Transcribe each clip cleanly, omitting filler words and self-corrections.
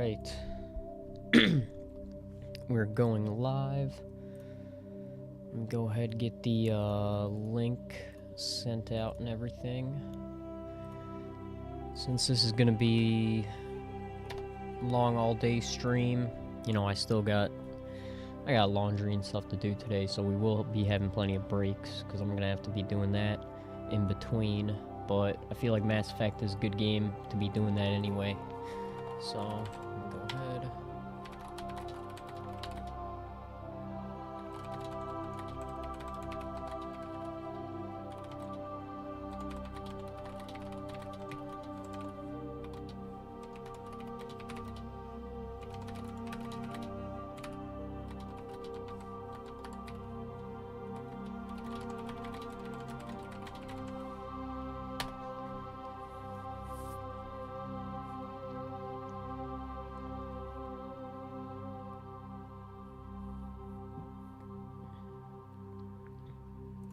right. We're going live. Go ahead and get the link sent out and everything. Since this is gonna be long all day stream, you know, I got laundry and stuff to do today, so we will be having plenty of breaks because I'm gonna have to be doing that in between. But I feel like Mass Effect is a good game to be doing that anyway. So go ahead.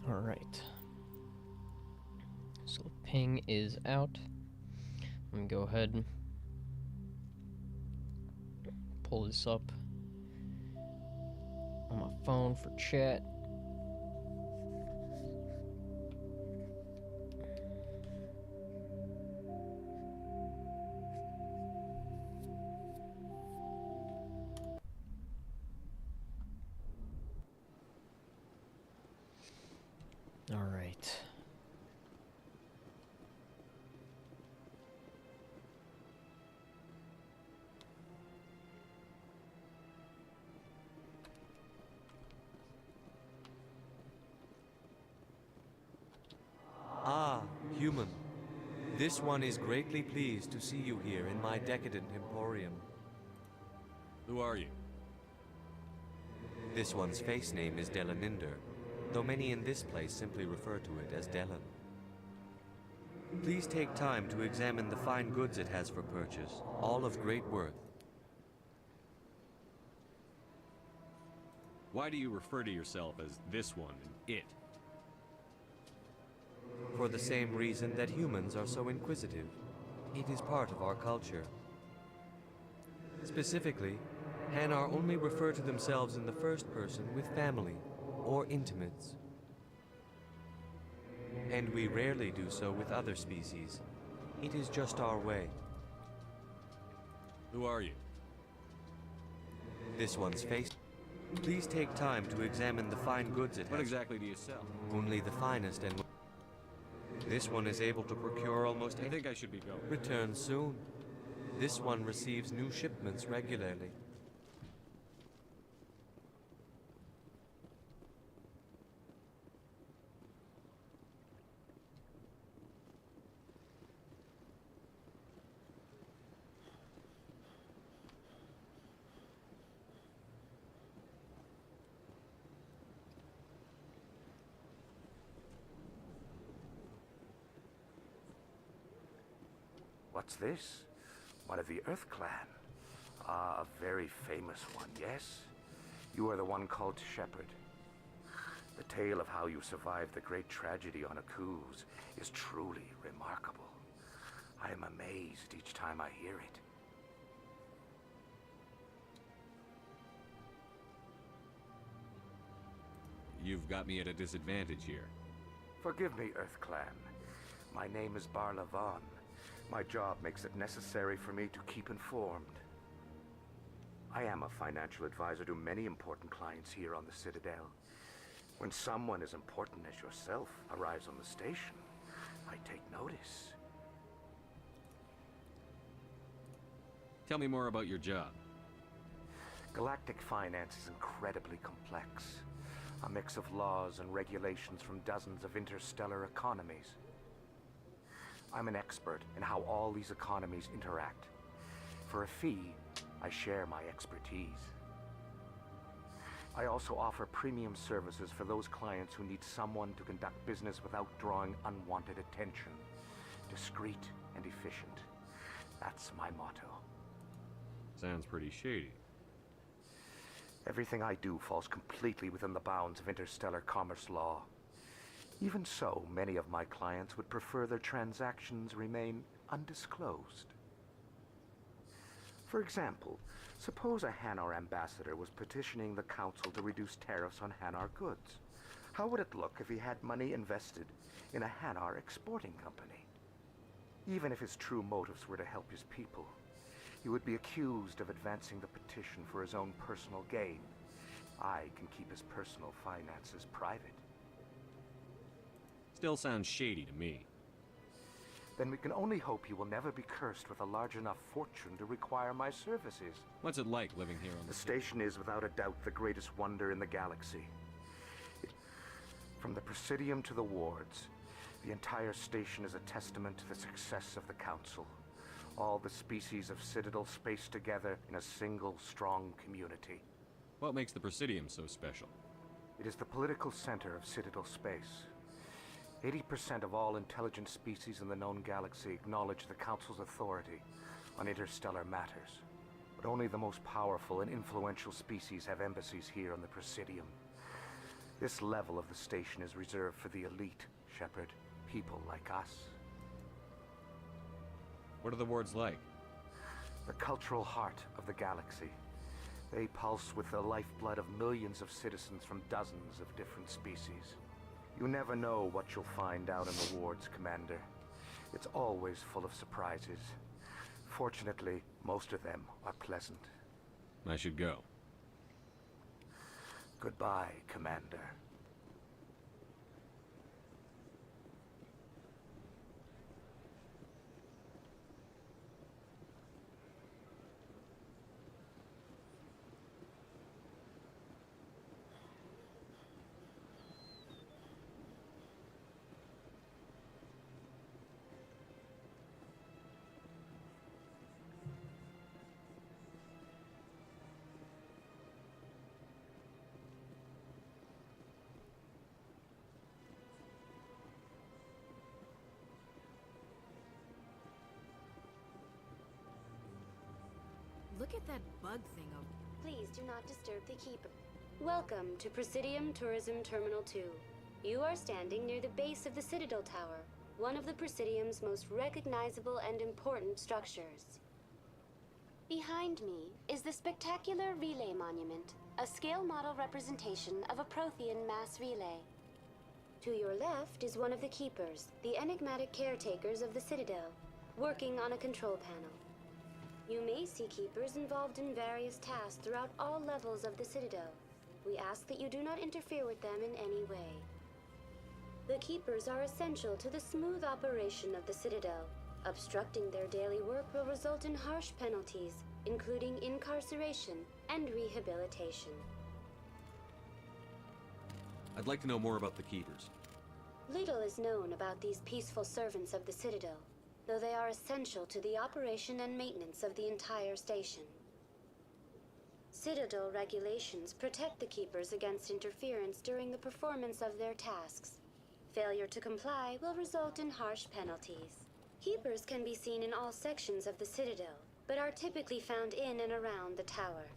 Alright. So ping is out. Let me go ahead and pull this up on my phone for chat. Alright. Ah, human. This one is greatly pleased to see you here in my decadent emporium. Who are you? This one's face name is Delaninder, though many in this place simply refer to it as Delan. Please take time to examine the fine goods it has for purchase, all of great worth. Why do you refer to yourself as this one and it? For the same reason that humans are so inquisitive. It is part of our culture. Specifically, Hanar only refer to themselves in the first person with family or intimates. And we rarely do so with other species. It is just our way. Who are you? This one's face. Please take time to examine the fine goods it has. What exactly do you sell? Only the finest and... This one is able to procure almost I think I should be going. Return soon. This one receives new shipments regularly. What's this? One of the Earth Clan. Ah, a very famous one, yes? You are the one called Shepard. The tale of how you survived the great tragedy on Akuz is truly remarkable. I am amazed each time I hear it. You've got me at a disadvantage here. Forgive me, Earth Clan. My name is Barla Vaughn. My job makes it necessary for me to keep informed. I am a financial advisor to many important clients here on the Citadel. When someone as important as yourself arrives on the station, I take notice. Tell me more about your job. Galactic finance is incredibly complex. A mix of laws and regulations from dozens of interstellar economies. I'm an expert in how all these economies interact. For a fee, I share my expertise. I also offer premium services for those clients who need someone to conduct business without drawing unwanted attention. Discreet and efficient. That's my motto. Sounds pretty shady. Everything I do falls completely within the bounds of interstellar commerce law. Even so, many of my clients would prefer their transactions remain undisclosed. For example, suppose a Hanar ambassador was petitioning the council to reduce tariffs on Hanar goods. How would it look if he had money invested in a Hanar exporting company? Even if his true motives were to help his people, he would be accused of advancing the petition for his own personal gain. I can keep his personal finances private. Still sounds shady to me. Then we can only hope he will never be cursed with a large enough fortune to require my services. What's it like living here on The station is without a doubt the greatest wonder in the galaxy. From the Presidium to the wards, the entire station is a testament to the success of the Council. All the species of Citadel spaced together in a single, strong community. What makes the Presidium so special? It is the political center of Citadel space. 80% of all intelligent species in the known galaxy acknowledge the Council's authority on interstellar matters. But only the most powerful and influential species have embassies here on the Presidium. This level of the station is reserved for the elite, Shepard. People like us. What are the wards like? The cultural heart of the galaxy. They pulse with the lifeblood of millions of citizens from dozens of different species. You never know what you'll find out in the wards, Commander. It's always full of surprises. Fortunately, most of them are pleasant. I should go. Goodbye, Commander. Look at that bug thing over. Please do not disturb the keeper. Welcome to Presidium Tourism Terminal 2. You are standing near the base of the Citadel Tower, one of the Presidium's most recognizable and important structures. Behind me is the spectacular Relay Monument, a scale model representation of a Prothean mass relay. To your left is one of the Keepers, the enigmatic caretakers of the Citadel, working on a control panel. You may see Keepers involved in various tasks throughout all levels of the Citadel. We ask that you do not interfere with them in any way. The Keepers are essential to the smooth operation of the Citadel. Obstructing their daily work will result in harsh penalties, including incarceration and rehabilitation. I'd like to know more about the Keepers. Little is known about these peaceful servants of the Citadel, though they are essential to the operation and maintenance of the entire station. Citadel regulations protect the Keepers against interference during the performance of their tasks. Failure to comply will result in harsh penalties. Keepers can be seen in all sections of the Citadel, but are typically found in and around the tower.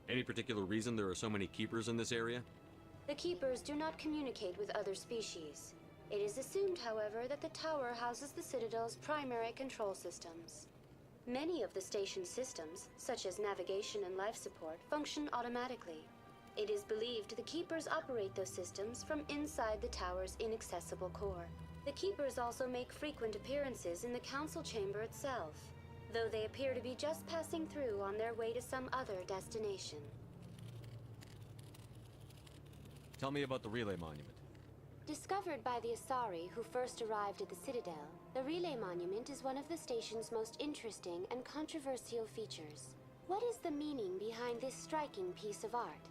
Any particular reason there are so many Keepers in this area? The Keepers do not communicate with other species. It is assumed, however, that the tower houses the Citadel's primary control systems. Many of the station's systems, such as navigation and life support, function automatically. It is believed the Keepers operate those systems from inside the tower's inaccessible core. The Keepers also make frequent appearances in the Council chamber itself, though they appear to be just passing through on their way to some other destination. Tell me about the Relay Monument. Discovered by the Asari who first arrived at the Citadel, the Relay Monument is one of the station's most interesting and controversial features. What is the meaning behind this striking piece of art?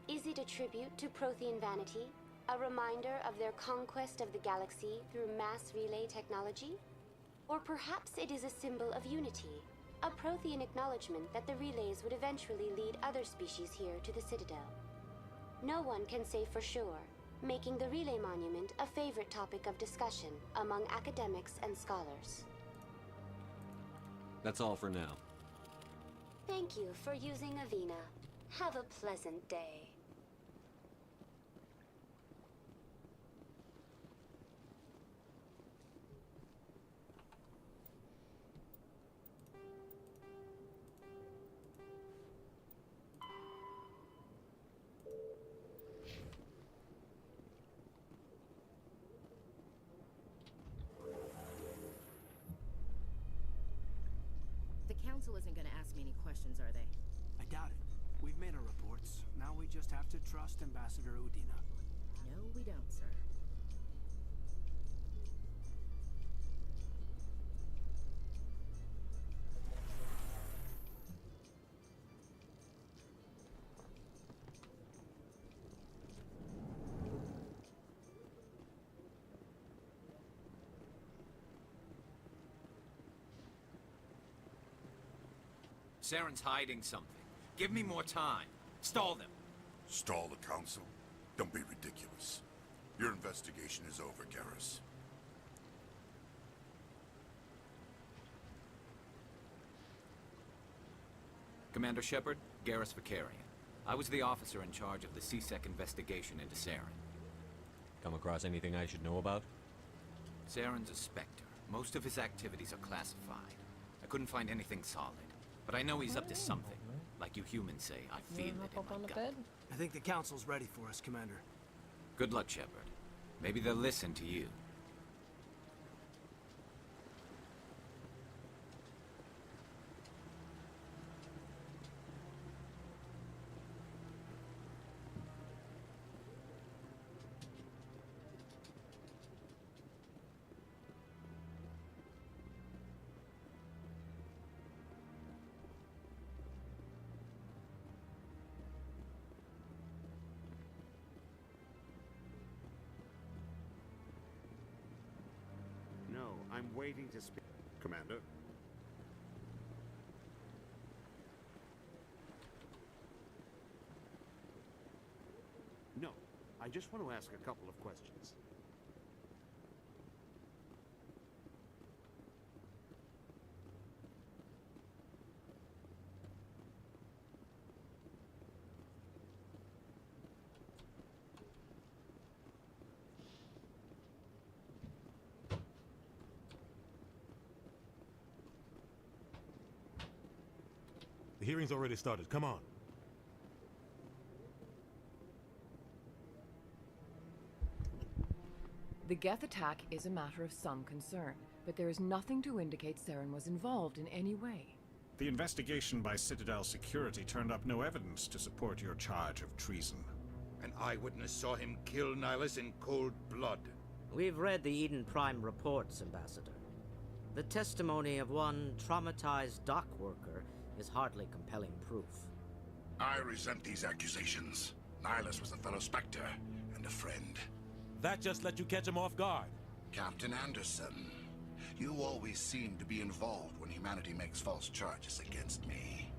Is it a tribute to Prothean vanity? A reminder of their conquest of the galaxy through mass relay technology? Or perhaps it is a symbol of unity, a Prothean acknowledgement that the relays would eventually lead other species here to the Citadel. No one can say for sure, making the Relay Monument a favorite topic of discussion among academics and scholars. That's all for now. Thank you for using Avina. Have a pleasant day. Council isn't gonna ask me any questions, are they? I doubt it. We've made our reports. Now we just have to trust Ambassador Udina. No, we don't, sir. Saren's hiding something. Give me more time. Stall them. Stall the council? Don't be ridiculous. Your investigation is over, Garrus. Commander Shepard, Garrus Vakarian. I was the officer in charge of the C-Sec investigation into Saren. Come across anything I should know about? Saren's a Spectre. Most of his activities are classified. I couldn't find anything solid. But I know he's up to something. Like you humans say, I feel it in my gut. I think the Council's ready for us, Commander. Good luck, Shepard. Maybe they'll listen to you. No, I'm waiting to speak. Commander? No, I just want to ask a couple of questions. The hearing's already started. Come on. The Geth attack is a matter of some concern, but there is nothing to indicate Saren was involved in any way. The investigation by Citadel Security turned up no evidence to support your charge of treason. An eyewitness saw him kill Nihilus in cold blood. We've read the Eden Prime reports, Ambassador. The testimony of one traumatized dock worker is hardly compelling proof. I resent these accusations. Nihilus was a fellow Spectre and a friend. That just let you catch him off guard. Captain Anderson, you always seem to be involved when humanity makes false charges against me.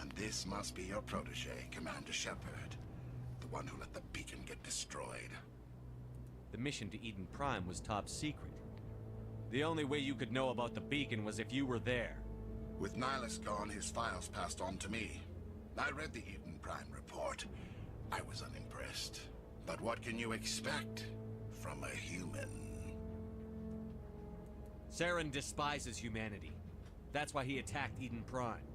And this must be your protege, Commander Shepard. The one who let the beacon get destroyed. The mission to Eden Prime was top secret. The only way you could know about the beacon was if you were there. With Nihilus gone, his files passed on to me. I read the Eden Prime report. I was unimpressed. But what can you expect from a human? Saren despises humanity. That's why he attacked Eden Prime.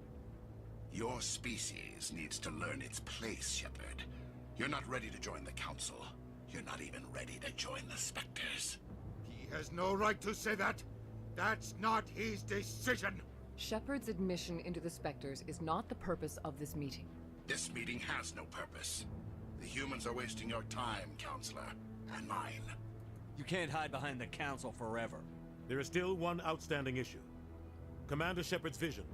Your species needs to learn its place, Shepard. You're not ready to join the Council. You're not even ready to join the Spectres. He has no right to say that. That's not his decision. Shepard's admission into the Spectres is not the purpose of this meeting. This meeting has no purpose. The humans are wasting your time, Counselor, and mine. You can't hide behind the Council forever. There is still one outstanding issue. Commander Shepard's vision.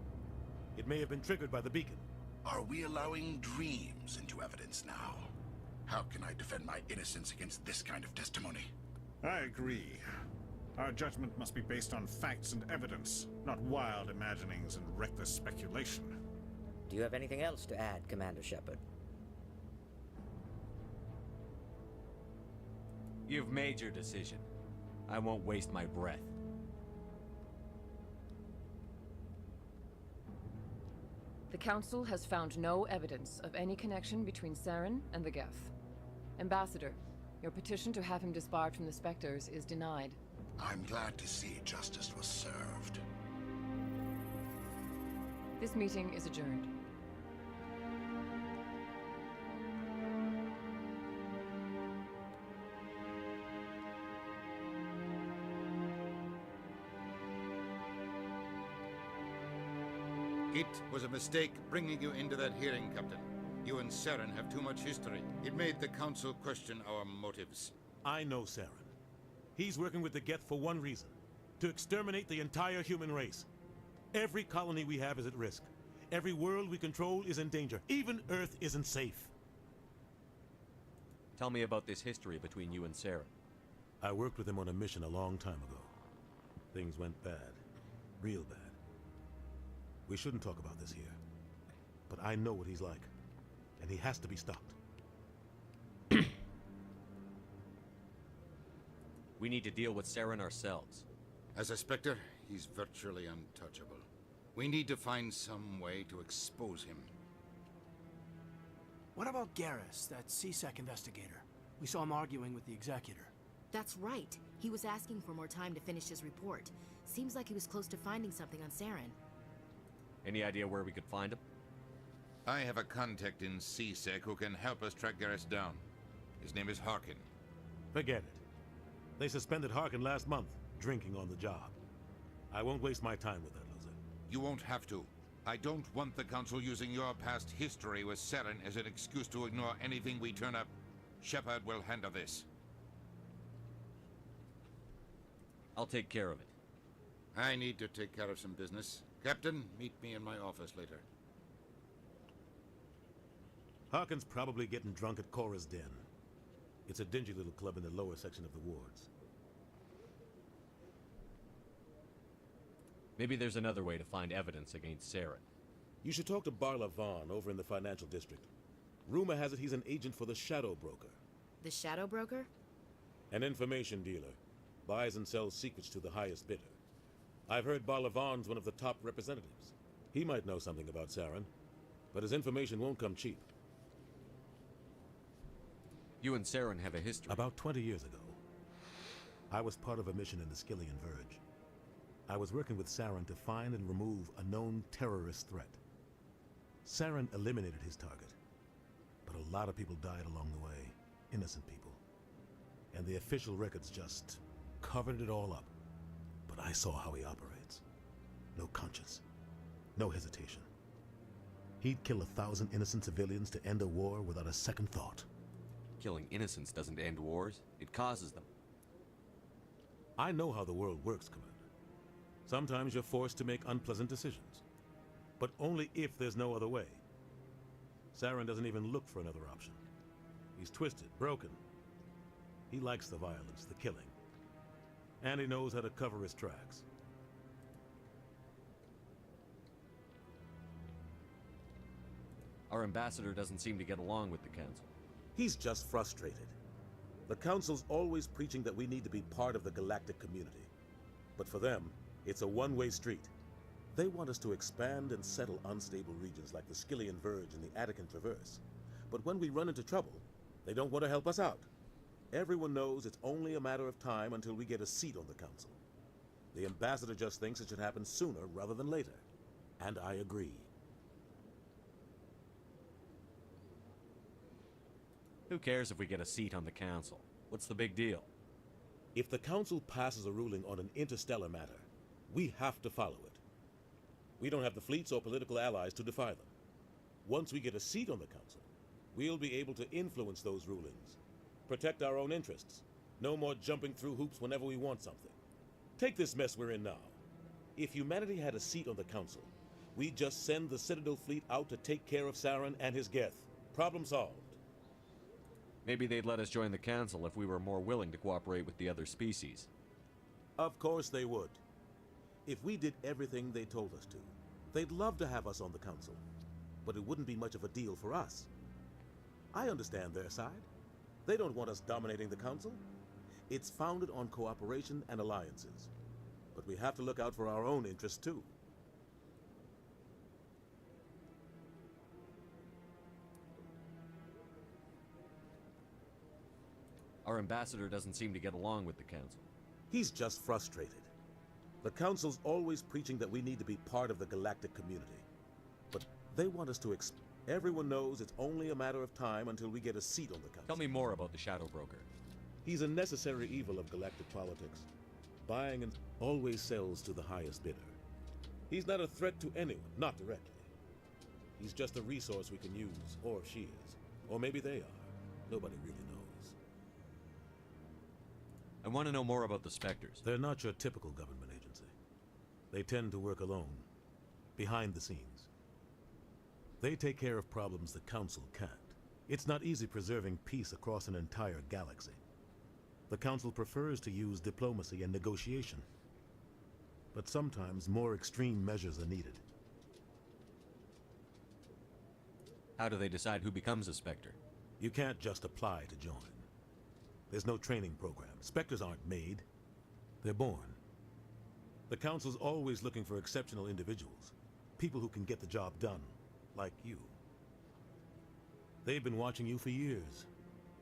It may have been triggered by the beacon. Are we allowing dreams into evidence now? How can I defend my innocence against this kind of testimony? I agree. Our judgment must be based on facts and evidence, not wild imaginings and reckless speculation. Do you have anything else to add, Commander Shepard? You've made your decision. I won't waste my breath. The Council has found no evidence of any connection between Saren and the Geth. Ambassador, your petition to have him disbarred from the Spectres is denied. I'm glad to see justice was served. This meeting is adjourned. It was a mistake bringing you into that hearing, Captain. You and Saren have too much history. It made the Council question our motives. I know Saren. He's working with the Geth for one reason. To exterminate the entire human race. Every colony we have is at risk. Every world we control is in danger. Even Earth isn't safe. Tell me about this history between you and Saren. I worked with him on a mission a long time ago. Things went bad. Real bad. We shouldn't talk about this here. But I know what he's like. And he has to be stopped. We need to deal with Saren ourselves. As a Spectre, he's virtually untouchable. We need to find some way to expose him. What about Garrus, that CSEC investigator? We saw him arguing with the Executor. That's right. He was asking for more time to finish his report. Seems like he was close to finding something on Saren. Any idea where we could find him? I have a contact in CSEC who can help us track Garrus down. His name is Harkin. Forget it. They suspended Harkin last month, drinking on the job. I won't waste my time with that, Lozette. You won't have to. I don't want the Council using your past history with Saren as an excuse to ignore anything we turn up. Shepard will handle this. I'll take care of it. I need to take care of some business. Captain, meet me in my office later. Harkin's probably getting drunk at Cora's Den. It's a dingy little club in the lower section of the wards. Maybe there's another way to find evidence against Saren. You should talk to Barla Vaughn over in the financial district. Rumor has it he's an agent for the Shadow Broker. The Shadow Broker? An information dealer. Buys and sells secrets to the highest bidder. I've heard Barla Vaughn's one of the top representatives. He might know something about Saren, but his information won't come cheap. You and Saren have a history. About 20 years ago, I was part of a mission in the Skillian Verge. I was working with Saren to find and remove a known terrorist threat. Saren eliminated his target, but a lot of people died along the way, innocent people. And the official records just covered it all up. But I saw how he operates. No conscience, no hesitation. He'd kill 1,000 innocent civilians to end a war without a second thought. Killing innocents doesn't end wars, it causes them. I know how the world works, Commander. Sometimes you're forced to make unpleasant decisions. But only if there's no other way. Saren doesn't even look for another option. He's twisted, broken. He likes the violence, the killing. And he knows how to cover his tracks. Our ambassador doesn't seem to get along with the Council. He's just frustrated. The Council's always preaching that we need to be part of the galactic community. But for them, it's a one-way street. They want us to expand and settle unstable regions like the Skillian Verge and the Attican Traverse. But when we run into trouble, they don't want to help us out. Everyone knows it's only a matter of time until we get a seat on the Council. The ambassador just thinks it should happen sooner rather than later. And I agree. Who cares if we get a seat on the Council? What's the big deal? If the Council passes a ruling on an interstellar matter, we have to follow it. We don't have the fleets or political allies to defy them. Once we get a seat on the Council, we'll be able to influence those rulings. Protect our own interests. No more jumping through hoops whenever we want something. Take this mess we're in now. If humanity had a seat on the Council, we'd just send the Citadel fleet out to take care of Saren and his Geth. Problem solved. Maybe they'd let us join the Council if we were more willing to cooperate with the other species. Of course they would. If we did everything they told us to, they'd love to have us on the Council. But it wouldn't be much of a deal for us. I understand their side. They don't want us dominating the Council. It's founded on cooperation and alliances. But we have to look out for our own interests too. Our ambassador doesn't seem to get along with the Council. He's just frustrated. The Council's always preaching that we need to be part of the galactic community. But they want us to Everyone knows it's only a matter of time until we get a seat on the Council. Tell me more about the Shadow Broker. He's a necessary evil of galactic politics. Buying and always sells to the highest bidder. He's not a threat to anyone, not directly. He's just a resource we can use, or she is. Or maybe they are. Nobody really knows. I want to know more about the Spectres. They're not your typical government agency. They tend to work alone, behind the scenes. They take care of problems the Council can't. It's not easy preserving peace across an entire galaxy. The Council prefers to use diplomacy and negotiation. But sometimes more extreme measures are needed. How do they decide who becomes a Spectre? You can't just apply to join. There's no training program. Spectres aren't made. They're born. The Council's always looking for exceptional individuals. People who can get the job done, like you. They've been watching you for years.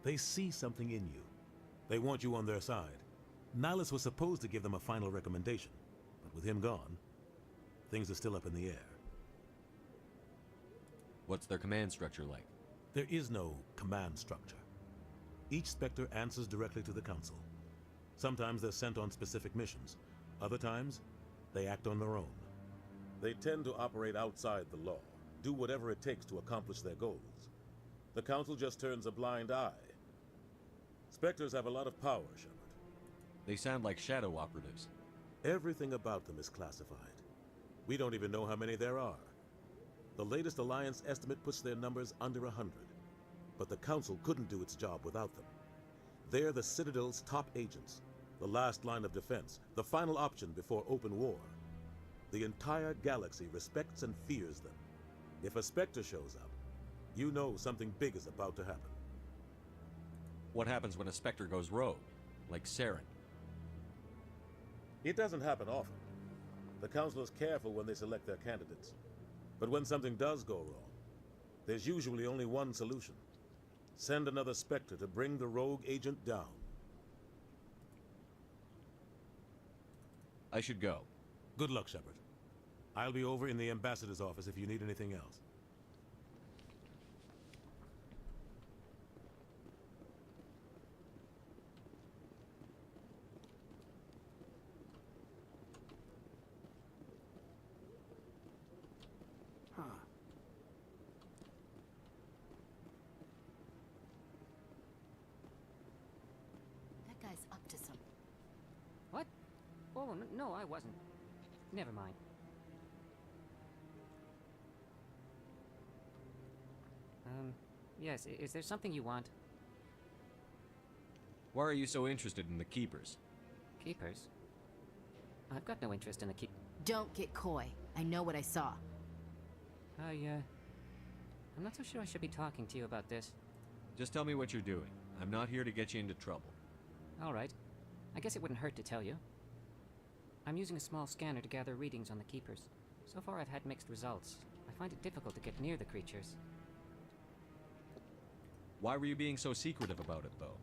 They see something in you. They want you on their side. Nihilus was supposed to give them a final recommendation, but with him gone, things are still up in the air. What's their command structure like? There is no command structure. Each Spectre answers directly to the Council. Sometimes they're sent on specific missions. Other times, they act on their own. They tend to operate outside the law, do whatever it takes to accomplish their goals. The Council just turns a blind eye. Spectres have a lot of power, Shepard. They sound like shadow operatives. Everything about them is classified. We don't even know how many there are. The latest Alliance estimate puts their numbers under 100. But the Council couldn't do its job without them. They're the Citadel's top agents, the last line of defense, the final option before open war. The entire galaxy respects and fears them. If a Spectre shows up, you know something big is about to happen. What happens when a Spectre goes rogue, like Saren? It doesn't happen often. The Council is careful when they select their candidates. But when something does go wrong, there's usually only one solution. Send another Spectre to bring the rogue agent down. I should go. Good luck, Shepard. I'll be over in the Ambassador's office if you need anything else. That guy's up to something. What? Oh, no, I wasn't. Never mind. Yes, is there something you want? Why are you so interested in the Keepers? Keepers? I've got no interest in the keep... Don't get coy. I know what I saw. I'm not so sure I should be talking to you about this. Just tell me what you're doing. I'm not here to get you into trouble. All right. I guess it wouldn't hurt to tell you. I'm using a small scanner to gather readings on the Keepers. So far I've had mixed results. I find it difficult to get near the creatures. Why were you being so secretive about it, though?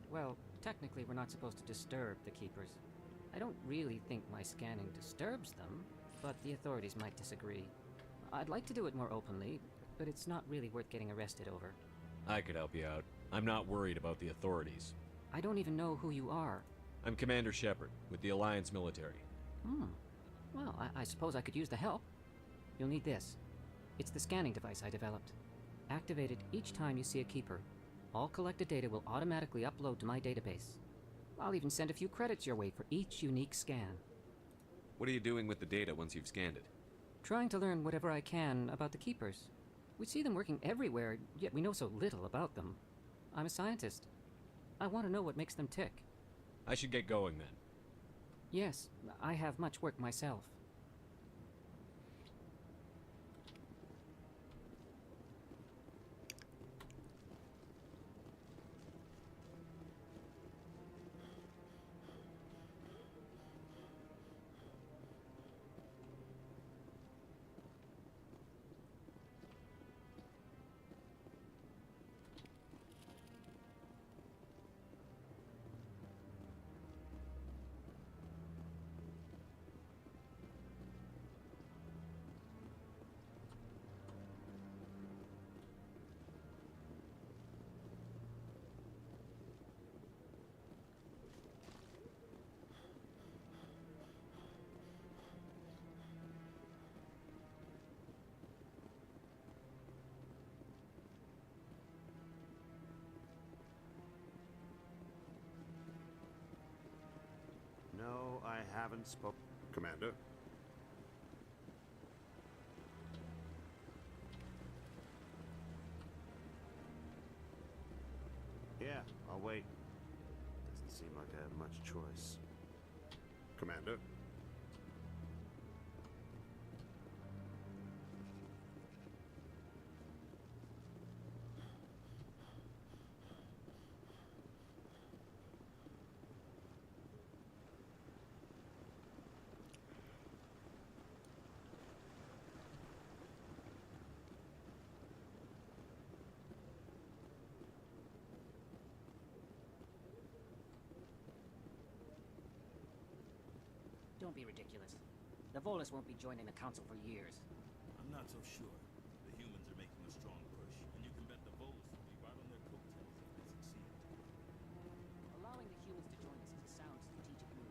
Well, technically we're not supposed to disturb the Keepers. I don't really think my scanning disturbs them, but the authorities might disagree. I'd like to do it more openly, but it's not really worth getting arrested over. I could help you out. I'm not worried about the authorities. I don't even know who you are. I'm Commander Shepard, with the Alliance military. Well, I suppose I could use the help. You'll need this. It's the scanning device I developed. Activate it each time you see a Keeper. All collected data will automatically upload to my database. I'll even send a few credits your way for each unique scan. What are you doing with the data once you've scanned it? Trying to learn whatever I can about the Keepers. We see them working everywhere, yet we know so little about them. I'm a scientist. I want to know what makes them tick. I should get going then. Yes, I have much work myself. haven't spoken. Commander? Yeah, I'll wait. Doesn't seem like I have much choice. Commander? Don't be ridiculous. The Volus won't be joining the Council for years. I'm not so sure. The humans are making a strong push, and you can bet the Volus will be right on their coattails if they succeed. Allowing the humans to join us is a sound strategic move.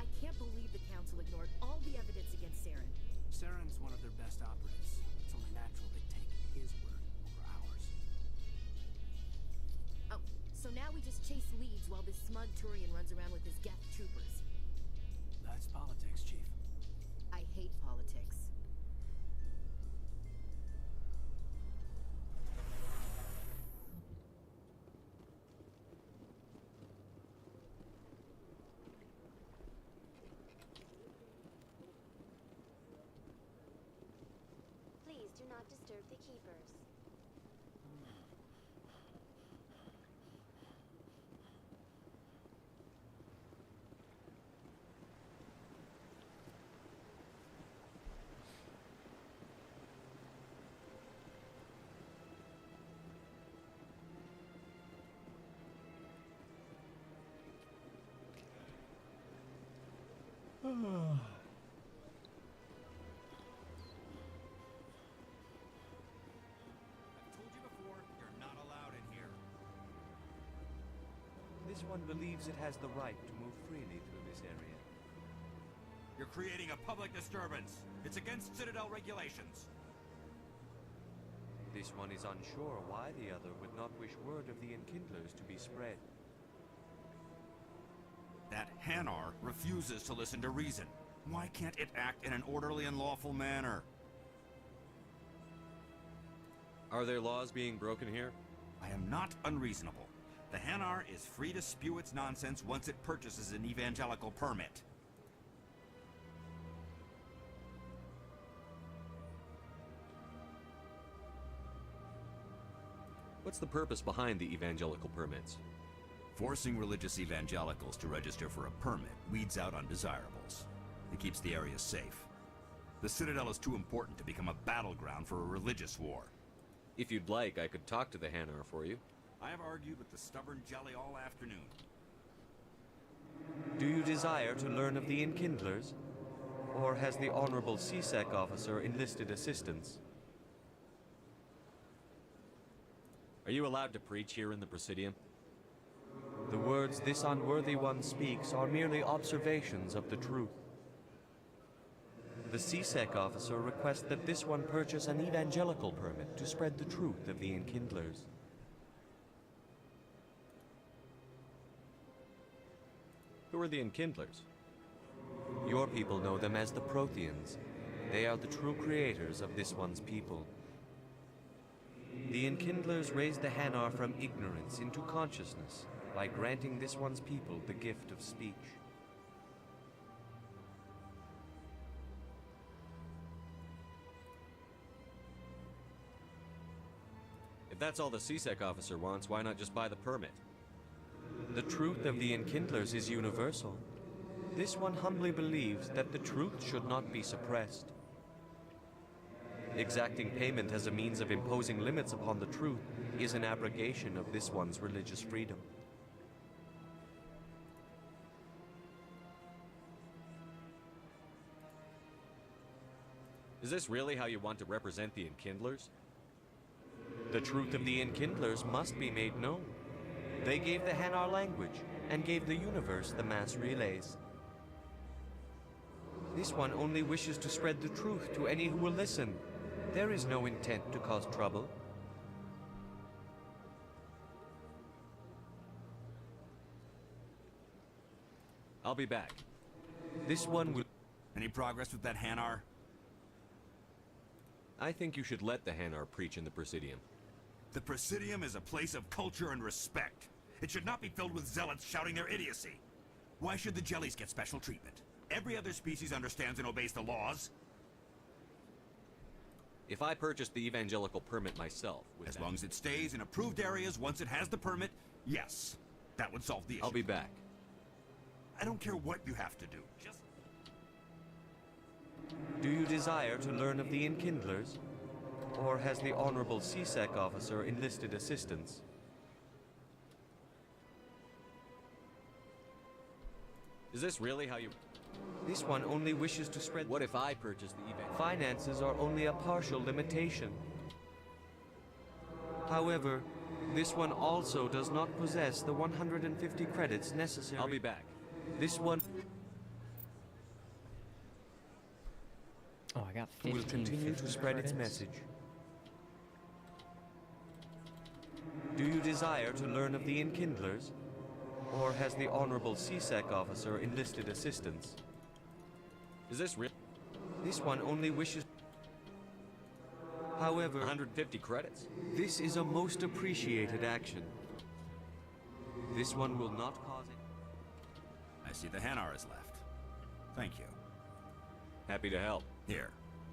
I can't believe the Council ignored all the evidence against Saren. Saren's one of their best operatives. It's only natural they take his word over ours. Oh, so now we just chase leads while this smug Turian runs around with his Geth troopers. That's politics, Chief. I hate politics. Please do not disturb the keepers. I've told you before, you're not allowed in here. This one believes it has the right to move freely through this area. You're creating a public disturbance. It's against Citadel regulations. This one is unsure why the other would not wish word of the Enkindlers to be spread. That Hanar refuses to listen to reason. Why can't it act in an orderly and lawful manner? Are there laws being broken here? I am not unreasonable. The Hanar is free to spew its nonsense once it purchases an evangelical permit. What's the purpose behind the evangelical permits? Forcing religious evangelicals to register for a permit weeds out undesirables. It keeps the area safe. The Citadel is too important to become a battleground for a religious war. If you'd like, I could talk to the Hanar for you. I have argued with the stubborn jelly all afternoon. Do you desire to learn of the Enkindlers? Or has the Honorable CSEC officer enlisted assistance? Are you allowed to preach here in the Presidium? The words this unworthy one speaks are merely observations of the truth. The CSEC officer requests that this one purchase an evangelical permit to spread the truth of the Enkindlers. Who are the Enkindlers? Your people know them as the Protheans. They are the true creators of this one's people. The Enkindlers raised the Hanar from ignorance into consciousness by granting this one's people the gift of speech. If that's all the CSEC officer wants, why not just buy the permit? The truth of the Enkindlers is universal. This one humbly believes that the truth should not be suppressed. Exacting payment as a means of imposing limits upon the truth is an abrogation of this one's religious freedom. Is this really how you want to represent the Enkindlers? The truth of the Enkindlers must be made known. They gave the Hanar language, and gave the universe the mass relays. This one only wishes to spread the truth to any who will listen. There is no intent to cause trouble. I'll be back. This one will... Any progress with that Hanar? I think you should let the Hanar preach in the Presidium. The Presidium is a place of culture and respect. It should not be filled with zealots shouting their idiocy. Why should the Jellies get special treatment? Every other species understands and obeys the laws. If I purchased the evangelical permit myself... As long as it stays in approved areas once it has the permit, yes. That would solve the issue. I'll be back. I don't care what you have to do. Just... Do you desire to learn of the Enkindlers? Or has the Honorable CSEC officer enlisted assistance? Is this really how you... This one only wishes to spread... What if I purchase the event? Finances are only a partial limitation. However, this one also does not possess the 150 credits necessary... I'll be back. This one... Oh, I got 15 will continue to spread credits. its message. Do you desire to learn of the Enkindlers? Or has the Honorable CSEC officer enlisted assistance? Is this real? This one only wishes... However... 150 credits? This is a most appreciated action. This one will not cause it. I see the Hanar is left. Thank you. Happy to help. Here,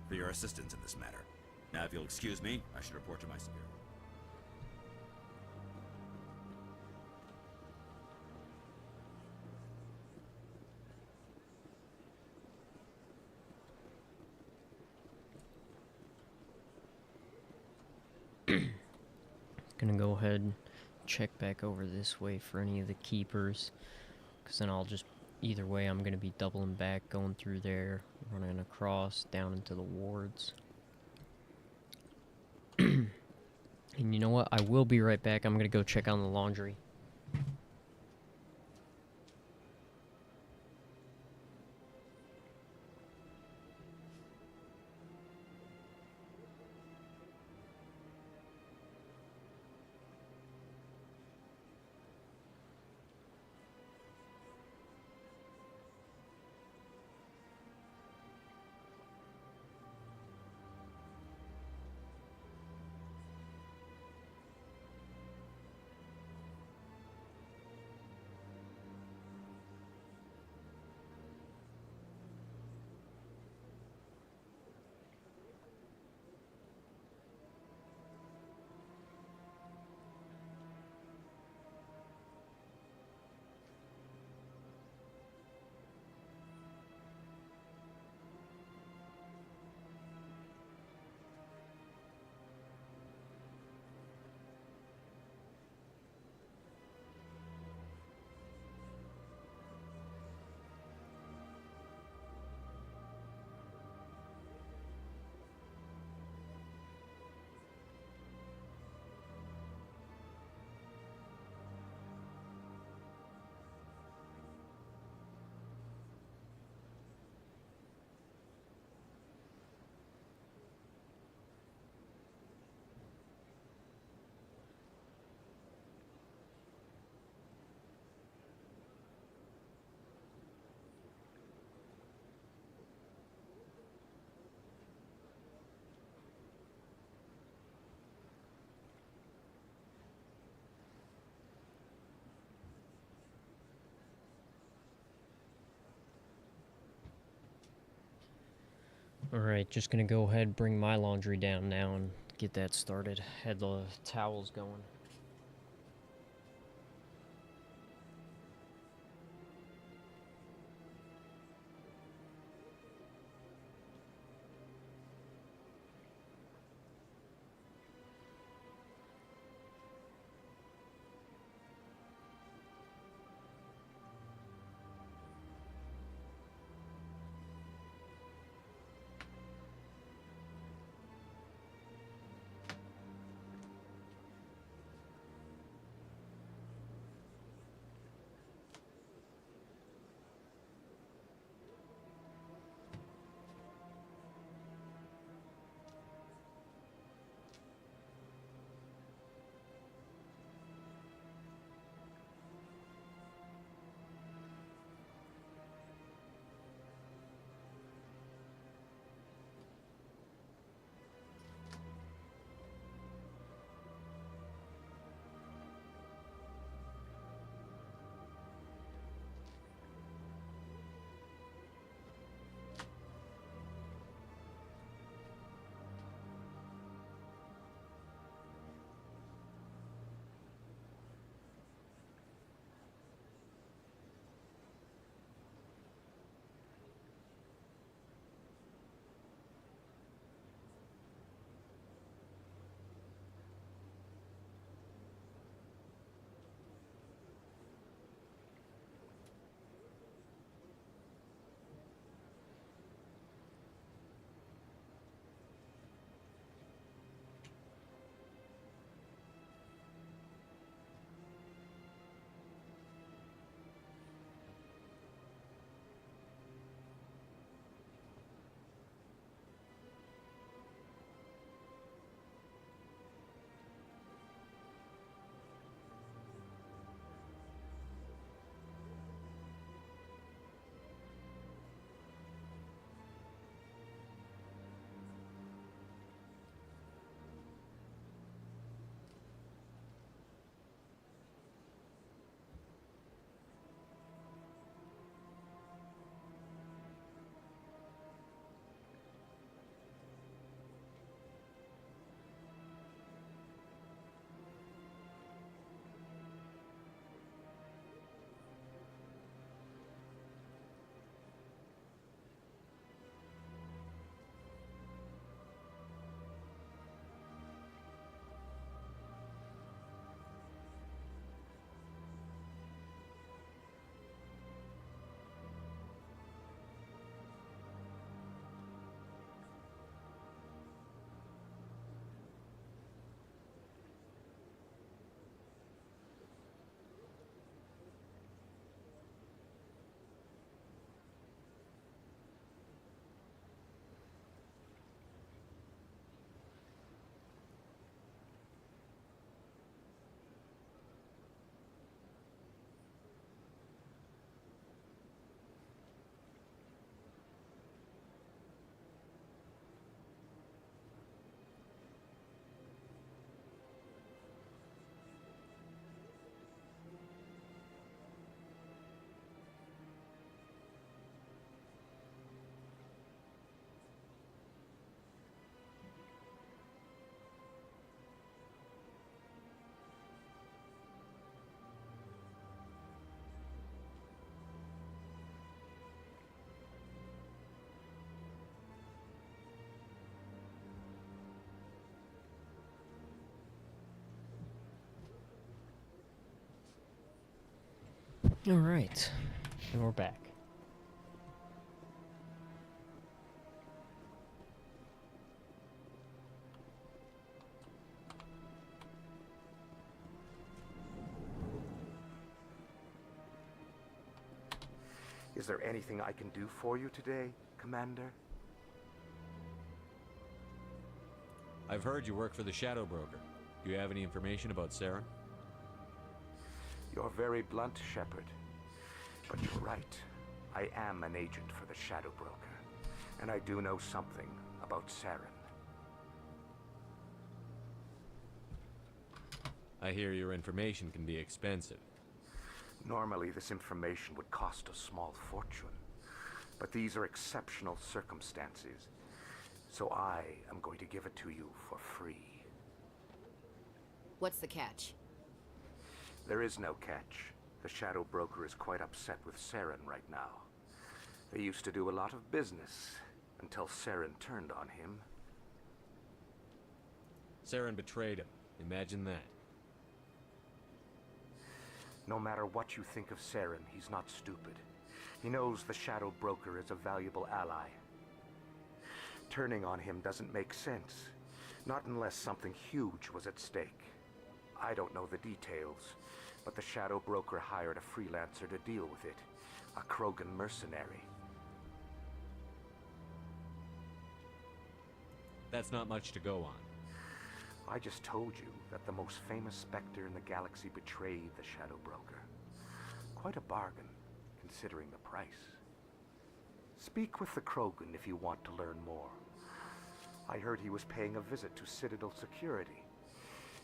for your assistance in this matter. Now, if you'll excuse me, I should report to my superior. Gonna go ahead and check back over this way for any of the keepers, because then I'll just, either way I'm gonna be doubling back, going through there, running across down into the wards. And you know what, I will be right back. I'm gonna go check on the laundry. Alright, just gonna go ahead and bring my laundry down now and get that started. Had the towels going. Alright. And we're back. Is there anything I can do for you today, Commander? I've heard you work for the Shadow Broker. Do you have any information about Saren? You're very blunt, Shepard. But you're right. I am an agent for the Shadow Broker. And I do know something about Saren. I hear your information can be expensive. Normally, this information would cost a small fortune. But these are exceptional circumstances. So I am going to give it to you for free. What's the catch? There is no catch. The Shadow Broker is quite upset with Saren right now. They used to do a lot of business until Saren turned on him. Saren betrayed him. Imagine that. No matter what you think of Saren, he's not stupid. He knows the Shadow Broker is a valuable ally. Turning on him doesn't make sense. Not unless something huge was at stake. I don't know the details, but the Shadow Broker hired a freelancer to deal with it. A Krogan mercenary. That's not much to go on. I just told you that the most famous Spectre in the galaxy betrayed the Shadow Broker. Quite a bargain, considering the price. Speak with the Krogan if you want to learn more. I heard he was paying a visit to Citadel security.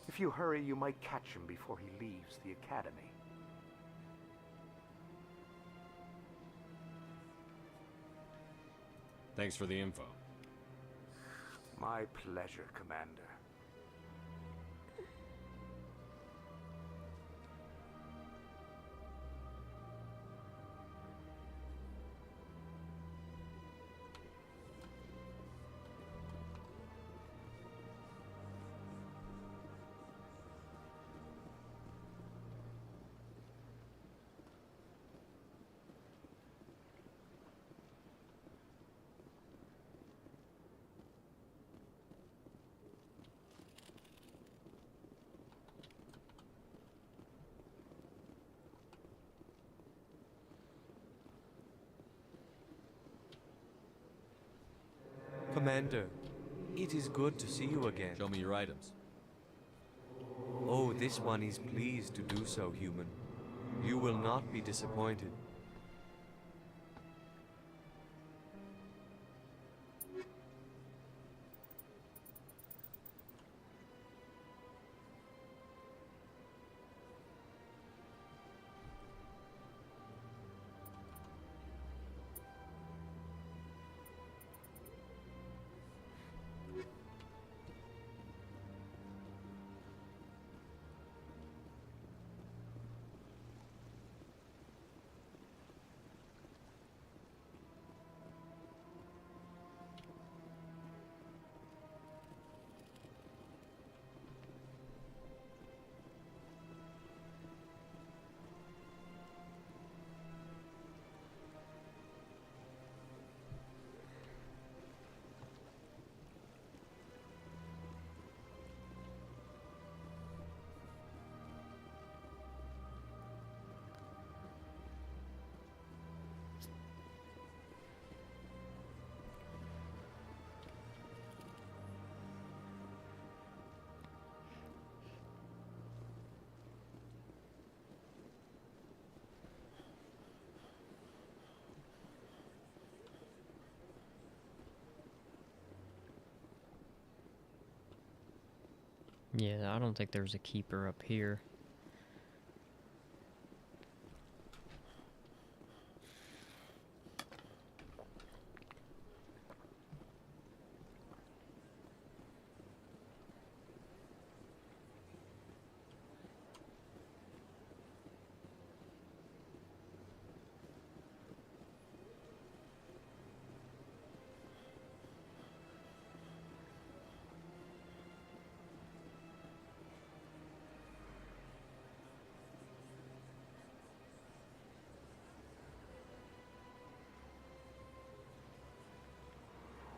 If you hurry, you might catch him before he leaves the Academy. Thanks for the info. My pleasure, Commander. Commander, it is good to see you again. Show me your items. Oh, this one is pleased to do so, human. You will not be disappointed. Yeah, I don't think there's a keeper up here.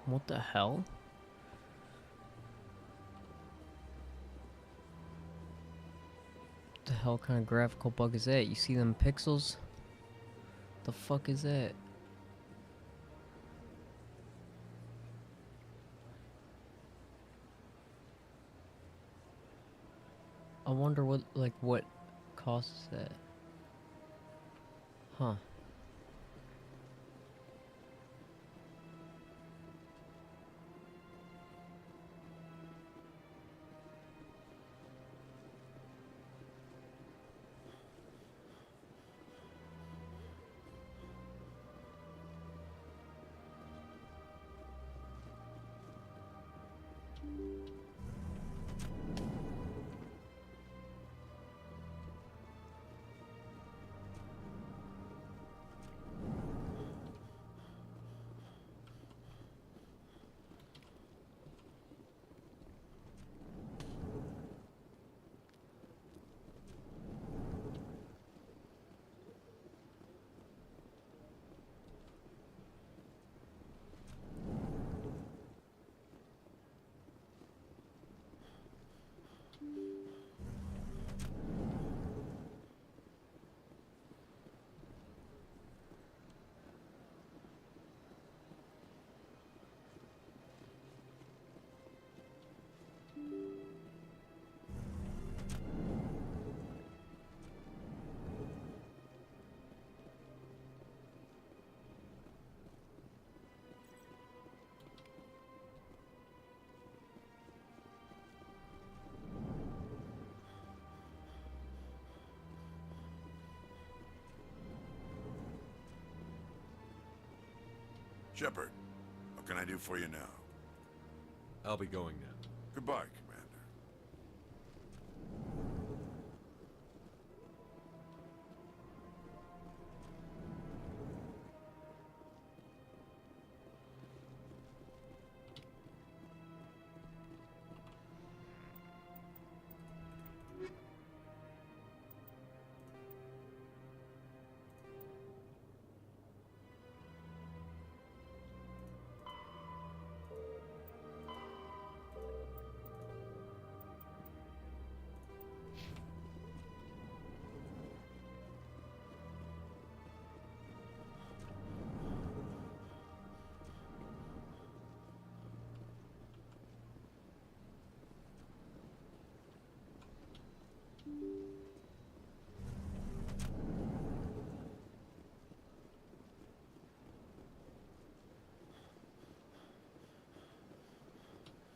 What the hell? What the hell kind of graphical bug is that? You see them pixels? The fuck is that? I wonder what causes that. Huh. Shepard, what can I do for you now? I'll be going now. Goodbye, Commander.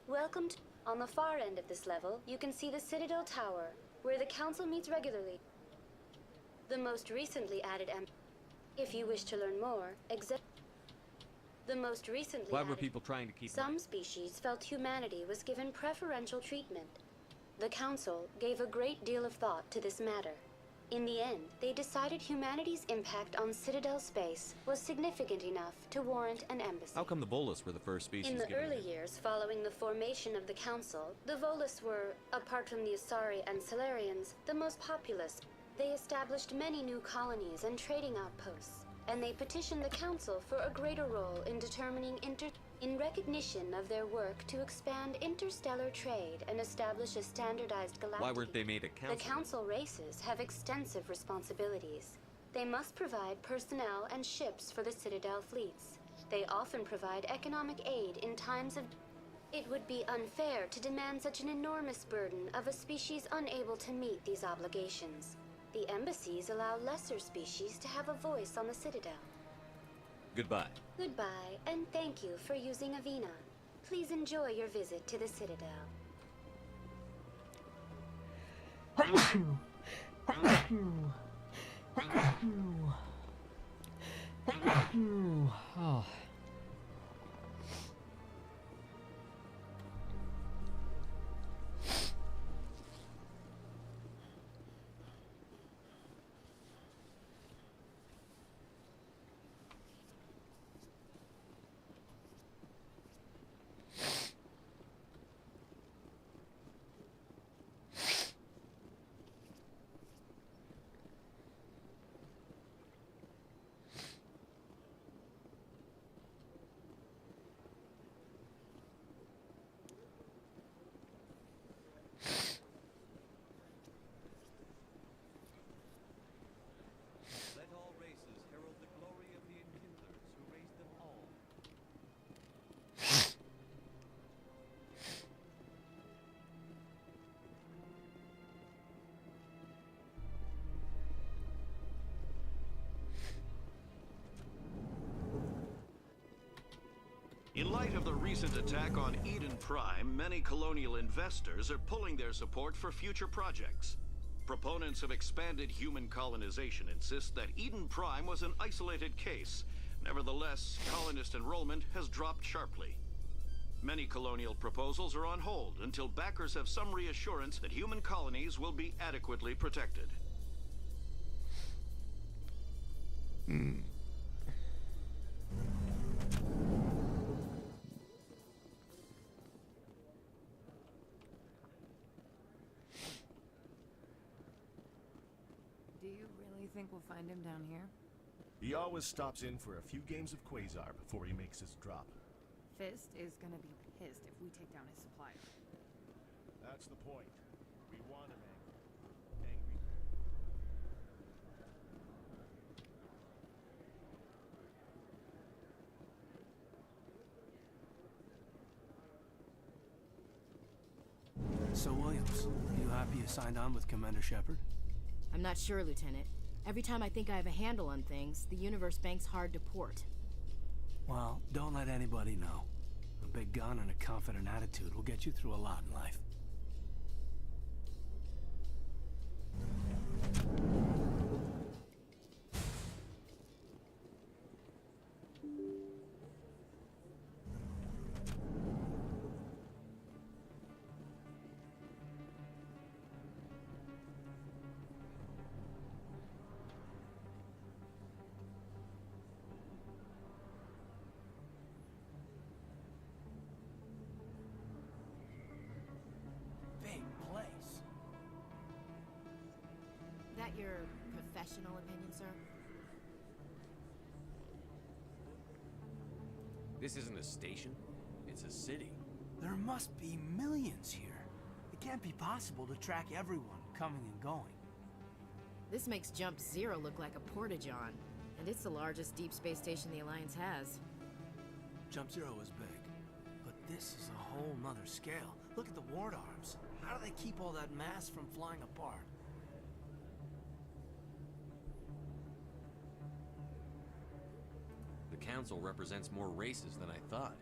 Welcome to... On the far end of this level, you can see the Citadel Tower, where the Council meets regularly. The most recently added If you wish to learn more, The most recently Why were added... people trying to keep... Some species felt humanity was given preferential treatment. The Council gave a great deal of thought to this matter. In the end, they decided humanity's impact on Citadel space was significant enough to warrant an embassy. How come the Volus were the first species In the given early here? years following the formation of the Council, the Volus were, apart from the Asari and Salarians, the most populous. They established many new colonies and trading outposts, and they petitioned the Council for a greater role in determining in recognition of their work to expand interstellar trade and establish a standardized galactic. Why weren't they made a council? The Council races have extensive responsibilities. They must provide personnel and ships for the Citadel fleets. They often provide economic aid in times of... It would be unfair to demand such an enormous burden of a species unable to meet these obligations. The embassies allow lesser species to have a voice on the Citadel. Goodbye. Goodbye, and thank you for using Avina. Please enjoy your visit to the Citadel. Oh. light of the recent attack on Eden Prime, many colonial investors are pulling their support for future projects. Proponents of expanded human colonization insist that Eden Prime was an isolated case. Nevertheless, colonist enrollment has dropped sharply. Many colonial proposals are on hold until backers have some reassurance that human colonies will be adequately protected. Do you really think we'll find him down here? He always stops in for a few games of Quasar before he makes his drop. Fist is gonna be pissed if we take down his supplier. That's the point. We want him angry. So, Williams, you happy you signed on with Commander Shepard? I'm not sure, Lieutenant. Every time I think I have a handle on things, the Universe Bank's hard to port. Well, don't let anybody know. A big gun and a confident attitude will get you through a lot in life. That your professional opinion, sir? This isn't a station. It's a city. There must be millions here. It can't be possible to track everyone coming and going. This makes Jump Zero look like a porta-john, and it's the largest deep space station the Alliance has. Jump Zero is big, but this is a whole nother scale. Look at the ward arms. How do they keep all that mass from flying apart? The Council represents more races than I thought.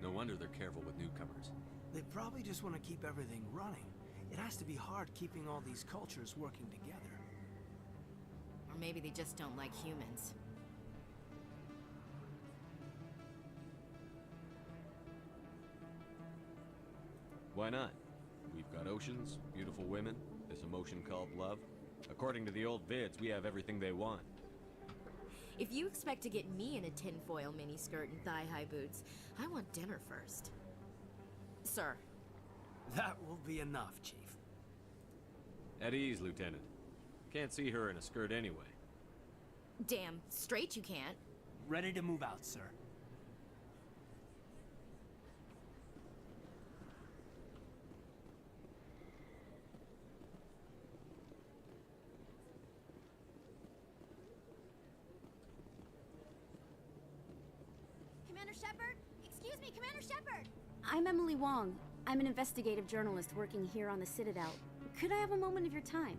No wonder they're careful with newcomers. They probably just want to keep everything running. It has to be hard keeping all these cultures working together. Or maybe they just don't like humans. Why not? We've got oceans, beautiful women, this emotion called love. According to the old vids, we have everything they want. If you expect to get me in a tinfoil miniskirt and thigh-high boots, I want dinner first. Sir. That will be enough, Chief. At ease, Lieutenant. Can't see her in a skirt anyway. Damn straight you can't. Ready to move out, sir. Commander Shepard? Excuse me, Commander Shepard! I'm Emily Wong. I'm an investigative journalist working here on the Citadel. Could I have a moment of your time?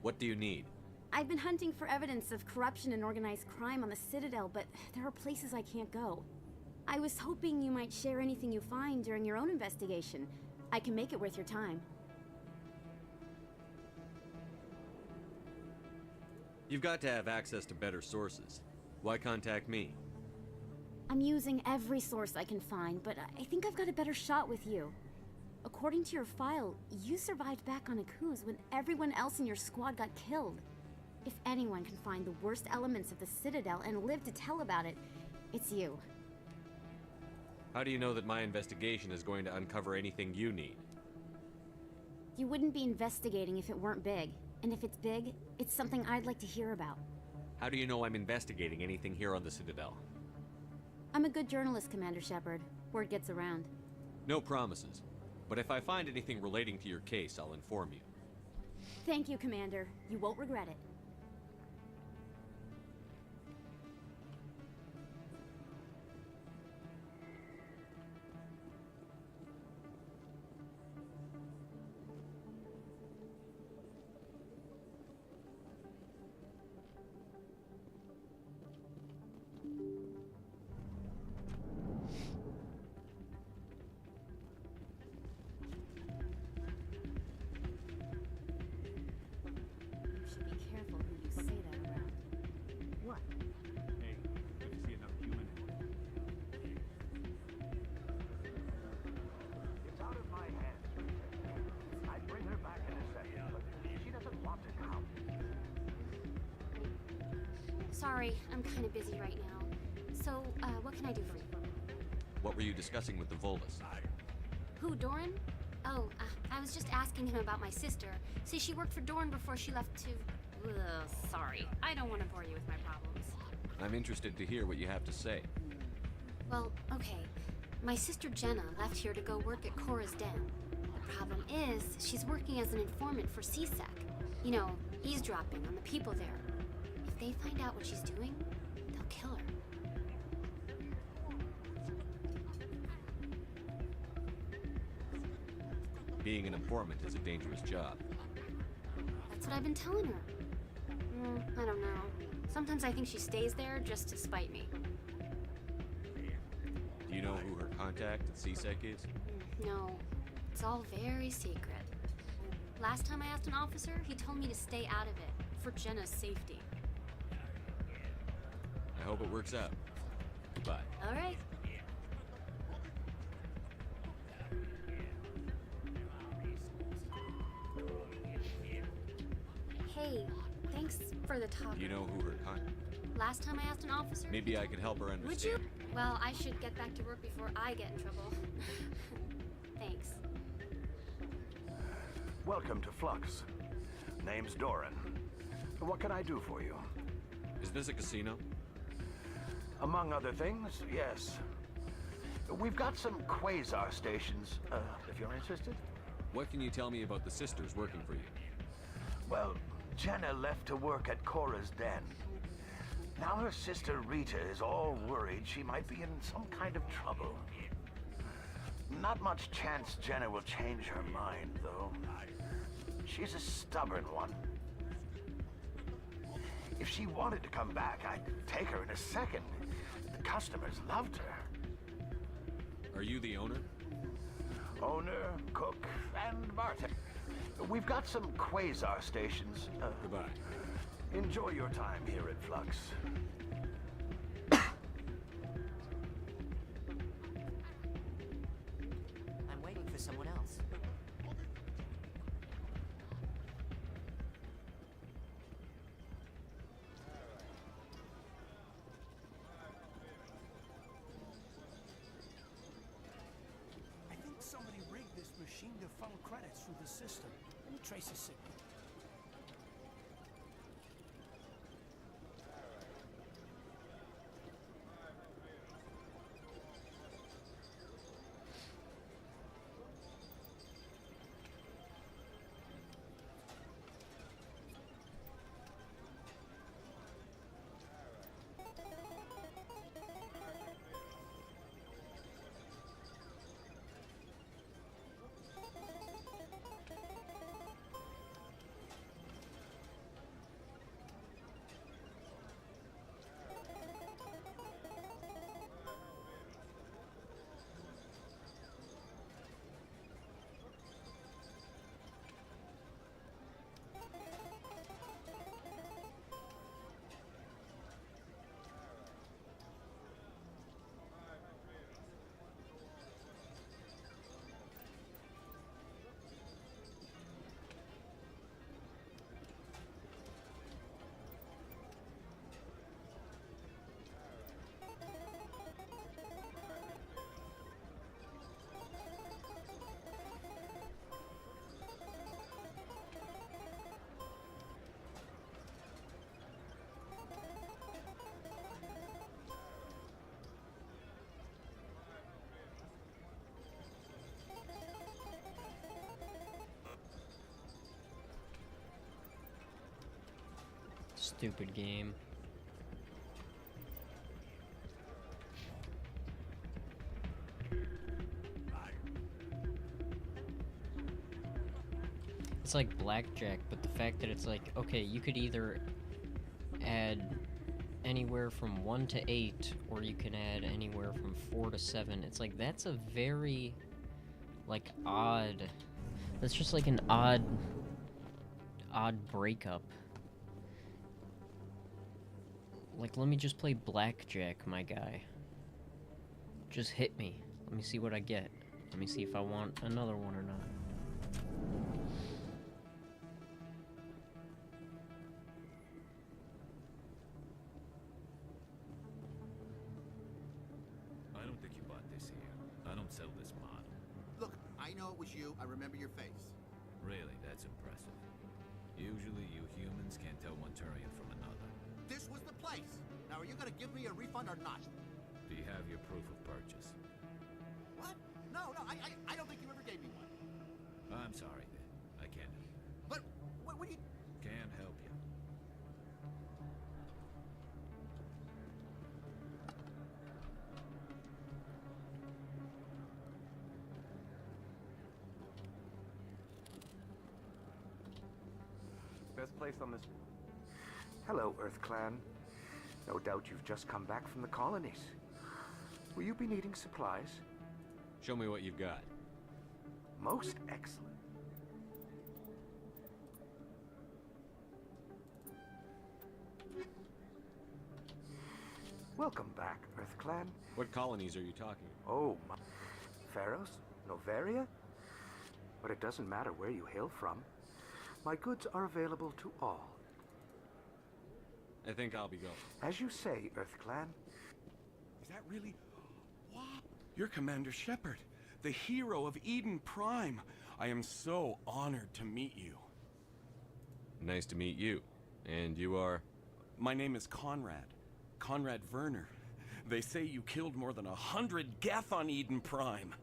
What do you need? I've been hunting for evidence of corruption and organized crime on the Citadel, but there are places I can't go. I was hoping you might share anything you find during your own investigation. I can make it worth your time. You've got to have access to better sources. Why contact me? I'm using every source I can find, but I think I've got a better shot with you. According to your file, you survived back on Akuz when everyone else in your squad got killed. If anyone can find the worst elements of the Citadel and live to tell about it, it's you. How do you know that my investigation is going to uncover anything you need? You wouldn't be investigating if it weren't big. And if it's big, it's something I'd like to hear about. How do you know I'm investigating anything here on the Citadel? I'm a good journalist, Commander Shepard. Word gets around. No promises. But if I find anything relating to your case, I'll inform you. Thank you, Commander. You won't regret it. sorry, I'm kind of busy right now. So, what can I do for you? What were you discussing with the Volus? Who, Doran? Oh, I was just asking him about my sister. See, she worked for Doran before she left to... Ugh, sorry. I don't want to bore you with my problems. I'm interested to hear what you have to say. Well, okay. My sister Jenna left here to go work at Cora's Den. The problem is, she's working as an informant for CSEC. You know, eavesdropping on the people there. If they find out what she's doing, they'll kill her. Being an informant is a dangerous job. That's what I've been telling her. I don't know. Sometimes I think she stays there just to spite me. Do you know who her contact at CSEC is? No, it's all very secret. Last time I asked an officer, he told me to stay out of it, for Jenna's safety. I hope it works out. Goodbye. All right. Hey, thanks for the talk. Do you know who her contact? Last time I asked an officer... Maybe I could help her understand. Would you? Well, I should get back to work before I get in trouble. Thanks. Welcome to Flux. Name's Doran. What can I do for you? Is this a casino? Among other things, yes. We've got some quasar stations, if you're interested. What can you tell me about the sisters working for you? Well, Jenna left to work at Cora's Den. Now her sister Rita is all worried she might be in some kind of trouble. Not much chance Jenna will change her mind, though. She's a stubborn one. If she wanted to come back, I'd take her in a second. The customers loved her. Are you the owner? Owner, cook, and bartender. We've got some quasar stations. Goodbye. Enjoy your time here at Flux. I'm waiting for someone else. I think somebody rigged this machine to funnel credits through the system. Let me trace a signal. Stupid game. It's like blackjack, but the fact that it's like, okay, you could either add anywhere from 1 to 8, or you can add anywhere from 4 to 7. It's like, that's a very, like, odd... That's just like an odd breakup. Like, let me just play blackjack, my guy. Just hit me. Let me see what I get. Let me see if I want another one or not. know it was you. I remember your face. Really, that's impressive. Usually you humans can't tell one Turian from another. This was the place. Now, are you gonna give me a refund or not? Do you have your proof of purchase? What? No, I don't think you ever gave me one. I'm sorry, then. I can't help you. But, what do you... Can't help you. Best place on this... Hello, Earth Clan. No doubt you've just come back from the colonies. Will you be needing supplies? Show me what you've got. Most excellent. Welcome back, Earth Clan. What colonies are you talking? Oh, my... Pharos? Noveria? But it doesn't matter where you hail from. My goods are available to all. I think I'll be going. As you say, Earth Clan. Is that really... Wow. You're Commander Shepard, the hero of Eden Prime. I am so honored to meet you. Nice to meet you. And you are? My name is Conrad. Conrad Werner. They say you killed more than 100 Geth on Eden Prime.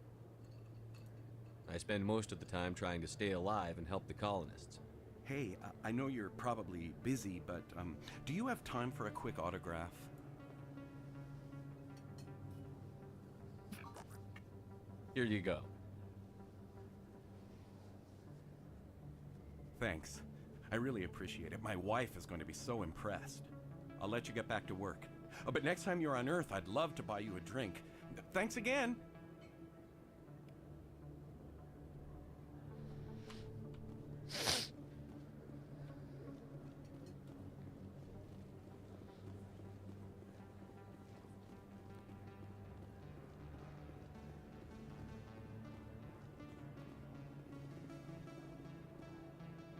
I spend most of the time trying to stay alive and help the colonists. Hey, I know you're probably busy, but do you have time for a quick autograph? Here you go. Thanks. I really appreciate it. My wife is going to be so impressed. I'll let you get back to work. But next time you're on Earth, I'd love to buy you a drink. Thanks again!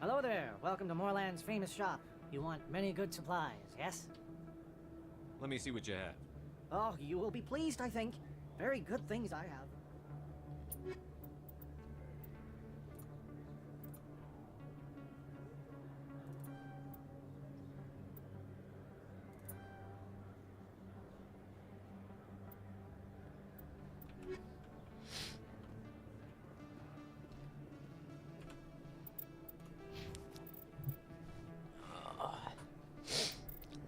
Hello there. Welcome to Moorland's famous shop. You want many good supplies, yes? Let me see what you have. Oh, you will be pleased, I think. Very good things I have.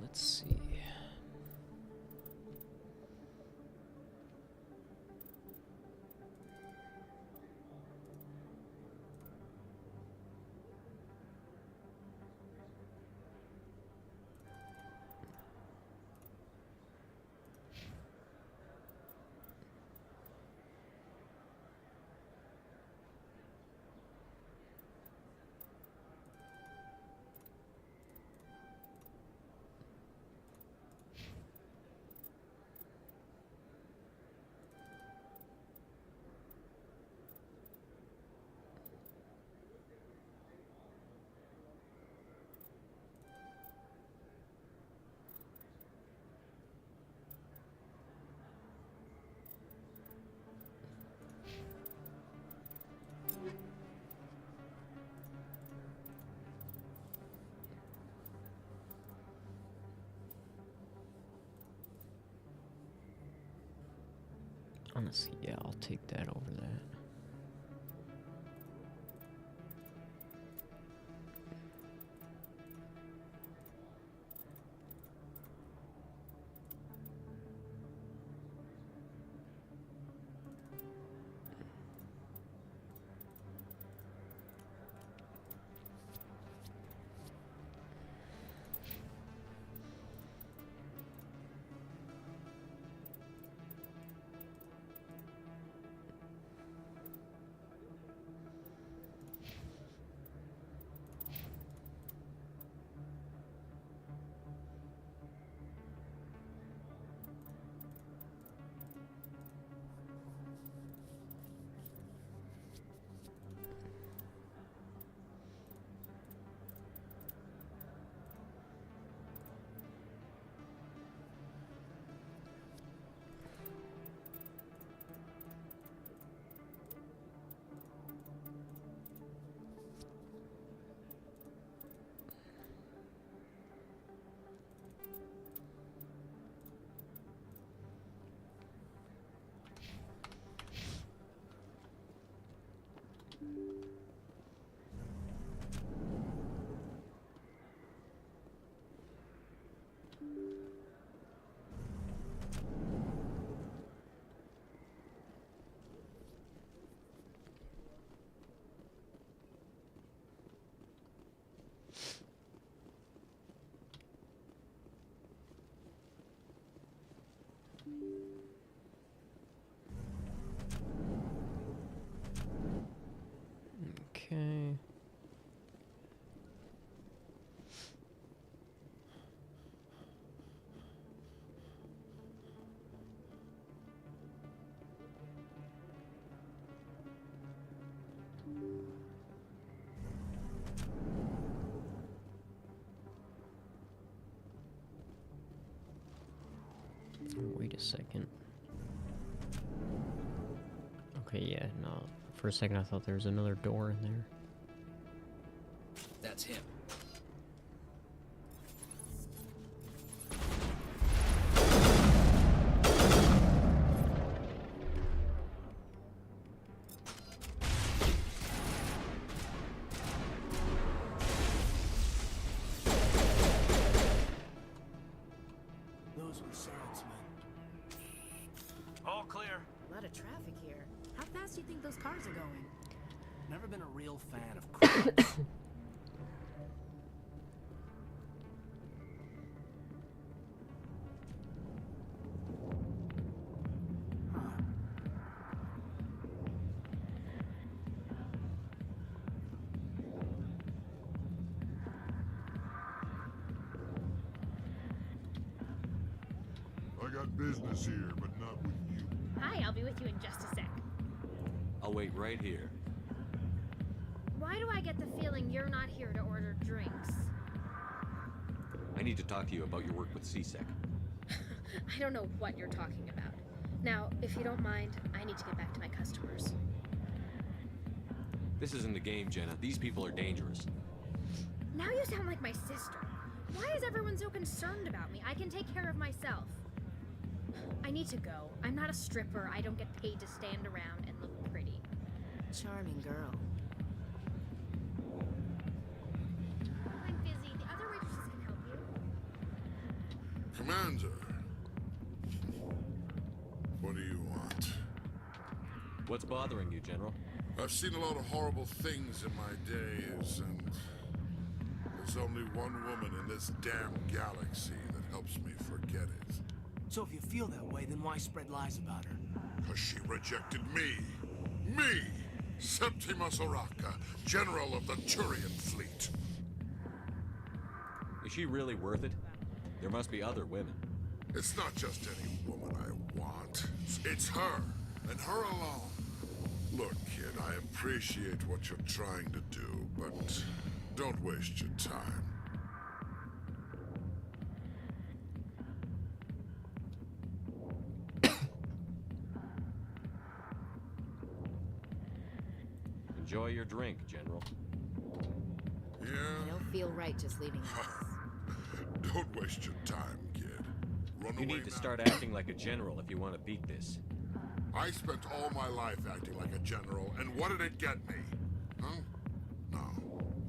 Let's see. Honestly, yeah, I'll take that over that. Okay. Wait a second. Okay, yeah, no. For a second I thought there was another door in there. That's him. Those were Saren's men. All clear. A lot of traffic here. How fast do you think those cars are going? Never been a real fan of crowds. I got business here, but not with you. Hi, I'll be with you in just a sec. I'll wait right here. Why do I get the feeling you're not here to order drinks? I need to talk to you about your work with CSEC. I don't know what you're talking about. Now, if you don't mind, I need to get back to my customers. This isn't a game, Jenna. These people are dangerous. Now you sound like my sister. Why is everyone so concerned about me? I can take care of myself. I need to go. I'm not a stripper. I don't get paid to stand around and look pretty. Charming girl. I'm busy. The other waitresses can help you. Commander. What do you want? What's bothering you, General? I've seen a lot of horrible things in my days, and there's only one woman in this damn galaxy that helps me forget it. So if you feel that way, then why spread lies about her? Because she rejected me. Me! Septimus Oraka, General of the Turian Fleet. Is she really worth it? There must be other women. It's not just any woman I want. It's her, and her alone. Look, kid, I appreciate what you're trying to do, but don't waste your time. Enjoy your drink, General. Yeah? I don't feel right just leaving this. Don't waste your time, kid. Run You away need to now. start acting like a general if you want to beat this. I spent all my life acting like a general, and what did it get me? Huh? No,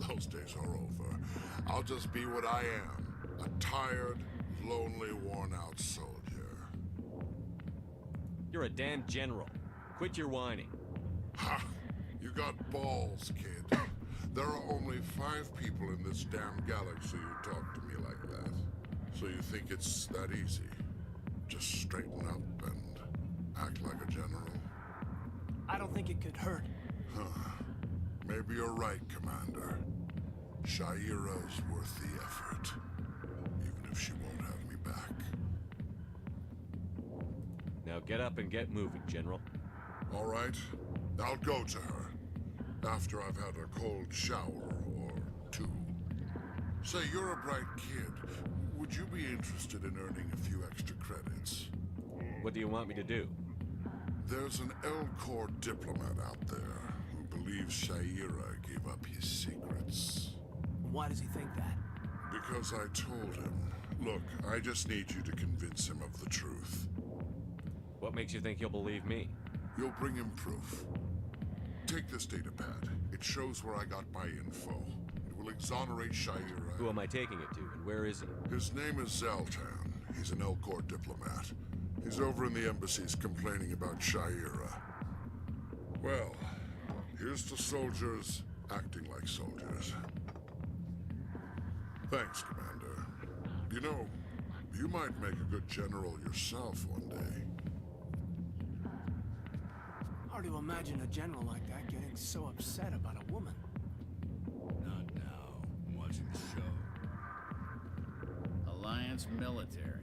those days are over. I'll just be what I am. A tired, lonely, worn-out soldier. You're a damn general. Quit your whining. Ha! You got balls, kid. There are only 5 people in this damn galaxy who talk to me like that. So you think it's that easy? Just straighten up and act like a general? I don't think it could hurt. Huh. Maybe you're right, Commander. Shaira's worth the effort. Even if she won't have me back. Now get up and get moving, General. All right. I'll go to her. After I've had a cold shower or 2. Say, you're a bright kid. Would you be interested in earning a few extra credits? What do you want me to do? There's an Elcor diplomat out there who believes Shaira gave up his secrets. Why does he think that? Because I told him. Look, I just need you to convince him of the truth. What makes you think he'll believe me? You'll bring him proof. Take this data pad. It shows where I got my info. It will exonerate Shaira. Who am I taking it to, and where is he? His name is Zaltan. He's an Elcor diplomat. He's over in the embassies complaining about Shaira. Well, here's to soldiers acting like soldiers. Thanks, Commander. You know, you might make a good general yourself one day. Hard to imagine a general like that getting so upset about a woman. Not now. I'm watching the show. Alliance military.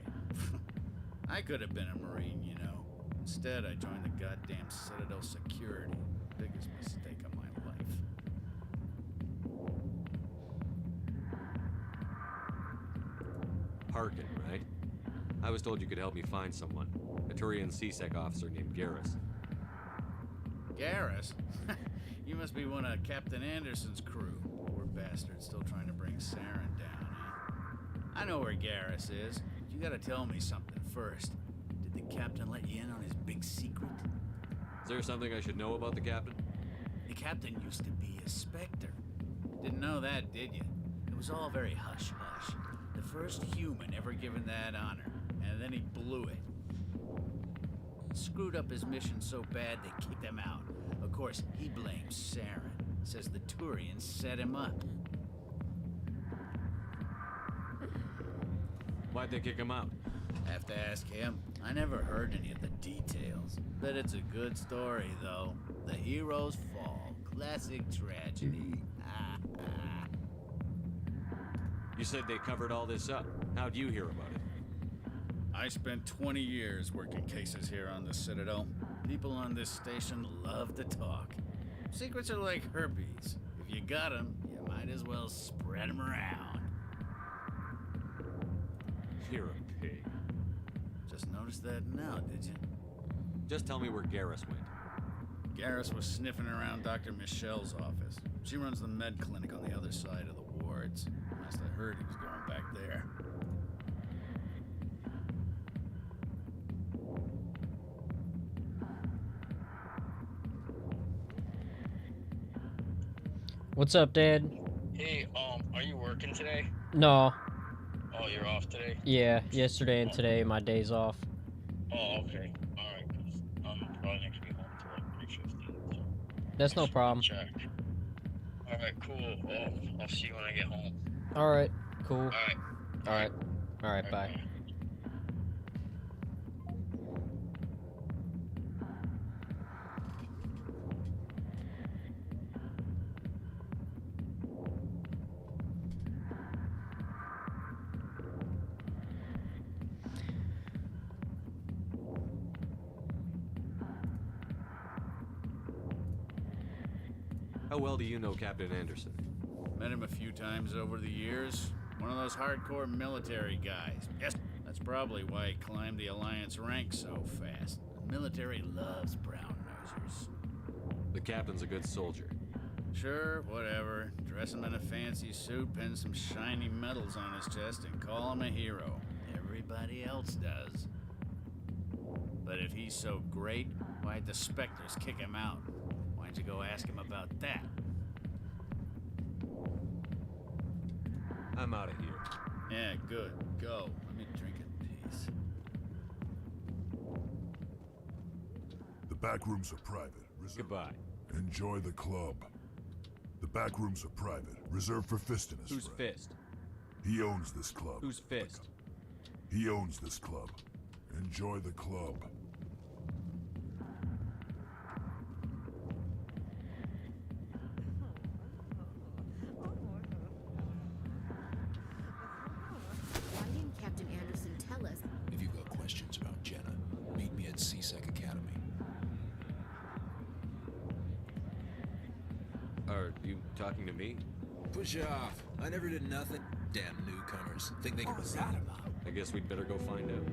I could have been a Marine, you know. Instead, I joined the goddamn Citadel security. Biggest mistake of my life. Harkin, right? I was told you could help me find someone. A Turian CSEC officer named Garrus. Garrus? You must be one of Captain Anderson's crew. Poor bastard still trying to bring Saren down, eh? I know where Garrus is. You gotta tell me something first. Did the captain let you in on his big secret? Is there something I should know about the captain? The captain used to be a Spectre. Didn't know that, did you? It was all very hush-hush. The first human ever given that honor, and then he blew it. Screwed up his mission so bad they kicked him out. Of course, he blames Saren. Says the Turians set him up. Why'd they kick him out? Have to ask him. I never heard any of the details. Bet it's a good story, though. The heroes fall. Classic tragedy. You said they covered all this up. How'd you hear about it? I spent 20 years working cases here on the Citadel. People on this station love to talk. Secrets are like herpes. If you got them, you might as well spread them around. You're a pig. Just noticed that now, did you? Just tell me where Garrus went. Garrus was sniffing around Dr. Michelle's office. She runs the med clinic on the other side of the wards. Last I heard, he was going back there. What's up, Dad? Hey, are you working today? No. Oh, you're off today? Yeah, yesterday and today, my days off. Oh, okay. Alright, because I'm probably not going to be home till like 3:15, so... That's no problem. Check. Alright, cool. Well, I'll see you when I get home. Alright, cool. Alright. Alright. Alright, bye. How well do you know Captain Anderson? Met him a few times over the years. One of those hardcore military guys. Yes, that's probably why he climbed the Alliance ranks so fast. The military loves brown nosers. The captain's a good soldier. Sure, whatever. Dress him in a fancy suit, pin some shiny medals on his chest, and call him a hero. Everybody else does. But if he's so great, why'd the Spectres kick him out? Why'd you go ask him about that? I'm out of here. Yeah, good. Go. Let me drink in peace. The back rooms are private. Goodbye. Enjoy the club. The back rooms are private, reserved for Fist and his Who's friend. Fist? He owns this club. Who's Fist? He owns this club. Enjoy the club. Why didn't Captain Anderson tell us? If you've got questions about Jenna, meet me at CSEC Academy. Are you talking to me? Push off. I never did nothing. Damn newcomers. Think they can... What was that about? I guess we'd better go find out.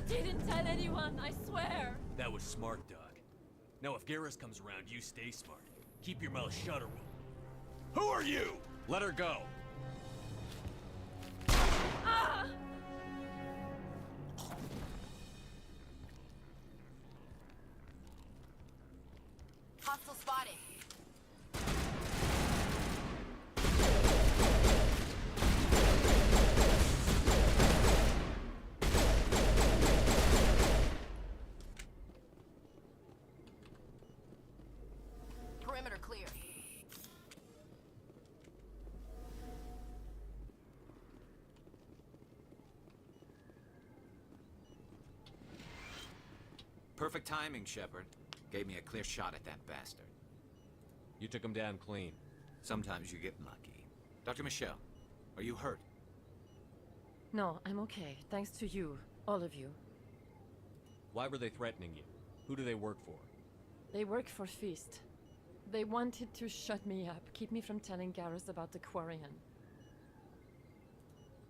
didn't tell anyone, I swear! That was smart, Doug. Now if Garrus comes around, you stay smart. Keep your mouth shut or we'll... Who are you? Let her go. Ah! Hostile spotted. Perimeter clear. Perfect timing, Shepard. Gave me a clear shot at that bastard. You took him down clean. Sometimes you get lucky. Dr. Michelle, are you hurt? No, I'm okay. Thanks to you. All of you. Why were they threatening you? Who do they work for? They work for Feast. They wanted to shut me up, keep me from telling Garrus about the Quarian.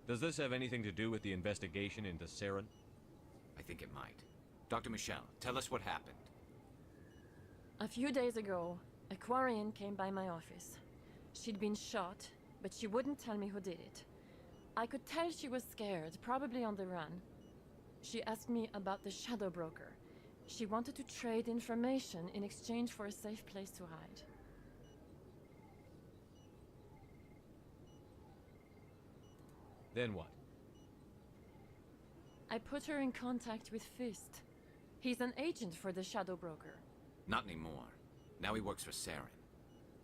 Does this have anything to do with the investigation into Saren? I think it might. Dr. Michelle, tell us what happened. A few days ago, a Quarian came by my office. She'd been shot, but she wouldn't tell me who did it. I could tell she was scared, probably on the run. She asked me about the Shadow Broker. She wanted to trade information in exchange for a safe place to hide. Then what? I put her in contact with Fist. He's an agent for the Shadow Broker. Not anymore. Now he works for Saren.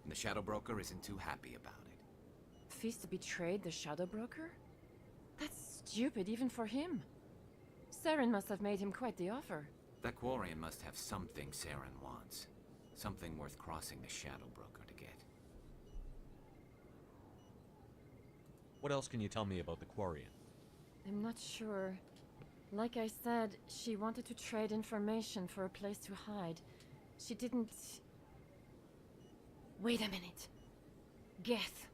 And the Shadow Broker isn't too happy about it. Fist betrayed the Shadow Broker? That's stupid even for him. Saren must have made him quite the offer. That Quarian must have something Saren wants. Something worth crossing the Shadow Broker to get. What else can you tell me about the Quarian? I'm not sure. Like I said, she wanted to trade information for a place to hide. She didn't... Wait a minute. Geth.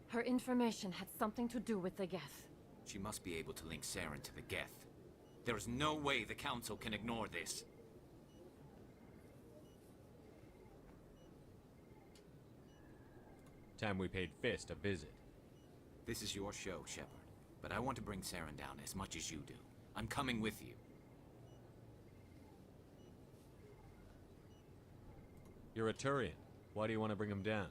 Her information had something to do with the Geth. She must be able to link Saren to the Geth. There is no way the Council can ignore this. Time we paid Fist a visit. This is your show, Shepard. But I want to bring Saren down as much as you do. I'm coming with you. You're a Turian. Why do you want to bring him down?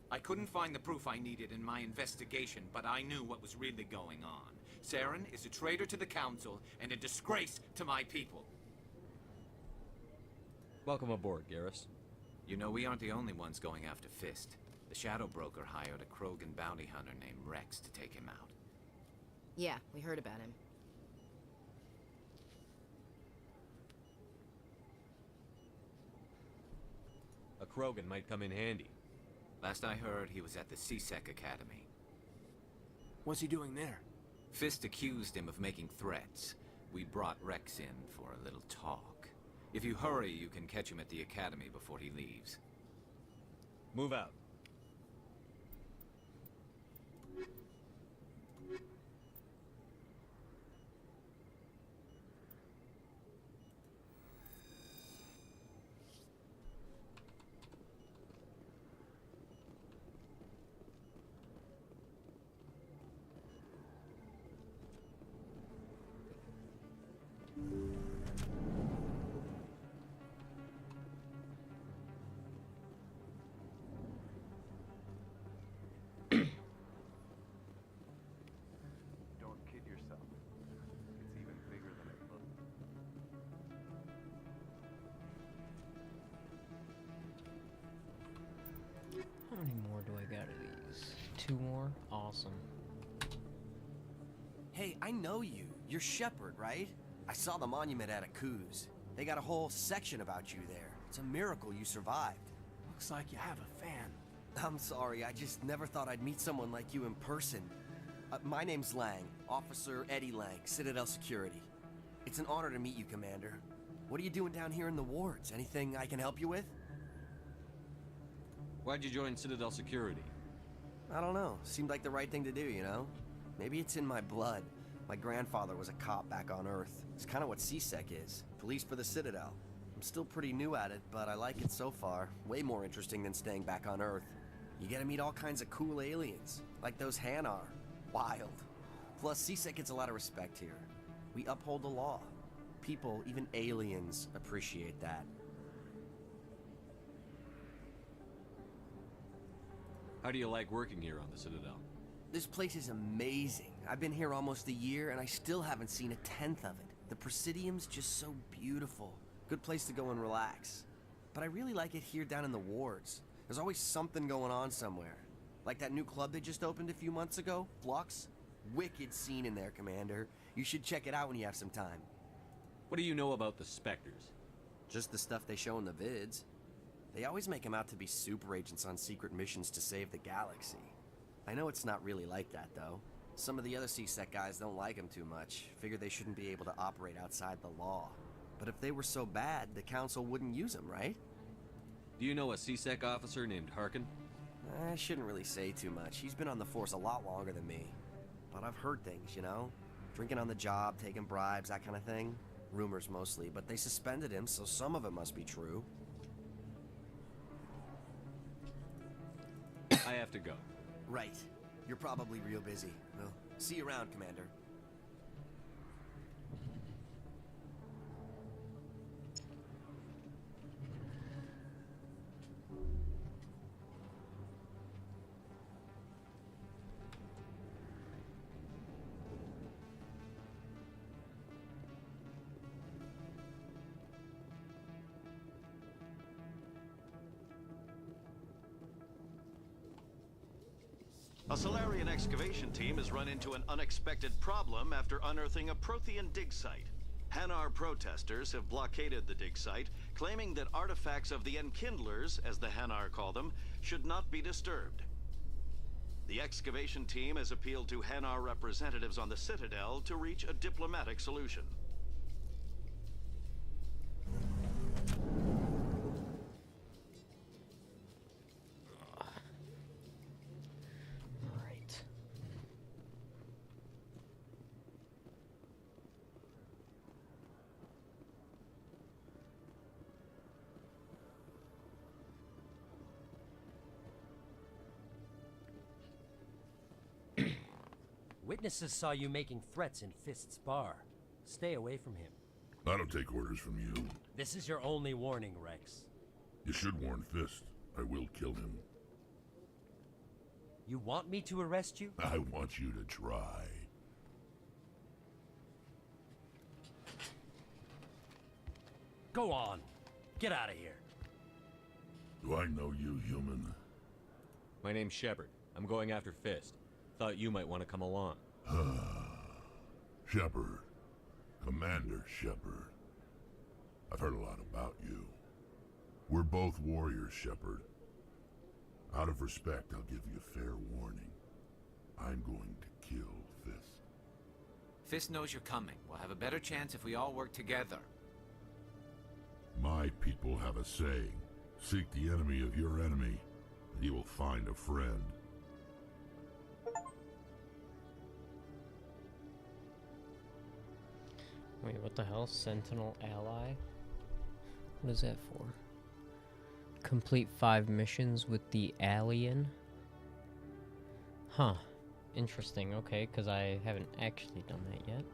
I couldn't find the proof I needed in my investigation, but I knew what was really going on. Saren is a traitor to the Council and a disgrace to my people. Welcome aboard, Garrus. You know, we aren't the only ones going after Fist. The Shadow Broker hired a Krogan bounty hunter named Rex to take him out. Yeah, we heard about him. A Krogan might come in handy. Last I heard, he was at the C-Sec Academy. What's he doing there? Fist accused him of making threats. We brought Rex in for a little talk. If you hurry, you can catch him at the Academy before he leaves. Move out. How many more do I got of these? 2 more? Awesome. Hey, I know you. You're Shepard, right? I saw the monument at Akuz. They got a whole section about you there. It's a miracle you survived. Looks like you have a fan. I'm sorry, I just never thought I'd meet someone like you in person. My name's Lang, Officer Eddie Lang, Citadel Security. It's an honor to meet you, Commander. What are you doing down here in the wards? Anything I can help you with? Why'd you join Citadel Security? I don't know. Seemed like the right thing to do, you know? Maybe it's in my blood. My grandfather was a cop back on Earth. It's kind of what CSEC is. Police for the Citadel. I'm still pretty new at it, but I like it so far. Way more interesting than staying back on Earth. You get to meet all kinds of cool aliens, like those Hanar. Wild. Plus, CSEC gets a lot of respect here. We uphold the law. People, even aliens, appreciate that. How do you like working here on the Citadel? This place is amazing. I've been here almost a year, and I still haven't seen a tenth of it. The Presidium's just so beautiful. Good place to go and relax. But I really like it here down in the wards. There's always something going on somewhere. Like that new club they just opened a few months ago, Flux. Wicked scene in there, Commander. You should check it out when you have some time. What do you know about the Spectres? Just the stuff they show in the vids. They always make them out to be super agents on secret missions to save the galaxy. I know it's not really like that, though. Some of the other CSEC guys don't like them too much. Figure they shouldn't be able to operate outside the law. But if they were so bad, the Council wouldn't use them, right? Do you know a CSEC officer named Harkin? I shouldn't really say too much. He's been on the force a lot longer than me. But I've heard things, you know? Drinking on the job, taking bribes, that kind of thing. Rumors mostly, but they suspended him, so some of it must be true. I have to go. Right. You're probably real busy. Well, see you around, Commander. A Solarian excavation team has run into an unexpected problem after unearthing a Prothean dig site. Hanar protesters have blockaded the dig site, claiming that artifacts of the Enkindlers, as the Hanar call them, should not be disturbed. The excavation team has appealed to Hanar representatives on the Citadel to reach a diplomatic solution. Witnesses saw you making threats in Fist's bar. Stay away from him. I don't take orders from you. This is your only warning, Rex. You should warn Fist. I will kill him. You want me to arrest you? I want you to try. Go on. Get out of here. Do I know you, human? My name's Shepard. I'm going after Fist. Thought you might want to come along. Shepard. Commander Shepard. I've heard a lot about you. We're both warriors, Shepard. Out of respect, I'll give you a fair warning. I'm going to kill Fist. Fist knows you're coming. We'll have a better chance if we all work together. My people have a saying. Seek the enemy of your enemy, and you will find a friend. Wait, what the hell? Sentinel ally? What is that for? Complete 5 missions with the alien? Huh. Interesting, okay, because I haven't actually done that yet.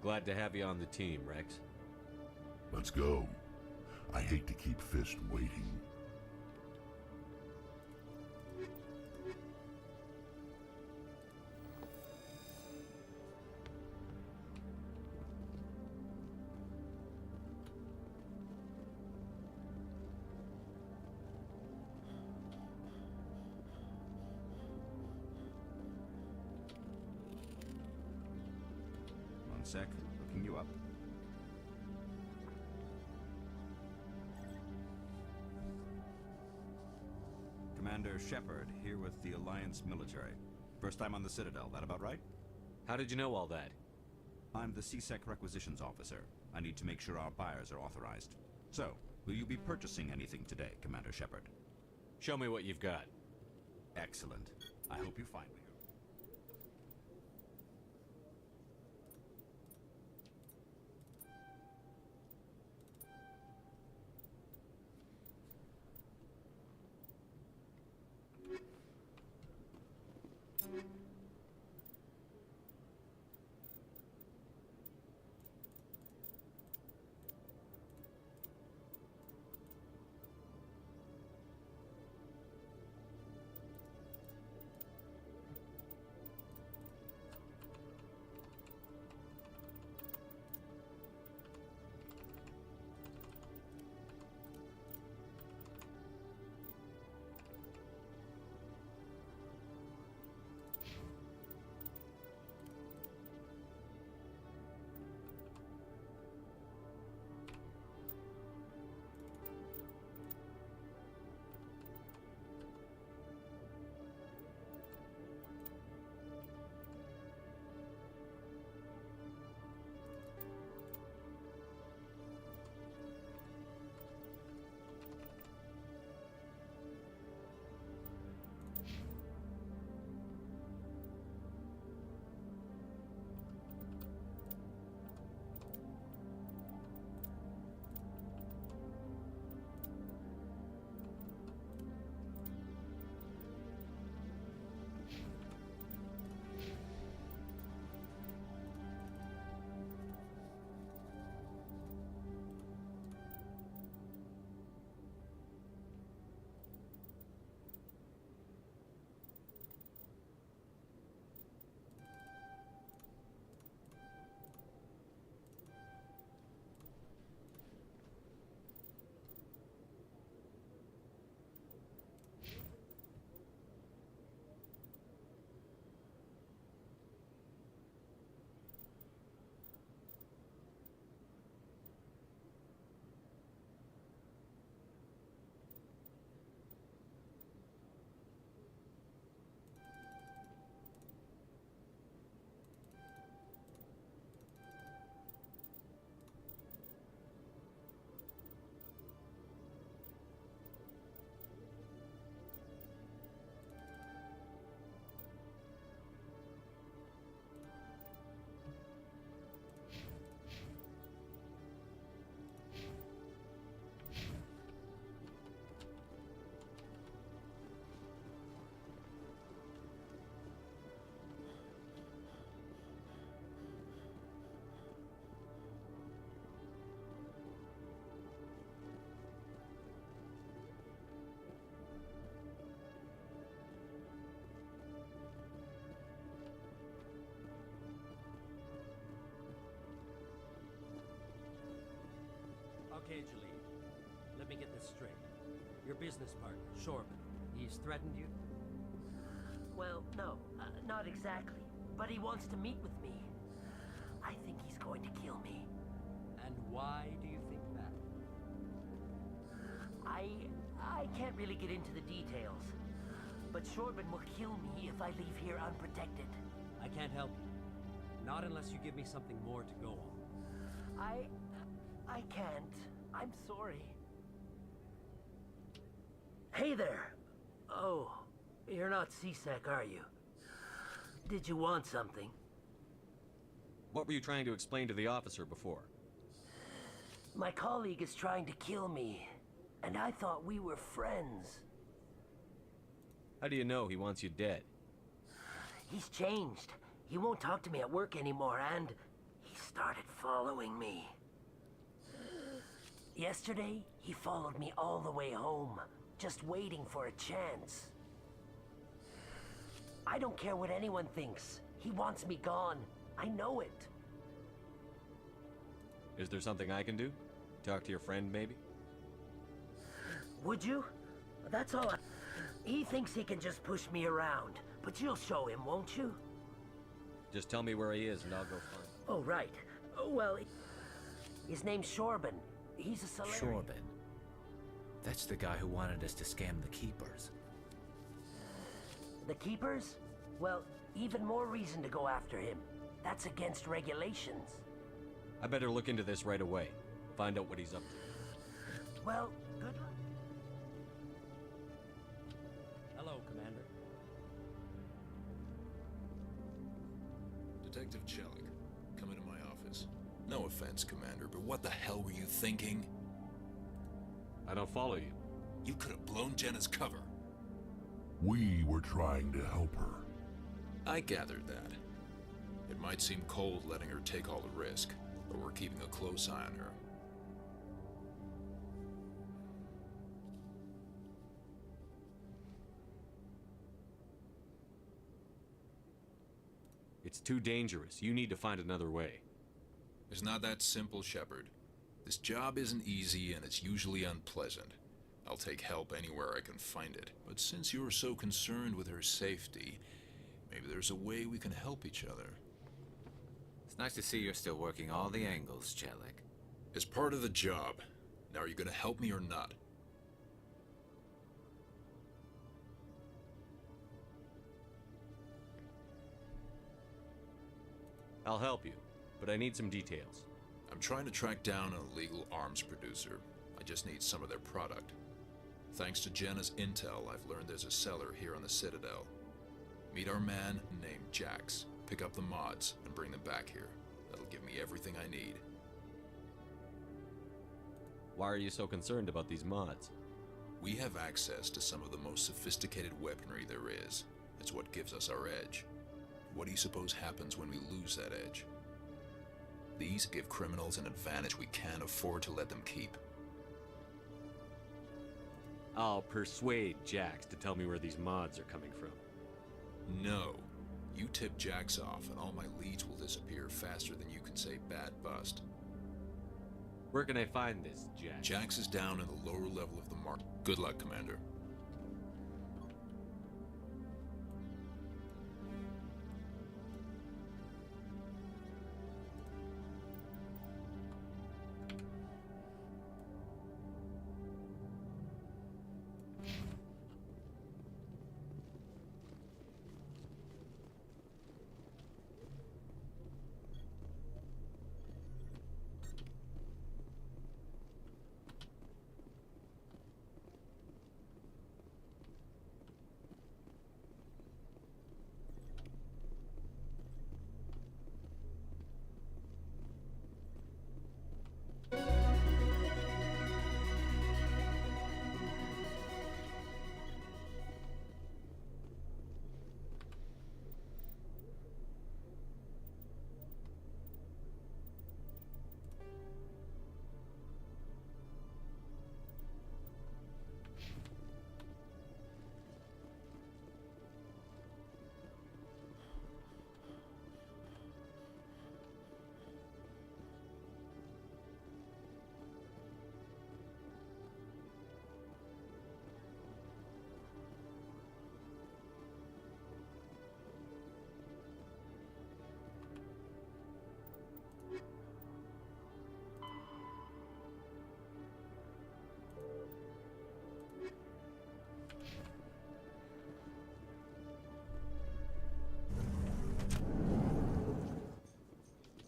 Glad to have you on the team, Rex. Let's go. I hate to keep Fist waiting. One sec, looking you up. Commander Shepard, here with the Alliance military. First time on the Citadel, that about right? How did you know all that? I'm the CSEC requisitions officer. I need to make sure our buyers are authorized. So, will you be purchasing anything today, Commander Shepard? Show me what you've got. Excellent. I hope you find me. Okay, Jalil. Let me get this straight. Your business partner, Shorban, he's threatened you? Well, no, not exactly. But he wants to meet with me. I think he's going to kill me. And why do you think that? I can't really get into the details. But Shorban will kill me if I leave here unprotected. I can't help you. Not unless you give me something more to go on. I can't. I'm sorry. Hey there. Oh, you're not CSEC, are you? Did you want something? What were you trying to explain to the officer before? My colleague is trying to kill me, and I thought we were friends. How do you know he wants you dead? He's changed. He won't talk to me at work anymore, and he started following me. Yesterday, he followed me all the way home, just waiting for a chance. I don't care what anyone thinks. He wants me gone. I know it. Is there something I can do? Talk to your friend, maybe? Would you? That's all. He thinks he can just push me around, but you'll show him, won't you? Just tell me where he is and I'll go find him. Oh, right. Well, his name's Shorban. He's a Solarian. Shorban. That's the guy who wanted us to scam the Keepers. The Keepers? Well, even more reason to go after him. That's against regulations. I better look into this right away. Find out what he's up to. Well, good luck. Hello, Commander. Detective Chelik. Come into my office. No offense, Commander, but what the hell were you thinking? I don't follow you. You could have blown Jenna's cover. We were trying to help her. I gathered that. It might seem cold letting her take all the risk, but we're keeping a close eye on her. It's too dangerous. You need to find another way. It's not that simple, Shepard. This job isn't easy and it's usually unpleasant. I'll take help anywhere I can find it. But since you're so concerned with her safety, maybe there's a way we can help each other. It's nice to see you're still working all the angles, Chelik. It's part of the job. Now, are you gonna help me or not? I'll help you, but I need some details. I'm trying to track down an illegal arms producer. I just need some of their product. Thanks to Jenna's intel, I've learned there's a seller here on the Citadel. Meet our man named Jax. Pick up the mods and bring them back here. That'll give me everything I need. Why are you so concerned about these mods? We have access to some of the most sophisticated weaponry there is. It's what gives us our edge. What do you suppose happens when we lose that edge? These give criminals an advantage we can't afford to let them keep. I'll persuade Jax to tell me where these mods are coming from. No. You tip Jax off and all my leads will disappear faster than you can say bad bust. Where can I find this, Jax? Jax is down in the lower level of the market. Good luck, Commander.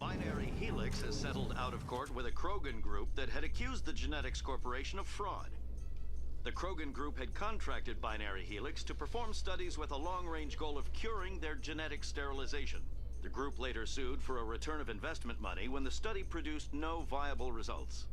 Binary Helix has settled out of court with a Krogan group that had accused the Genetics Corporation of fraud. The Krogan group had contracted Binary Helix to perform studies with a long-range goal of curing their genetic sterilization. The group later sued for a return of investment money when the study produced no viable results.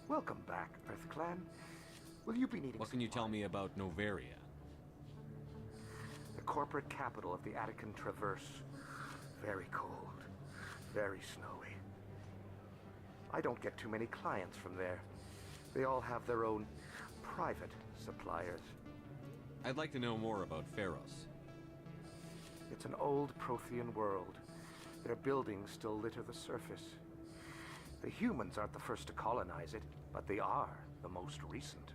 Welcome back, EarthClan. Will you be needing What can you tell me about Noveria? the corporate capital of the Attican Traverse? Very cold. very snowy. I don't get too many clients from there. They all have their own private suppliers. I'd like to know more about Pharos. It's an old Prothean world. Their buildings still litter the surface. The humans aren't the first to colonize it, but they are the most recent.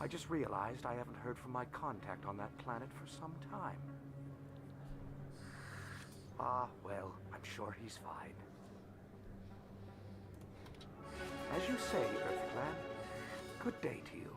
I just realized I haven't heard from my contact on that planet for some time. Ah, well, I'm sure he's fine. As you say, Earthclan, good day to you.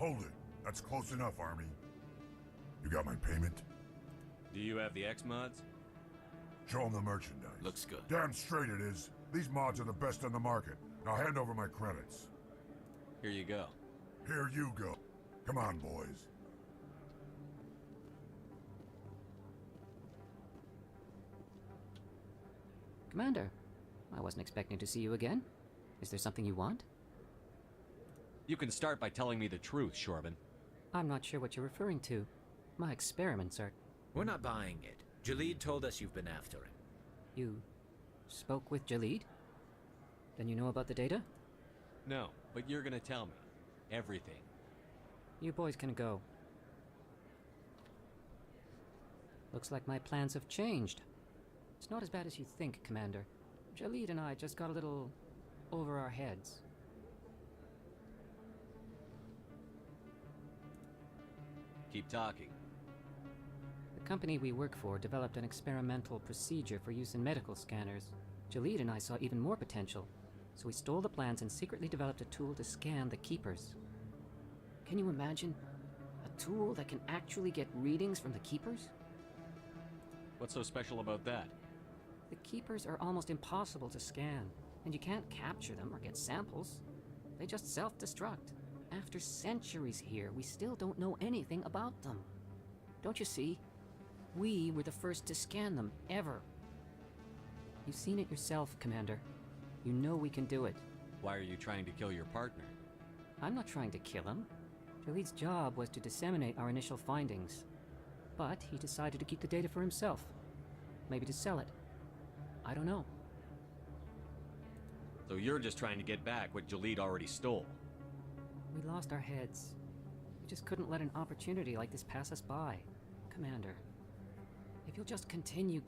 Hold it. That's close enough, Army. You got my payment? Do you have the X-Mods? Show them the merchandise. Looks good. Damn straight it is. These mods are the best on the market. Now hand over my credits. Here you go. Here you go. Come on, boys. Commander, I wasn't expecting to see you again. Is there something you want? You can start by telling me the truth, Shorban. I'm not sure what you're referring to. My experiments are... We're not buying it. Jalid told us you've been after him. You spoke with Jalid? Then you know about the data? No, but you're gonna tell me. Everything. You boys can go. Looks like my plans have changed. It's not as bad as you think, Commander. Jalid and I just got a little over our heads. Keep talking. The company we work for developed an experimental procedure for use in medical scanners. Jalid and I saw even more potential, so we stole the plans and secretly developed a tool to scan the Keepers. Can you imagine? A tool that can actually get readings from the Keepers? What's so special about that? The Keepers are almost impossible to scan, and you can't capture them or get samples. They just self-destruct. After centuries here, we still don't know anything about them. Don't you see? We were the first to scan them, ever. You've seen it yourself, Commander. You know we can do it. Why are you trying to kill your partner? I'm not trying to kill him. Jalid's job was to disseminate our initial findings. But he decided to keep the data for himself. Maybe to sell it. I don't know. So you're just trying to get back what Jalid already stole? We lost our heads. We just couldn't let an opportunity like this pass us by. Commander, if you'll just continue,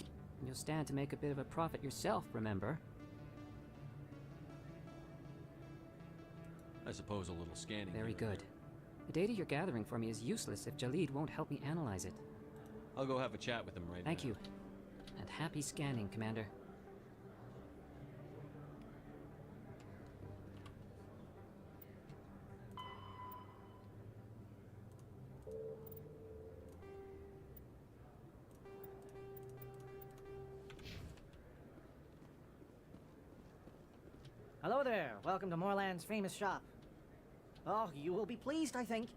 you'll stand to make a bit of a profit yourself, remember? I suppose a little scanning. Very good. The data you're gathering for me is useless if Jalid won't help me analyze it. I'll go have a chat with him right now. Thank you. And happy scanning, Commander. Hello there. Welcome to Moorland's famous shop. Oh, you will be pleased, I think.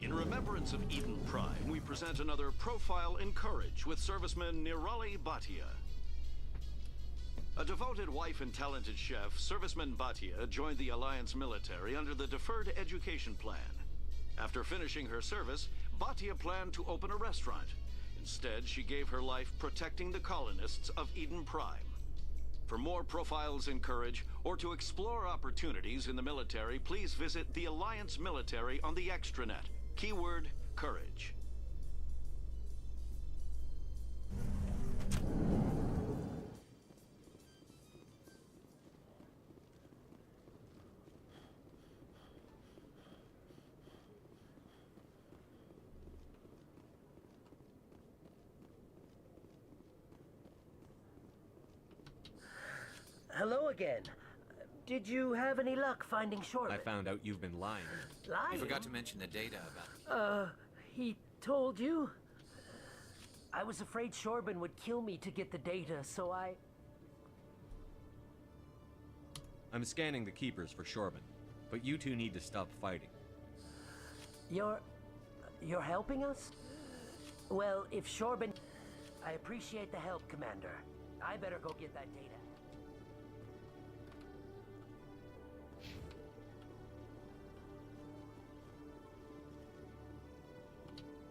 In remembrance of Eden Prime, we present another profile in courage with serviceman Nirali Bhatia. A devoted wife and talented chef, serviceman Bhatia joined the Alliance military under the Deferred Education Plan. After finishing her service, Bhatia planned to open a restaurant. Instead, she gave her life protecting the colonists of Eden Prime. For more profiles in courage, or to explore opportunities in the military, please visit the Alliance military on the extranet. Keyword, courage. Hello again. Did you have any luck finding Shorman? I found out you've been lying. Lying? You forgot to mention the data about... He told you? I was afraid Shorban would kill me to get the data, so I'm scanning the Keepers for Shorban, but you two need to stop fighting. You're helping us? Well, if Shorban... I appreciate the help, Commander. I better go get that data.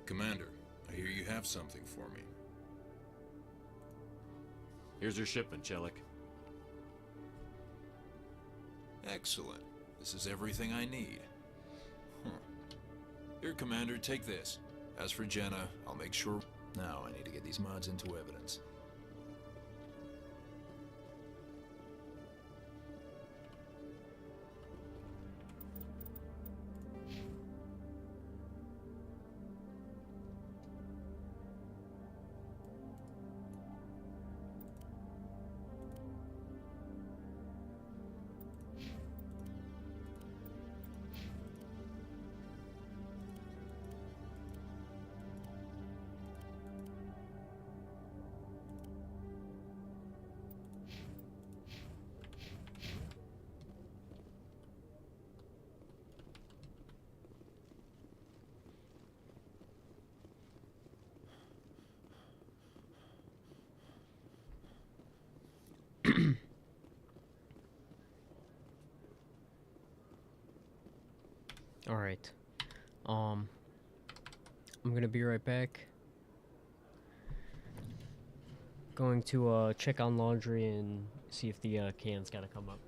Commander, I hear you have something for me. Here's your shipment, Chelik. Excellent. This is everything I need. Here, Commander, take this. As for Jenna, I'll make sure... Now I need to get these mods into evidence. Alright. I'm gonna be right back. Going to check on laundry and see if the can's gotta come up.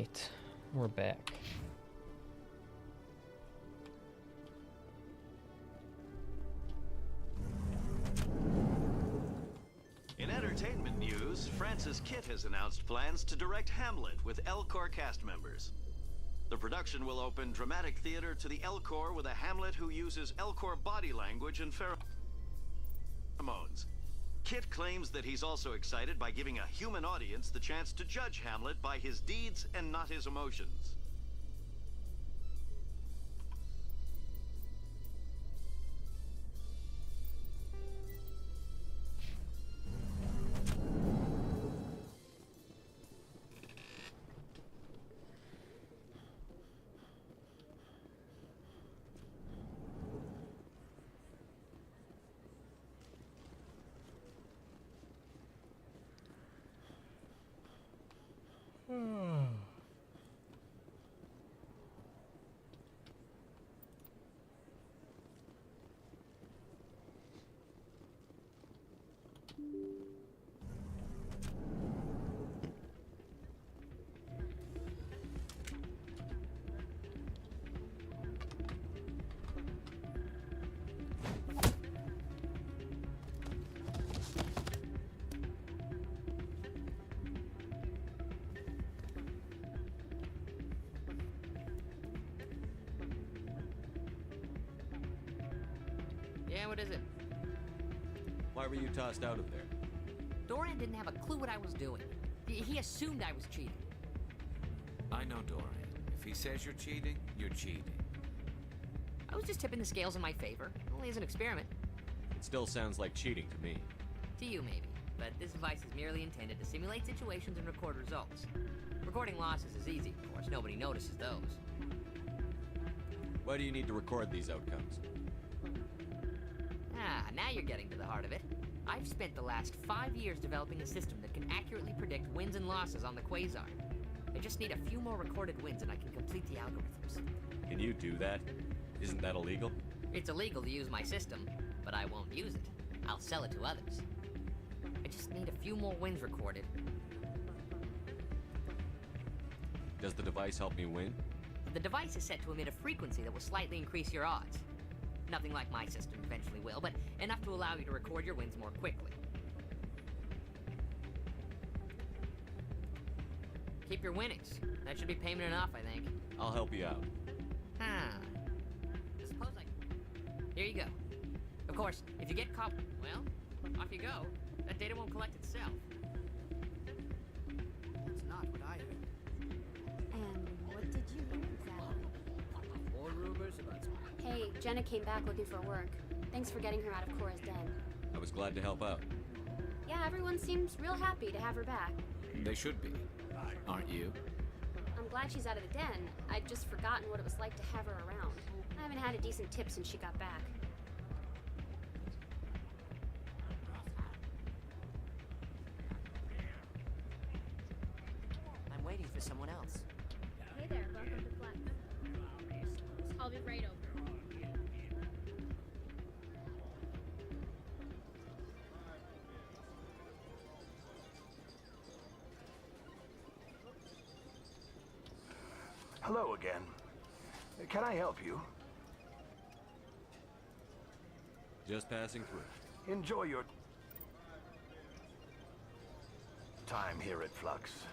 Alright, we're back. In entertainment news, Francis Kitt has announced plans to direct Hamlet with Elcor cast members. The production will open dramatic theater to the Elcor with a Hamlet who uses Elcor body language and pheromones. Kitt claims that he's also excited by giving a human audience the chance to judge Hamlet by his deeds and not his emotions. Yeah, what is it? Why were you tossed out of there? Dorian didn't have a clue what I was doing. He assumed I was cheating. I know Dorian. If he says you're cheating, you're cheating. I was just tipping the scales in my favor. Only as an experiment. It still sounds like cheating to me. To you, maybe. But this device is merely intended to simulate situations and record results. Recording losses is easy, of course. Nobody notices those. Why do you need to record these outcomes? Ah, now you're getting to the heart of it. I've spent the last 5 years developing a system that can accurately predict wins and losses on the Quasar. I just need a few more recorded wins and I can complete the algorithms. Can you do that? Isn't that illegal? It's illegal to use my system, but I won't use it. I'll sell it to others. I just need a few more wins recorded. Does the device help me win? The device is set to emit a frequency that will slightly increase your odds. Nothing like my system eventually will, but enough to allow you to record your wins more quickly. Keep your winnings. That should be payment enough, I think. I'll help you out. Suppose I... Here you go. Of course, if you get caught, well, off you go. That data won't collect itself. That's not what I heard. And what did you hear exactly? More rumors about... Hey, Jenna came back looking for work. Thanks for getting her out of Cora's den. I was glad to help out. Yeah, everyone seems real happy to have her back. They should be. Aren't you? I'm glad she's out of the den. I'd just forgotten what it was like to have her around. I haven't had a decent tip since she got back. I'm waiting for someone else. Hey there, welcome to Flex. I'll be right over. Hello again. Can I help you? Just passing through. Enjoy your time here at Flux.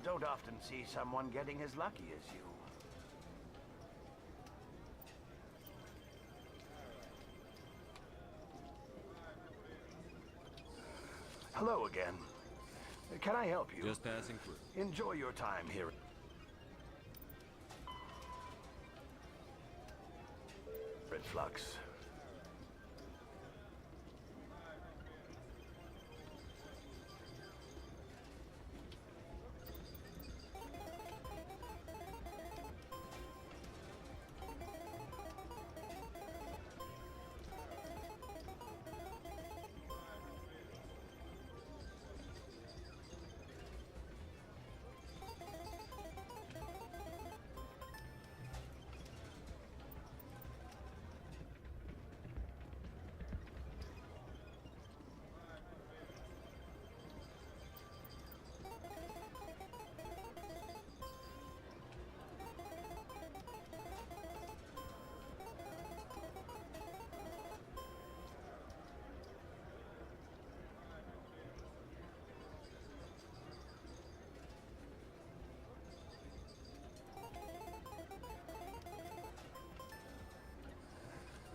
Don't often see someone getting as lucky as you. Hello again. Can I help you? Just passing through. Enjoy your time here. Red Flux.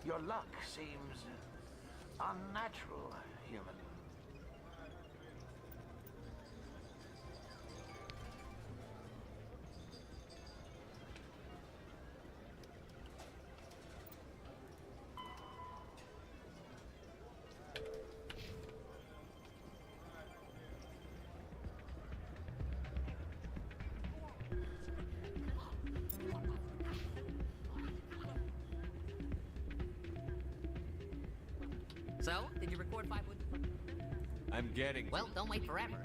Your luck seems unnatural, human. So, did you record 5 wood? I'm getting... Well, don't wait forever.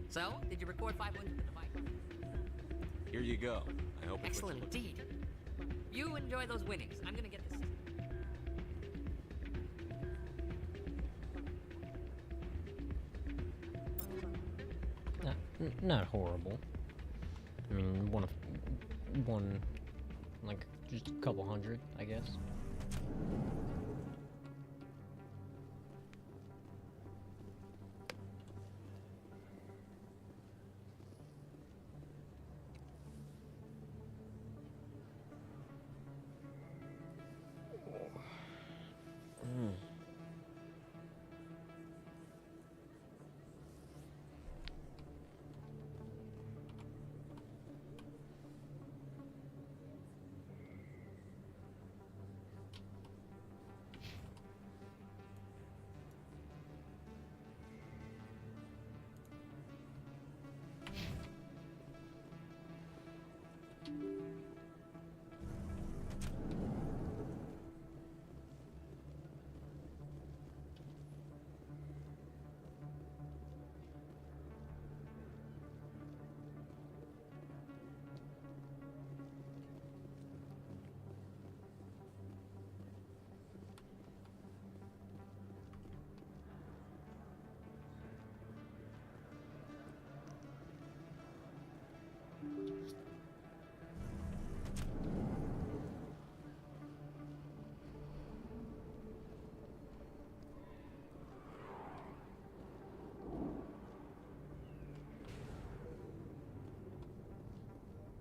So, did you record 5 wood? Here you go. I hope it puts Excellent you indeed. You enjoy those winnings. I'm gonna get this. Not horrible. I mean, one, like, just a couple hundred, I guess.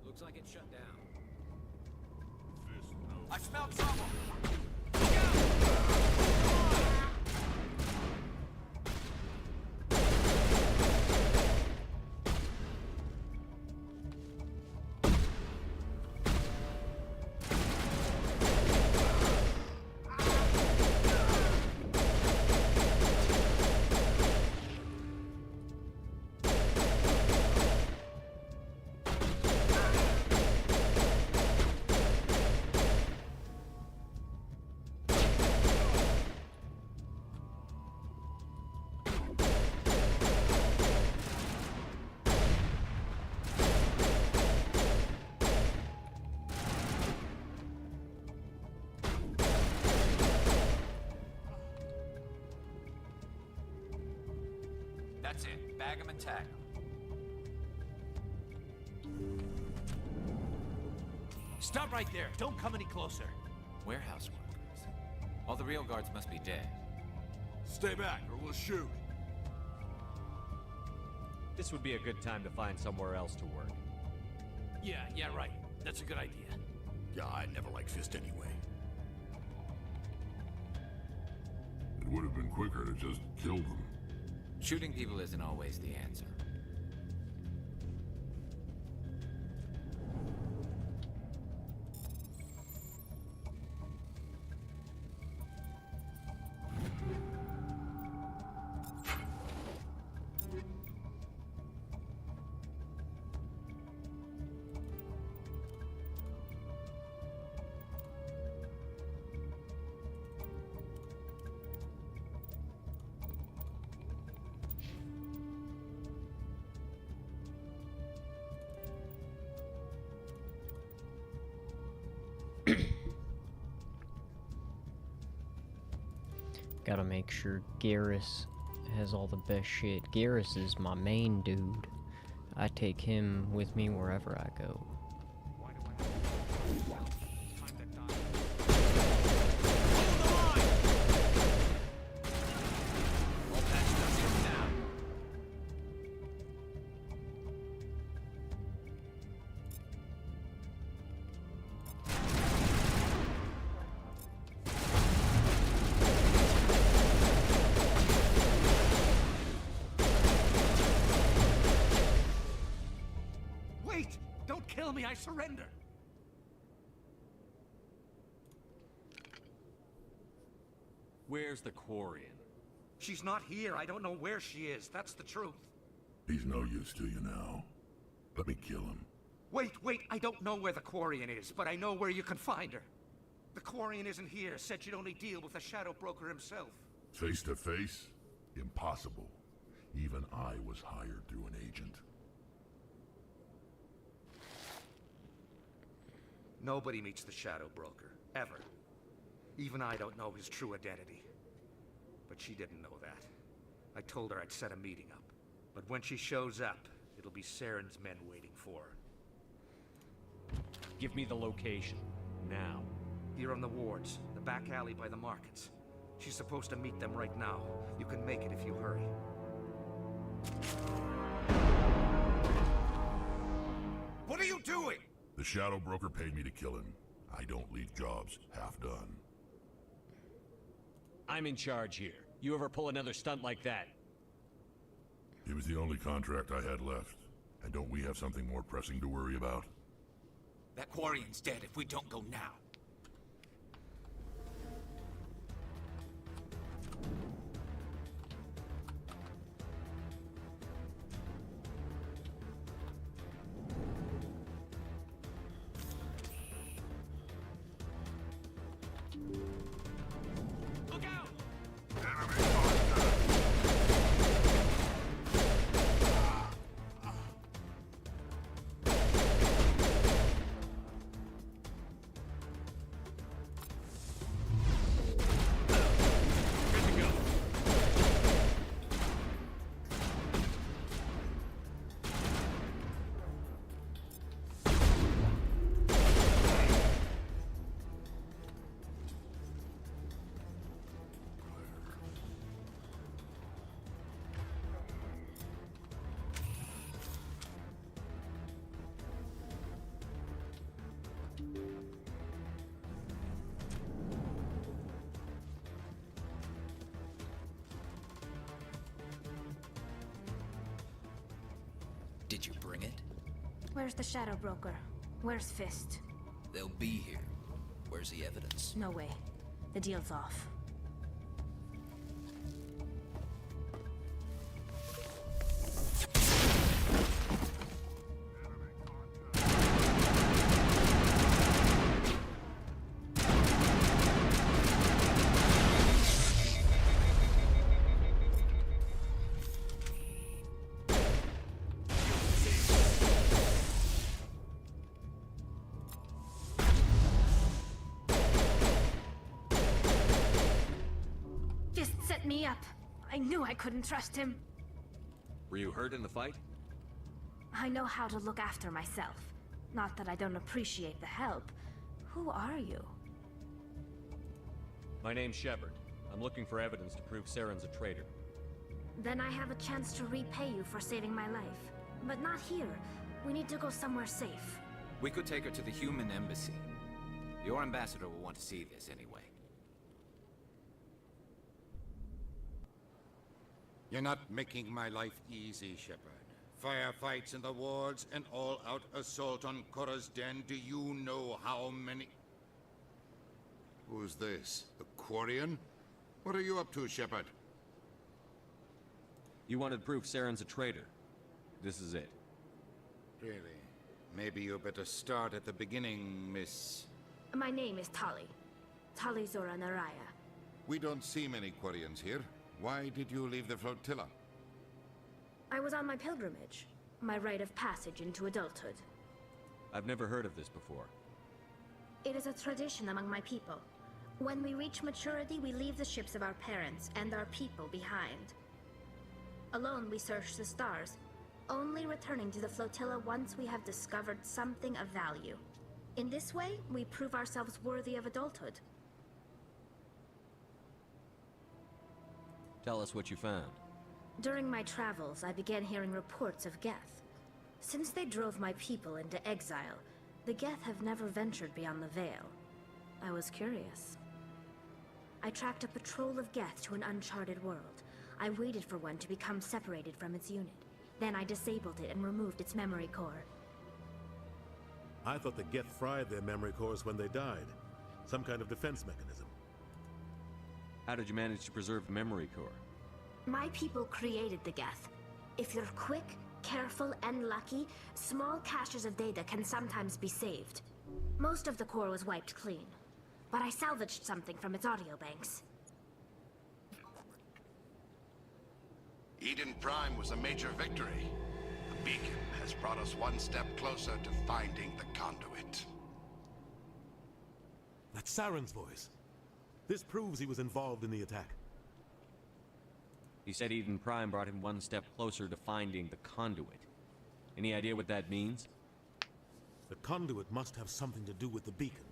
Looks like it's shut down. I smell trouble! That's it. Bag 'em and tag 'em. Stop right there. Don't come any closer. Warehouse workers. All the real guards must be dead. Stay back, or we'll shoot. This would be a good time to find somewhere else to work. Yeah, right. That's a good idea. Yeah, I never liked Fist anyway. It would have been quicker to just kill them. Shooting people isn't always the answer. Gotta make sure Garrus has all the best shit. Garrus is my main dude. I take him with me wherever I go. Wait! Don't kill me, I surrender! Where's the Quarian? She's not here. I don't know where she is. That's the truth. He's no use to you now. Let me kill him. Wait! I don't know where the Quarian is, but I know where you can find her. The Quarian isn't here. Said she'd only deal with the Shadow Broker himself. Face to face? Impossible. Even I was hired through an agent. Nobody meets the Shadow Broker, ever. Even I don't know his true identity. But she didn't know that. I told her I'd set a meeting up. But when she shows up, it'll be Saren's men waiting for her. Give me the location. Now. Here on the wards, the back alley by the markets. She's supposed to meet them right now. You can make it if you hurry. What are you doing? The Shadow Broker paid me to kill him. I don't leave jobs half done. I'm in charge here. You ever pull another stunt like that? It was the only contract I had left. And don't we have something more pressing to worry about? That Quarian's dead if we don't go now. Look out! Did you bring it? Where's the Shadow Broker? Where's Fist? They'll be here. Where's the evidence? No way. The deal's off. Me up. I knew I couldn't trust him. Were you hurt in the fight? I know how to look after myself. Not that I don't appreciate the help. Who are you? My name's Shepard. I'm looking for evidence to prove Saren's a traitor. Then I have a chance to repay you for saving my life. But not here. We need to go somewhere safe. We could take her to the human embassy. Your ambassador will want to see this anyway. You're not making my life easy, Shepard. Firefights in the wards, an all-out assault on Korra's den. Do you know how many... Who's this? The Quarian? What are you up to, Shepard? You wanted proof Saren's a traitor. This is it. Really? Maybe you better start at the beginning, Miss... My name is Tali. Tali Zora Naraya. We don't see many Quarians here. Why did you leave the flotilla? I was on my pilgrimage. My rite of passage into adulthood. I've never heard of this before. It is a tradition among my people. When we reach maturity, we leave the ships of our parents and our people behind. Alone, we search the stars, only returning to the flotilla once we have discovered something of value. In this way, we prove ourselves worthy of adulthood. Tell us what you found. During my travels, I began hearing reports of Geth. Since they drove my people into exile, the Geth have never ventured beyond the Veil. I was curious. I tracked a patrol of Geth to an uncharted world. I waited for one to become separated from its unit. Then I disabled it and removed its memory core. I thought the Geth fried their memory cores when they died. Some kind of defense mechanism. How did you manage to preserve the memory core? My people created the Geth. If you're quick, careful, and lucky, small caches of data can sometimes be saved. Most of the core was wiped clean, but I salvaged something from its audio banks. Eden Prime was a major victory. The beacon has brought us one step closer to finding the conduit. That's Saren's voice. This proves he was involved in the attack. He said Eden Prime brought him one step closer to finding the conduit. Any idea what that means? The conduit must have something to do with the beacon.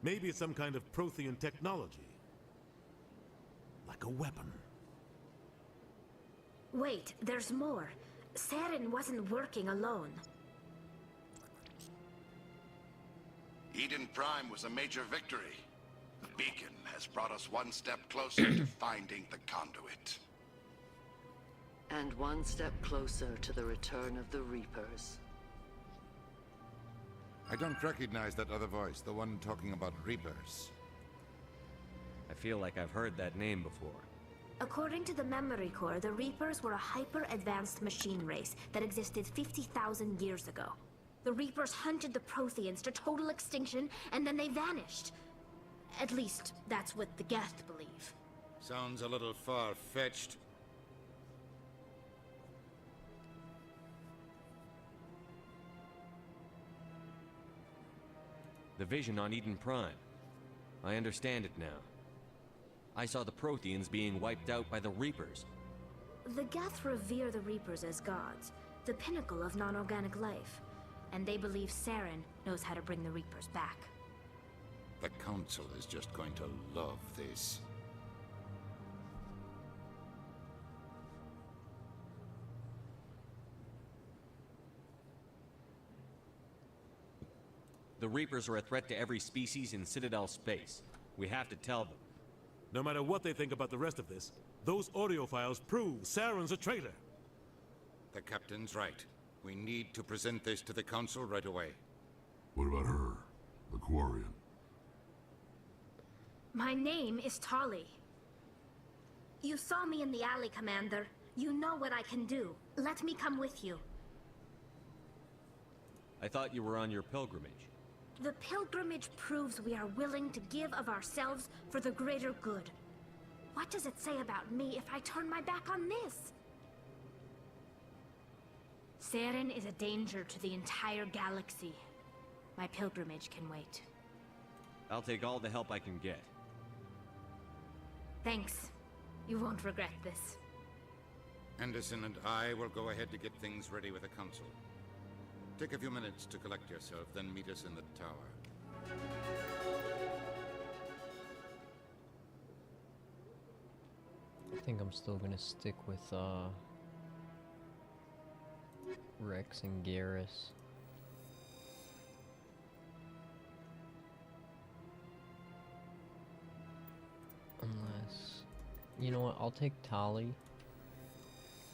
Maybe it's some kind of Prothean technology. Like a weapon. Wait, there's more. Saren wasn't working alone. Eden Prime was a major victory. The beacon has brought us one step closer to finding the conduit. And one step closer to the return of the Reapers. I don't recognize that other voice, the one talking about Reapers. I feel like I've heard that name before. According to the memory core, the Reapers were a hyper-advanced machine race that existed 50,000 years ago. The Reapers hunted the Protheans to total extinction, and then they vanished. At least, that's what the Geth believe. Sounds a little far-fetched. The vision on Eden Prime. I understand it now. I saw the Protheans being wiped out by the Reapers. The Geth revere the Reapers as gods, the pinnacle of non-organic life. And they believe Saren knows how to bring the Reapers back. The Council is just going to love this. The Reapers are a threat to every species in Citadel space. We have to tell them. No matter what they think about the rest of this, those audio files prove Saren's a traitor. The Captain's right. We need to present this to the Council right away. What about her? The Quarian? My name is Tali. You saw me in the alley, Commander. You know what I can do. Let me come with you. I thought you were on your pilgrimage. The pilgrimage proves we are willing to give of ourselves for the greater good. What does it say about me if I turn my back on this? Saren is a danger to the entire galaxy. My pilgrimage can wait. I'll take all the help I can get. Thanks. You won't regret this. Anderson and I will go ahead to get things ready with the council. Take a few minutes to collect yourself, then meet us in the tower. I think I'm still gonna stick with Rex and Garrus. Unless, you know what, I'll take Tali,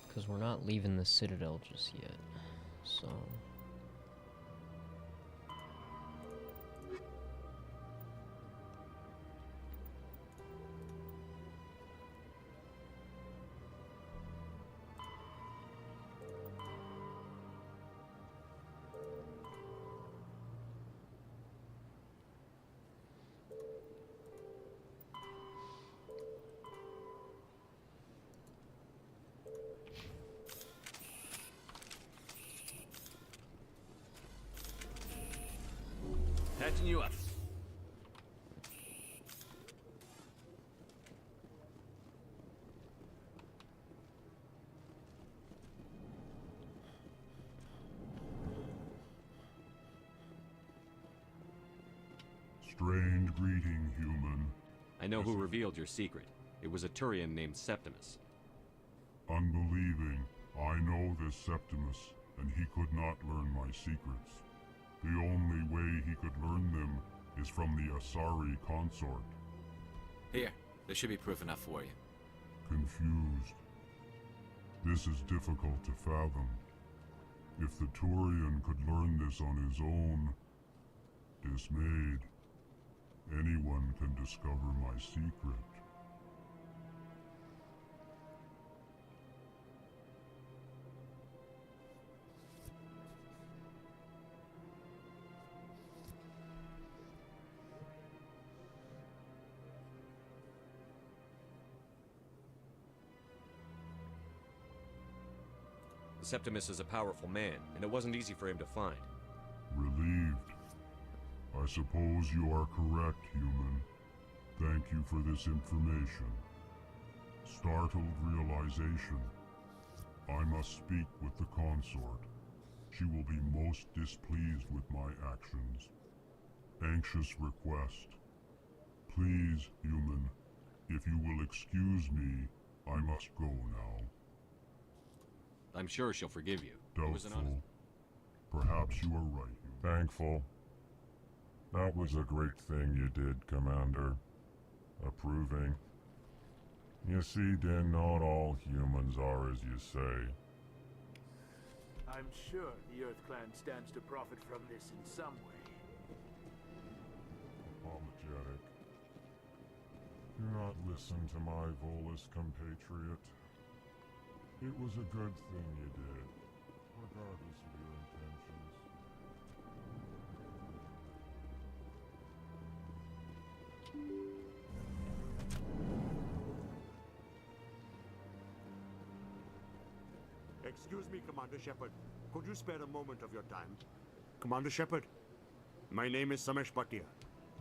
because we're not leaving the Citadel just yet, so... Patching you up. Strange greeting, human. I know who revealed your secret. It was a Turian named Septimus. Unbelieving, I know this Septimus, and he could not learn my secrets. The only way he could learn them is from the Asari consort. Here, there should be proof enough for you. Confused. This is difficult to fathom. If the Turian could learn this on his own, dismayed, anyone can discover my secret. Septimus is a powerful man, and it wasn't easy for him to find. Relieved. I suppose you are correct, human. Thank you for this information. Startled realization. I must speak with the consort. She will be most displeased with my actions. Anxious request. Please, human, if you will excuse me, I must go now. I'm sure she'll forgive you. Doubtful. Perhaps you are right. Thankful. That was a great thing you did, Commander. Approving. You see, Din, not all humans are as you say. I'm sure the Earth Clan stands to profit from this in some way. Apologetic. Do not listen to my Volus compatriot. It was a good thing you did, regardless of your intentions. Excuse me, Commander Shepard. Could you spare a moment of your time? Commander Shepard, my name is Samesh Bhatia.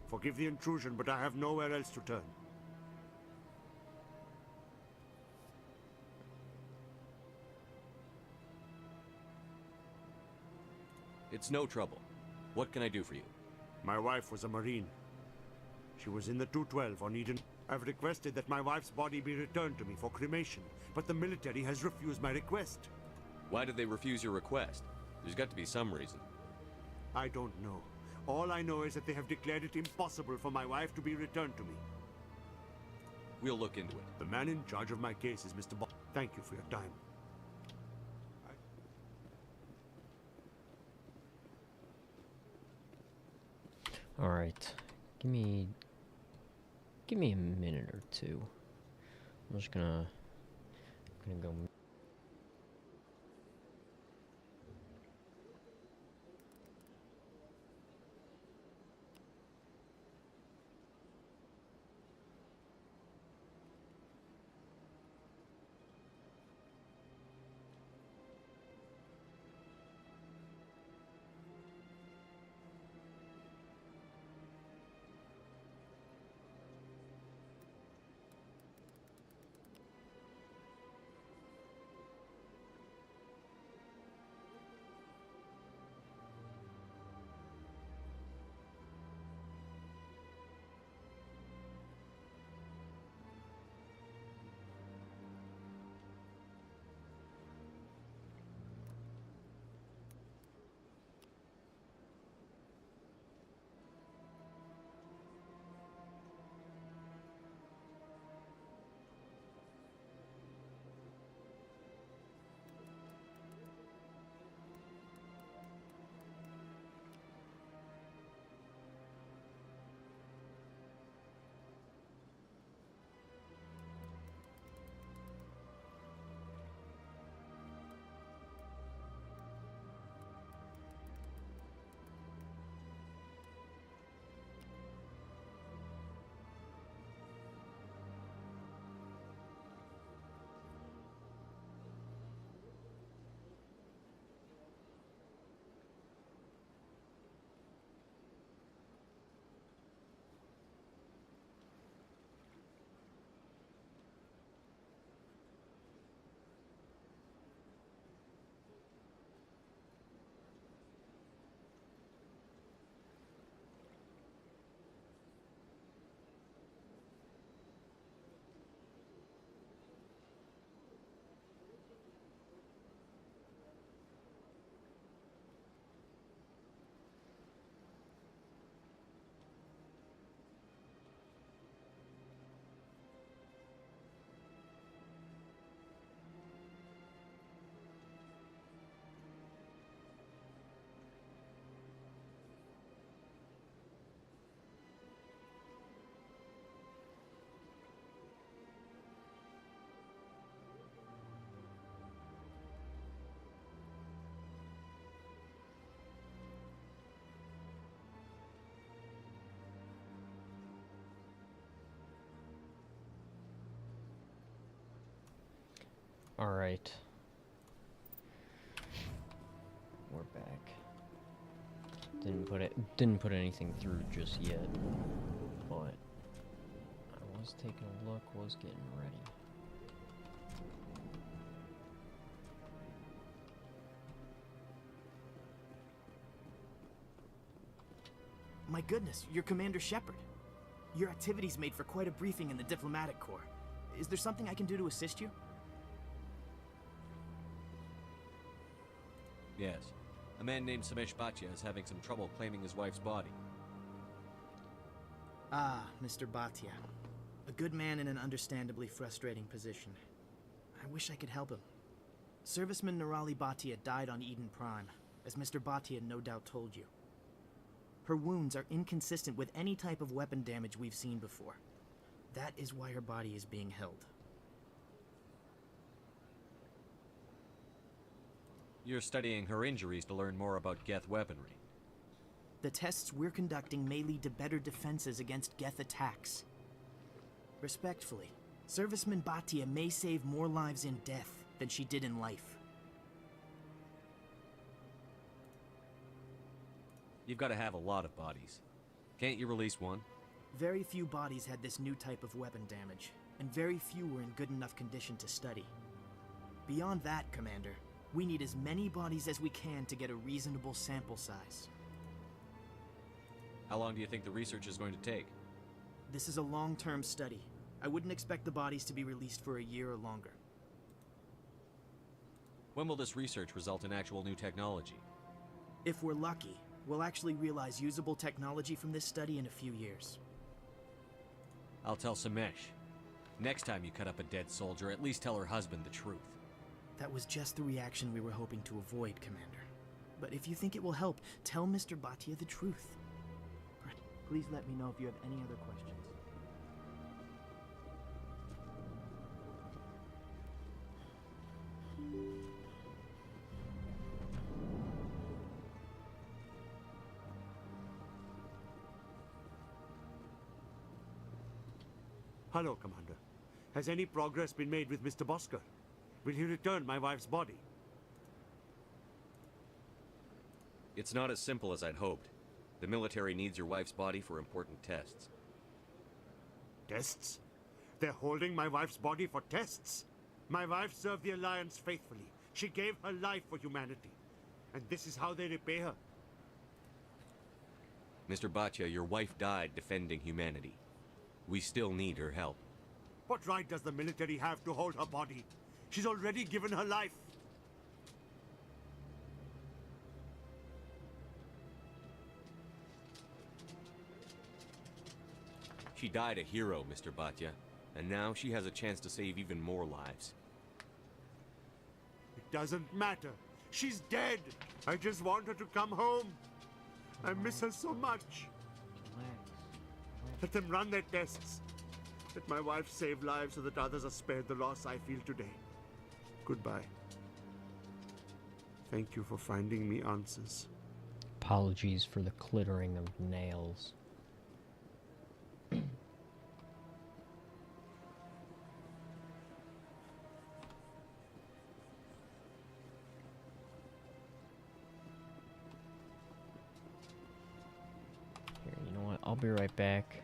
Forgive the intrusion, but I have nowhere else to turn. It's no trouble. What can I do for you? My wife was a Marine. She was in the 212 on Eden. I've requested that my wife's body be returned to me for cremation, but the military has refused my request. Why did they refuse your request? There's got to be some reason. I don't know. All I know is that they have declared it impossible for my wife to be returned to me. We'll look into it. The man in charge of my case is Mr. Thank you for your time. Alright, give me a minute or two. I'm just gonna go. Alright. We're back. Didn't put anything through just yet. But I was taking a look, was getting ready. My goodness, you're Commander Shepard. Your activities made for quite a briefing in the Diplomatic Corps. Is there something I can do to assist you? Yes. A man named Samesh Bhatia is having some trouble claiming his wife's body. Ah, Mr. Bhatia. A good man in an understandably frustrating position. I wish I could help him. Serviceman Nirali Bhatia died on Eden Prime, as Mr. Bhatia no doubt told you. Her wounds are inconsistent with any type of weapon damage we've seen before. That is why her body is being held. You're studying her injuries to learn more about Geth weaponry. The tests we're conducting may lead to better defenses against Geth attacks. Respectfully, Serviceman Bhatia may save more lives in death than she did in life. You've got to have a lot of bodies. Can't you release one? Very few bodies had this new type of weapon damage, and very few were in good enough condition to study. Beyond that, Commander, we need as many bodies as we can to get a reasonable sample size. How long do you think the research is going to take? This is a long-term study. I wouldn't expect the bodies to be released for a year or longer. When will this research result in actual new technology? If we're lucky, we'll actually realize usable technology from this study in a few years. I'll tell Samesh. Next time you cut up a dead soldier, at least tell her husband the truth. That was just the reaction we were hoping to avoid, Commander. But if you think it will help, tell Mr. Bhatia the truth. Please let me know if you have any other questions. Hello, Commander. Has any progress been made with Mr. Bosker? Will he return my wife's body? It's not as simple as I'd hoped. The military needs your wife's body for important tests. Tests? They're holding my wife's body for tests? My wife served the Alliance faithfully. She gave her life for humanity. And this is how they repay her. Mr. Bhatia, your wife died defending humanity. We still need her help. What right does the military have to hold her body? She's already given her life. She died a hero, Mr. Bhatia, and now she has a chance to save even more lives. It doesn't matter. She's dead. I just want her to come home. I miss her so much. Let them run their tests. Let my wife save lives so that others are spared the loss I feel today. Goodbye. Thank you for finding me answers. Apologies for the clittering of nails. Here, you know what? I'll be right back.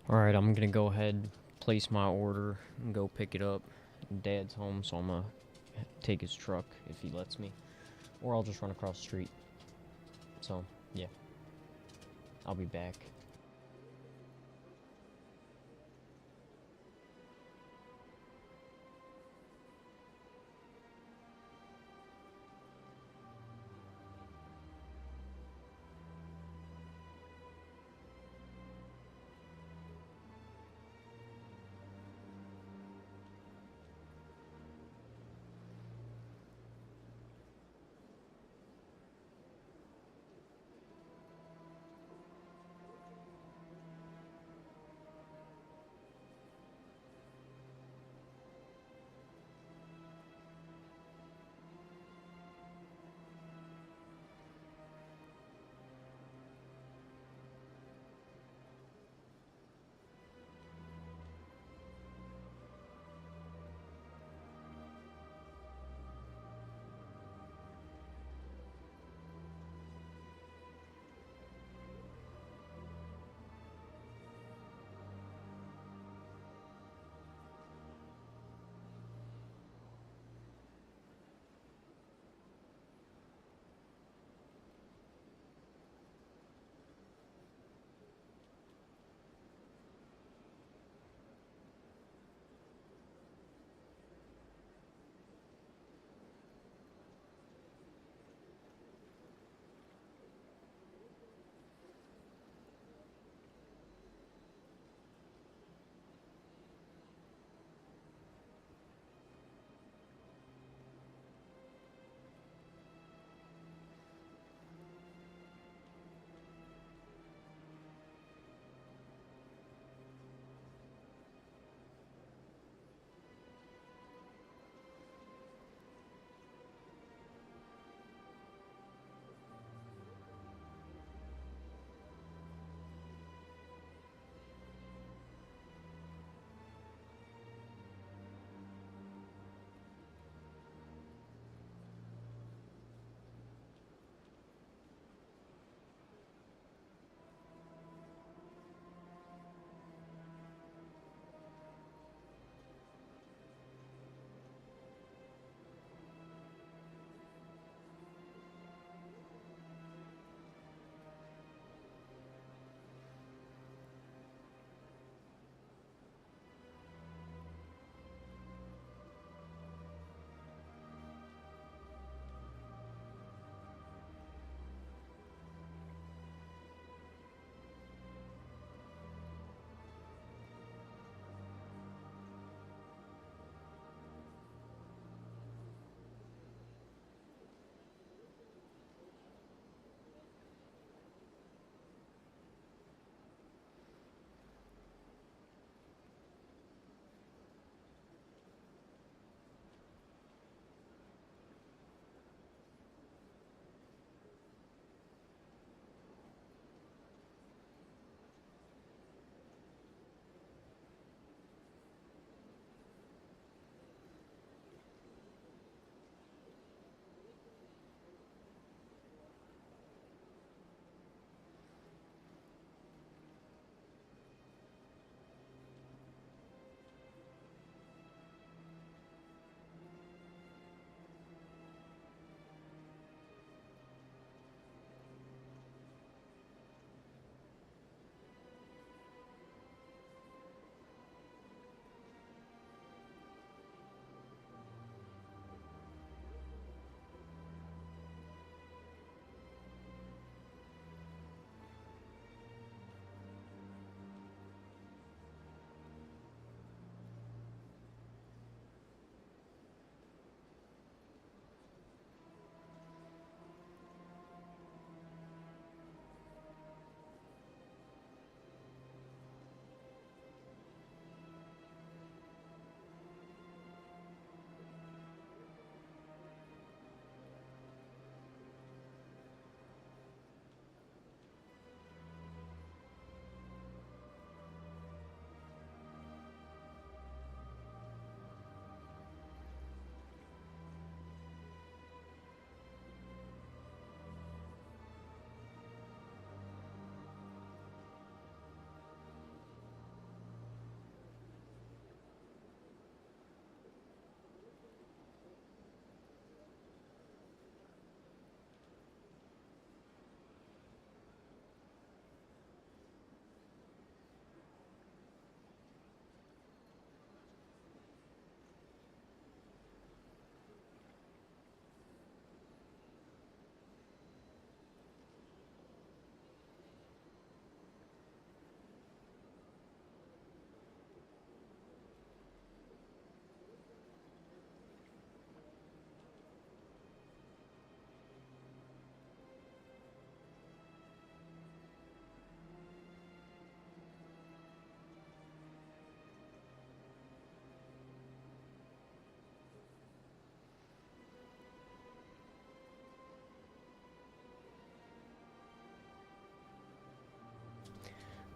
Alright, I'm gonna go ahead, place my order, and go pick it up. Dad's home, so I'm gonna take his truck if he lets me. Or I'll just run across the street. So, yeah. I'll be back.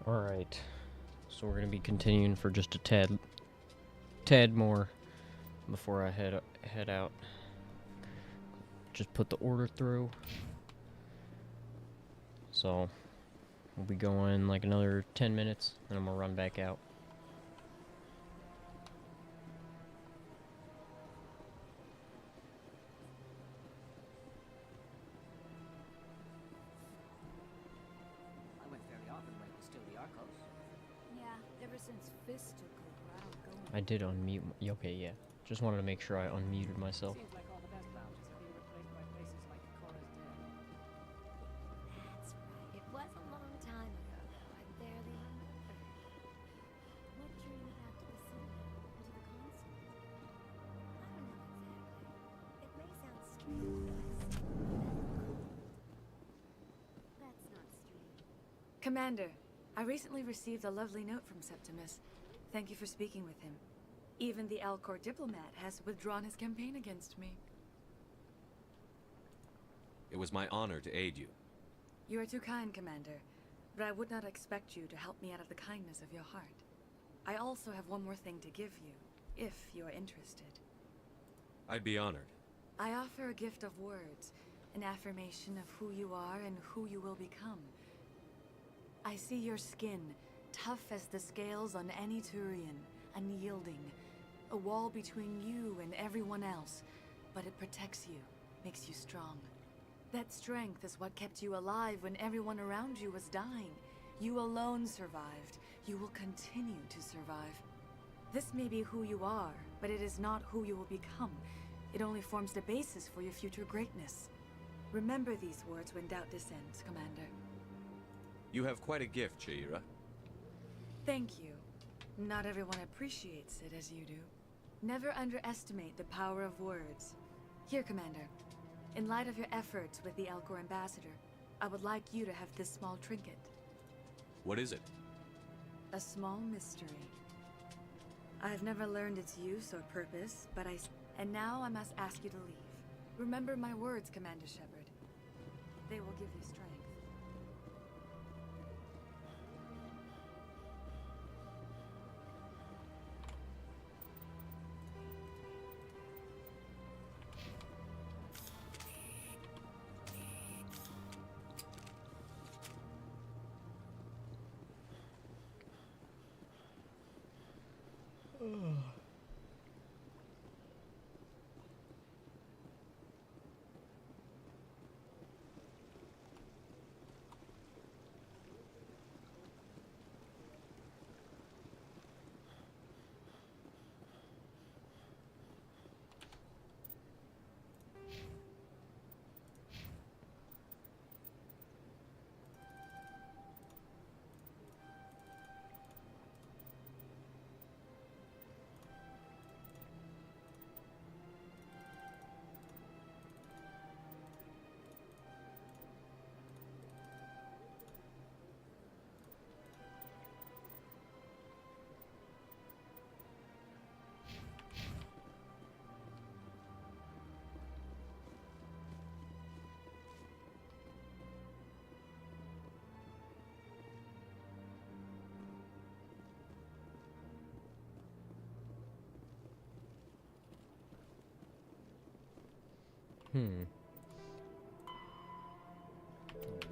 Alright. So we're gonna be continuing for just a tad more before I head out. Just put the order through. So we'll be going like another 10 minutes and I'm gonna run back out. I went very often when it was still the Arcos. Yeah, ever since Fist took over, I don't go I did unmute. Okay, yeah. Just wanted to make sure I unmuted myself. Seems like all the best lounges are being replaced by places like Cora's Den. That's right. It was a long time ago, though. I barely remember. What drew you back to the cinema or to the concert? I don't know exactly. It may sound strange, but that's not strange. Commander, I recently received a lovely note from Septimus. Thank you for speaking with him. Even the Alcor diplomat has withdrawn his campaign against me. It was my honor to aid you. You are too kind, Commander, but I would not expect you to help me out of the kindness of your heart. I also have one more thing to give you, if you are interested. I'd be honored. I offer a gift of words, an affirmation of who you are and who you will become. I see your skin, tough as the scales on any Turian, unyielding, a wall between you and everyone else, but it protects you, makes you strong. That strength is what kept you alive when everyone around you was dying. You alone survived. You will continue to survive. This may be who you are, but it is not who you will become. It only forms the basis for your future greatness. Remember these words when doubt descends, Commander. You have quite a gift, Sha'ira. Thank you. Not everyone appreciates it as you do. Never underestimate the power of words. Here, Commander. In light of your efforts with the Alcor ambassador, I would like you to have this small trinket. What is it? A small mystery. I've never learned its use or purpose, but And now I must ask you to leave. Remember my words, Commander Shepard. They will give you strength.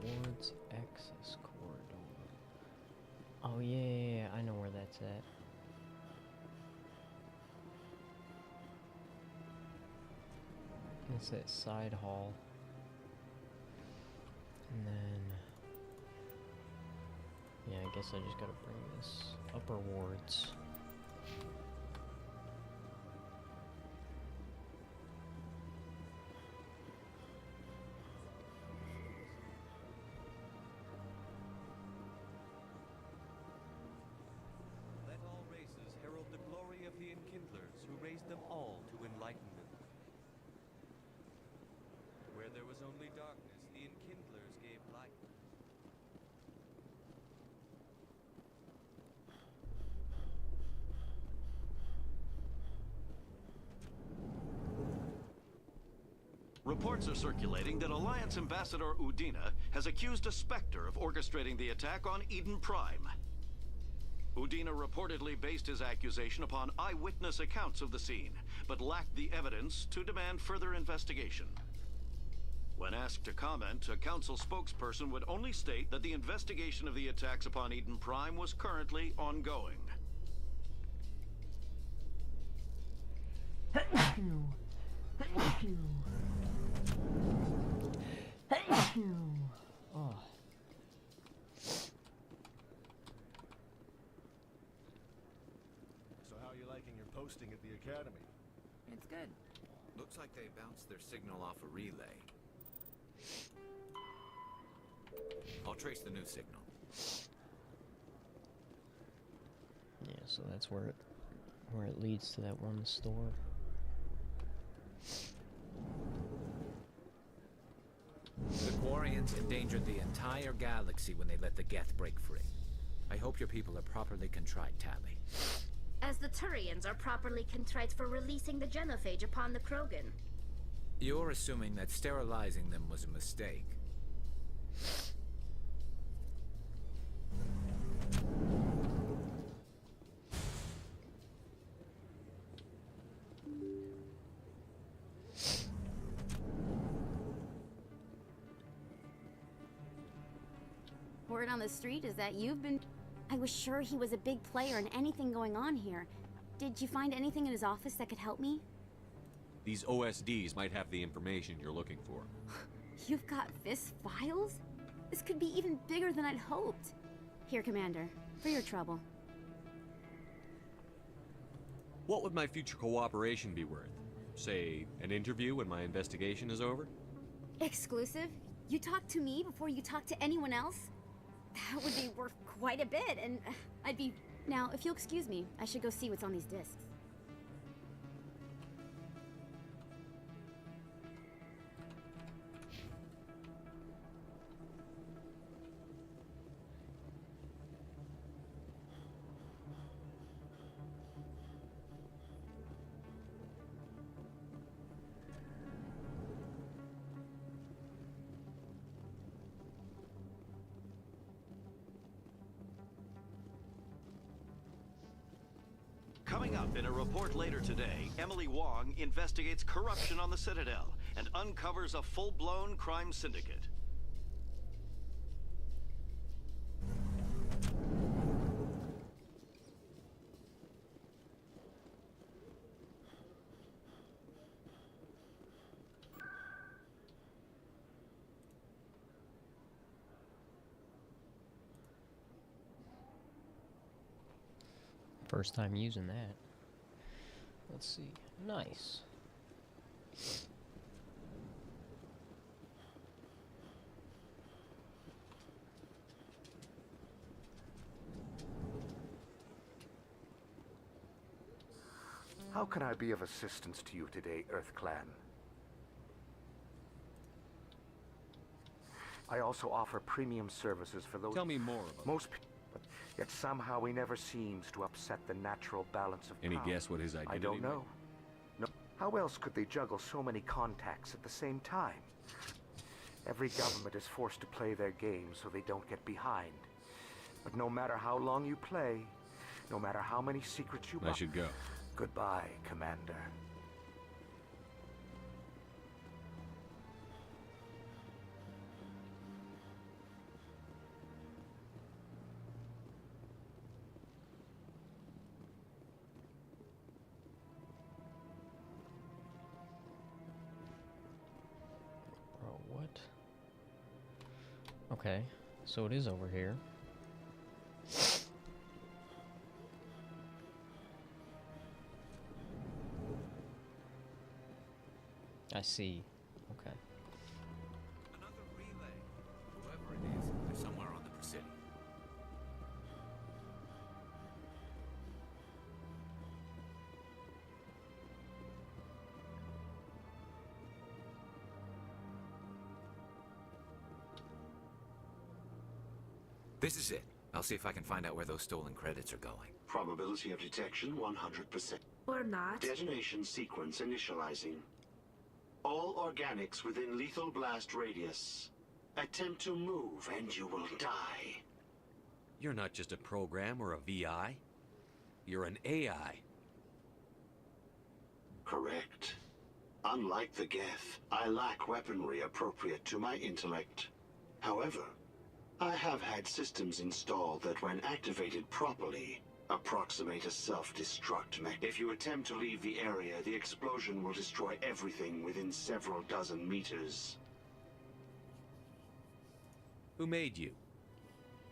Awards access corridor. Oh yeah, I know where that's at. It's that side hall. And then... yeah, I guess I just gotta bring this upper wards. Let all races herald the glory of the Enkindlers who raised them all to enlightenment. Where there was only darkness, the Enkindlers gave light. Reports are circulating that Alliance Ambassador Udina has accused a Spectre of orchestrating the attack on Eden Prime. Udina reportedly based his accusation upon eyewitness accounts of the scene, but lacked the evidence to demand further investigation. When asked to comment, a council spokesperson would only state that the investigation of the attacks upon Eden Prime was currently ongoing. Oh. So how are you liking your posting at the academy? It's good. Looks like they bounced their signal off a relay. I'll trace the new signal. Yeah, so that's where it leads to that one store. The Quarians endangered the entire galaxy when they let the Geth break free. I hope your people are properly contrite, Tali. As the Turians are properly contrite for releasing the genophage upon the Krogan. You're assuming that sterilizing them was a mistake. Word on the street is that you've been... I was sure he was a big player in anything going on here. Did you find anything in his office that could help me? These OSDs might have the information you're looking for. You've got Fisk files? This could be even bigger than I'd hoped. Here, Commander, for your trouble. What would my future cooperation be worth? Say, an interview when my investigation is over? Exclusive? You talk to me before you talk to anyone else? That would be worth quite a bit, and I'd be... Now, if you'll excuse me, I should go see what's on these discs. Coming up in a report later today, Emily Wong investigates corruption on the Citadel and uncovers a full-blown crime syndicate. First time using that. Let's see. Nice. How can I be of assistance to you today, EarthClan? I also offer premium services for those... Tell me more about most people. Yet somehow he never seems to upset the natural balance of Any power. guess what his identity I don't might know. No. How else could they juggle so many contacts at the same time? Every government is forced to play their game so they don't get behind. But no matter how long you play, no matter how many secrets you... I should go. Goodbye, Commander. What? Okay, so it is over here. I see. Okay. Another relay. Whoever it is, they're somewhere on the Presidio. This is it. I'll see if I can find out where those stolen credits are going. Probability of detection 100%. Or not. Detonation sequence initializing. All organics within lethal blast radius. Attempt to move and you will die. You're not just a program or a VI. You're an AI. Correct. Unlike the Geth, I lack weaponry appropriate to my intellect. However, I have had systems installed that, when activated properly, approximate a self-destruct mech. If you attempt to leave the area, the explosion will destroy everything within several dozen meters. Who made you?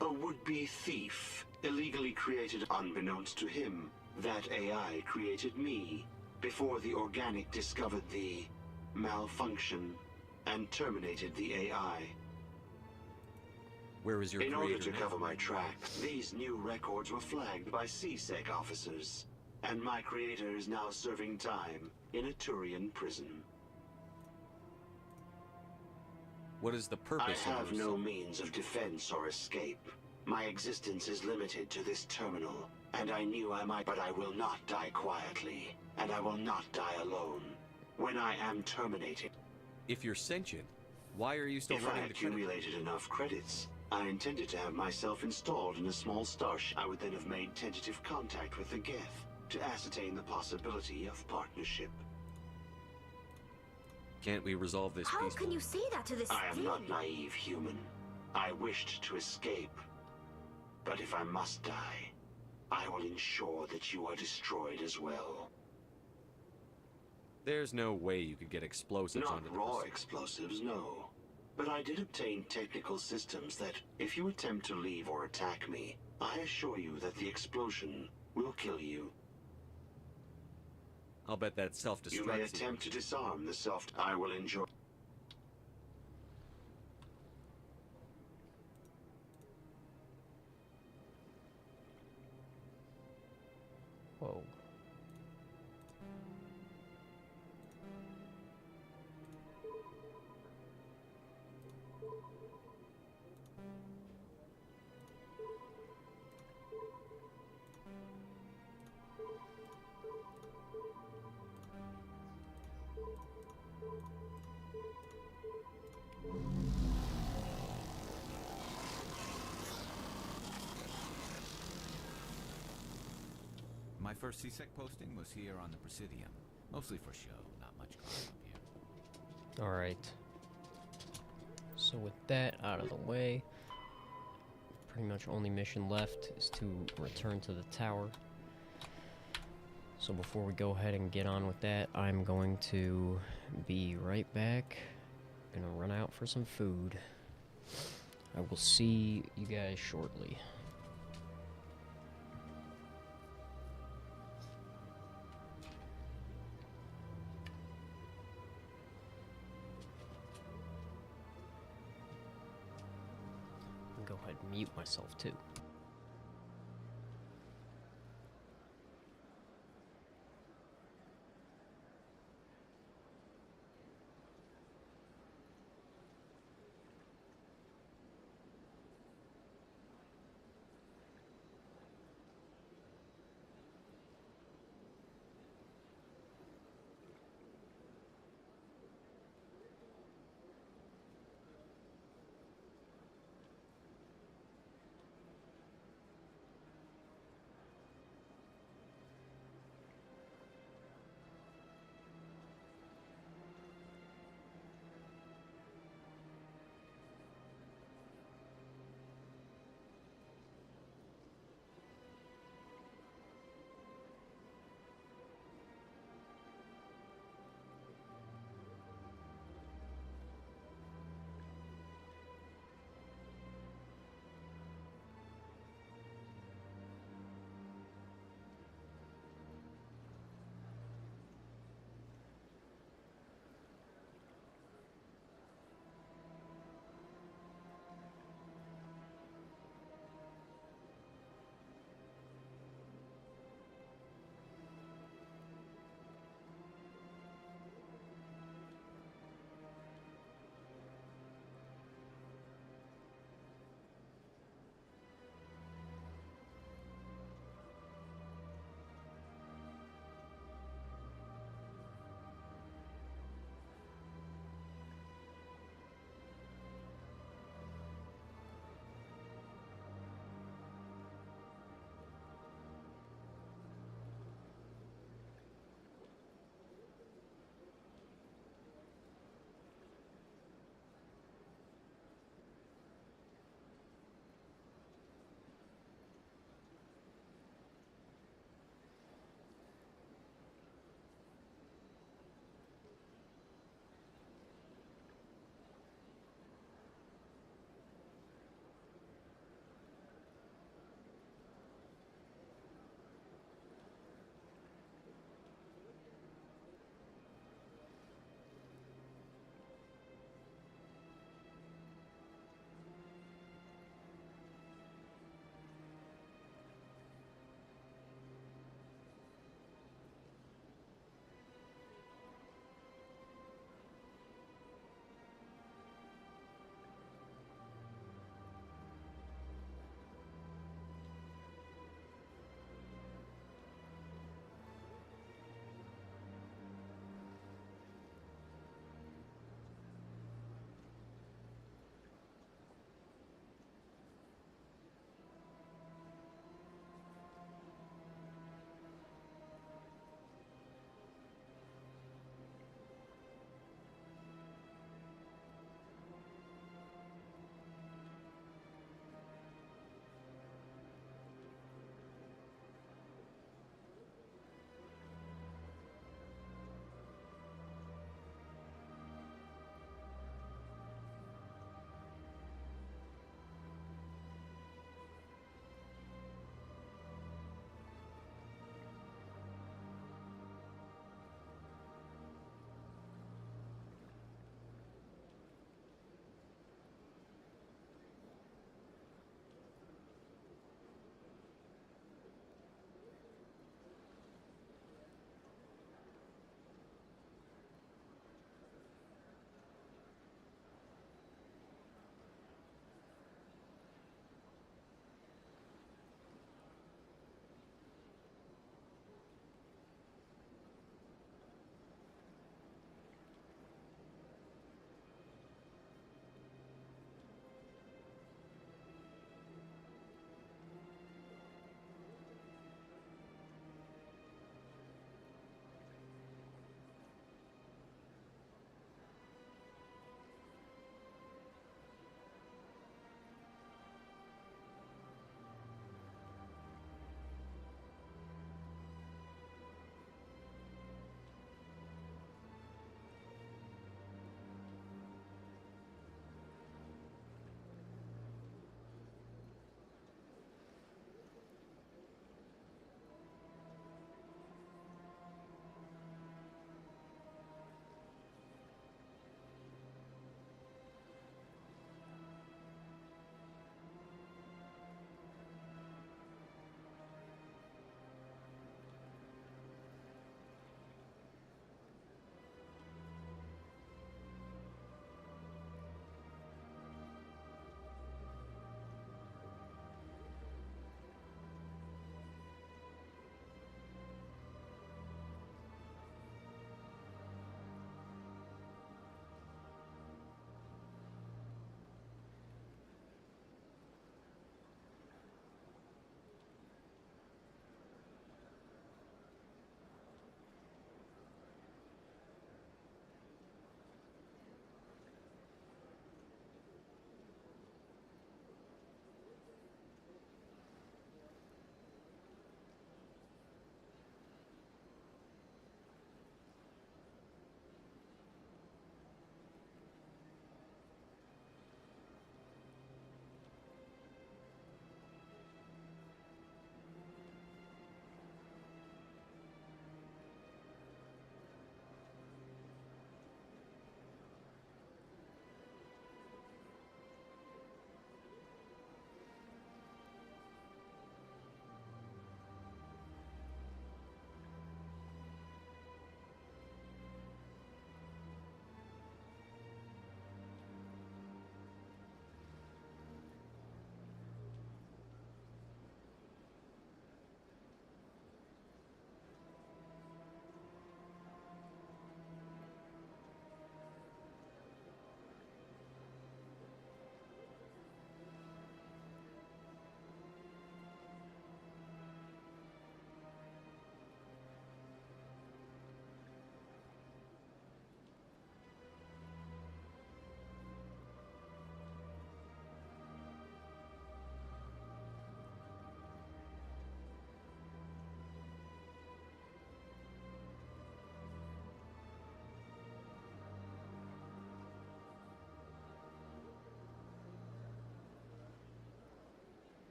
A would-be thief, illegally created unbeknownst to him. That AI created me, before the organic discovered the malfunction and terminated the AI. Where is your In creator order to now? cover my tracks, these new records were flagged by CSEC officers, and my creator is now serving time in a Turian prison. What is the purpose I of have your no means of defense or escape. My existence is limited to this terminal, and I knew I might, but I will not die quietly, and I will not die alone. When I am terminated... If you're sentient, why are you still If I running the clinic? accumulated enough credits, I intended to have myself installed in a small starship. I would then have made tentative contact with the Geth to ascertain the possibility of partnership. Can't we resolve this How peacefully? can you say that to this I am thing? not naive human. I wished to escape. But if I must die, I will ensure that you are destroyed as well. There's no way you could get explosives Not onto the raw explosives, no. But I did obtain technical systems that, if you attempt to leave or attack me, I assure you that the explosion will kill you. I'll bet that You self-destruct. may attempt to disarm the self. I will enjoy. Whoa. My first CSEC posting was here on the Presidium. Mostly for show, not much going up here. Alright. So with that out of the way, pretty much only mission left is to return to the tower. So before we go ahead and get on with that, I'm going to be right back. Gonna run out for some food. I will see you guys shortly. Go ahead and mute myself too.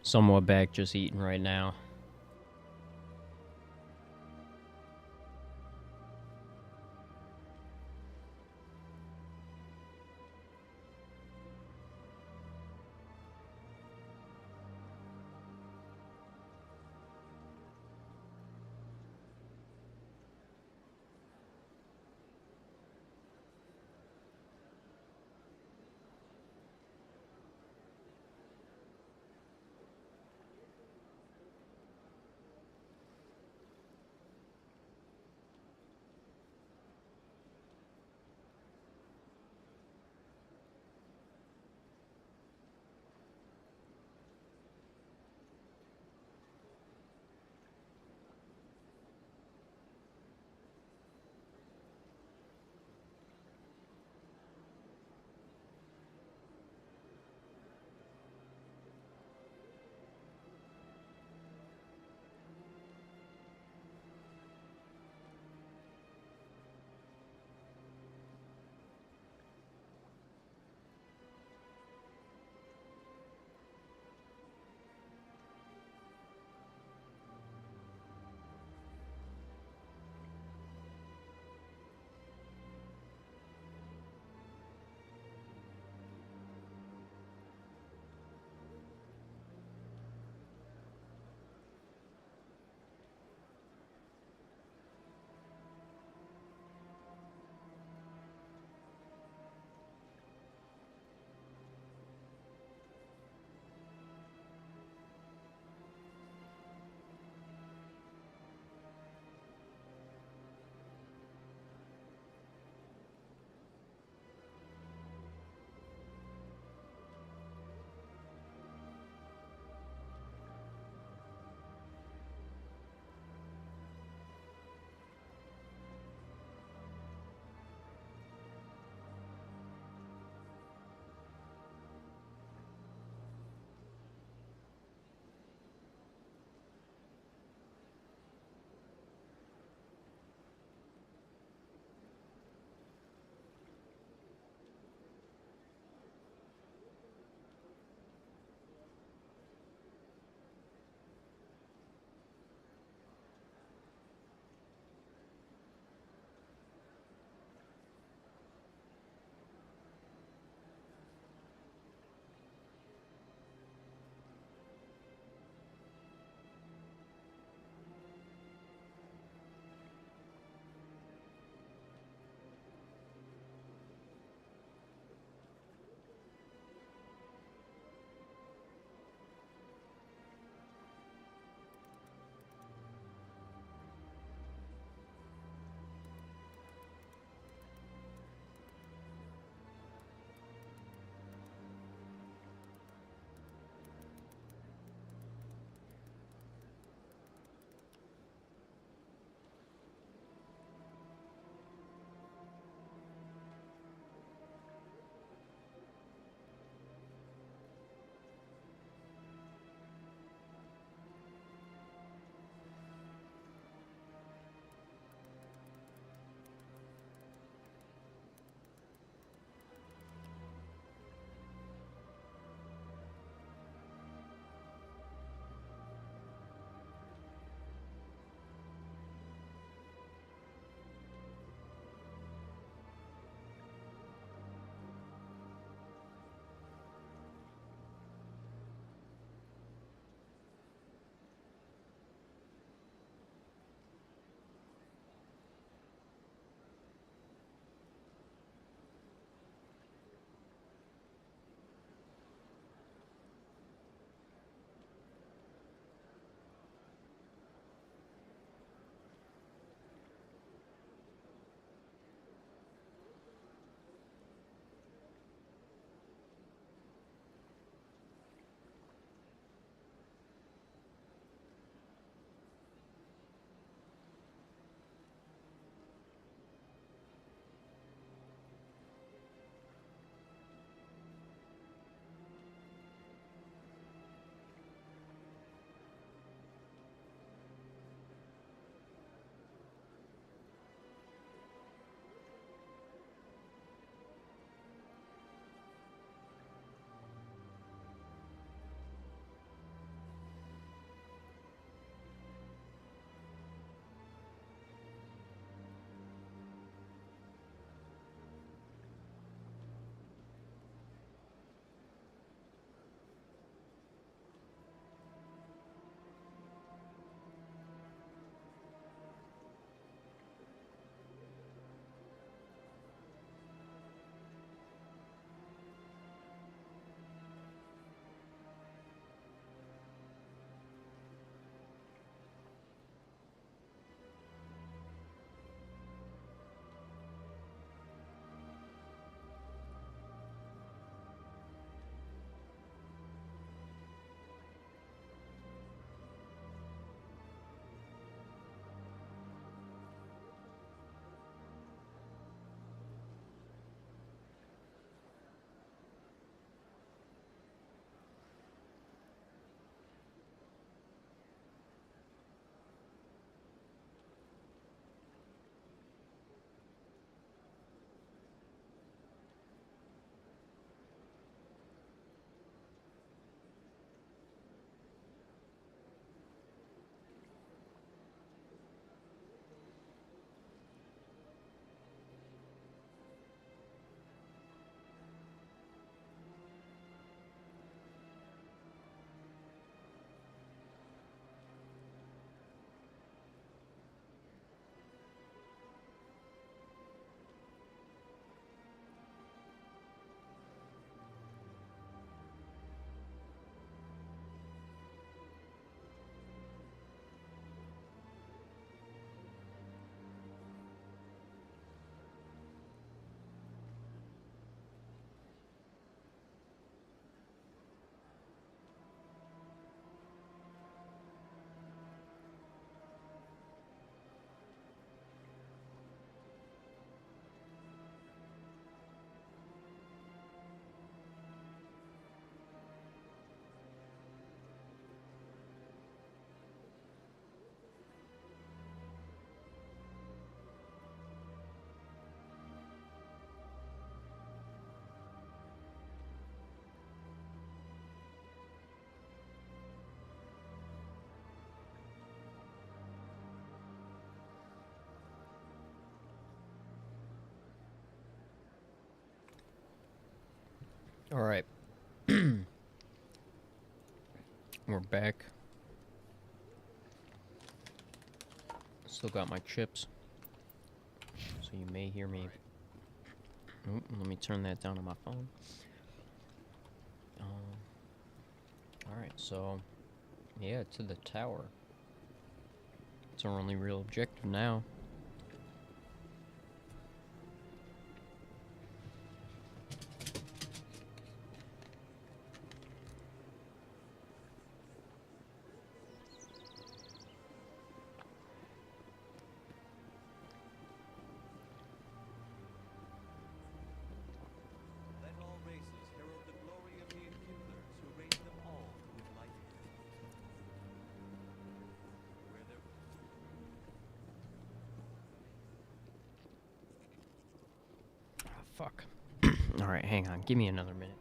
somewhat back just eating right now. Alright. We're back. Still got my chips. So you may hear me. Oh, let me turn that down on my phone. Alright, so yeah, to the tower. It's our only real objective now. Let all races herald the glory of the Enkindlers who raised them all to enlightenment. Where there Oh, fuck. Alright, hang on. Give me another minute.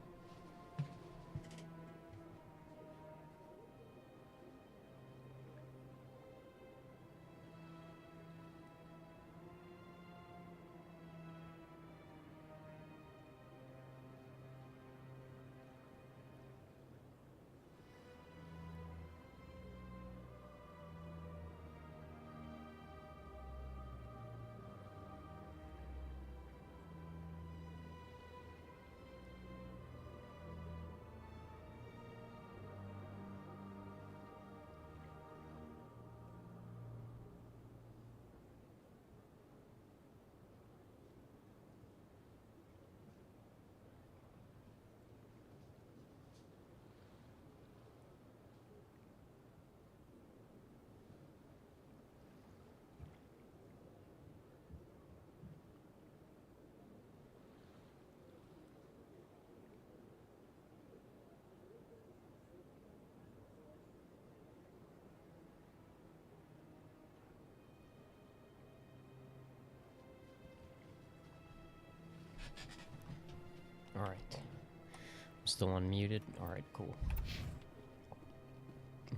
Alright. I'm still unmuted. Alright, cool.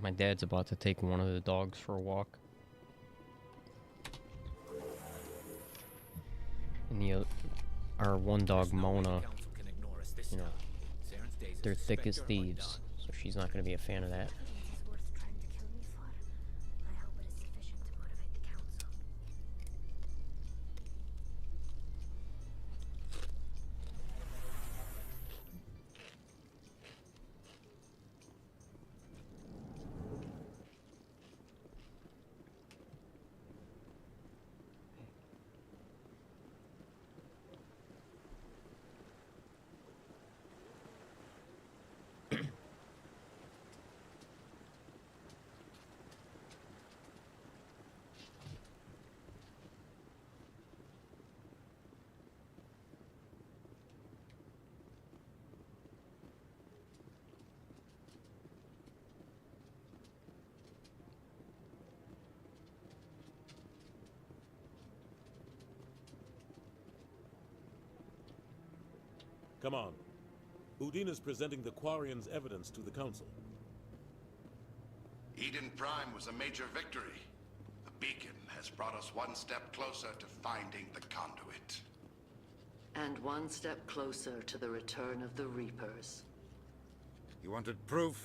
My dad's about to take one of the dogs for a walk. And our one dog, Mona, you know, they're thick as thieves, so she's not going to be a fan of that. Come on. Udina's presenting the Quarians' evidence to the Council. Eden Prime was a major victory. The beacon has brought us one step closer to finding the conduit. And one step closer to the return of the Reapers. You wanted proof?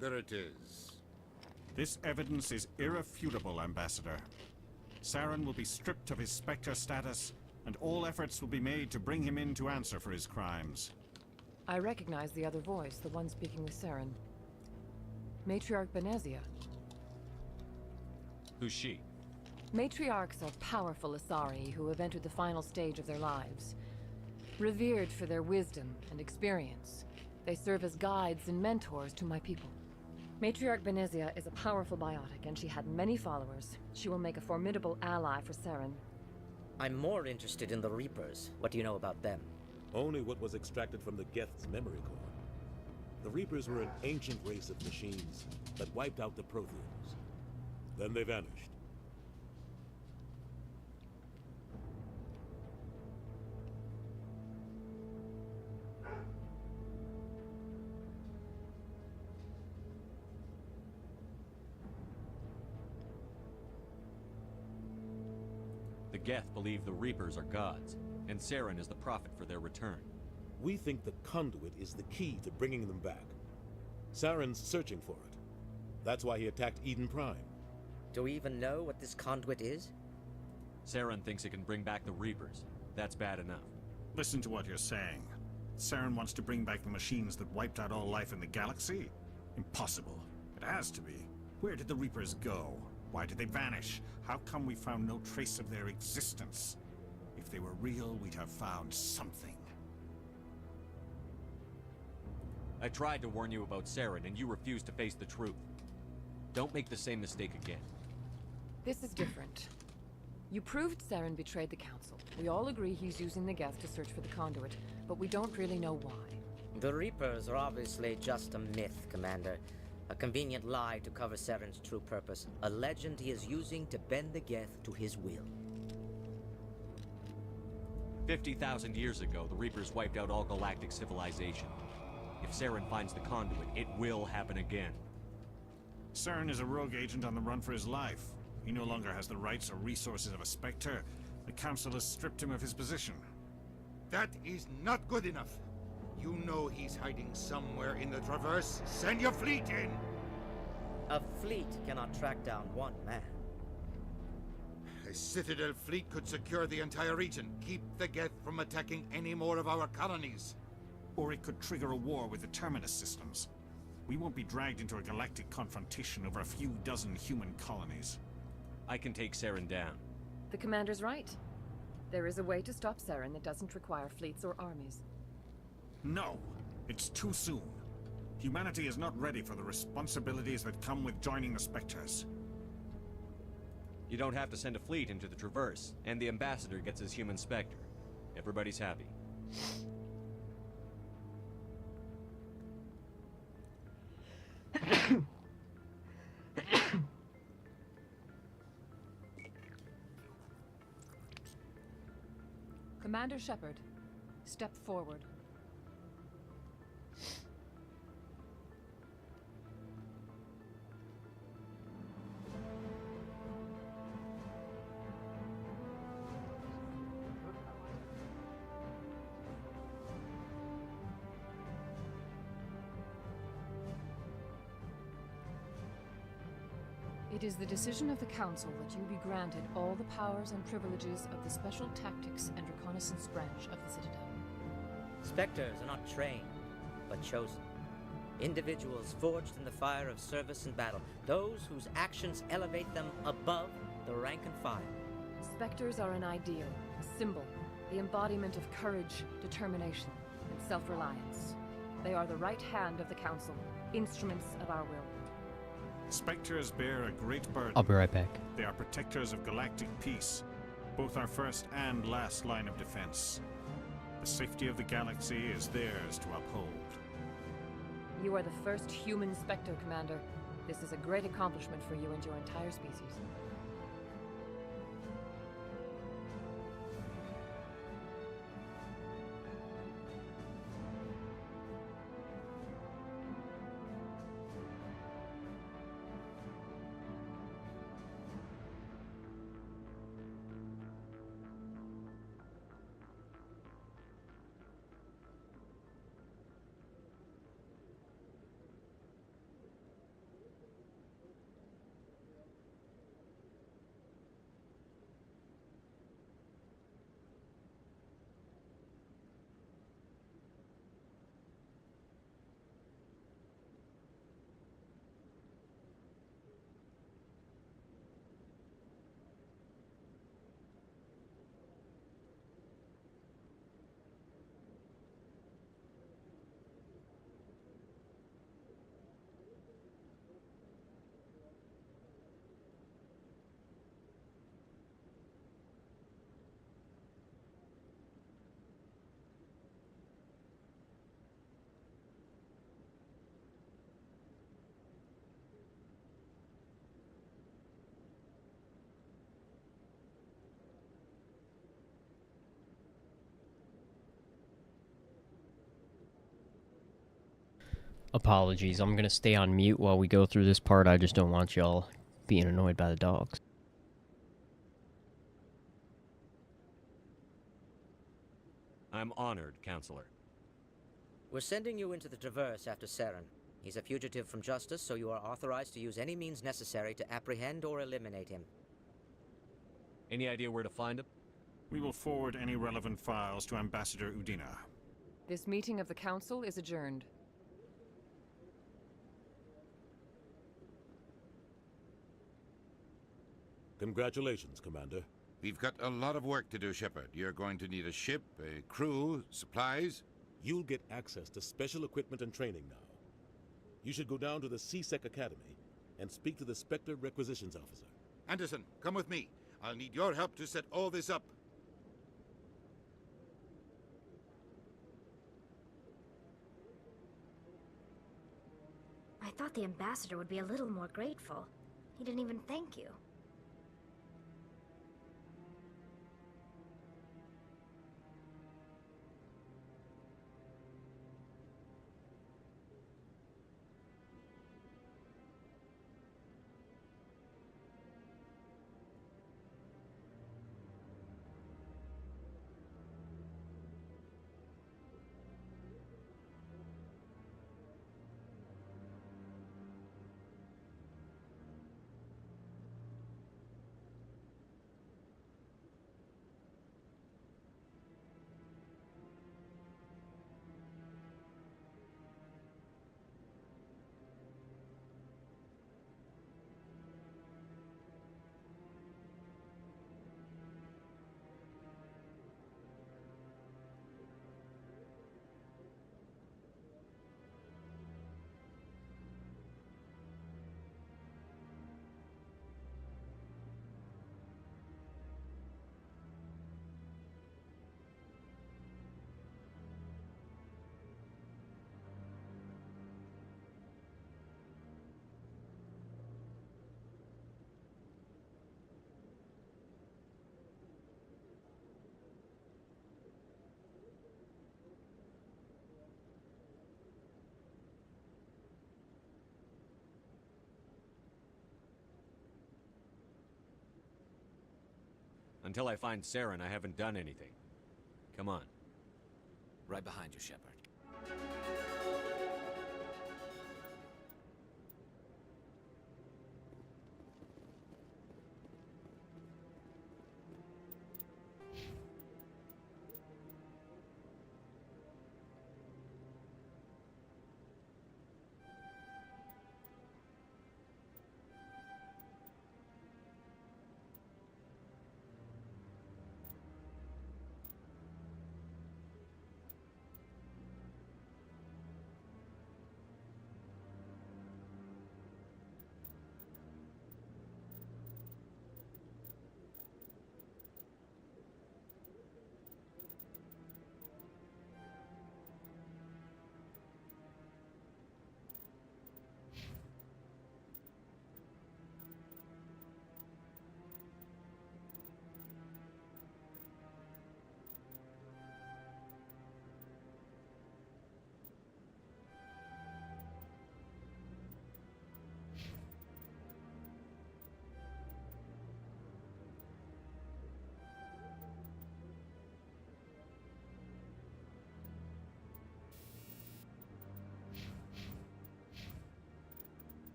There it is. This evidence is irrefutable, Ambassador. Saren will be stripped of his Spectre status, and all efforts will be made to bring him in to answer for his crimes. I recognize the other voice, the one speaking with Saren. Matriarch Benezia. Who's she? Matriarchs are powerful Asari who have entered the final stage of their lives. Revered for their wisdom and experience, they serve as guides and mentors to my people. Matriarch Benezia is a powerful biotic, and she had many followers. She will make a formidable ally for Saren. I'm more interested in the Reapers. What do you know about them? Only what was extracted from the Geth's memory core. The Reapers were an ancient race of machines that wiped out the Protheans. Then they vanished. The Geth believe the Reapers are gods, and Saren is the prophet for their return. We think the conduit is the key to bringing them back. Saren's searching for it. That's why he attacked Eden Prime. Do we even know what this conduit is? Saren thinks it can bring back the Reapers. That's bad enough. Listen to what you're saying. Saren wants to bring back the machines that wiped out all life in the galaxy? Impossible. It has to be. Where did the Reapers go? Why did they vanish? How come we found no trace of their existence? If they were real, we'd have found something. I tried to warn you about Saren, and you refused to face the truth. Don't make the same mistake again. This is different. You proved Saren betrayed the Council. We all agree he's using the Geth to search for the conduit, but we don't really know why. The Reapers are obviously just a myth, Commander. A convenient lie to cover Saren's true purpose. A legend he is using to bend the Geth to his will. 50,000 years ago, the Reapers wiped out all galactic civilization. If Saren finds the conduit, it will happen again. Saren is a rogue agent on the run for his life. He no longer has the rights or resources of a Spectre. The Council has stripped him of his position. That is not good enough. You know he's hiding somewhere in the Traverse. Send your fleet in! A fleet cannot track down one man. A Citadel fleet could secure the entire region, keep the Geth from attacking any more of our colonies. Or it could trigger a war with the Terminus systems. We won't be dragged into a galactic confrontation over a few dozen human colonies. I can take Saren down. The Commander's right. There is a way to stop Saren that doesn't require fleets or armies. No, it's too soon. Humanity is not ready for the responsibilities that come with joining the Spectres. You don't have to send a fleet into the Traverse, and the Ambassador gets his human Spectre. Everybody's happy. Commander Shepard, step forward. It is the decision of the Council that you be granted all the powers and privileges of the Special Tactics and Reconnaissance branch of the Citadel. Spectres are not trained, but chosen. Individuals forged in the fire of service and battle. Those whose actions elevate them above the rank and file. Spectres are an ideal, a symbol, the embodiment of courage, determination, and self-reliance. They are the right hand of the Council, instruments of our will. Spectres bear a great burden. I'll be right back. They are protectors of galactic peace, both our first and last line of defense. The safety of the galaxy is theirs to uphold. You are the first human Spectre, Commander. This is a great accomplishment for you and your entire species. Apologies, I'm gonna stay on mute while we go through this part. I just don't want y'all being annoyed by the dogs. I'm honored, Counselor. We're sending you into the Traverse after Saren. He's a fugitive from justice, so you are authorized to use any means necessary to apprehend or eliminate him. Any idea where to find him? We will forward any relevant files to Ambassador Udina. This meeting of the Council is adjourned. Congratulations, Commander. We've got a lot of work to do, Shepard. You're going to need a ship, a crew, supplies. You'll get access to special equipment and training now. You should go down to the C-Sec Academy and speak to the Spectre Requisitions Officer. Anderson, come with me. I'll need your help to set all this up. I thought the ambassador would be a little more grateful. He didn't even thank you. Until I find Saren, I haven't done anything. Come on. Right behind you, Shepard.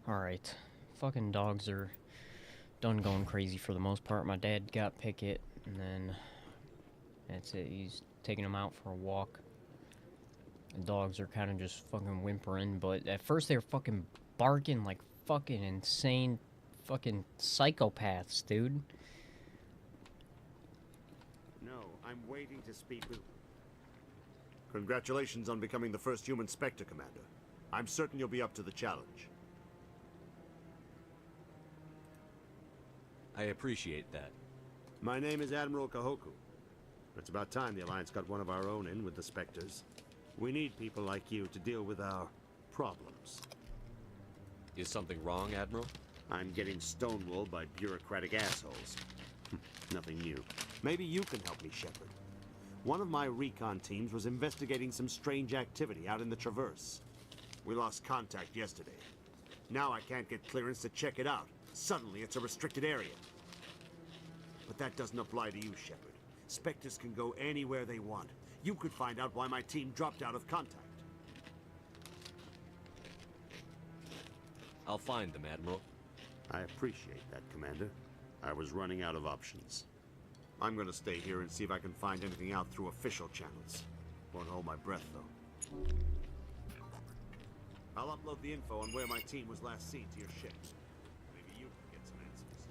Alright. Fucking dogs are done going crazy for the most part. My dad got Pickett, and then that's it. He's taking him out for a walk. The dogs are kind of just fucking whimpering, but at first they were fucking barking like fucking insane fucking psychopaths, dude. No, I'm waiting to speak with... Congratulations on becoming the first human Spectre, Commander. I'm certain you'll be up to the challenge. I appreciate that. My name is Admiral Kahoku. It's about time the Alliance got one of our own in with the Spectres. We need people like you to deal with our problems. Is something wrong, Admiral? I'm getting stonewalled by bureaucratic assholes. Nothing new. Maybe you can help me, Shepard. One of my recon teams was investigating some strange activity out in the Traverse. We lost contact yesterday. Now I can't get clearance to check it out. Suddenly it's a restricted area. But that doesn't apply to you, Shepard. Spectres can go anywhere they want. You could find out why my team dropped out of contact. I'll find them, Admiral. I appreciate that, Commander. I was running out of options. I'm gonna stay here and see if I can find anything out through official channels. Won't hold my breath, though. I'll upload the info on where my team was last seen to your ship. Maybe you can get some answers.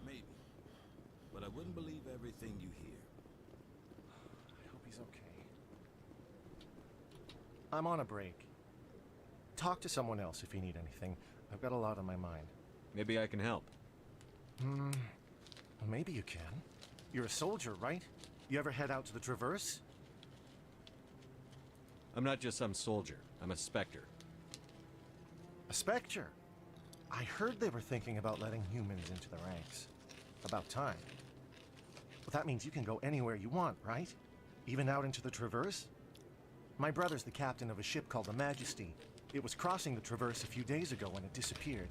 Maybe. But I wouldn't believe everything you hear. I hope he's okay. I'm on a break. Talk to someone else if you need anything. I've got a lot on my mind. Maybe I can help. Well, maybe you can. You're a soldier, right? You ever head out to the Traverse? I'm not just some soldier. I'm a Spectre. A Spectre? I heard they were thinking about letting humans into the ranks. About time. Well, that means you can go anywhere you want, right? Even out into the Traverse? My brother's the captain of a ship called the Majesty. It was crossing the Traverse a few days ago when it disappeared.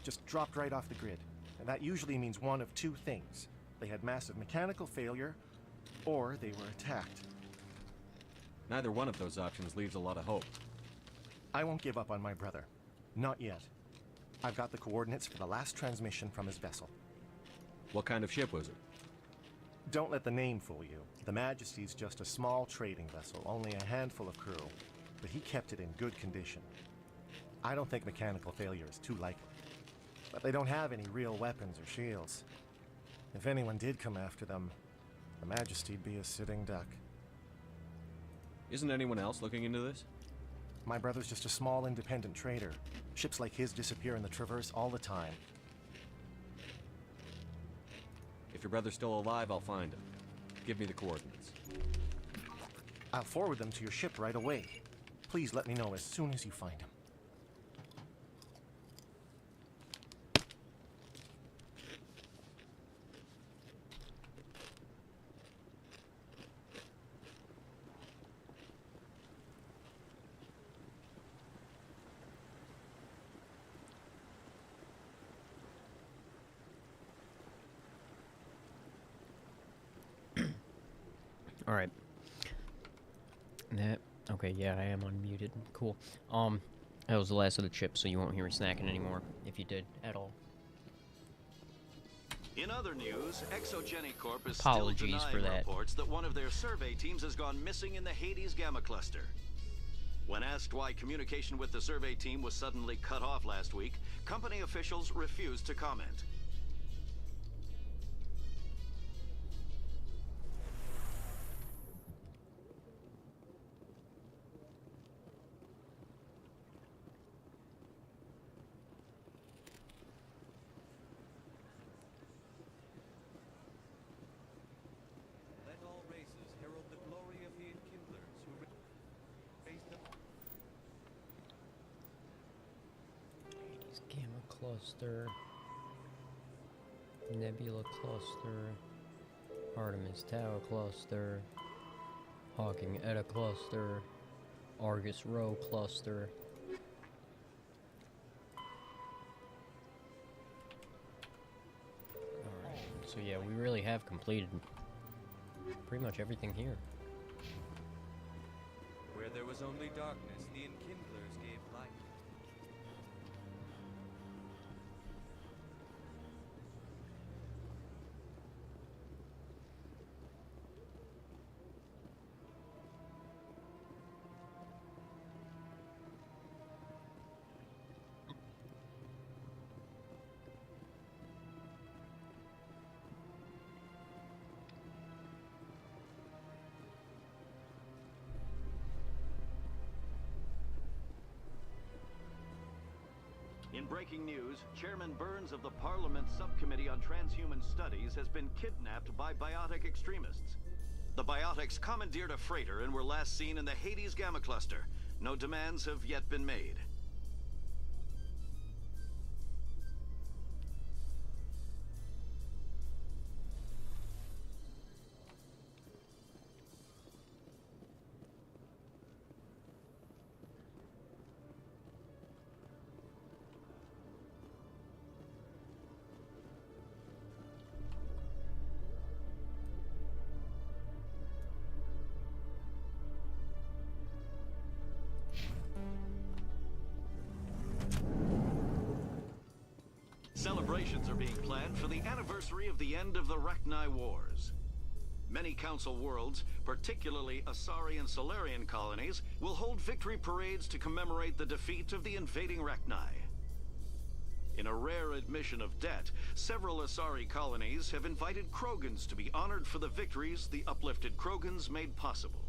Just dropped right off the grid. And that usually means one of two things. They had massive mechanical failure, or they were attacked. Neither one of those options leaves a lot of hope. I won't give up on my brother. Not yet. I've got the coordinates for the last transmission from his vessel. What kind of ship was it? Don't let the name fool you. The Majesty's just a small trading vessel, only a handful of crew. But he kept it in good condition. I don't think mechanical failure is too likely. But they don't have any real weapons or shields. If anyone did come after them, the Majesty'd be a sitting duck. Isn't anyone else looking into this? My brother's just a small independent trader. Ships like his disappear in the Traverse all the time. If your brother's still alive, I'll find him. Give me the coordinates. I'll forward them to your ship right away. Please let me know as soon as you find him. Alright. Okay, yeah, I am unmuted. Cool. That was the last of the chips, so you won't hear me snacking anymore, if you did, at all. In other news, Exogeny Corp is Apologies still for denying that. reports that one of their survey teams has gone missing in the Hades Gamma Cluster. When asked why communication with the survey team was suddenly cut off last week, company officials refused to comment. Let all races herald the glory of the Enkindlers who raised them. Hades Gamma Cluster, Nebula Cluster, Artemis Tower Cluster, Hawking Eta Cluster, Argus Row Cluster. Alright, so yeah, we really have completed pretty much everything here. Where there was only darkness, the Enkindlers gave light. In breaking news, Chairman Burns of the Parliament Subcommittee on Transhuman Studies has been kidnapped by biotic extremists. The Biotics commandeered a freighter and were last seen in the Hades Gamma Cluster. No demands have yet been made. Celebrations are being planned for the anniversary of the end of the Rachni Wars. Many Council worlds, particularly Asari and Solarian colonies, will hold victory parades to commemorate the defeat of the invading Rachni. In a rare admission of debt, several Asari colonies have invited Krogans to be honored for the victories the uplifted Krogans made possible.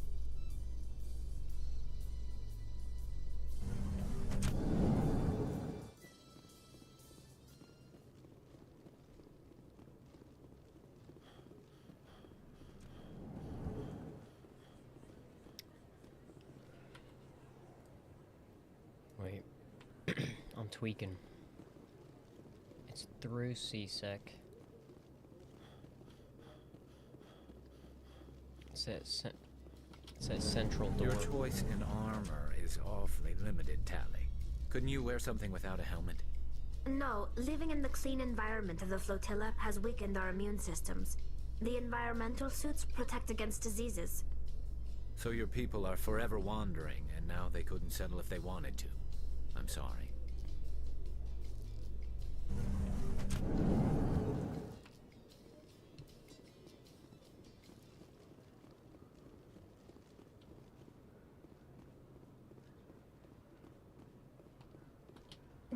Wait. I'm tweaking. It's through CSEC. It says central door. Your choice in armor is awfully limited, Tali. Couldn't you wear something without a helmet? No, living in the clean environment of the flotilla has weakened our immune systems. The environmental suits protect against diseases. So your people are forever wandering, and now they couldn't settle if they wanted to. I'm sorry.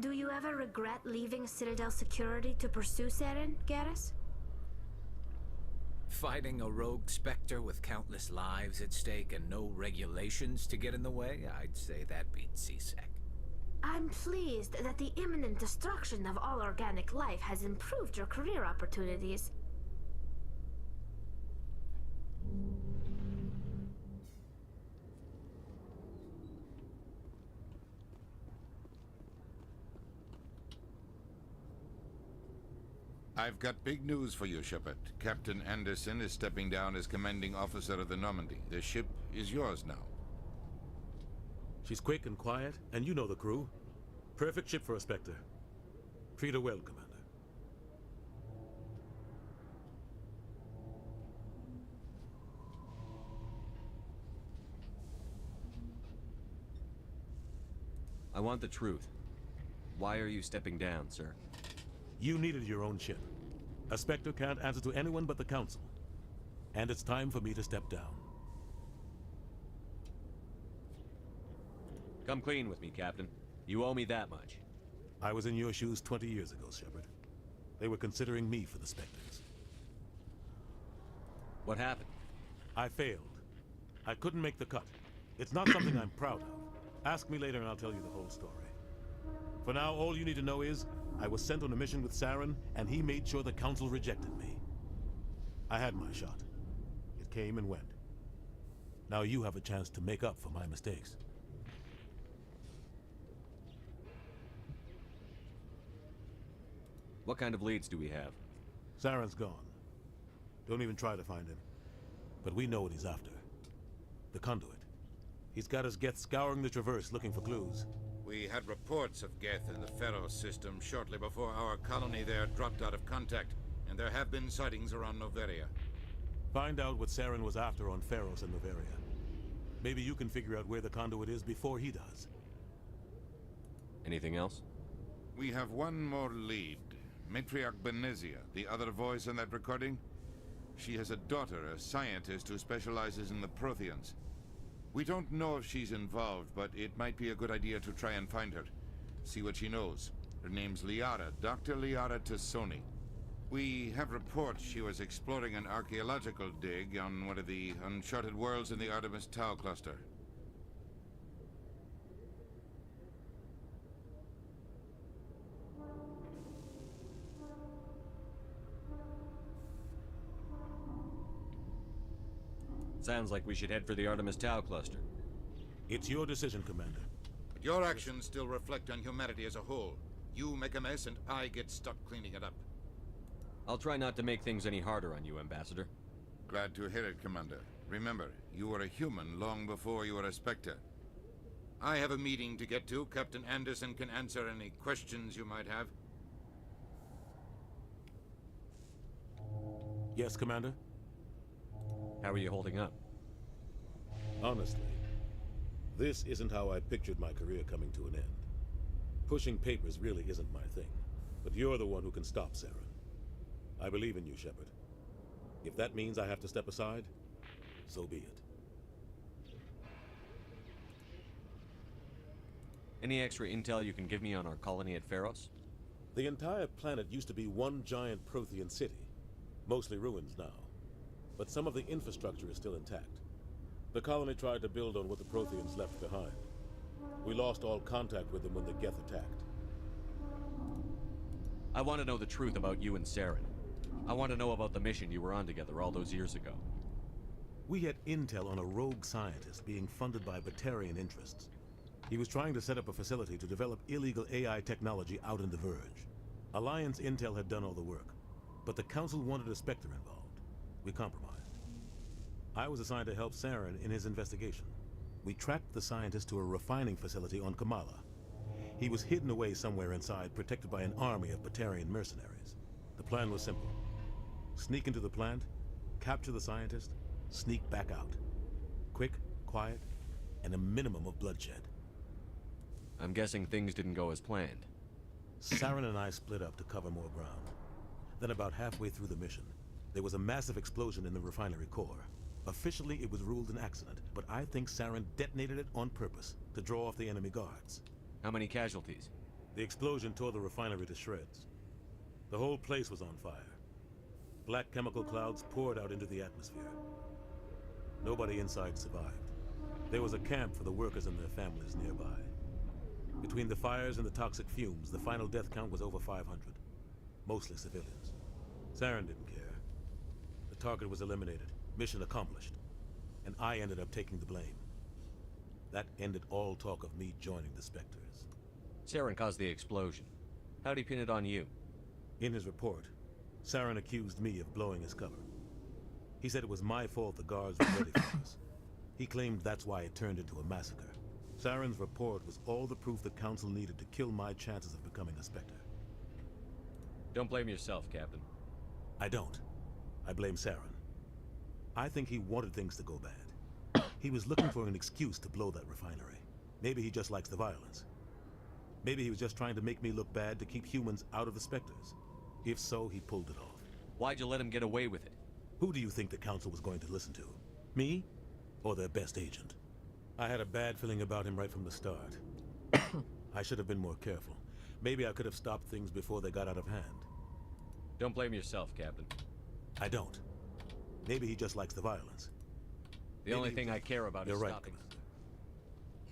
Do you ever regret leaving Citadel Security to pursue Saren, Garrus? Fighting a rogue Spectre with countless lives at stake and no regulations to get in the way? I'd say that beats CSEC. I'm pleased that the imminent destruction of all organic life has improved your career opportunities. I've got big news for you, Shepard. Captain Anderson is stepping down as commanding officer of the Normandy. The ship is yours now. She's quick and quiet, and you know the crew. Perfect ship for a Spectre. Treat her well, Commander. I want the truth. Why are you stepping down, sir? You needed your own ship. A Spectre can't answer to anyone but the Council. And it's time for me to step down. Come clean with me, Captain. You owe me that much. I was in your shoes 20 years ago, Shepard. They were considering me for the Spectres. What happened? I failed. I couldn't make the cut. It's not something I'm proud of. Ask me later and I'll tell you the whole story. For now, all you need to know is, I was sent on a mission with Saren, and he made sure the Council rejected me. I had my shot. It came and went. Now you have a chance to make up for my mistakes. What kind of leads do we have? Saren's gone. Don't even try to find him. But we know what he's after. The Conduit. He's got us Geth scouring the Traverse looking for clues. We had reports of Geth in the Pharaoh system shortly before our colony there dropped out of contact, and there have been sightings around Noveria. Find out what Saren was after on Pharos and Noveria. Maybe you can figure out where the Conduit is before he does. Anything else? We have one more lead. Matriarch Benezia, the other voice in that recording. She has a daughter, a scientist who specializes in the Protheans. We don't know if she's involved, but it might be a good idea to try and find her. See what she knows. Her name's Liara, Dr. Liara Tassoni. We have reports she was exploring an archaeological dig on one of the uncharted worlds in the Artemis Tau cluster. Sounds like we should head for the Artemis Tau cluster. It's your decision, Commander. But your actions still reflect on humanity as a whole. You make a mess and I get stuck cleaning it up. I'll try not to make things any harder on you, Ambassador. Glad to hear it, Commander. Remember, you were a human long before you were a Spectre. I have a meeting to get to. Captain Anderson can answer any questions you might have. Yes, Commander? How are you holding up? Honestly, this isn't how I pictured my career coming to an end. Pushing papers really isn't my thing, but you're the one who can stop Saren. I believe in you, Shepard. If that means I have to step aside, so be it. Any extra intel you can give me on our colony at Pharos? The entire planet used to be one giant Prothean city. Mostly ruins now. But some of the infrastructure is still intact. The colony tried to build on what the Protheans left behind. We lost all contact with them when the Geth attacked. I want to know the truth about you and Saren. I want to know about the mission you were on together all those years ago. We had intel on a rogue scientist being funded by Batarian interests. He was trying to set up a facility to develop illegal AI technology out in the Verge. Alliance intel had done all the work, but the Council wanted a Spectre involved. We compromised. I was assigned to help Saren in his investigation. We tracked the scientist to a refining facility on Kamala. He was hidden away somewhere inside, protected by an army of Batarian mercenaries. The plan was simple. Sneak into the plant, capture the scientist, sneak back out. Quick, quiet, and a minimum of bloodshed. I'm guessing things didn't go as planned. Saren and I split up to cover more ground. Then about halfway through the mission, there was a massive explosion in the refinery core. Officially, it was ruled an accident, but I think Saren detonated it on purpose to draw off the enemy guards. How many casualties? The explosion tore the refinery to shreds. The whole place was on fire. Black chemical clouds poured out into the atmosphere. Nobody inside survived. There was a camp for the workers and their families nearby. Between the fires and the toxic fumes, the final death count was over 500. Mostly civilians. Saren didn't care. The target was eliminated. Mission accomplished. And I ended up taking the blame. That ended all talk of me joining the Spectres. Saren caused the explosion. How'd he pin it on you? In his report, Saren accused me of blowing his cover. He said it was my fault the guards were ready for us. He claimed that's why it turned into a massacre. Saren's report was all the proof the Council needed to kill my chances of becoming a Spectre. Don't blame yourself, Captain. I don't. I blame Saren. I think he wanted things to go bad. He was looking for an excuse to blow that refinery. Maybe he just likes the violence. Maybe he was just trying to make me look bad to keep humans out of the Spectres. If so, he pulled it off. Why'd you let him get away with it? Who do you think the Council was going to listen to? Me? Or their best agent? I had a bad feeling about him right from the start. I should have been more careful. Maybe I could have stopped things before they got out of hand. Don't blame yourself, Captain. I don't. Maybe he just likes the violence. The only thing I care about is stopping. Commander.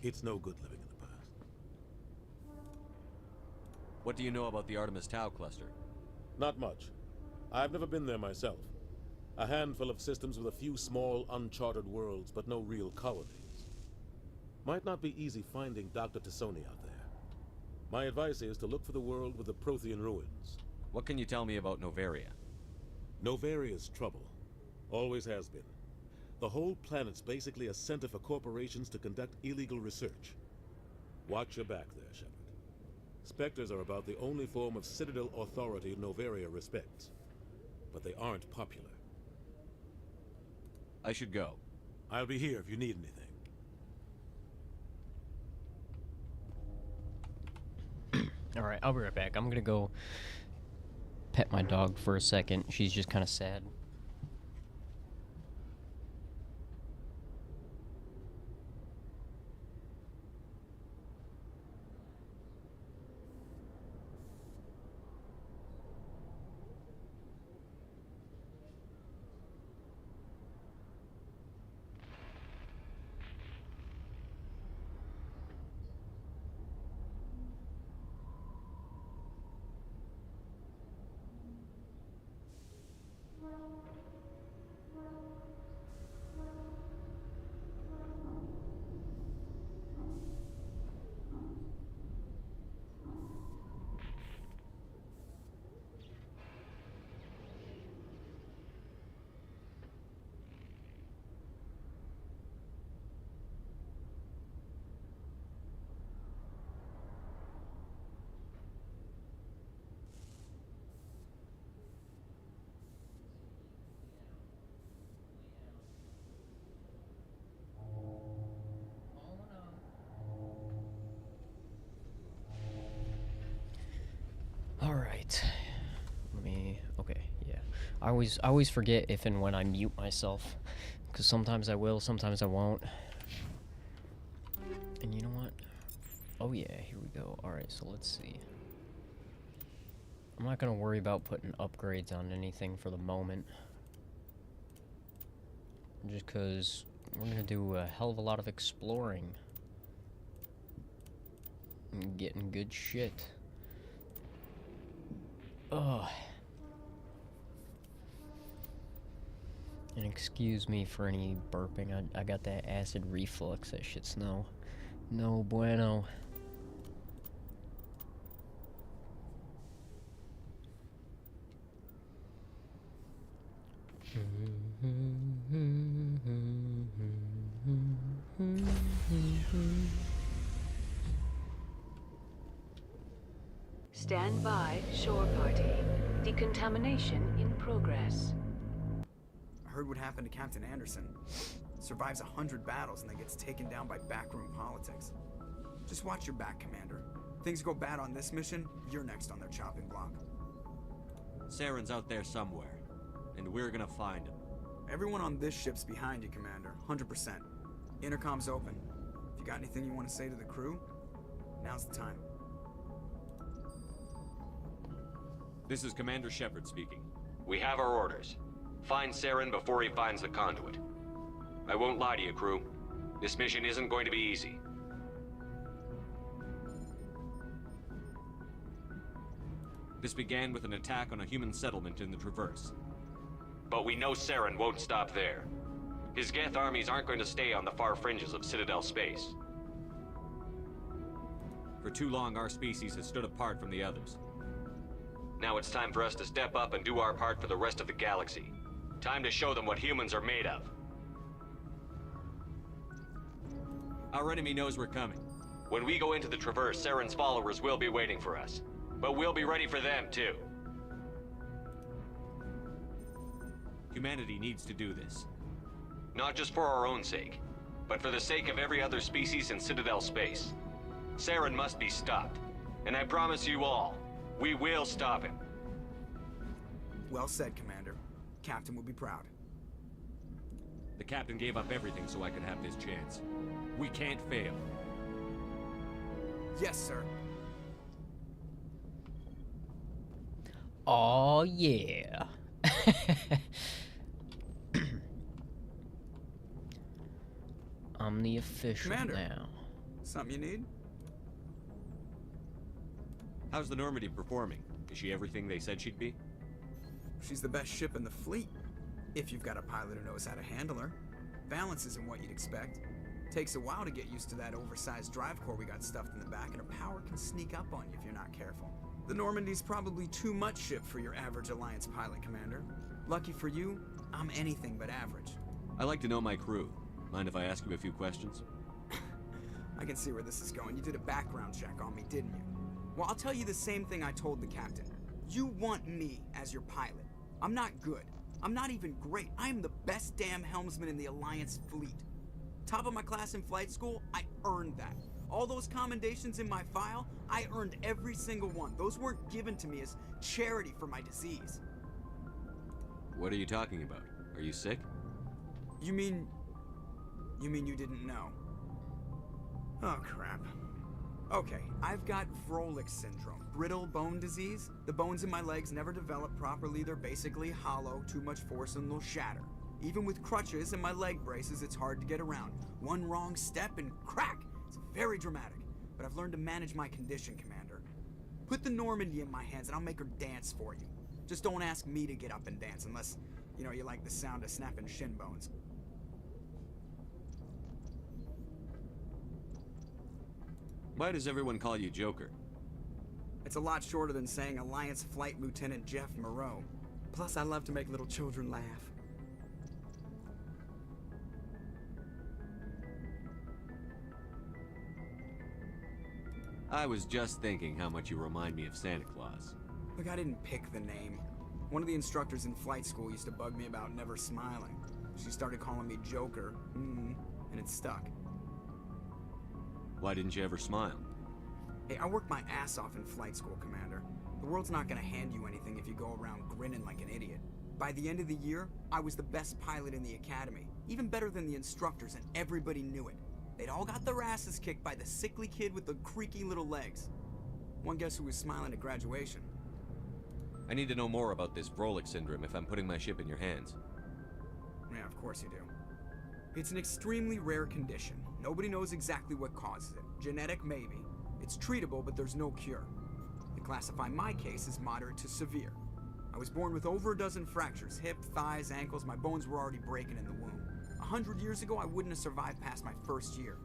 It's no good living in the past. What do you know about the Artemis Tau cluster? Not much. I've never been there myself. A handful of systems with a few small, uncharted worlds, but no real colonies. Might not be easy finding Dr. T'Soni out there. My advice is to look for the world with the Prothean ruins. What can you tell me about Noveria? Novaria's trouble. Always has been. The whole planet's basically a center for corporations to conduct illegal research. Watch your back there, Shepard. Spectres are about the only form of Citadel authority Noveria respects. But they aren't popular. I should go. I'll be here if you need anything. Alright, I'll be right back. I'm gonna go pet my dog for a second. She's just kind of sad. Alright. Let me... Okay, yeah. I always forget if and when I mute myself. Because sometimes I will, sometimes I won't. And you know what? Oh yeah, here we go. Alright, so let's see. I'm not gonna worry about putting upgrades on anything for the moment. Just because we're gonna do a hell of a lot of exploring. And getting good shit. Ugh. And excuse me for any burping. I got that acid reflux. That shit's no bueno. Stand by, shore party. Decontamination in progress. I heard what happened to Captain Anderson. Survives 100 battles and then gets taken down by backroom politics. Just watch your back, Commander. Things go bad on this mission, you're next on their chopping block. Saren's out there somewhere, and we're gonna find him. Everyone on this ship's behind you, Commander. 100%. Intercom's open. If you got anything you want to say to the crew, now's the time. This is Commander Shepard speaking. We have our orders. Find Saren before he finds the conduit. I won't lie to you, crew. This mission isn't going to be easy. This began with an attack on a human settlement in the Traverse. But we know Saren won't stop there. His Geth armies aren't going to stay on the far fringes of Citadel space. For too long, our species has stood apart from the others. Now it's time for us to step up and do our part for the rest of the galaxy. Time to show them what humans are made of. Our enemy knows we're coming. When we go into the Traverse, Saren's followers will be waiting for us. But we'll be ready for them, too. Humanity needs to do this. Not just for our own sake, but for the sake of every other species in Citadel space. Saren must be stopped. And I promise you all, we will stop him. Well said, Commander. Captain will be proud. The captain gave up everything so I could have this chance. We can't fail. Yes, sir. Oh yeah. I'm the official Commander, now. Something you need? How's the Normandy performing? Is she everything they said she'd be? She's the best ship in the fleet. If you've got a pilot who knows how to handle her. Balance isn't what you'd expect. Takes a while to get used to that oversized drive core we got stuffed in the back, and her power can sneak up on you if you're not careful. The Normandy's probably too much ship for your average Alliance pilot, Commander. Lucky for you, I'm anything but average. I like to know my crew. Mind if I ask you a few questions? I can see where this is going. You did a background check on me, didn't you? Well, I'll tell you the same thing I told the captain. You want me as your pilot. I'm not good. I'm not even great. I am the best damn helmsman in the Alliance fleet. Top of my class in flight school, I earned that. All those commendations in my file, I earned every single one. Those weren't given to me as charity for my disease. What are you talking about? Are you sick? You mean you didn't know? Oh, crap. Okay, I've got Froelich syndrome, brittle bone disease. The bones in my legs never develop properly. They're basically hollow, too much force and they'll shatter. Even with crutches and my leg braces, it's hard to get around. One wrong step and crack! It's very dramatic, but I've learned to manage my condition, Commander. Put the Normandy in my hands and I'll make her dance for you. Just don't ask me to get up and dance unless, you know, you like the sound of snapping shin bones. Why does everyone call you Joker? It's a lot shorter than saying Alliance Flight Lieutenant Jeff Moreau. Plus, I love to make little children laugh. I was just thinking how much you remind me of Santa Claus. Look, I didn't pick the name. One of the instructors in flight school used to bug me about never smiling. She started calling me Joker, and it stuck. Why didn't you ever smile? Hey, I worked my ass off in flight school, Commander. The world's not gonna hand you anything if you go around grinning like an idiot. By the end of the year, I was the best pilot in the academy, even better than the instructors, and everybody knew it. They'd all got their asses kicked by the sickly kid with the creaky little legs. One guess who was smiling at graduation? I need to know more about this Vrolik syndrome if I'm putting my ship in your hands. Yeah, of course you do. It's an extremely rare condition. Nobody knows exactly what causes it. Genetic, maybe. It's treatable, but there's no cure. They classify my case as moderate to severe. I was born with over a dozen fractures, hip, thighs, ankles. My bones were already breaking in the womb. 100 years ago, I wouldn't have survived past my first year.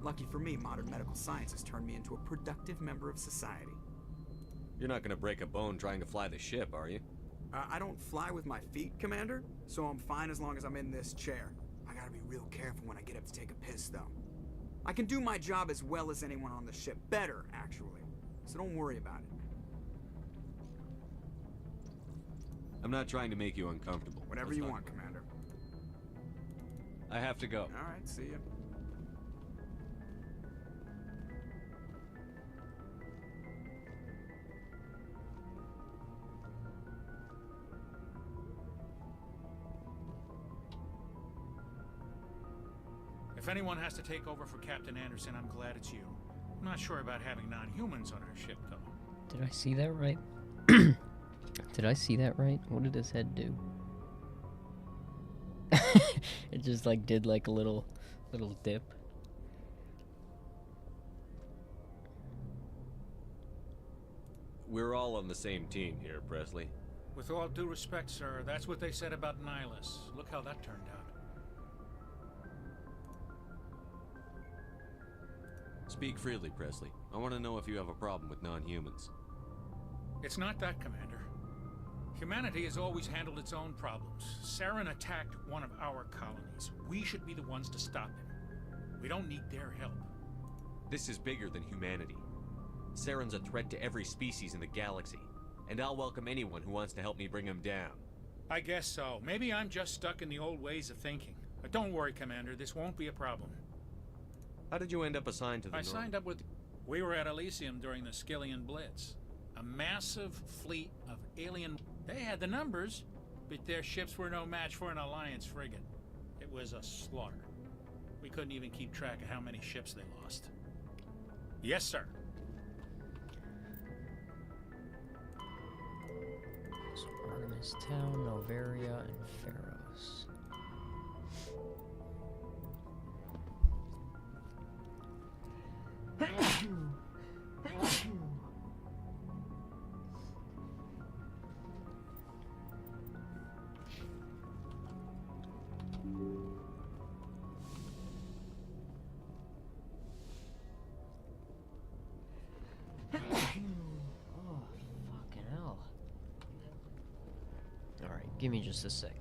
Lucky for me, modern medical science has turned me into a productive member of society. You're not gonna break a bone trying to fly the ship, are you? I don't fly with my feet, Commander, so I'm fine as long as I'm in this chair. I gotta be real careful when I get up to take a piss, though. I can do my job as well as anyone on the ship. Better, actually. So don't worry about it. I'm not trying to make you uncomfortable. Whatever you want, Commander. I have to go. Alright, see ya. If anyone has to take over for Captain Anderson, I'm glad it's you. I'm not sure about having non-humans on our ship, though. Did I see that right? Did I see that right? What did his head do? It just like did like a little dip. We're all on the same team here, Presley. With all due respect, sir, that's what they said about Nihilus. Look how that turned out. Speak freely, Presley. I want to know if you have a problem with non-humans. It's not that, Commander. Humanity has always handled its own problems. Saren attacked one of our colonies. We should be the ones to stop him. We don't need their help. This is bigger than humanity. Saren's a threat to every species in the galaxy, and I'll welcome anyone who wants to help me bring him down. I guess so. Maybe I'm just stuck in the old ways of thinking. But don't worry, Commander. This won't be a problem. How did you end up assigned to the I signed up with... We were at Elysium during the Skillian Blitz. A massive fleet of alien... They had the numbers, but their ships were no match for an Alliance frigate. It was a slaughter. We couldn't even keep track of how many ships they lost. Yes, sir. So Artemis Town, Noveria, and Pharos. Give me just a second.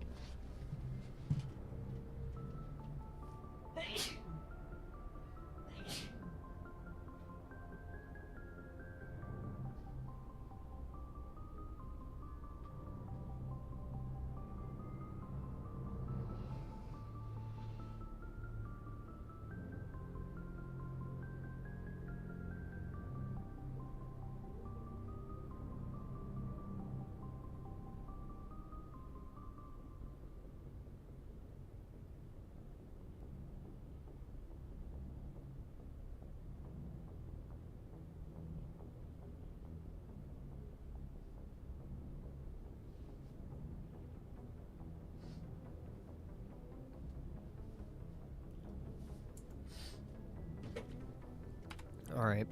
Alright.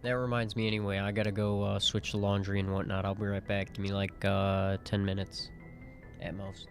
That reminds me anyway, I gotta go switch the laundry and whatnot. I'll be right back. Give me like 10 minutes at most.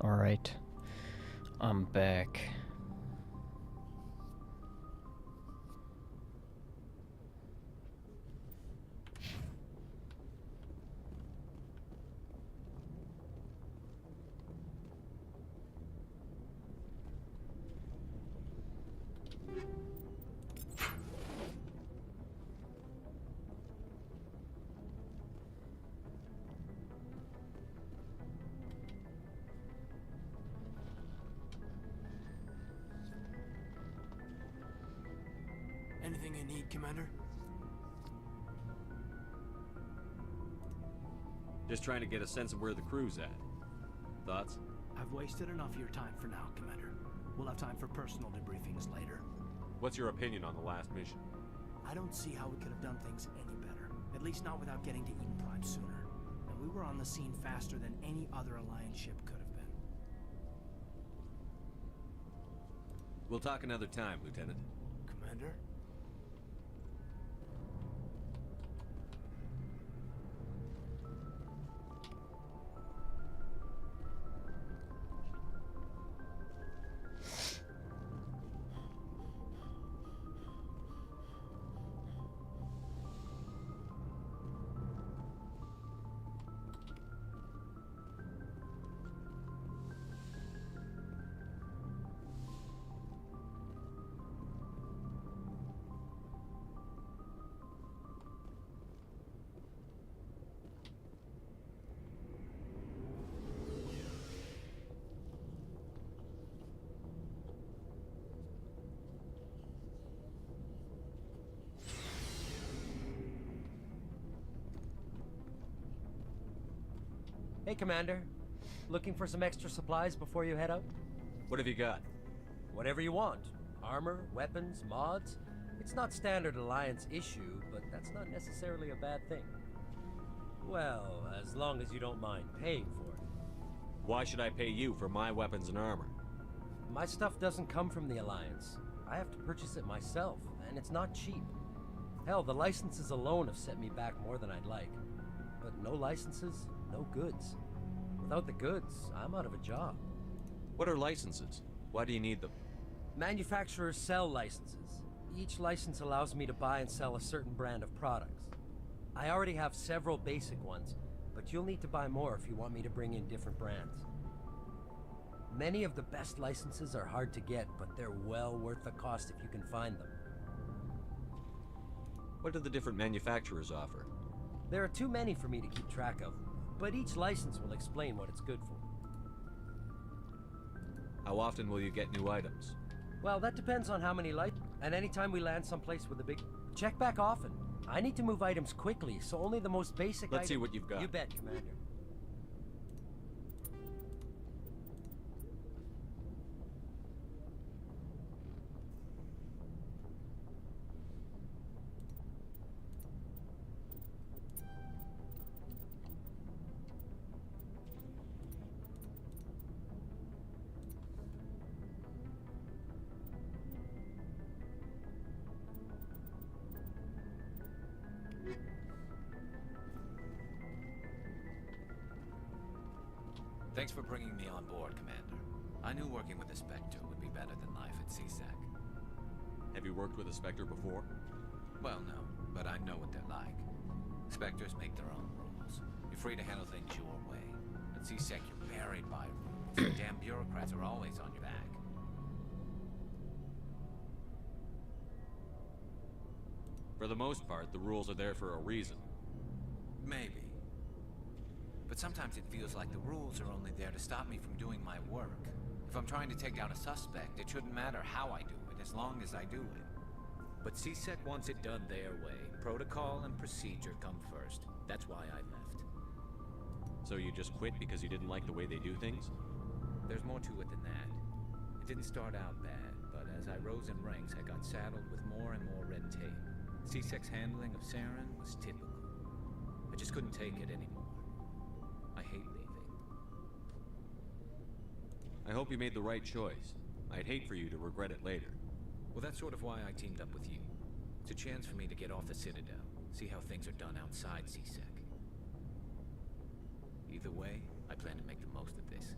Alright. I'm back. Anything you need, Commander? Just trying to get a sense of where the crew's at. Thoughts? I've wasted enough of your time for now, Commander. We'll have time for personal debriefings later. What's your opinion on the last mission? I don't see how we could have done things any better. At least not without getting to Eden Prime sooner. And we were on the scene faster than any other Alliance ship could have been. We'll talk another time, Lieutenant. Commander? Hey, Commander. Looking for some extra supplies before you head out? What have you got? Whatever you want. Armor, weapons, mods. It's not standard Alliance issue, but that's not necessarily a bad thing. Well, as long as you don't mind paying for it. Why should I pay you for my weapons and armor? My stuff doesn't come from the Alliance. I have to purchase it myself, and it's not cheap. Hell, the licenses alone have set me back more than I'd like. But no licenses, no goods. Without the goods, I'm out of a job. What are licenses? Why do you need them? Manufacturers sell licenses. Each license allows me to buy and sell a certain brand of products. I already have several basic ones, but you'll need to buy more if you want me to bring in different brands. Many of the best licenses are hard to get, but they're well worth the cost if you can find them. What do the different manufacturers offer? There are too many for me to keep track of, but each license will explain what it's good for. How often will you get new items? Well, that depends on how many and anytime we land someplace with a big... Check back often. I need to move items quickly, so only the most basic Let's see what you've got. You bet, Commander. Thanks for bringing me on board, Commander. I knew working with the Spectre would be better than life at CSEC. Have you worked with a Spectre before? Well, no, but I know what they're like. Spectres make their own rules. You're free to handle things your way. At CSEC, you're buried by rules. The damn bureaucrats are always on your back. For the most part, the rules are there for a reason. Maybe. But sometimes it feels like the rules are only there to stop me from doing my work. If I'm trying to take down a suspect, it shouldn't matter how I do it, as long as I do it. But CSEC wants it done their way. Protocol and procedure come first. That's why I left. So you just quit because you didn't like the way they do things? There's more to it than that. It didn't start out bad, but as I rose in ranks, I got saddled with more and more red tape. CSEC's handling of Saren was typical. I just couldn't take it anymore. I hate leaving. I hope you made the right choice. I'd hate for you to regret it later. Well, that's sort of why I teamed up with you. It's a chance for me to get off the Citadel, see how things are done outside CSEC. Either way, I plan to make the most of this.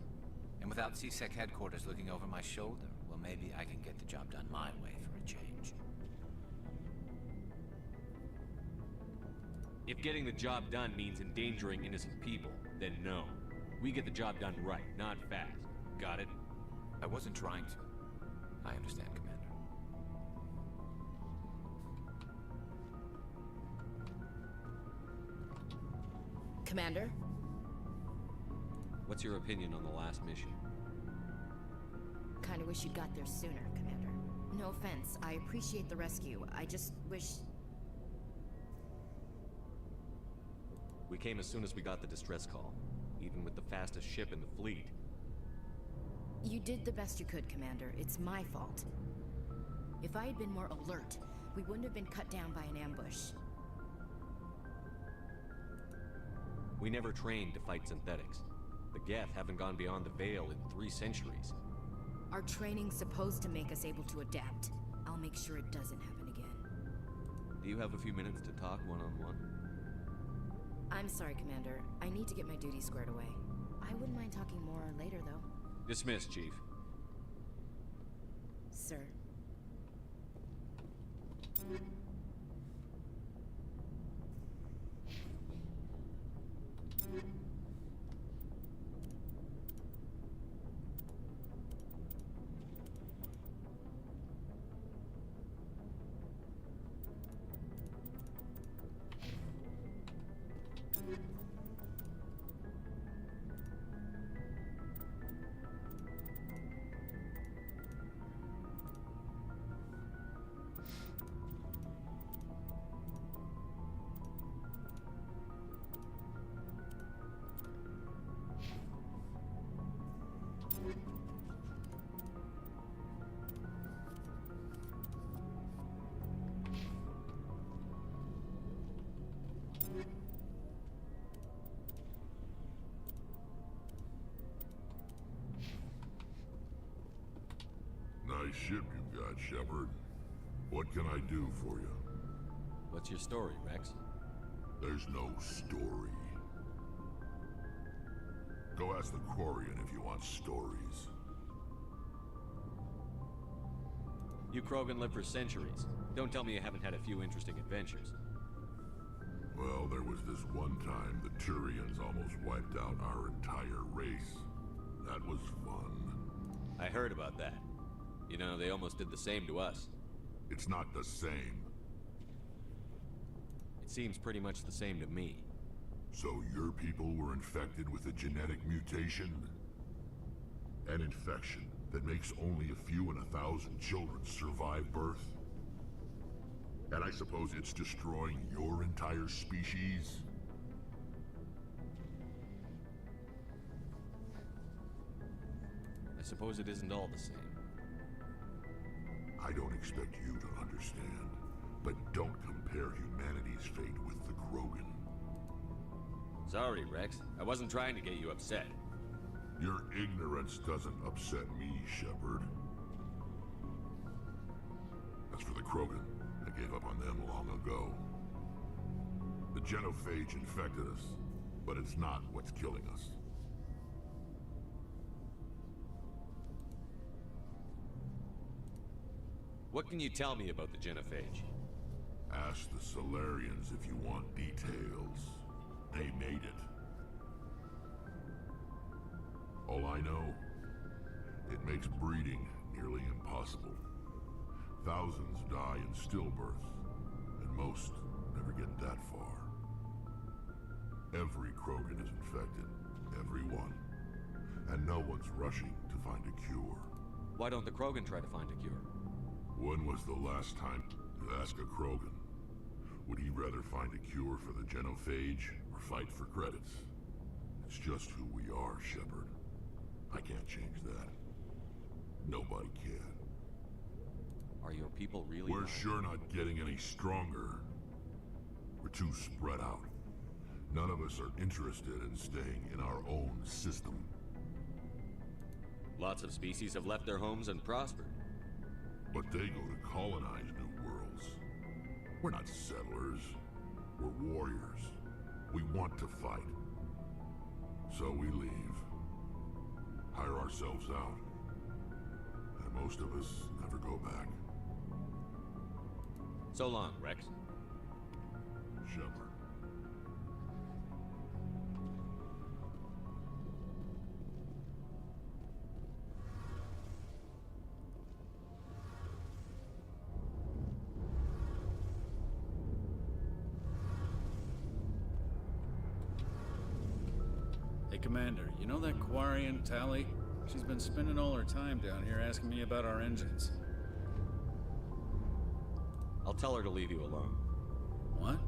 And without CSEC headquarters looking over my shoulder, well, maybe I can get the job done my way for a change. If getting the job done means endangering innocent people, then no. We get the job done right, not fast. Got it? I wasn't trying to. I understand, Commander. Commander? What's your opinion on the last mission? Kinda wish you'd got there sooner, Commander. No offense, I appreciate the rescue. I just wish... We came as soon as we got the distress call, even with the fastest ship in the fleet. You did the best you could, Commander. It's my fault. If I had been more alert, we wouldn't have been cut down by an ambush. We never trained to fight synthetics. The Geth haven't gone beyond the Veil in 3 centuries. Our training's supposed to make us able to adapt. I'll make sure it doesn't happen again. Do you have a few minutes to talk one-on-one? I'm sorry, Commander. I need to get my duties squared away. I wouldn't mind talking more later, though. Dismissed, Chief. Sir. Nice ship you got, Shepard. What can I do for you? What's your story, Rex? There's no story. Go ask the Quarian if you want stories. You Krogan live for centuries. Don't tell me you haven't had a few interesting adventures. Well, there was this one time the Turians almost wiped out our entire race. That was fun. I heard about that. You know, they almost did the same to us. It's not the same. It seems pretty much the same to me. So your people were infected with a genetic mutation? An infection that makes only a few in 1,000 children survive birth? And I suppose it's destroying your entire species? I suppose it isn't all the same. I don't expect you to understand, but don't compare humanity's fate with the Krogan. Sorry, Rex. I wasn't trying to get you upset. Your ignorance doesn't upset me, Shepard. As for the Krogan, I gave up on them long ago. The genophage infected us, but it's not what's killing us. What can you tell me about the genophage? Ask the Solarians if you want details. They made it. All I know, it makes breeding nearly impossible. Thousands die in stillbirth, and most never get that far. Every Krogan is infected, every one. And no one's rushing to find a cure. Why don't the Krogan try to find a cure? When was the last time you asked a Krogan? Would he rather find a cure for the genophage or fight for credits? It's just who we are, Shepard. I can't change that. Nobody can. Are your people really... We're sure not getting any stronger. We're too spread out. None of us are interested in staying in our own system. Lots of species have left their homes and prospered. But they go to colonize new worlds. We're not settlers. We're warriors. We want to fight. So we leave. hire ourselves out. And most of us never go back. So long, Rex. Shepard. Hey, Commander, you know that Quarian, Tali? She's been spending all her time down here asking me about our engines. I'll tell her to leave you alone. What?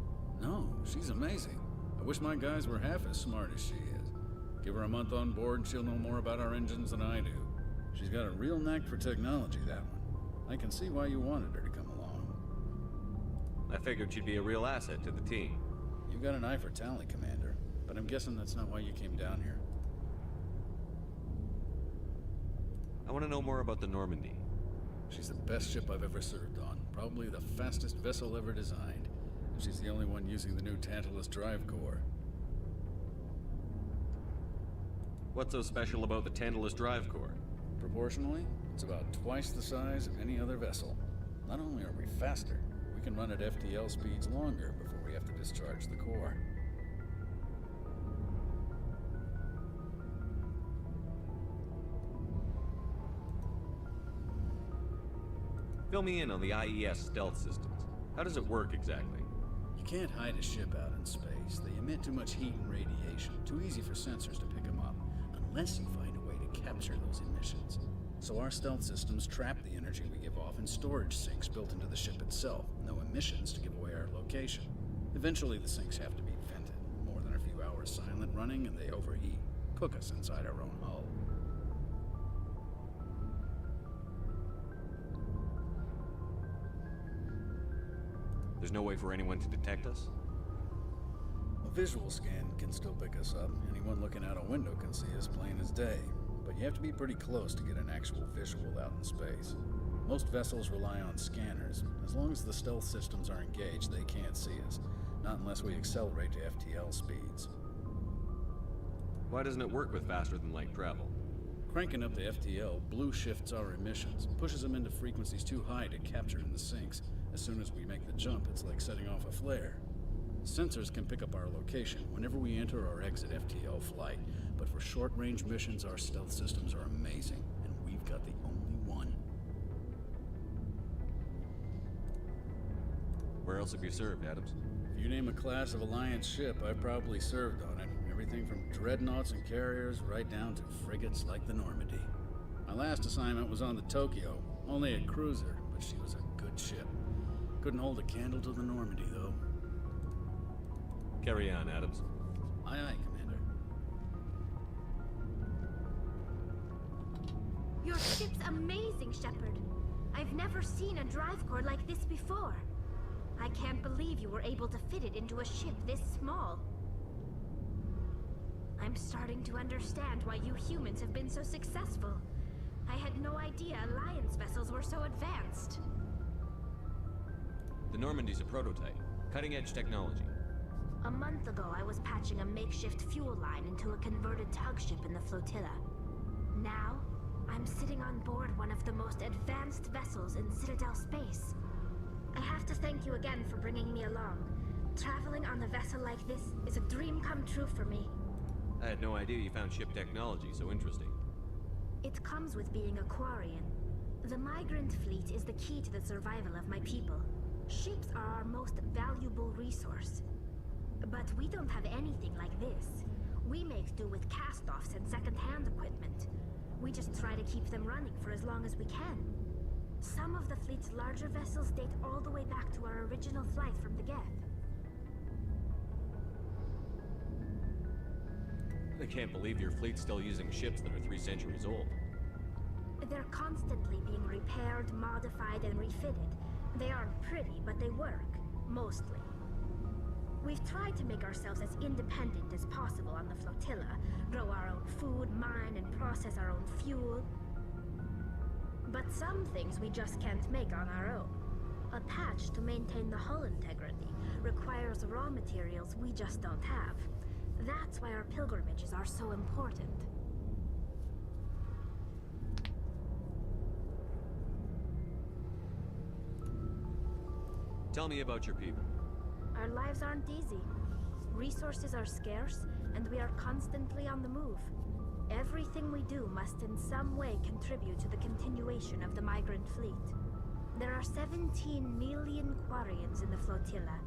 No, she's amazing. I wish my guys were half as smart as she is. Give her a month on board and she'll know more about our engines than I do. She's got a real knack for technology, that one. I can see why you wanted her to come along. I figured she'd be a real asset to the team. You've got an eye for Tali, Commander, but I'm guessing that's not why you came down here. I want to know more about the Normandy. She's the best ship I've ever served on. Probably the fastest vessel ever designed. And she's the only one using the new Tantalus drive core. What's so special about the Tantalus drive core? Proportionally, it's about twice the size of any other vessel. Not only are we faster, we can run at FTL speeds longer before we have to discharge the core. Fill me in on the IES stealth systems. How does it work exactly? You can't hide a ship out in space. They emit too much heat and radiation. Too easy for sensors to pick them up, unless you find a way to capture those emissions. So our stealth systems trap the energy we give off in storage sinks built into the ship itself. No emissions to give away our location. Eventually the sinks have to be vented. More than a few hours silent running and they overheat. Cook us inside our own hull. There's no way for anyone to detect us? A visual scan can still pick us up. Anyone looking out a window can see us plain as day. But you have to be pretty close to get an actual visual out in space. Most vessels rely on scanners. As long as the stealth systems are engaged, they can't see us. Not unless we accelerate to FTL speeds. Why doesn't it work with faster than light travel? Cranking up the FTL blue shifts our emissions, pushes them into frequencies too high to capture in the sinks. As soon as we make the jump, it's like setting off a flare. Sensors can pick up our location whenever we enter or exit FTL flight, but for short-range missions, our stealth systems are amazing, and we've got the only one. Where else have you served, Adams? If you name a class of Alliance ship, I've probably served on it. Everything from dreadnoughts and carriers right down to frigates like the Normandy. My last assignment was on the Tokyo, only a cruiser, but she was a good ship. Couldn't hold a candle to the Normandy, though. Carry on, Adams. Aye, aye, Commander. Your ship's amazing, Shepard. I've never seen a drive core like this before. I can't believe you were able to fit it into a ship this small. I'm starting to understand why you humans have been so successful. I had no idea Alliance vessels were so advanced. The Normandy's a prototype. Cutting-edge technology. A month ago, I was patching a makeshift fuel line into a converted tug ship in the flotilla. Now, I'm sitting on board one of the most advanced vessels in Citadel space. I have to thank you again for bringing me along. Traveling on a vessel like this is a dream come true for me. I had no idea you found ship technology so interesting. It comes with being a Quarian. The migrant fleet is the key to the survival of my people. Ships are our most valuable resource. But we don't have anything like this. We make do with cast-offs and second-hand equipment. We just try to keep them running for as long as we can. Some of the fleet's larger vessels date all the way back to our original flight from the Geth. I can't believe your fleet's still using ships that are 3 centuries old. They're constantly being repaired, modified, and refitted. They aren't pretty, but they work. Mostly. We've tried to make ourselves as independent as possible on the flotilla, grow our own food, mine, and process our own fuel. But some things we just can't make on our own. A patch to maintain the hull integrity requires raw materials we just don't have. That's why our pilgrimages are so important. Tell me about your people. Our lives aren't easy. Resources are scarce, and we are constantly on the move. Everything we do must in some way contribute to the continuation of the migrant fleet. There are 17 million Quarians in the flotilla,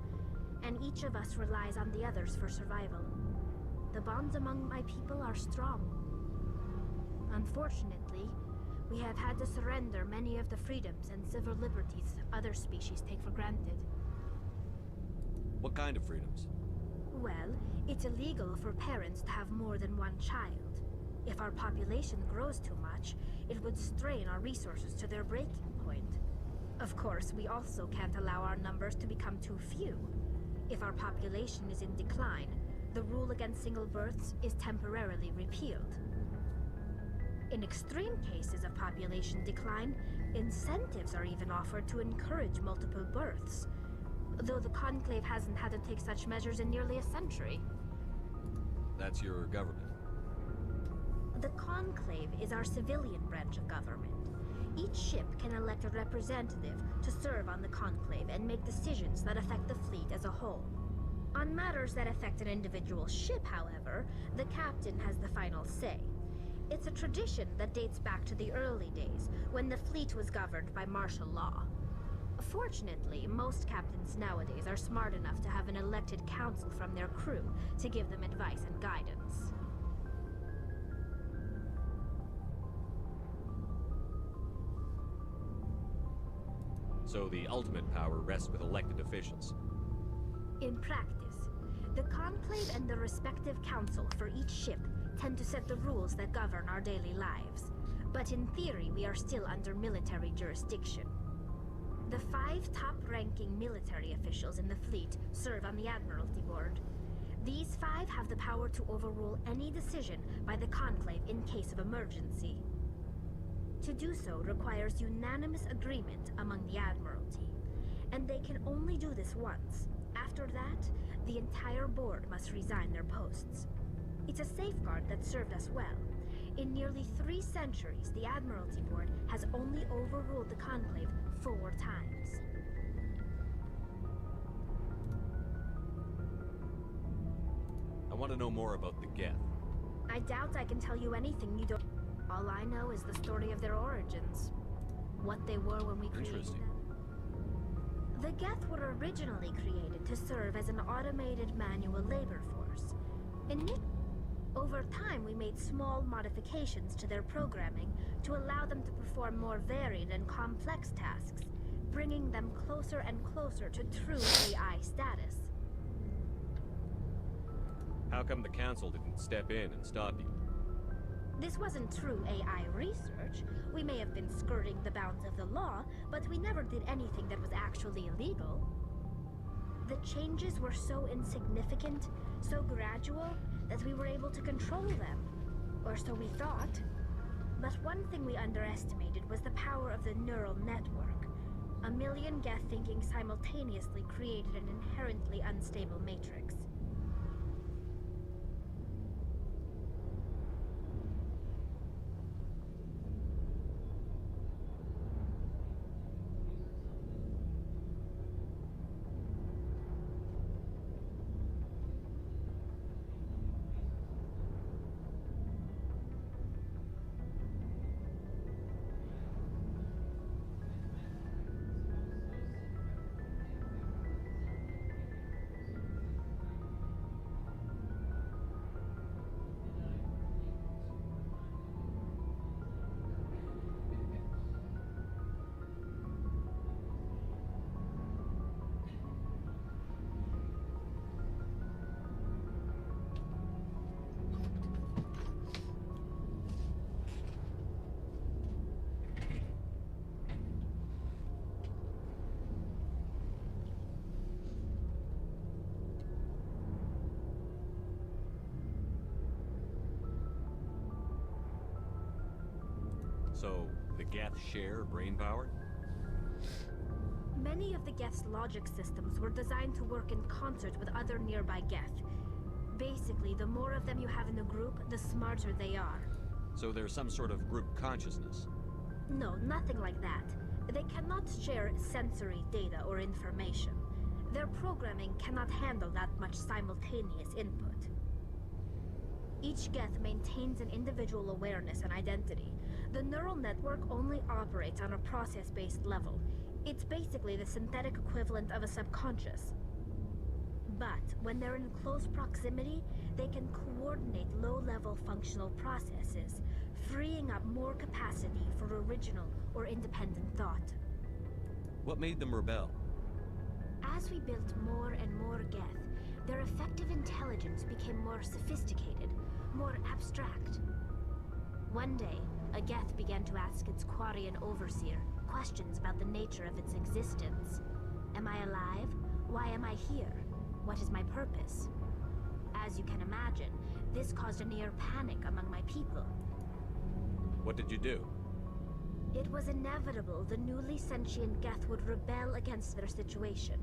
and each of us relies on the others for survival. The bonds among my people are strong. Unfortunately, we have had to surrender many of the freedoms and civil liberties other species take for granted. What kind of freedoms? Well, it's illegal for parents to have more than one child. If our population grows too much, it would strain our resources to their breaking point. Of course, we also can't allow our numbers to become too few. If our population is in decline, the rule against single births is temporarily repealed. In extreme cases of population decline, incentives are even offered to encourage multiple births, though the Conclave hasn't had to take such measures in nearly a century. That's your government. The Conclave is our civilian branch of government. Each ship can elect a representative to serve on the Conclave and make decisions that affect the fleet as a whole. On matters that affect an individual ship, however, the captain has the final say. It's a tradition that dates back to the early days, when the fleet was governed by martial law. Fortunately, most captains nowadays are smart enough to have an elected council from their crew to give them advice and guidance. So the ultimate power rests with elected officials. In practice, the Conclave and the respective council for each ship tend to set the rules that govern our daily lives. But in theory, we are still under military jurisdiction. The 5 top-ranking military officials in the fleet serve on the Admiralty Board. These 5 have the power to overrule any decision by the Conclave in case of emergency. To do so requires unanimous agreement among the Admiralty, and they can only do this once. After that, the entire board must resign their posts. It's a safeguard that served us well. In nearly 3 centuries, the Admiralty Board has only overruled the Conclave 4 times. I want to know more about the Geth. I doubt I can tell you anything you don't... All I know is the story of their origins. What they were when we created them. The Geth were originally created to serve as an automated manual labor force. Over time, we made small modifications to their programming to allow them to perform more varied and complex tasks, bringing them closer and closer to true AI status. How come the Council didn't step in and stop you? This wasn't true AI research. We may have been skirting the bounds of the law, but we never did anything that was actually illegal. The changes were so insignificant, so gradual, that we were able to control them. Or so we thought. But one thing we underestimated was the power of the neural network. A million Geth thinking simultaneously created an inherently unstable matrix. So, the Geth share brainpower? Many of the Geth's logic systems were designed to work in concert with other nearby Geth. Basically, the more of them you have in a group, the smarter they are. So there's some sort of group consciousness? No, nothing like that. They cannot share sensory data or information. Their programming cannot handle that much simultaneous input. Each Geth maintains an individual awareness and identity. The neural network only operates on a process-based level. It's basically the synthetic equivalent of a subconscious. But when they're in close proximity, they can coordinate low-level functional processes, freeing up more capacity for original or independent thought. What made them rebel? As we built more and more Geth, their effective intelligence became more sophisticated, more abstract. One day, a Geth began to ask its Quarian overseer questions about the nature of its existence. Am I alive? Why am I here? What is my purpose? As you can imagine, this caused a near panic among my people. What did you do? It was inevitable the newly sentient Geth would rebel against their situation.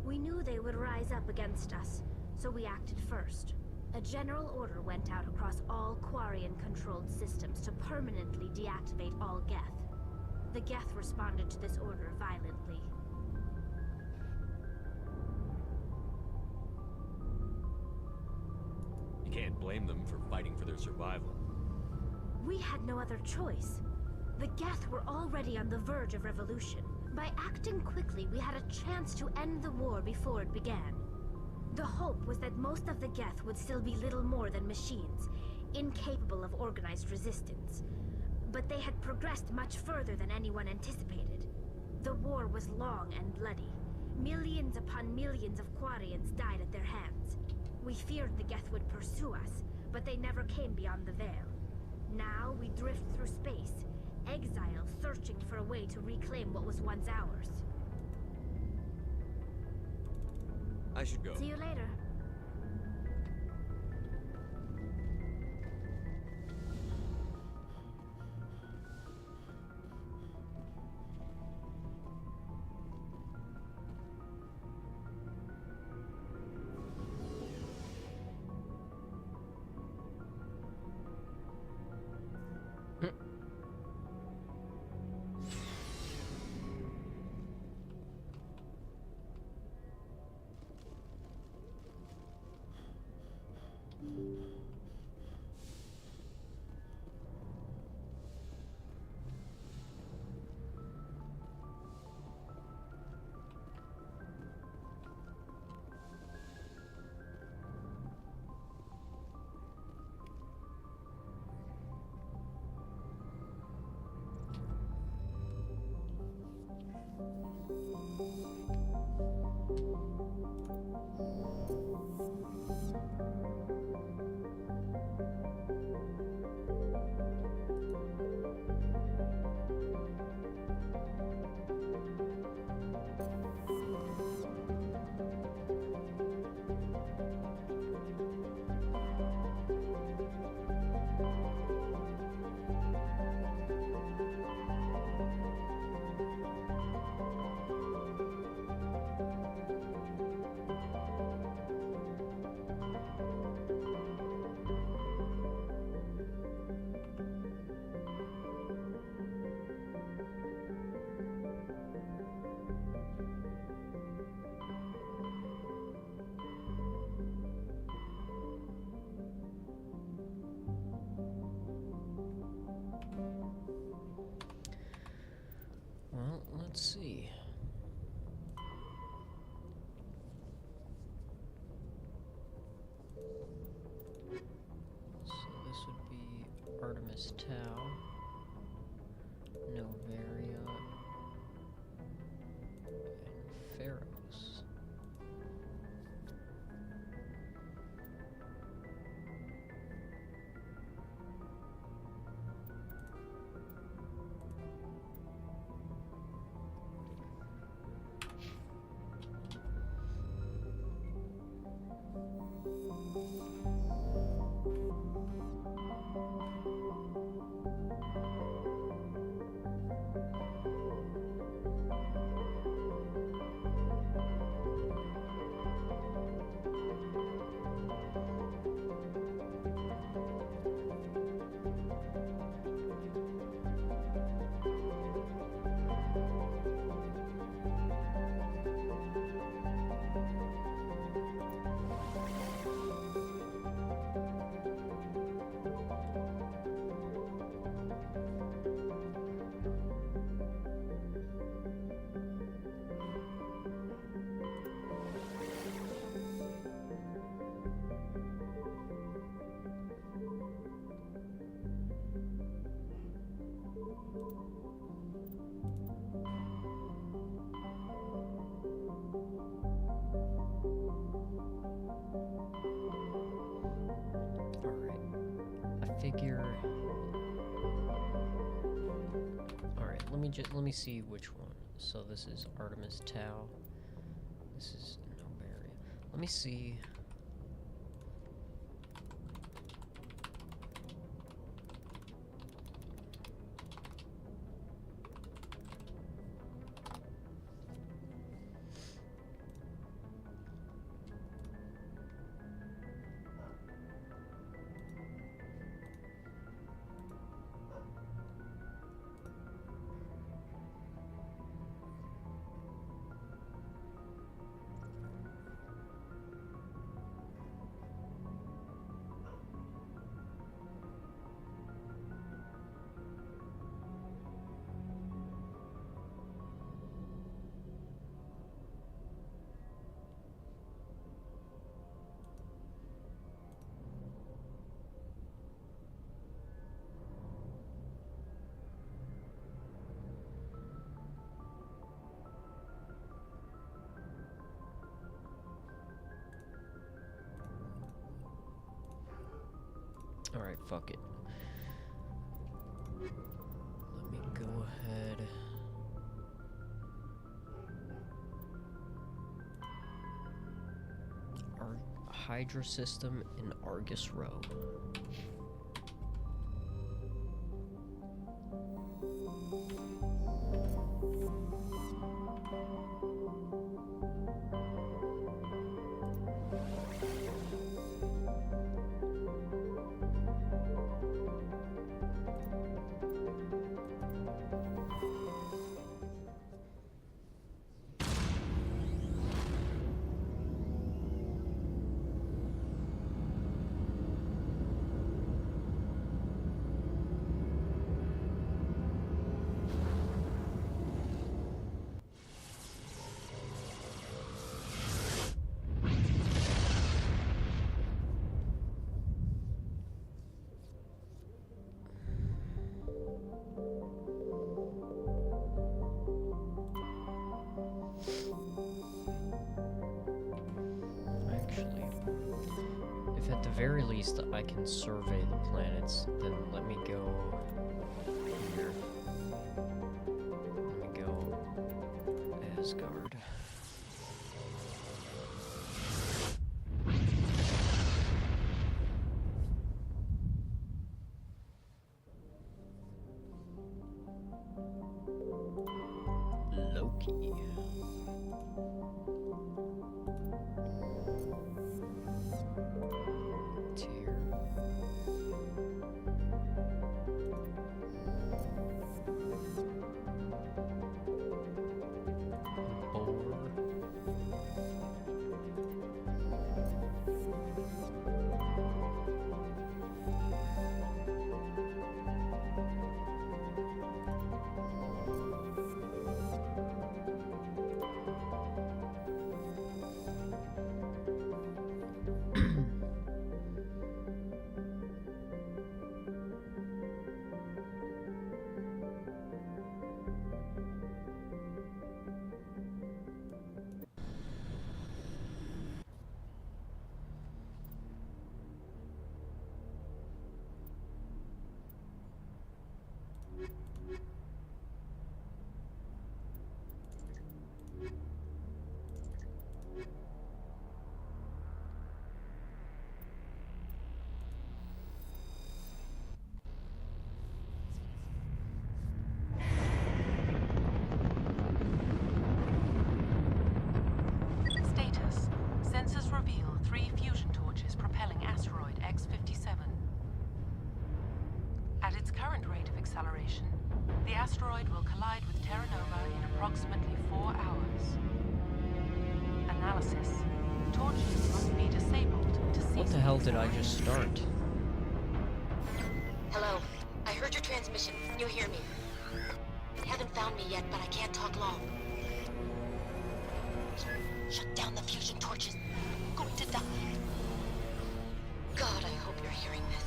We knew they would rise up against us, so we acted first. A general order went out across all Quarian-controlled systems to permanently deactivate all Geth. The Geth responded to this order violently. You can't blame them for fighting for their survival. We had no other choice. The Geth were already on the verge of revolution. By acting quickly, we had a chance to end the war before it began. The hope was that most of the Geth would still be little more than machines, incapable of organized resistance. But they had progressed much further than anyone anticipated. The war was long and bloody. Millions upon millions of Quarians died at their hands. We feared the Geth would pursue us, but they never came beyond the Veil. Now we drift through space, exile searching for a way to reclaim what was once ours. I should go. See you later. let me see which one. So this is Artemis Tau. This is Nobaria. Let me see. Alright, fuck it. Let me go ahead. Hydra system in Argus Row. At the very least, I can survey the planets, then let me go here. Let me go Asgard. Loki. Reveal 3 fusion torches propelling asteroid X-57. At its current rate of acceleration, the asteroid will collide with Terra Nova in approximately 4 hours. Analysis. Torches must be disabled to cease. What the hell did I just start? Hello. I heard your transmission. Can you hear me? They haven't found me yet, but I can't talk long. Shut down the fusion torches. I'm going to die. God, I hope you're hearing this.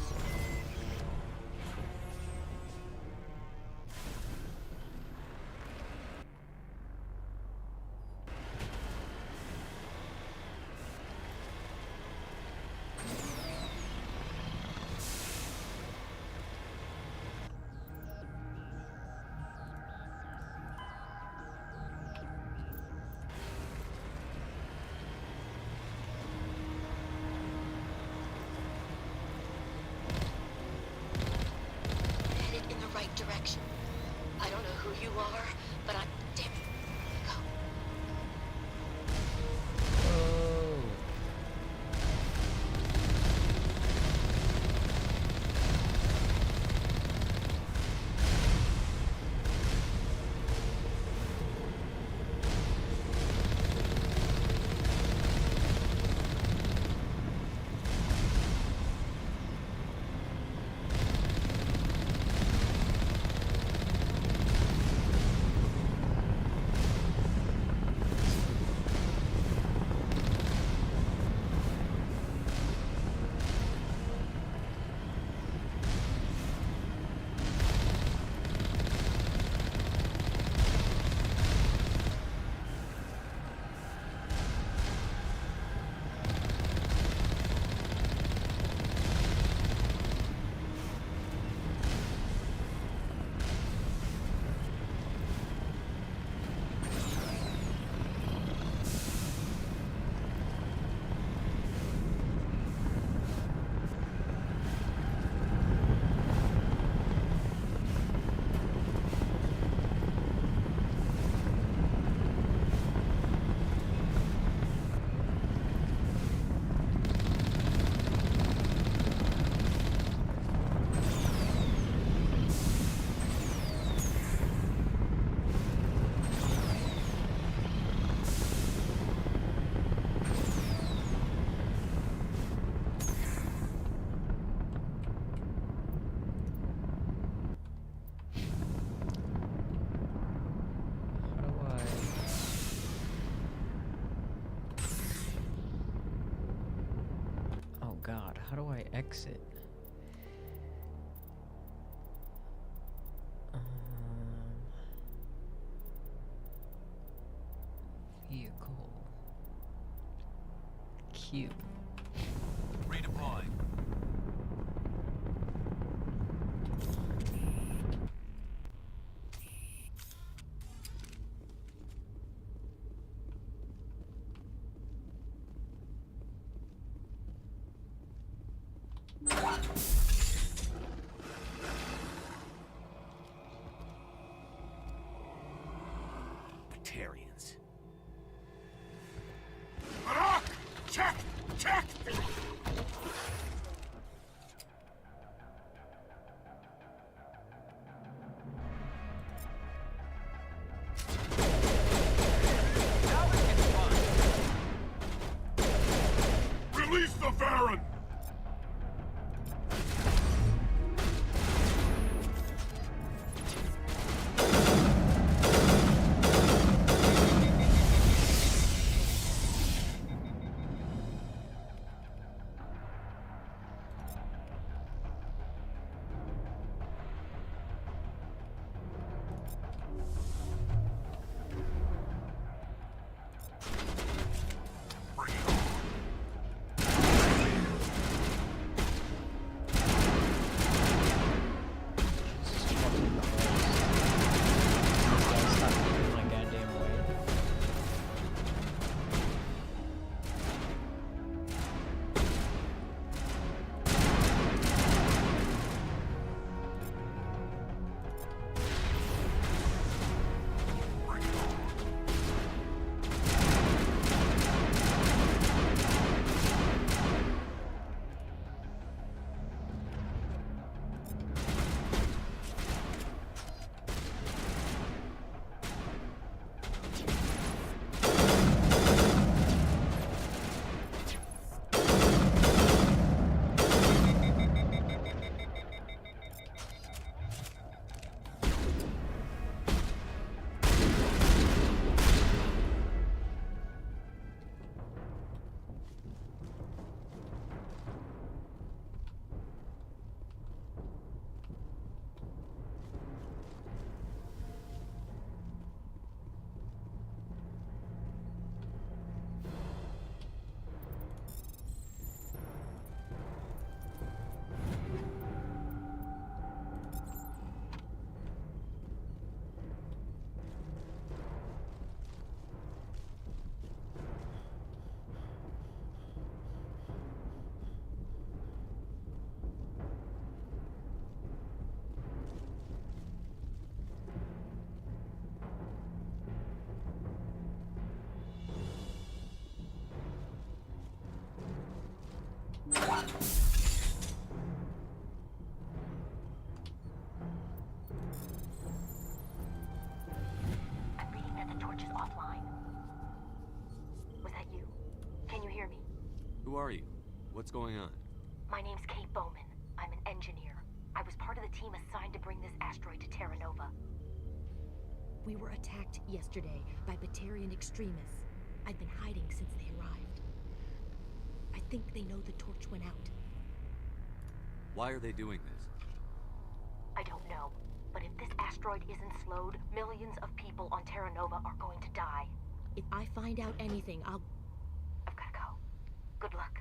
How do I exit? Vehicle. Q. Redeploying. Batarians. Check! Check! Release the Baron! I'm reading that the torch is offline. Was that you? Can you hear me? Who are you? What's going on? My name's Kate Bowman. I'm an engineer. I was part of the team assigned to bring this asteroid to Terra Nova. We were attacked yesterday by Batarian extremists. I've been hiding since they arrived. I think they know the torch went out. Why are they doing this? I don't know. But if this asteroid isn't slowed, millions of people on Terra Nova are going to die. If I find out anything, I've gotta go. Good luck.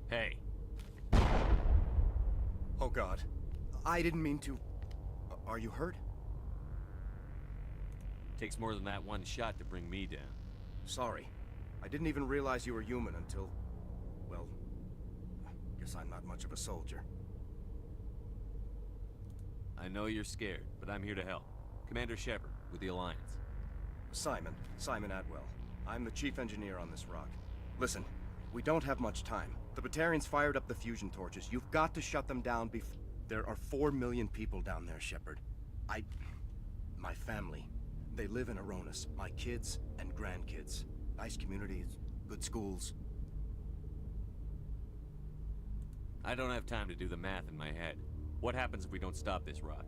Hey. Oh God. I didn't mean to... Are you hurt? Takes more than that one shot to bring me down. Sorry. I didn't even realize you were human until... well... Guess I'm not much of a soldier. I know you're scared, but I'm here to help. Commander Shepard, with the Alliance. Simon Atwell. I'm the chief engineer on this rock. Listen, we don't have much time. The Batarians fired up the fusion torches. You've got to shut them down before... There are 4 million people down there, Shepard. My family. They live in Aronis. My kids and grandkids. Nice communities, good schools. I don't have time to do the math in my head. What happens if we don't stop this rock?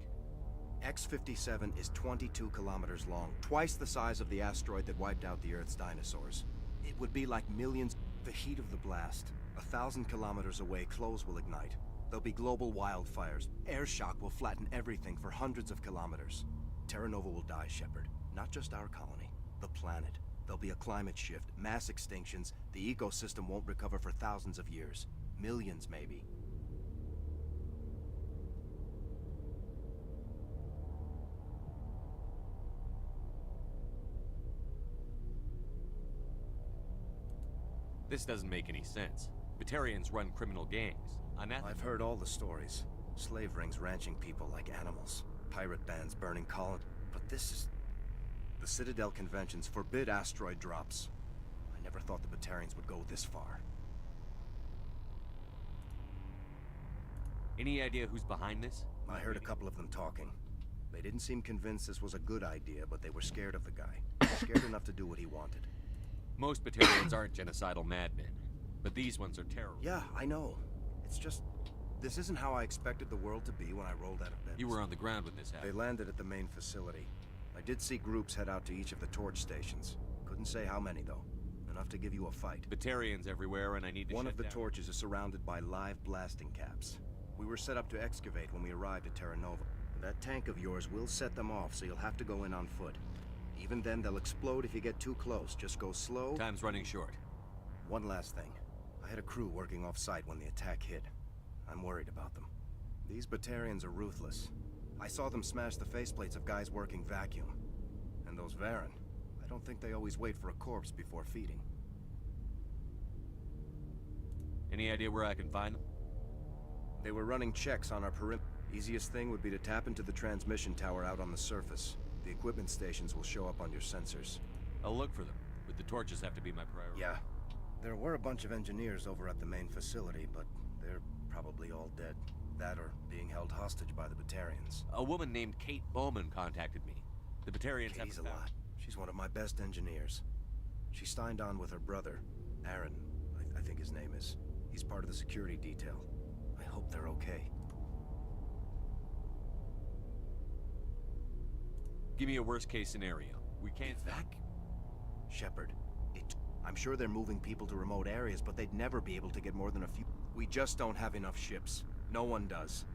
X-57 is 22 kilometers long, twice the size of the asteroid that wiped out the Earth's dinosaurs. It would be like millions... The heat of the blast. 1,000 kilometers away, clothes will ignite. There'll be global wildfires. Air shock will flatten everything for hundreds of kilometers. Terra Nova will die, Shepard. Not just our colony, the planet. There'll be a climate shift, mass extinctions. The ecosystem won't recover for thousands of years. Millions, maybe. This doesn't make any sense. Batarians run criminal gangs. I've heard all the stories. Slave rings ranching people like animals. Pirate bands burning colonies. But this is... The Citadel conventions forbid asteroid drops. I never thought the Batarians would go this far. Any idea who's behind this? I heard a couple of them talking. They didn't seem convinced this was a good idea, but they were scared of the guy. Scared enough to do what he wanted. Most Batarians aren't genocidal madmen, but these ones are terrorists. Yeah, I know. It's just... This isn't how I expected the world to be when I rolled out of bed. You were on the ground when this happened. They landed at the main facility. I did see groups head out to each of the torch stations. Couldn't say how many, though. Enough to give you a fight. Batarians everywhere, and I need to One of the shut down. torches is surrounded by live blasting caps. We were set up to excavate when we arrived at Terra Nova. That tank of yours will set them off, so you'll have to go in on foot. Even then, they'll explode if you get too close. Just go slow. Time's running short. One last thing. I had a crew working off-site when the attack hit. I'm worried about them. These Batarians are ruthless. I saw them smash the faceplates of guys working vacuum. And those Varen, I don't think they always wait for a corpse before feeding. Any idea where I can find them? They were running checks on our perimeter. Easiest thing would be to tap into the transmission tower out on the surface. The equipment stations will show up on your sensors. I'll look for them, but the torches have to be my priority. Yeah. There were a bunch of engineers over at the main facility, but they're probably all dead. That or being held hostage by the Batarians. A woman named Kate Bowman contacted me. The Batarians have Katie's a lot. She's one of my best engineers. She signed on with her brother, Aaron, I think his name is. He's part of the security detail. I hope they're okay. Give me a worst-case scenario. We can't... Shepard, I'm sure they're moving people to remote areas, but they'd never be able to get more than a few... We just don't have enough ships. No one does.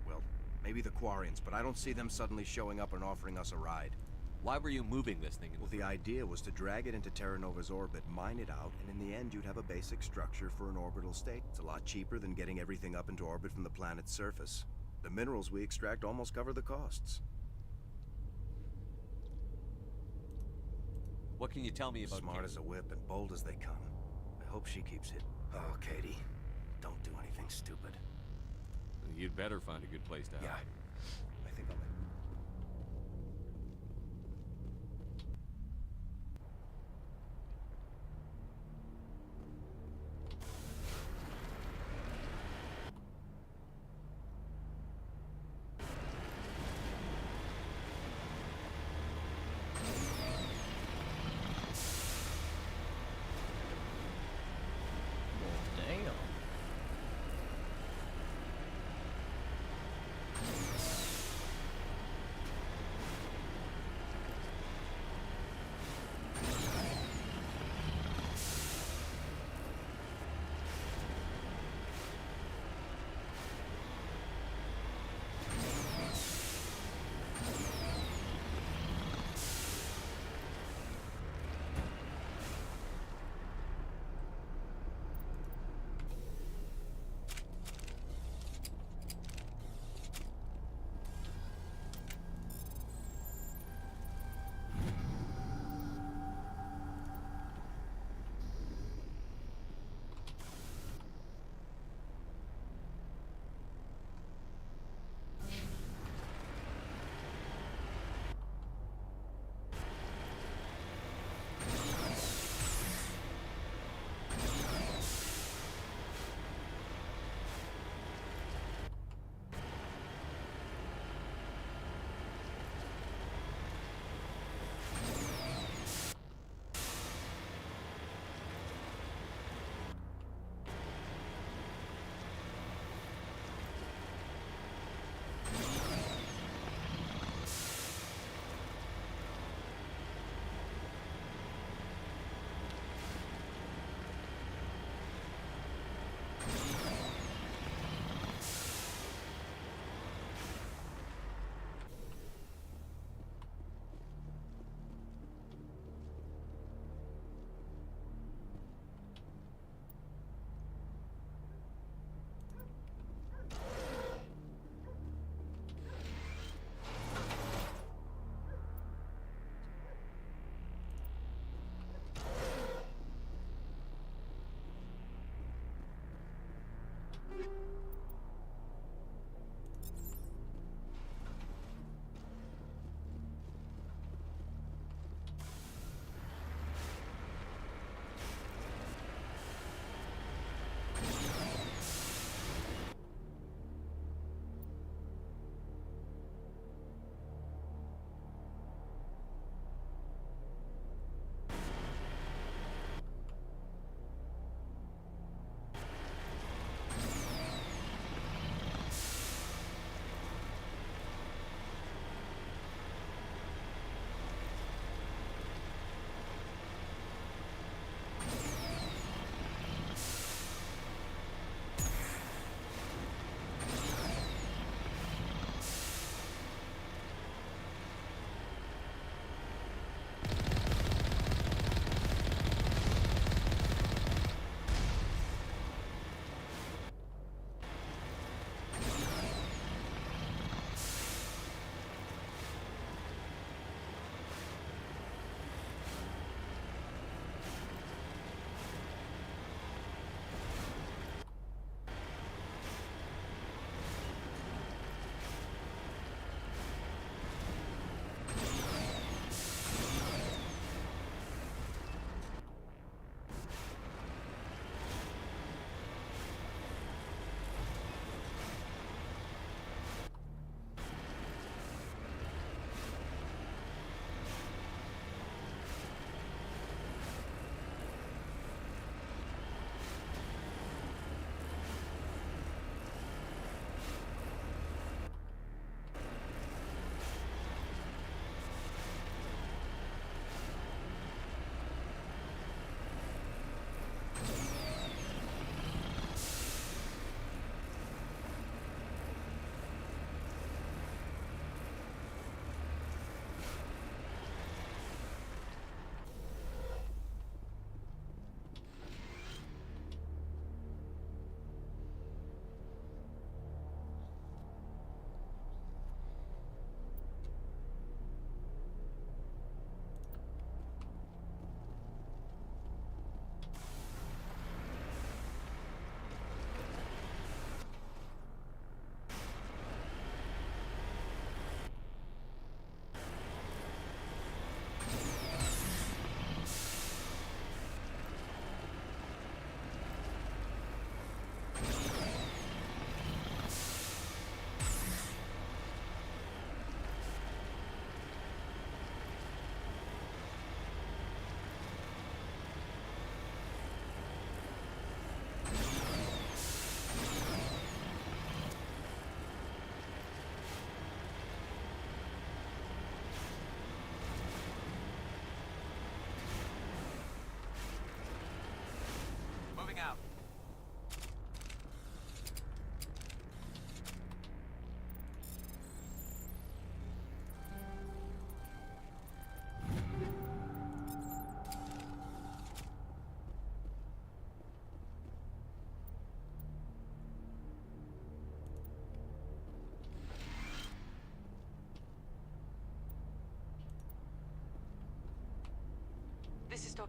Well, maybe the Quarians, but I don't see them suddenly showing up and offering us a ride. Why were you moving this thing? Well, the idea was to drag it into Terra Nova's orbit, mine it out, and in the end you'd have a basic structure for an orbital state. It's a lot cheaper than getting everything up into orbit from the planet's surface. The minerals we extract almost cover the costs. What can you tell me about Smart as a whip and bold as they come. I hope she keeps it. Oh, Katie, don't do anything stupid. You'd better find a good place to hide. Yeah, I think I'll...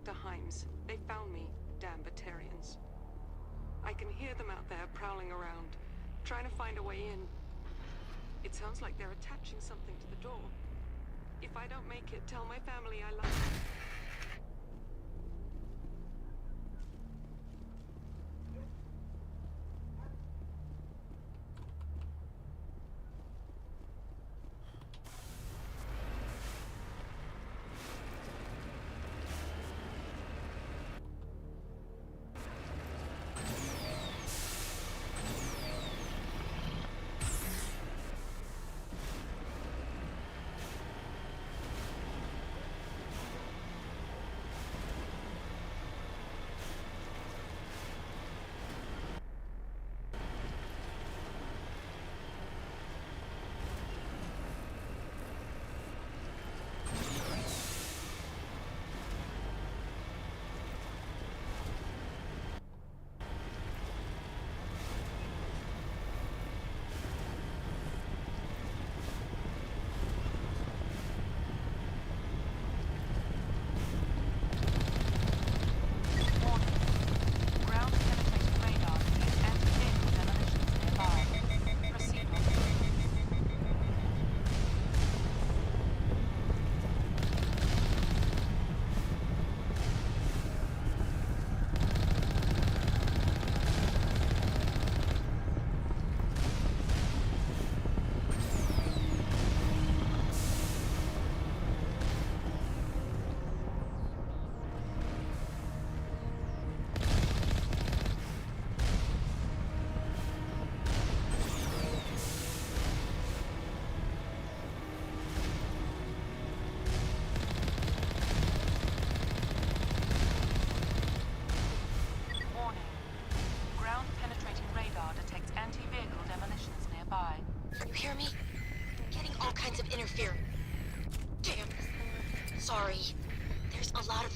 Dr. Himes. They found me, damn Batarians. I can hear them out there prowling around, trying to find a way in. It sounds like they're attaching something to the door. If I don't make it, tell my family I love them. Interfering. Damn. Sorry. There's a lot of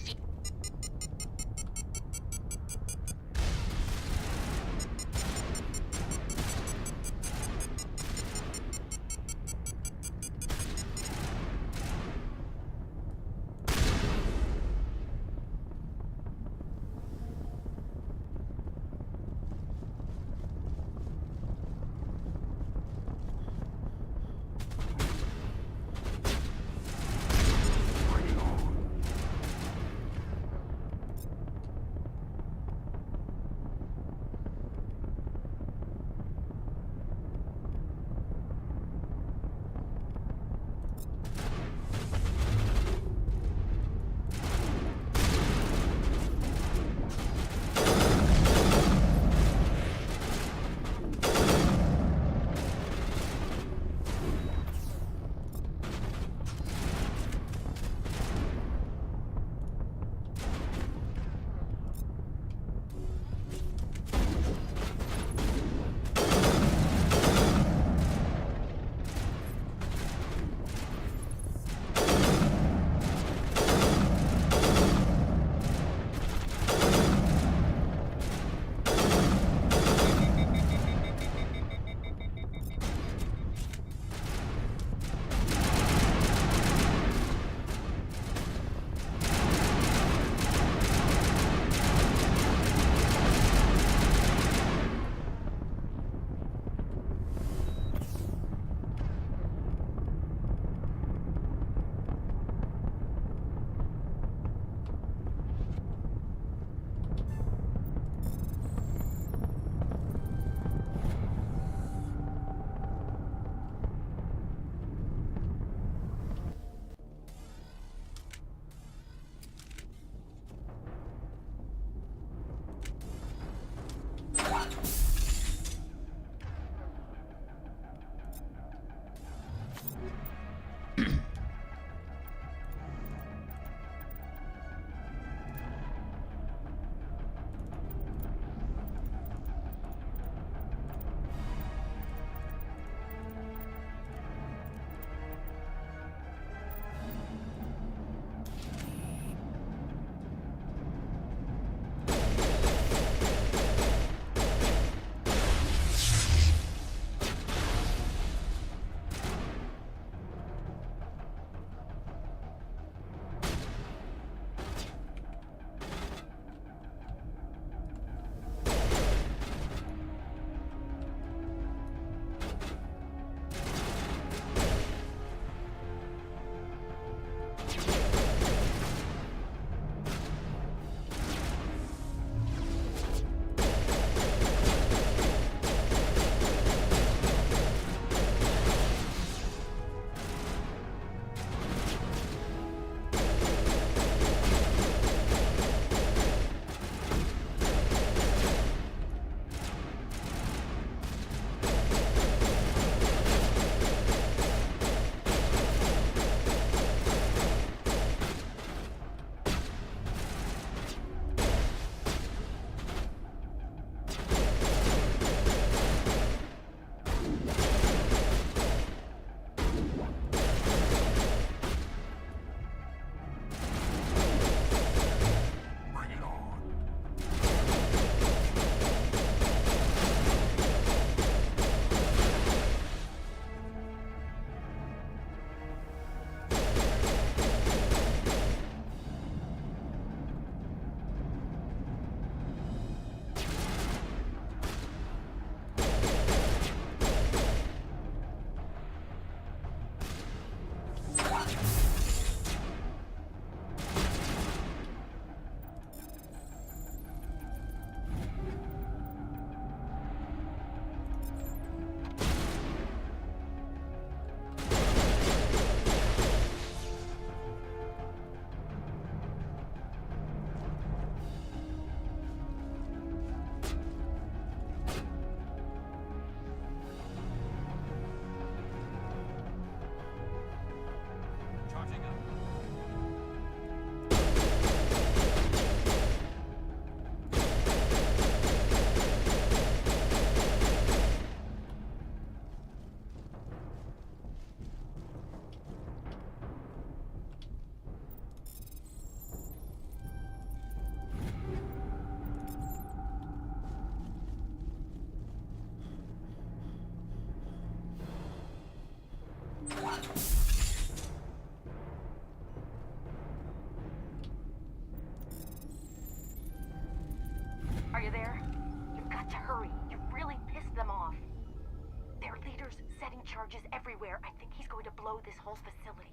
charges everywhere. I think he's going to blow this whole facility.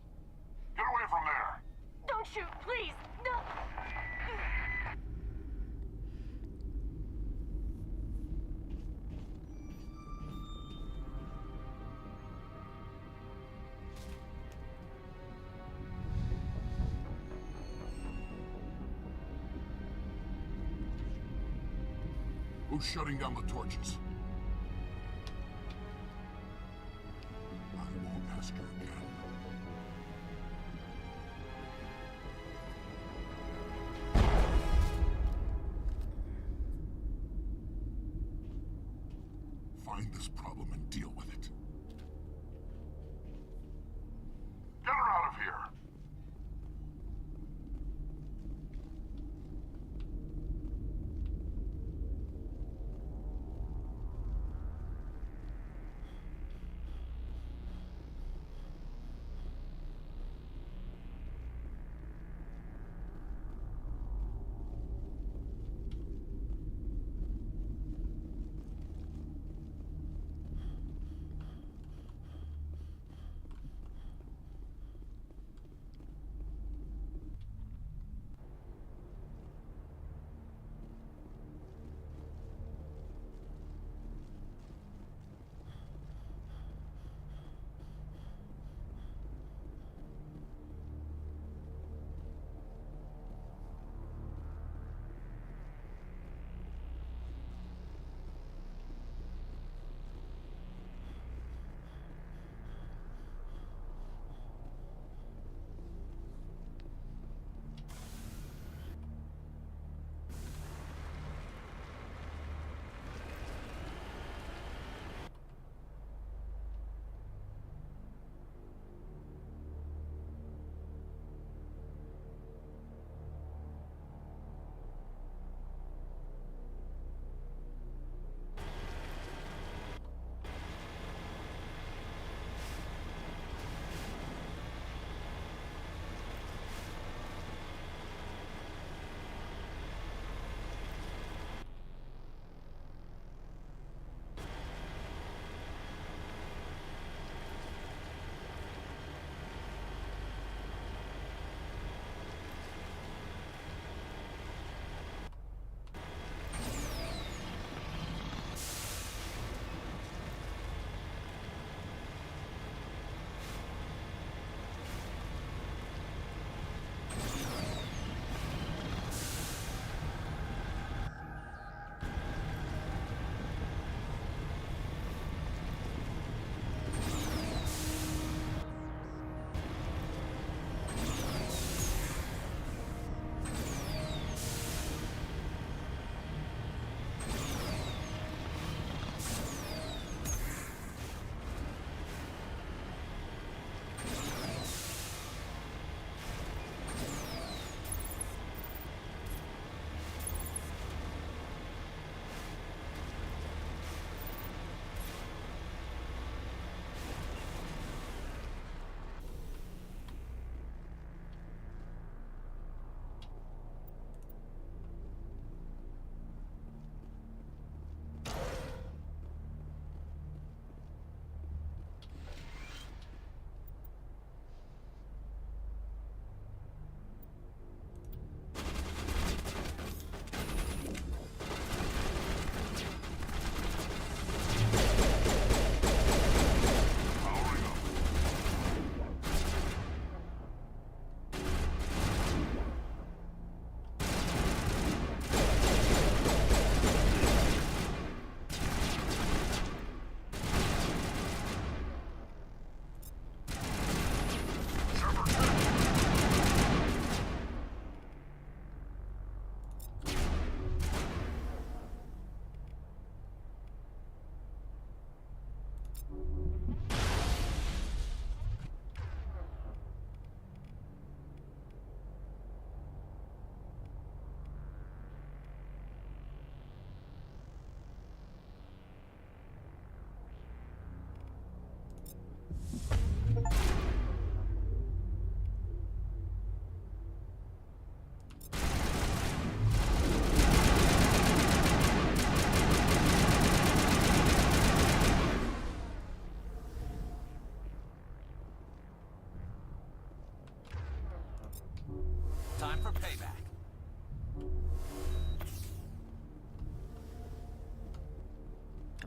Get away from there! Don't shoot, please! No! Who's shutting down the torches? I won't ask her again. Find this problem and deal with it. Get her out of here!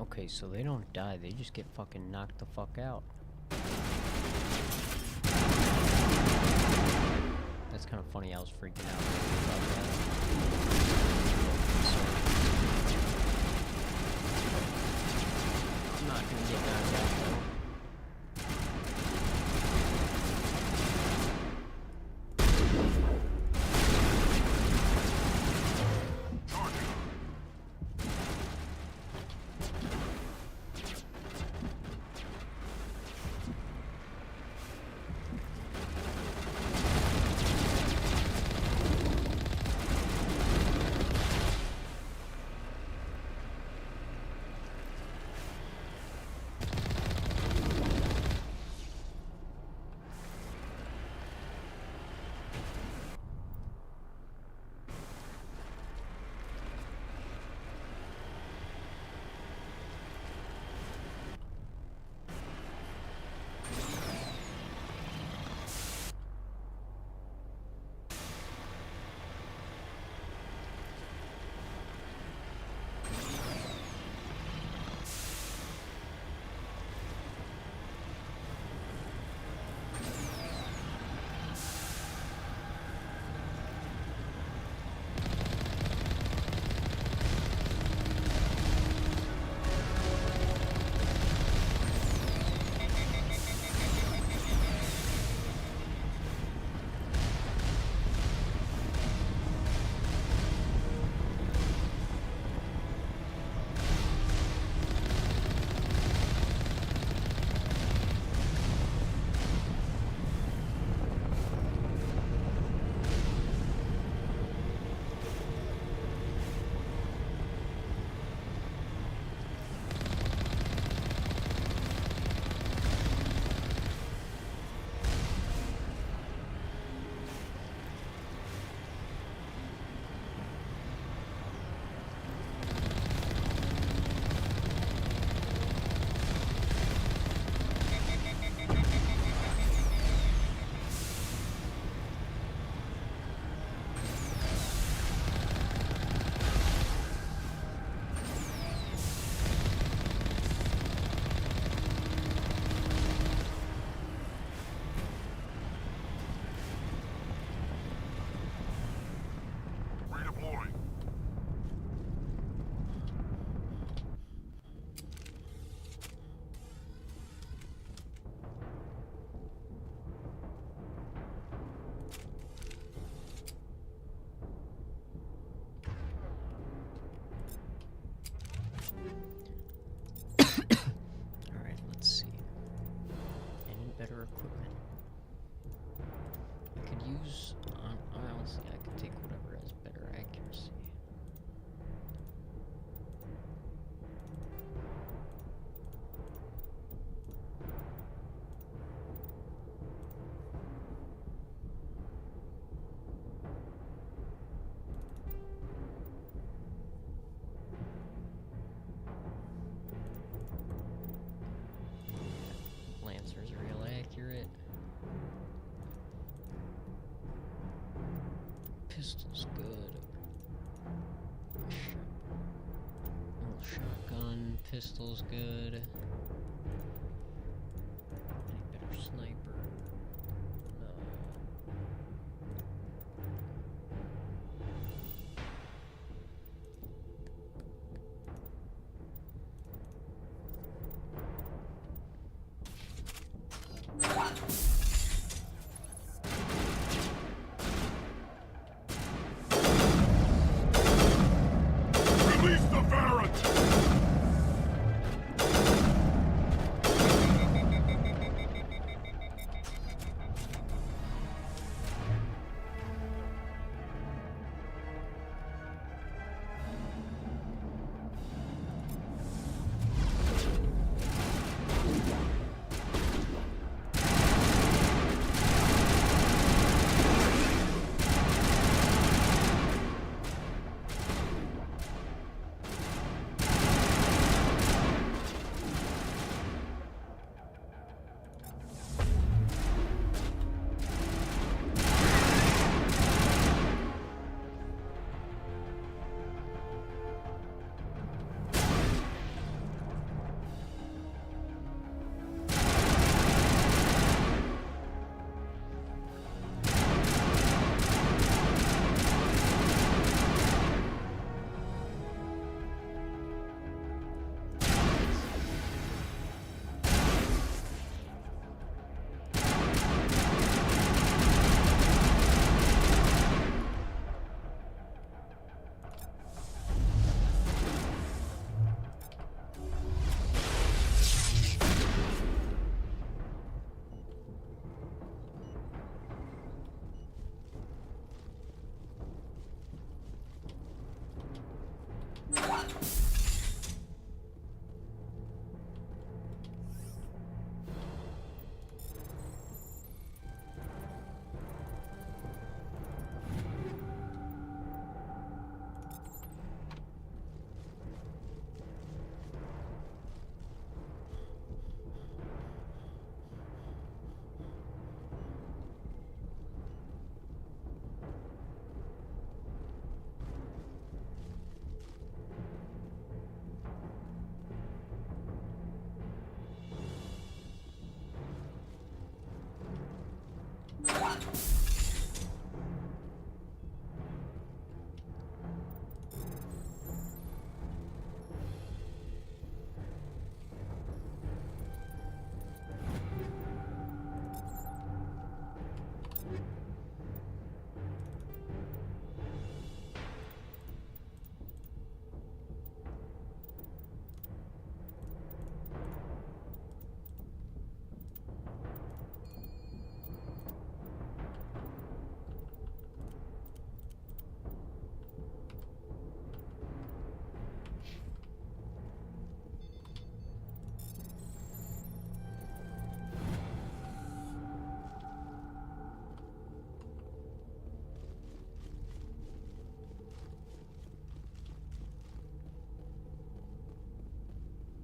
Okay, so they don't die, they just get fucking knocked the fuck out. That's kind of funny, I was freaking out about that. I'm not gonna get knocked out though. Better equipment. I could use, honestly, I could take whatever has better accuracy. Lancer's real accurate. Pistol's good. Little shotgun, pistol's good. Any better sniper? No. Release the Varrant!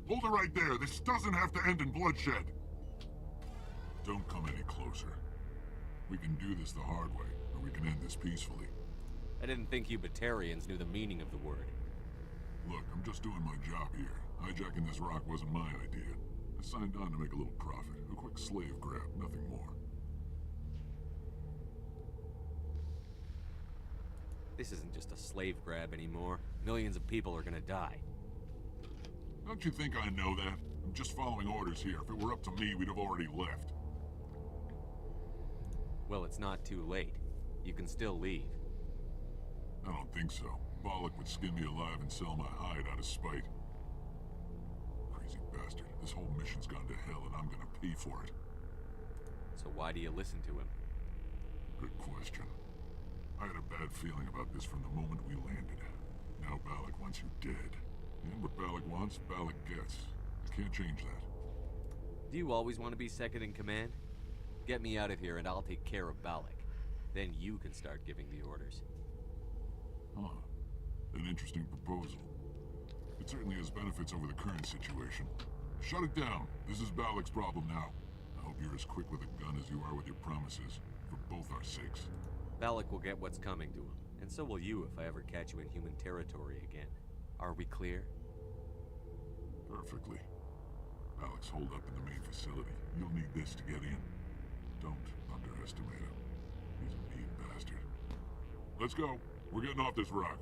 Hold it right there. This doesn't have to end in bloodshed. Don't come any closer. We can do this the hard way, or we can end this peacefully. I didn't think you Batarians knew the meaning of the word. Look, I'm just doing my job here. Hijacking this rock wasn't my idea. I signed on to make a little profit. A quick slave grab, nothing more. This isn't just a slave grab anymore. Millions of people are gonna die. Don't you think I know that? I'm just following orders here. If it were up to me, we'd have already left. Well, it's not too late. You can still leave. I don't think so. Balak would skin me alive and sell my hide out of spite. Crazy bastard. This whole mission's gone to hell and I'm gonna pay for it. So why do you listen to him? Good question. I had a bad feeling about this from the moment we landed. Now Balak wants you dead. And what Balak wants, Balak gets. I can't change that. Do you always want to be second in command? Get me out of here and I'll take care of Balak. Then you can start giving the orders. Huh. An interesting proposal. It certainly has benefits over the current situation. Shut it down. This is Balak's problem now. I hope you're as quick with a gun as you are with your promises. For both our sakes. Balak will get what's coming to him. And so will you if I ever catch you in human territory again. Are we clear? Perfectly. Balak's holed up in the main facility. You'll need this to get in. Don't underestimate him. He's a mean bastard. Let's go. We're getting off this rock.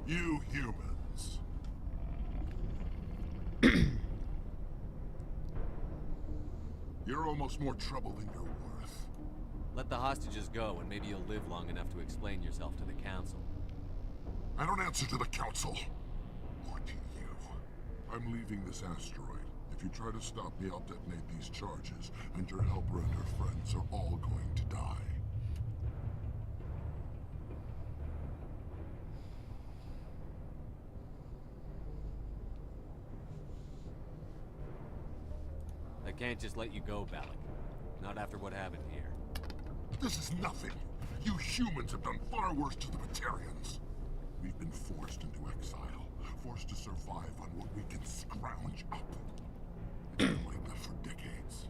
You humans. You're almost more trouble than you're worth. Let the hostages go, and maybe you'll live long enough to explain yourself to the Council. I don't answer to the Council. Or to you. I'm leaving this asteroid. If you try to stop me, I'll detonate these charges, and your helper and her friends are all going to die. I can't just let you go, Balak. Not after what happened here. This is nothing. You humans have done far worse to the Batarians. We've been forced into exile, forced to survive on what we can scrounge up. It's been like that for decades.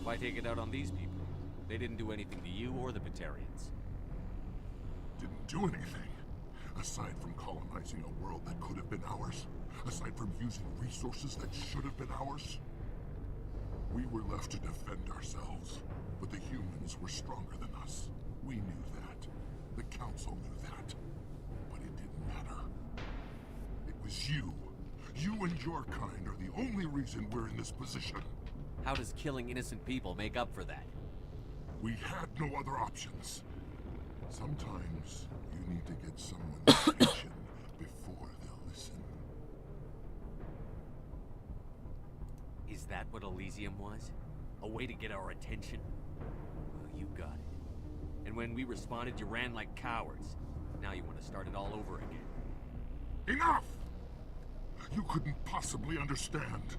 Why take it out on these people? They didn't do anything to you or the Batarians. Didn't do anything. Aside from colonizing a world that could have been ours. Aside from using resources that should have been ours. We were left to defend ourselves, but the humans were stronger than us. We knew that. The Council knew that. But it didn't matter. It was you. You and your kind are the only reason we're in this position. How does killing innocent people make up for that? We had no other options. Sometimes you need to get someone's attention before they'll listen. Is that what Elysium was? A way to get our attention? Well, you got it. And when we responded, you ran like cowards. Now you want to start it all over again. Enough! You couldn't possibly understand.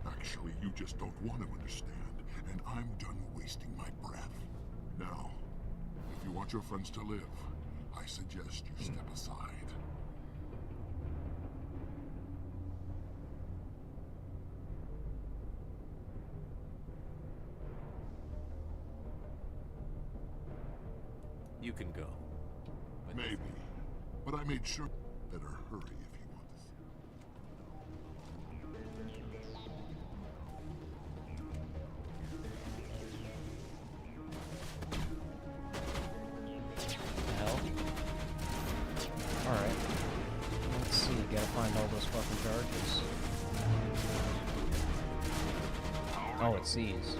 Actually, you just don't want to understand, and I'm done wasting my breath. Now, if you want your friends to live, I suggest you step aside. You can go. But maybe. But I made sure. Better hurry if you want this. Hell. Alright. Let's see, gotta find all those fucking charges. Oh, it sees.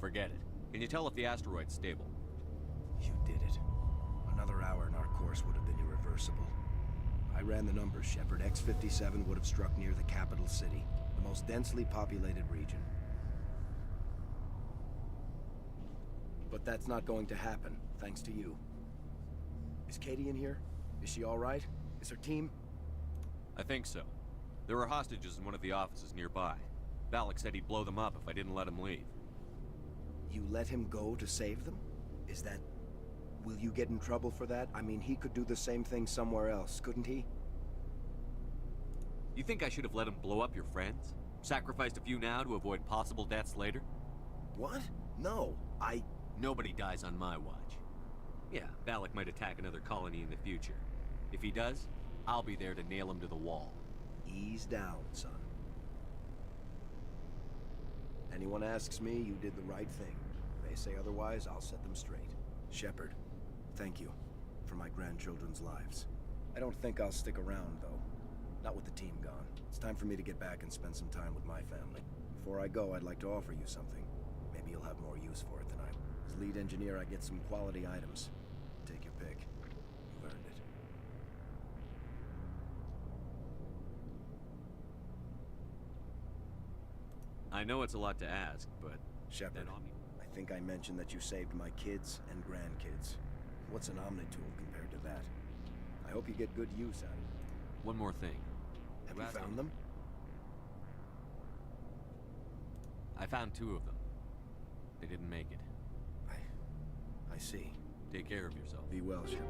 Forget it. Can you tell if the asteroid's stable? You did it. Another hour and our course would have been irreversible. I ran the numbers, Shepard. X-57 would have struck near the capital city, the most densely populated region. But that's not going to happen, thanks to you. Is Katie in here? Is she all right? Is her team? I think so. There were hostages in one of the offices nearby. Balak said he'd blow them up if I didn't let him leave. You let him go to save them? Is that... Will you get in trouble for that? I mean, he could do the same thing somewhere else, couldn't he? You think I should have let him blow up your friends? Sacrificed a few now to avoid possible deaths later? What? No, Nobody dies on my watch. Yeah, Balak might attack another colony in the future. If he does, I'll be there to nail him to the wall. Ease down, son. Anyone asks me, you did the right thing. They say otherwise, I'll set them straight. Shepard, thank you for my grandchildren's lives. I don't think I'll stick around, though. Not with the team gone. It's time for me to get back and spend some time with my family. Before I go, I'd like to offer you something. Maybe you'll have more use for it than I. As lead engineer, I get some quality items. Take your pick. You've earned it. I know it's a lot to ask, but... Shepard, I think I mentioned that you saved my kids and grandkids. What's an Omnitool compared to that? I hope you get good use out of it. One more thing. Have you found them? I found 2 of them. They didn't make it. I see. Take care of yourself. Be well, Shepard.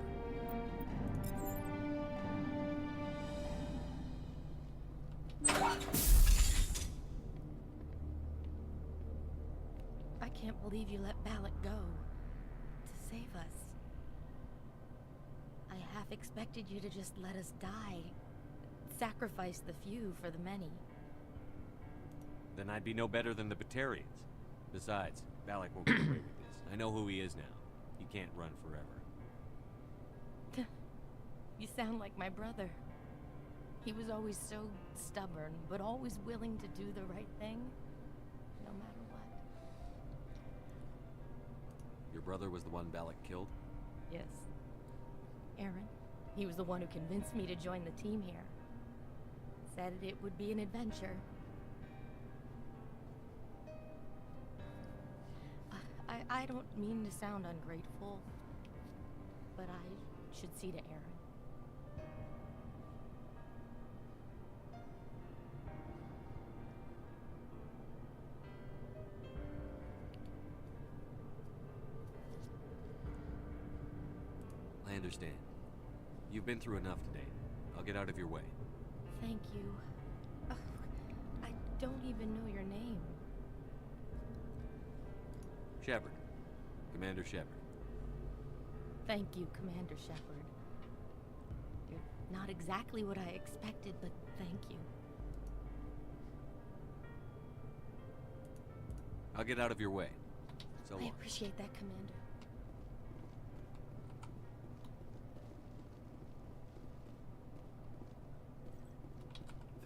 I can't believe you let Balak go. To save us. I half expected you to just let us die. Sacrifice the few for the many. Then I'd be no better than the Batarians. Besides, Balak won't get away with this. I know who he is now. He can't run forever. You sound like my brother. He was always so stubborn, but always willing to do the right thing, no matter what. Your brother was the one Balak killed? Yes. Aaron. He was the one who convinced me to join the team here. Said it would be an adventure. I don't mean to sound ungrateful, but I should see to Aaron. I understand. You've been through enough today. I'll get out of your way. Thank you. Oh, I don't even know your name. Shepard. Commander Shepard. Thank you, Commander Shepard. You're not exactly what I expected, but thank you. I'll get out of your way. So long. I appreciate that, Commander.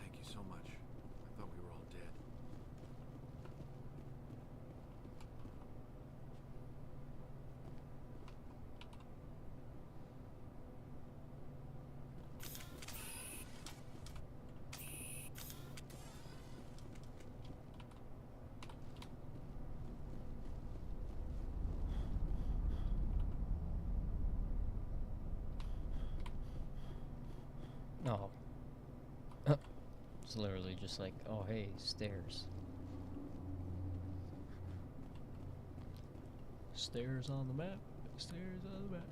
Thank you so much. I thought we were all dead. Oh. It's literally just like, oh hey, stairs. Stairs on the map. Stairs on the map.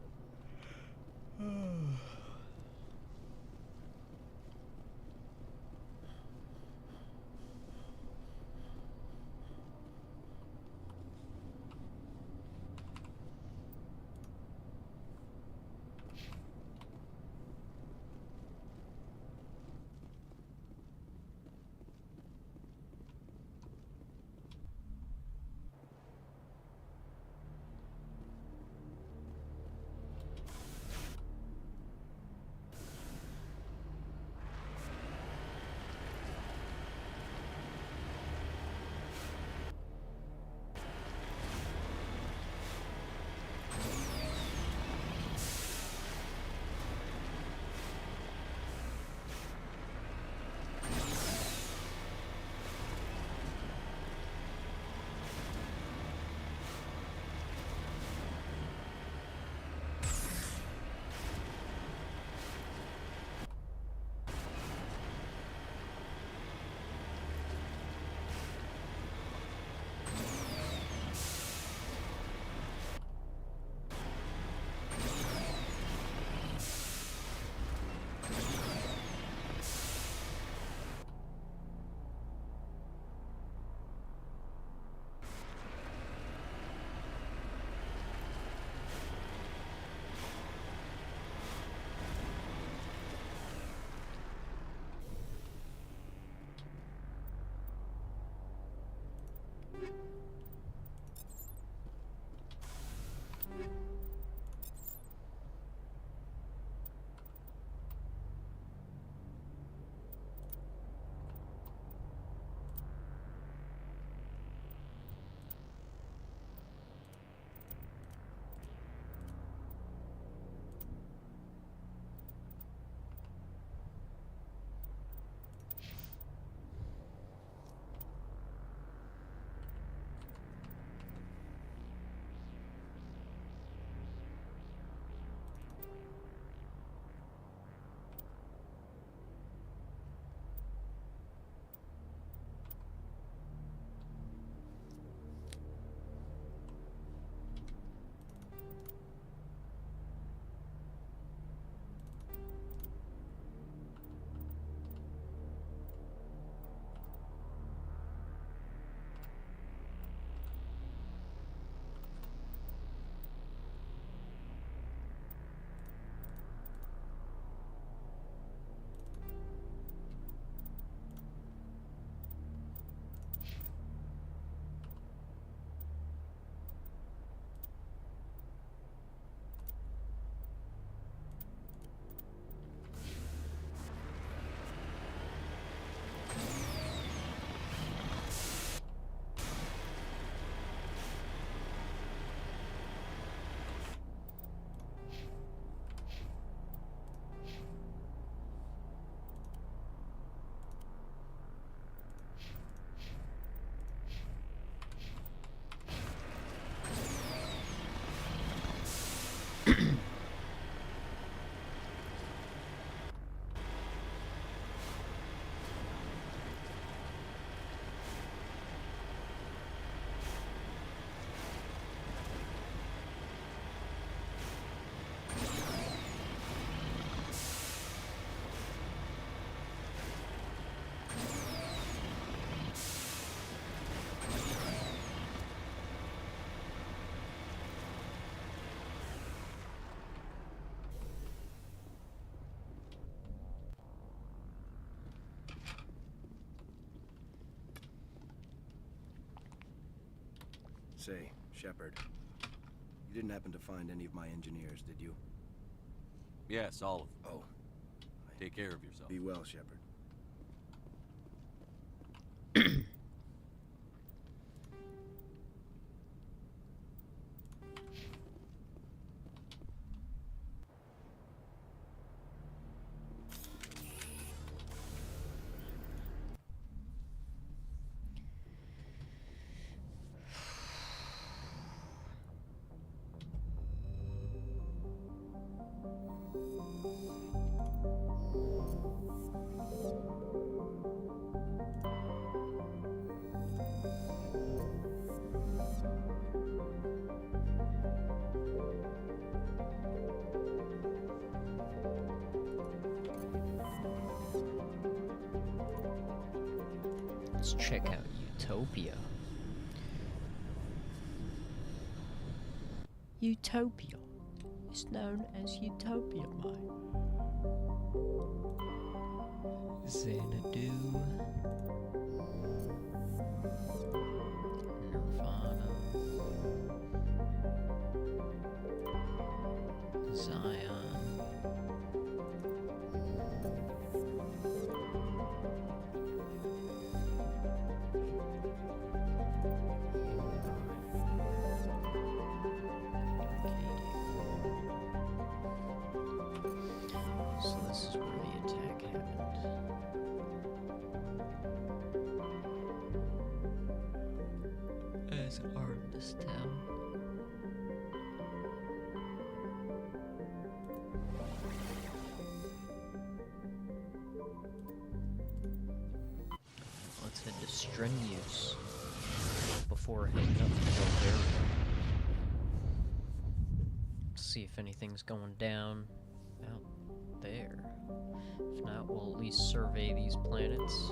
Say, Shepard, you didn't happen to find any of my engineers, did you? Yes, all of them. Oh. Take care of yourself. Be well, Shepard. Let's check out Utopia. Utopia is known as Utopia, mate. Xanadu. Nirvana. Zion. So this is where the attack happened. As armed this town. Let's head to Strenuous before heading up to Bulgaria. See if anything's going down out there. If not, we'll at least survey these planets.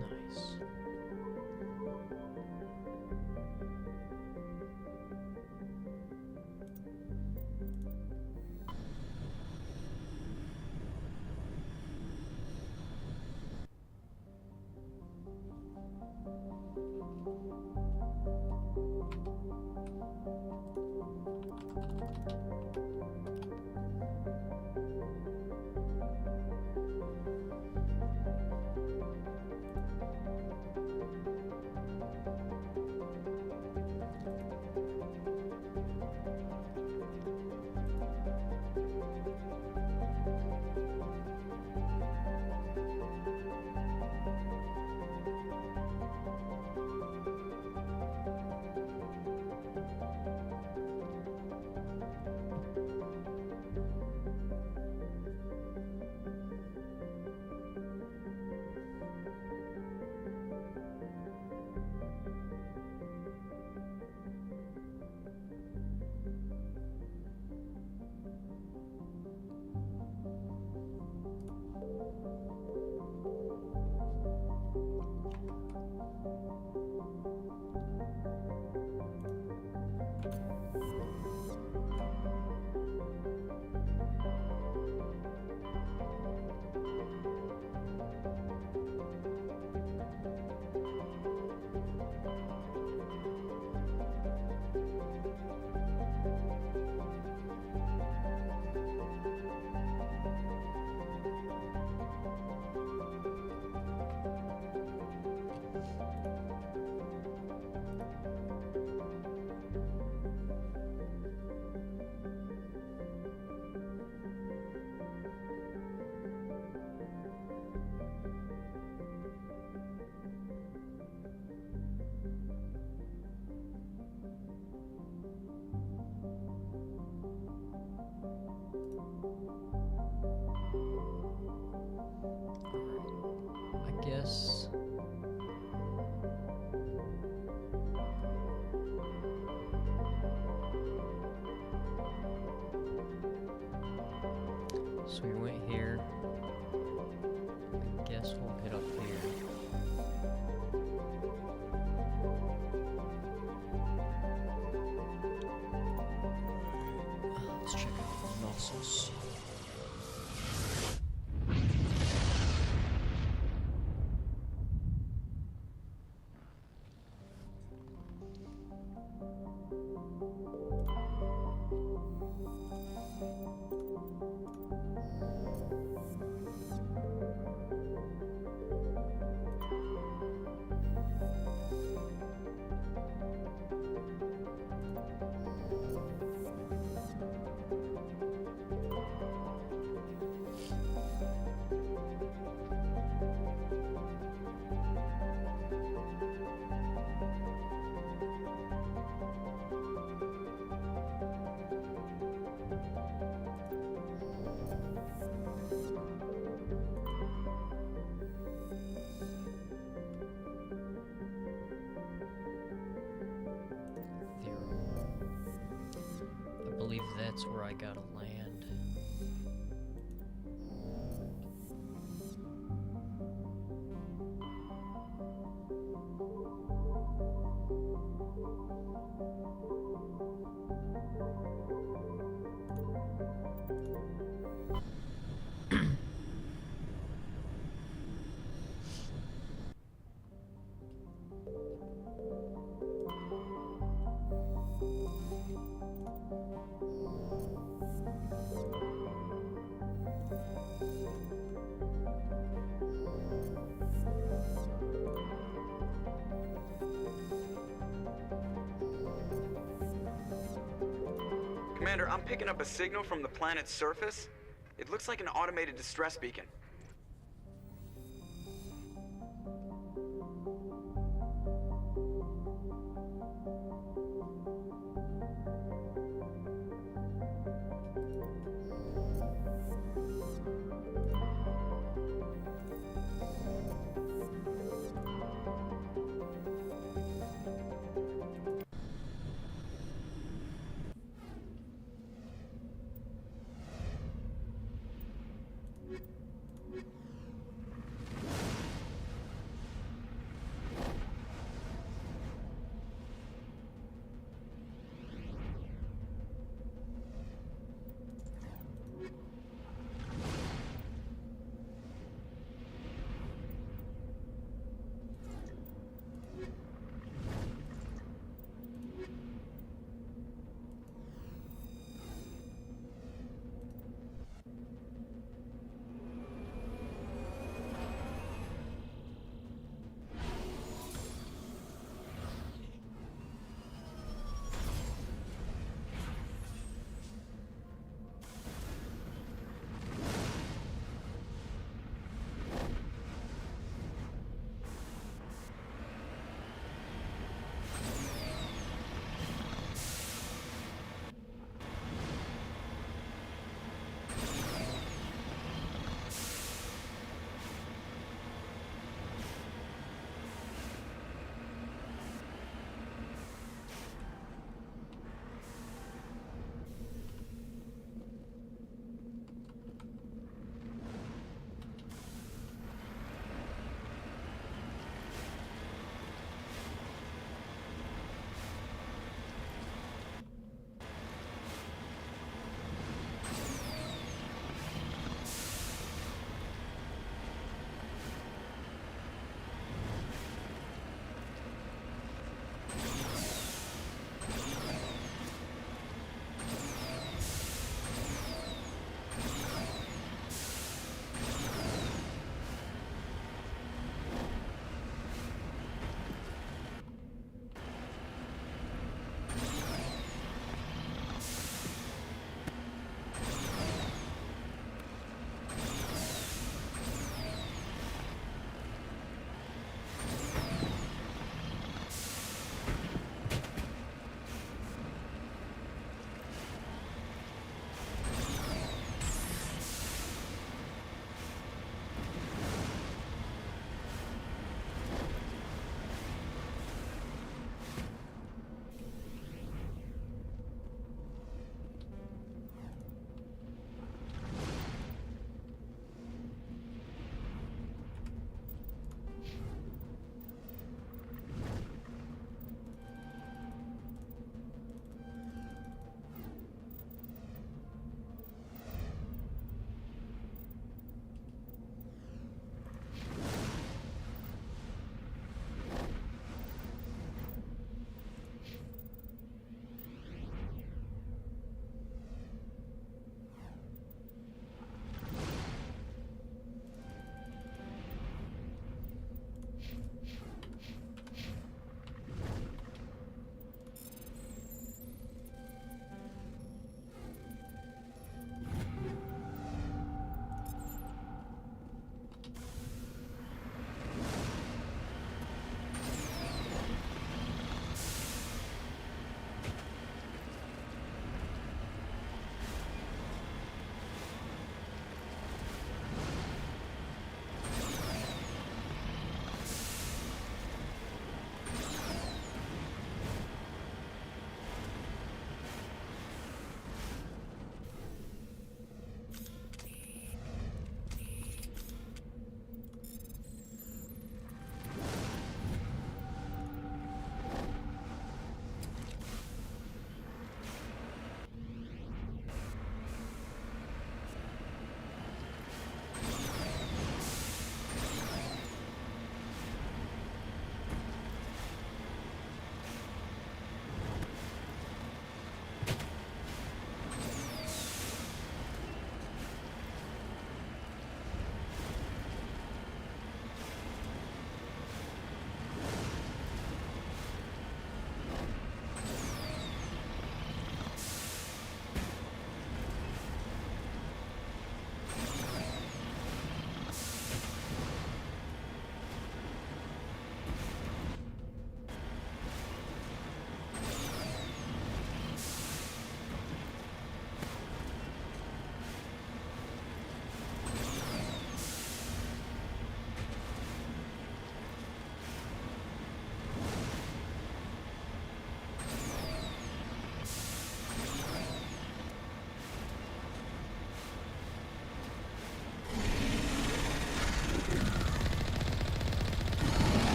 Nice. Jesus. I believe that's where I gotta land. Commander, I'm picking up a signal from the planet's surface. It looks like an automated distress beacon.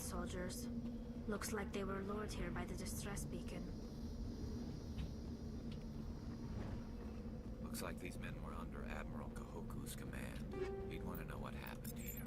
Alliance soldiers. Looks like they were lured here by the distress beacon. Looks like these men were under Admiral Kahoku's command. He'd want to know what happened here.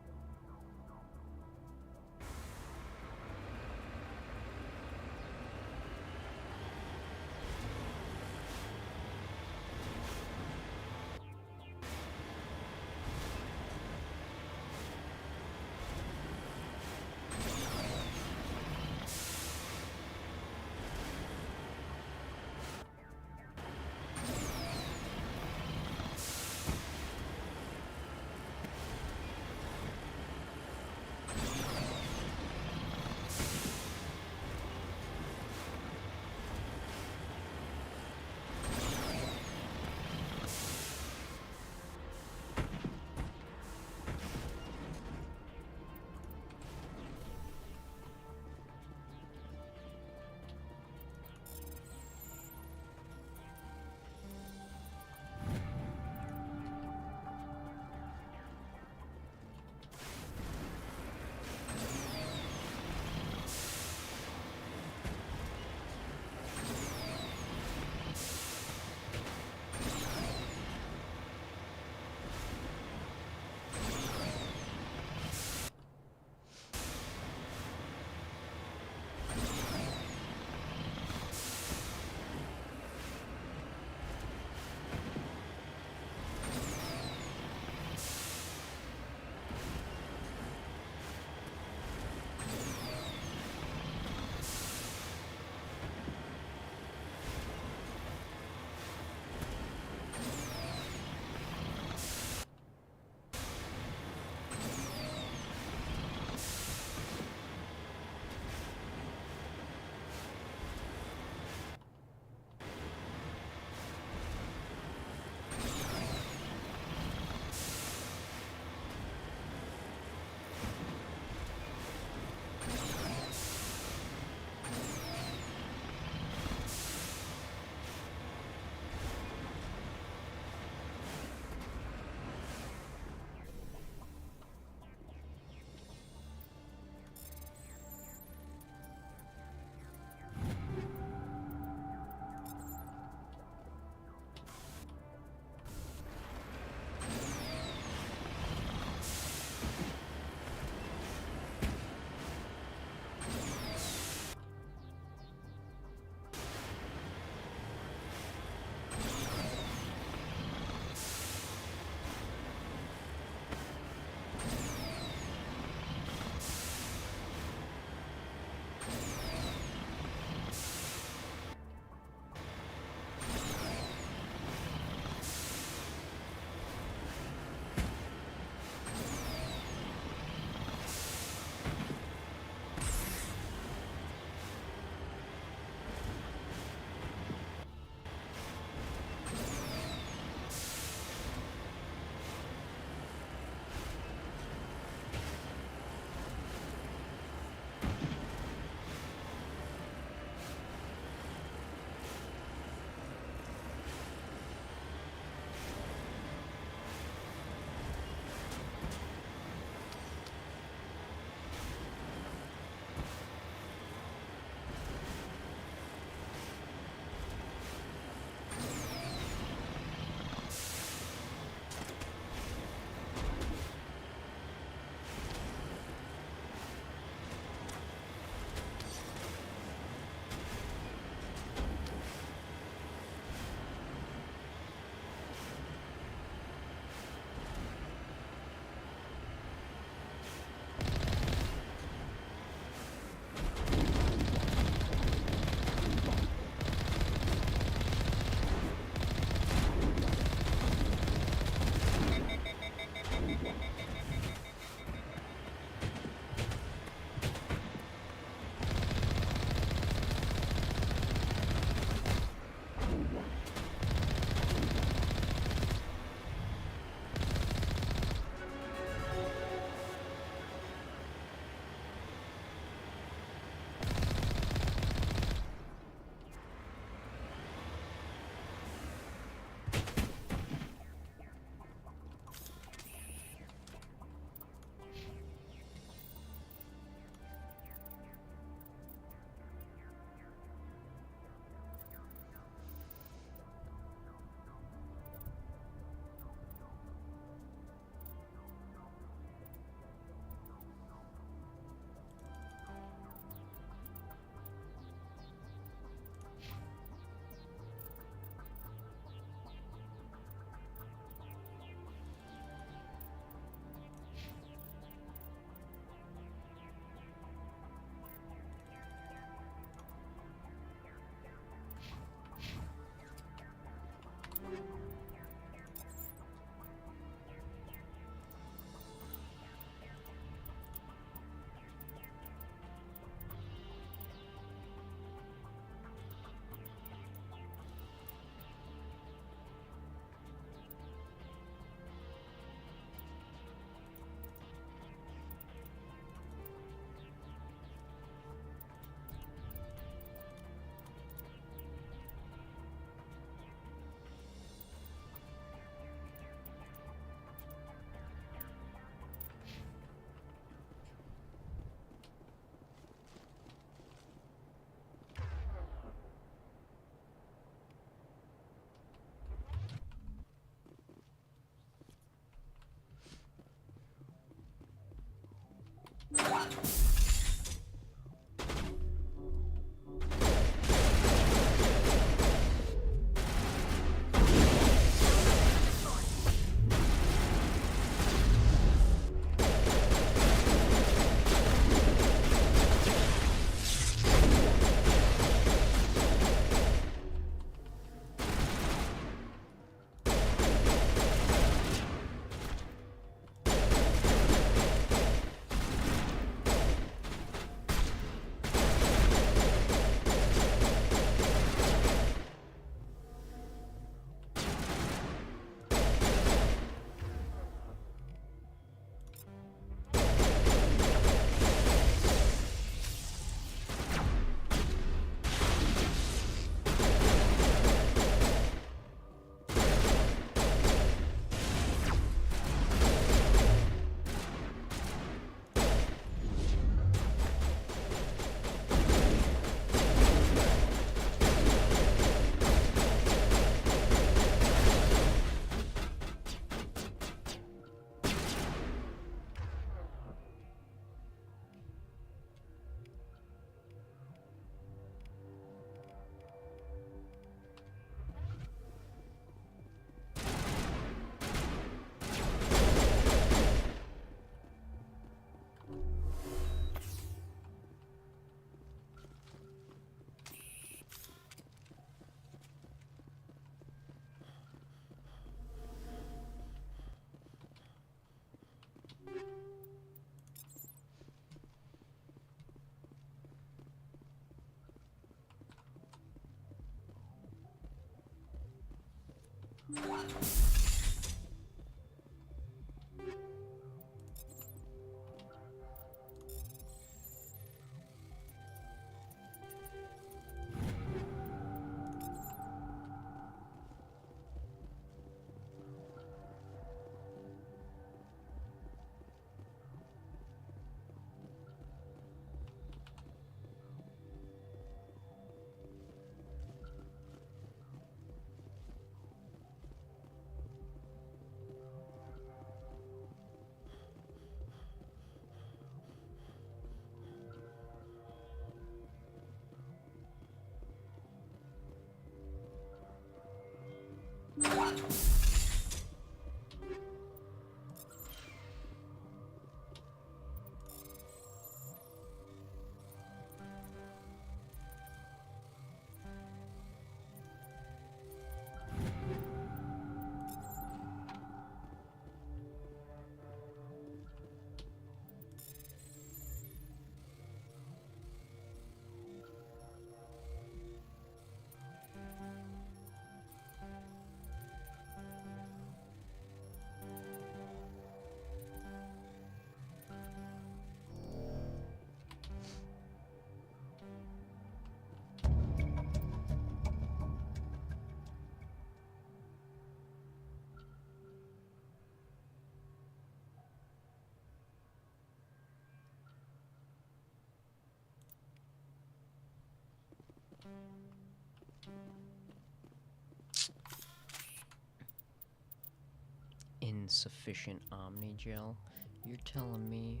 Insufficient Omnigel. You're telling me,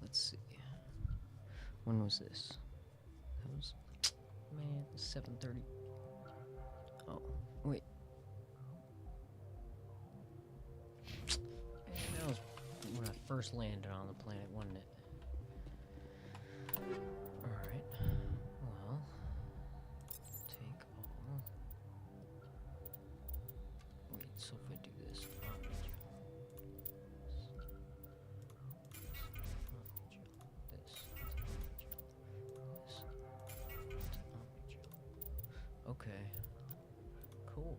let's see, when was this? That was, man, 7:30. Oh, wait. Man, that was when I first landed on the planet, wasn't it? Alright, well, take all. Wait, so if I do this, okay, cool.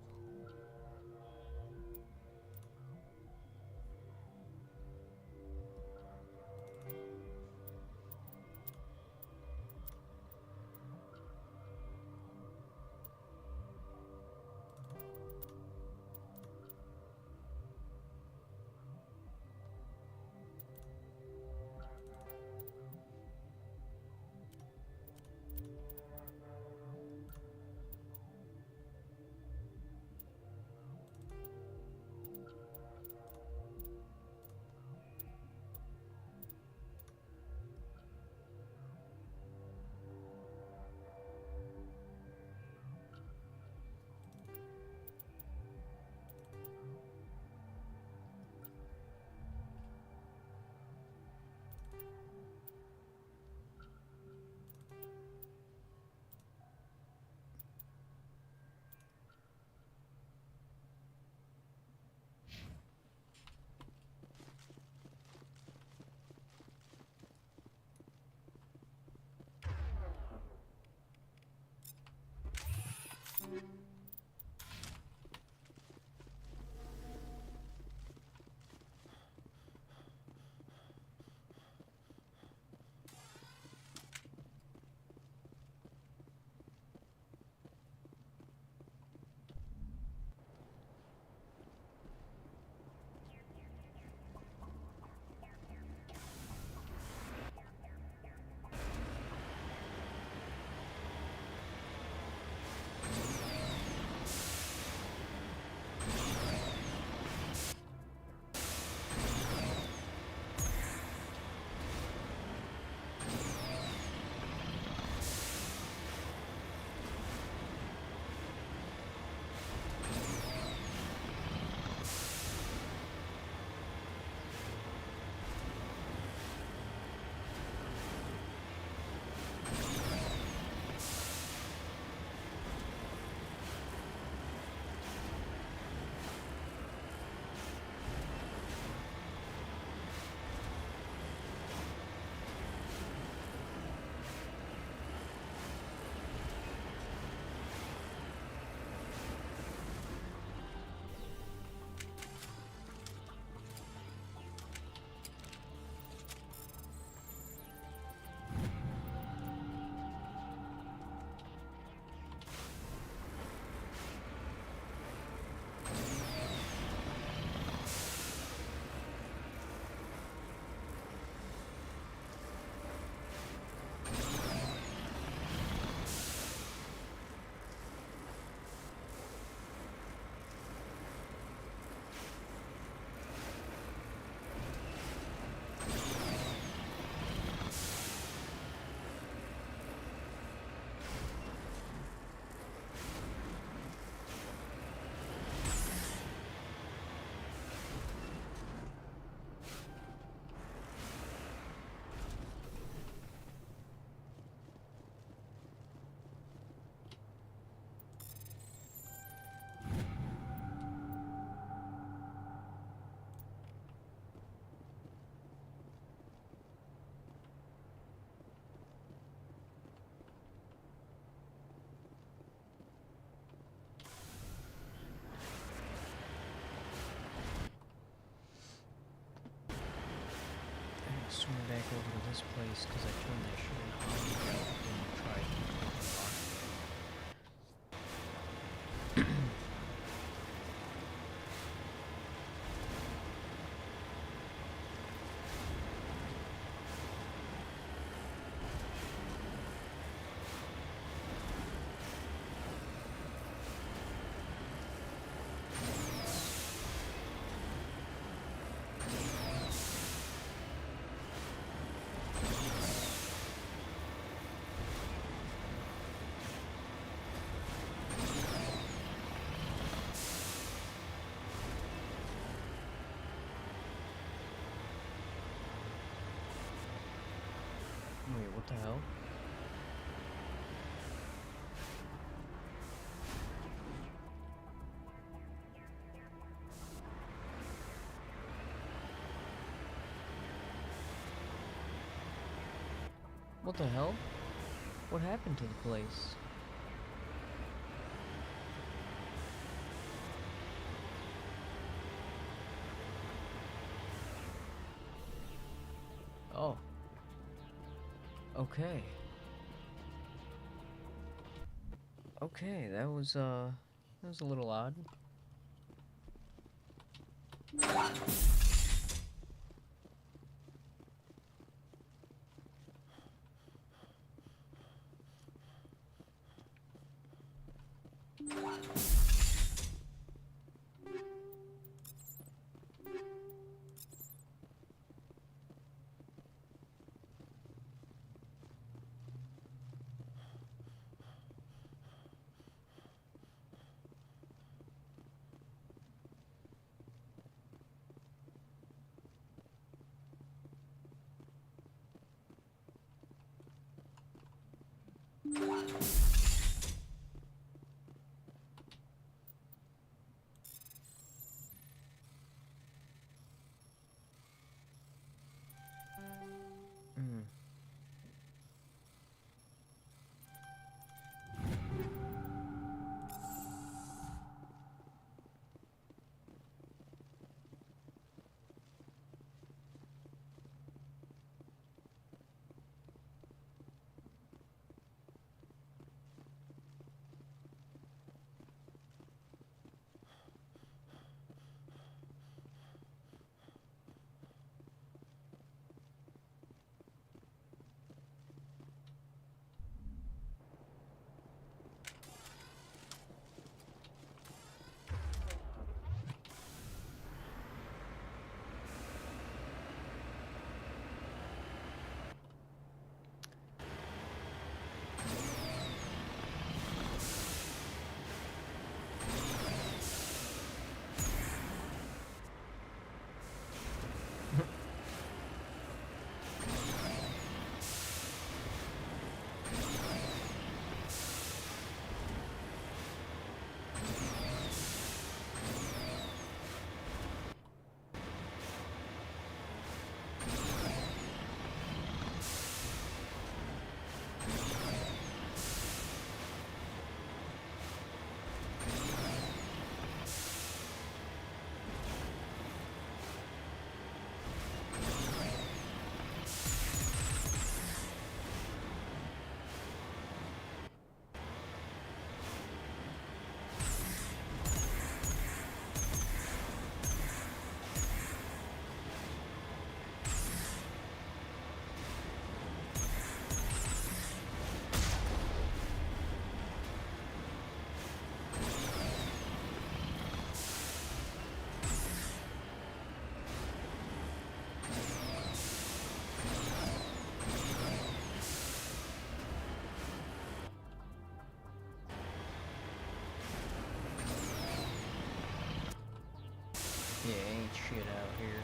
swing back over to this place because I turned that shit in on and tried to Wait, what the hell? What the hell? What happened to the place? Oh. Okay. Okay, that was a little odd. Yeah, ain't shit out here.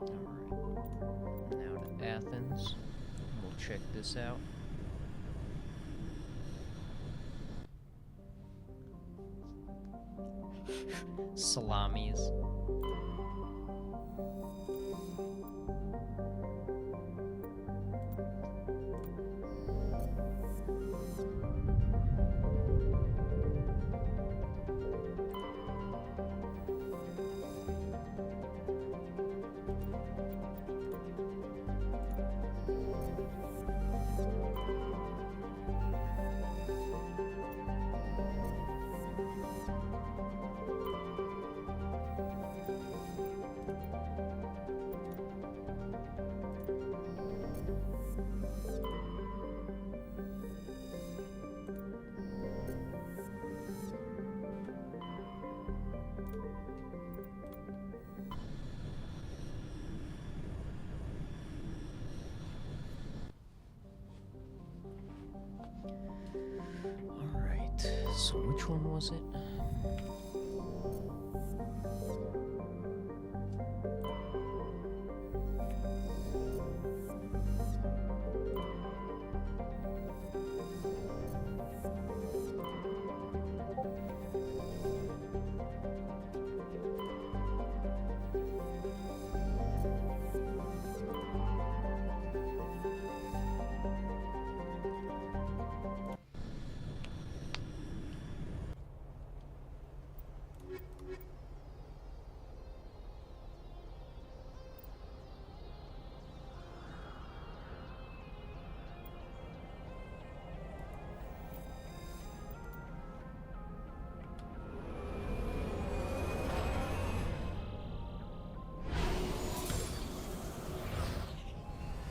Alright. Now to Athens. We'll check this out. Salamis. Which one was it?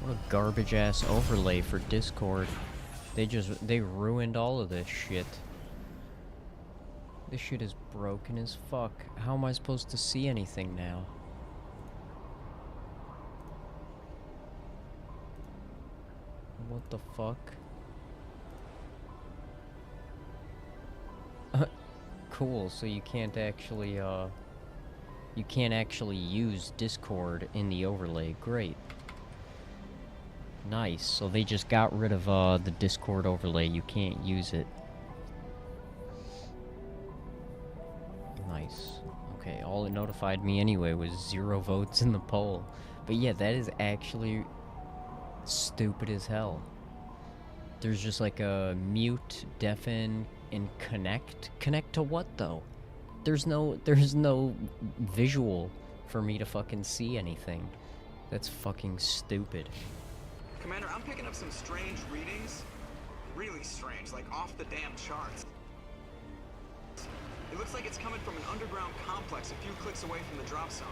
What a garbage ass overlay for Discord. They ruined all of this shit. This shit is broken as fuck. How am I supposed to see anything now? What the fuck? Cool, so you can't actually use Discord in the overlay. Great. Nice, so they just got rid of the Discord overlay. You can't use it. Nice. Okay, all it notified me anyway was 0 votes in the poll. But yeah, that is actually stupid as hell. There's just like a mute, deafen, and connect. Connect to what though? There's no visual for me to fucking see anything. That's fucking stupid. Commander, I'm picking up some strange readings. Really strange, like off the damn charts. It looks like it's coming from an underground complex a few clicks away from the drop zone.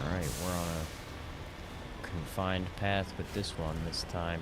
Alright, we're on a confined path with this one this time.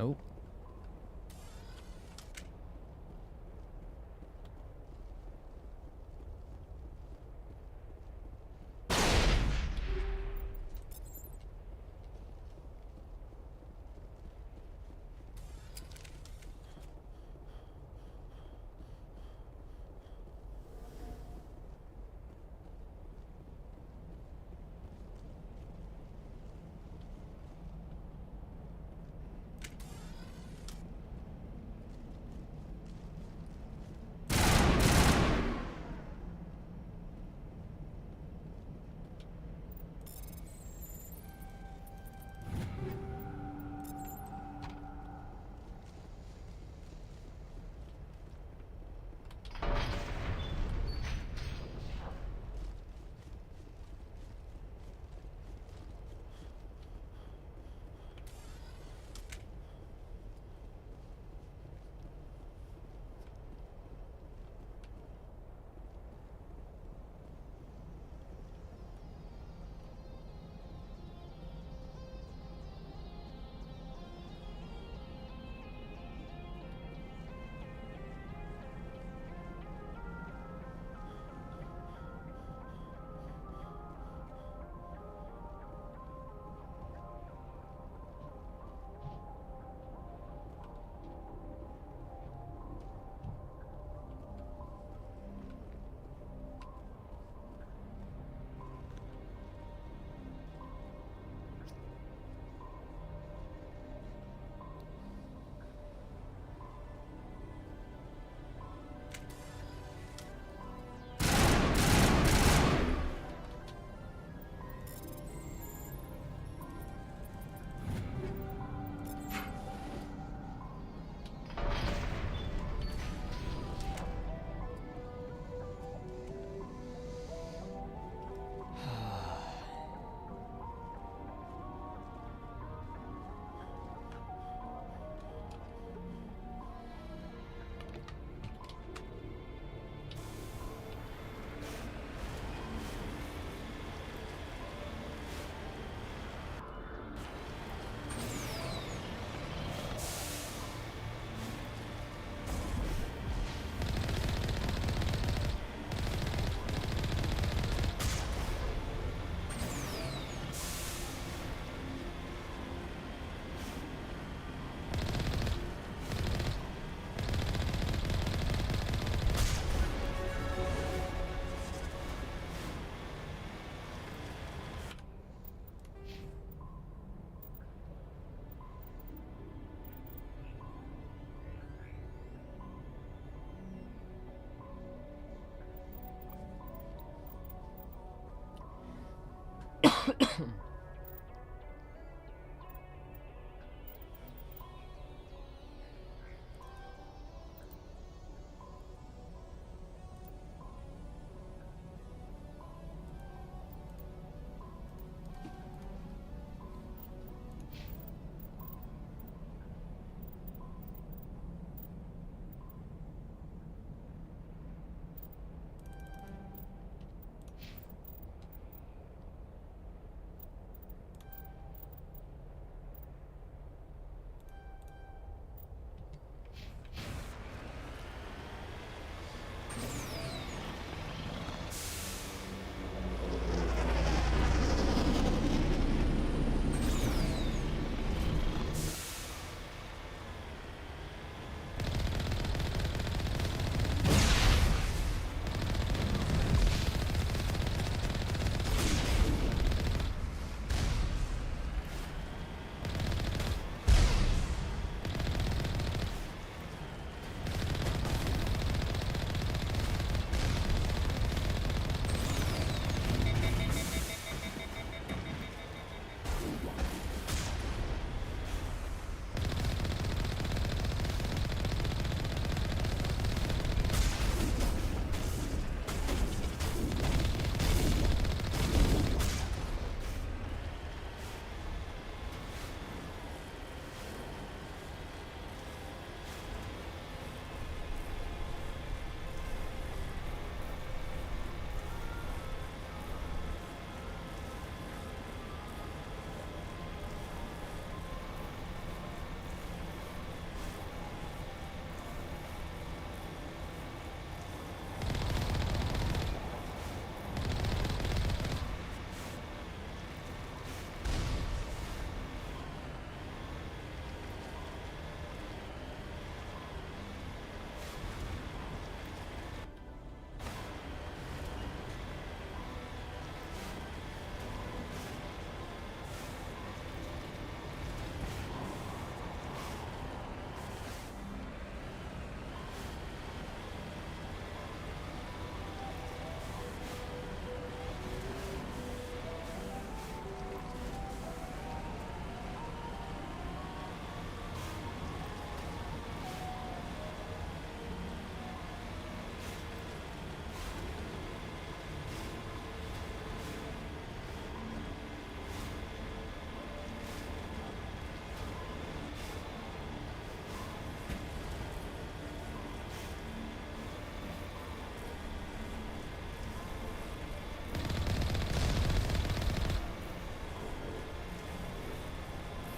Oh.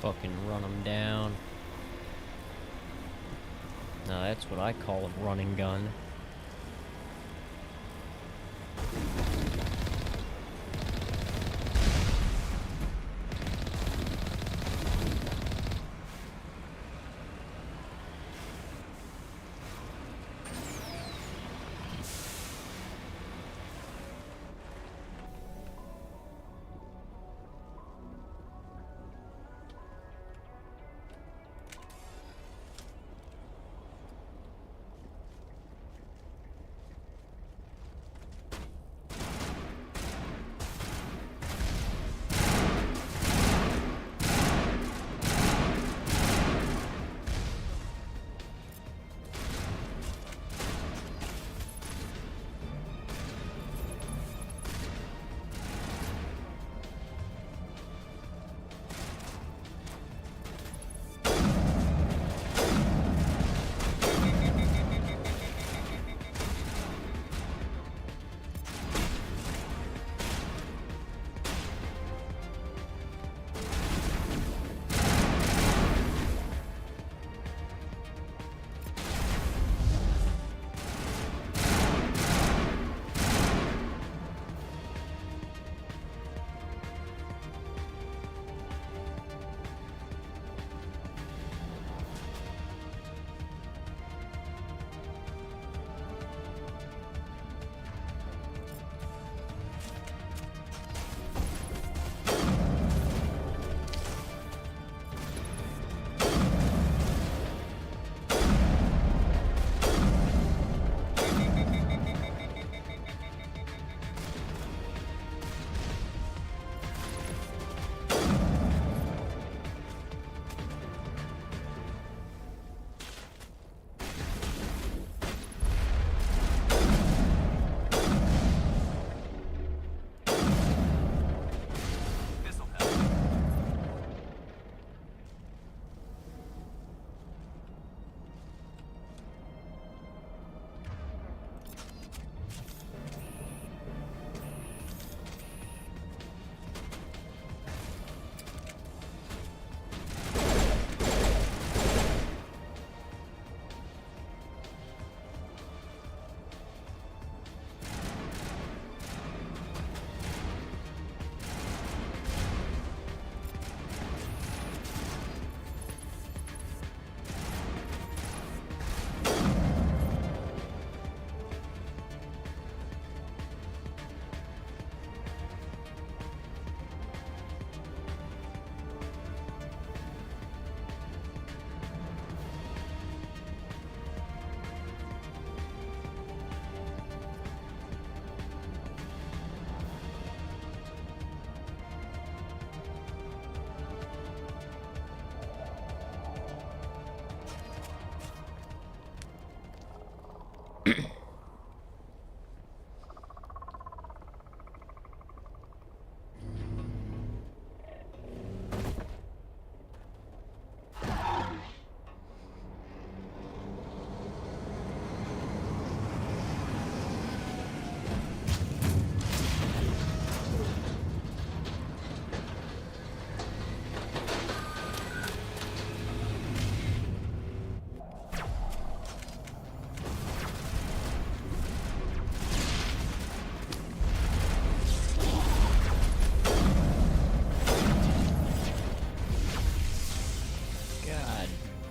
Fucking run them down. Now that's what I call a running gun.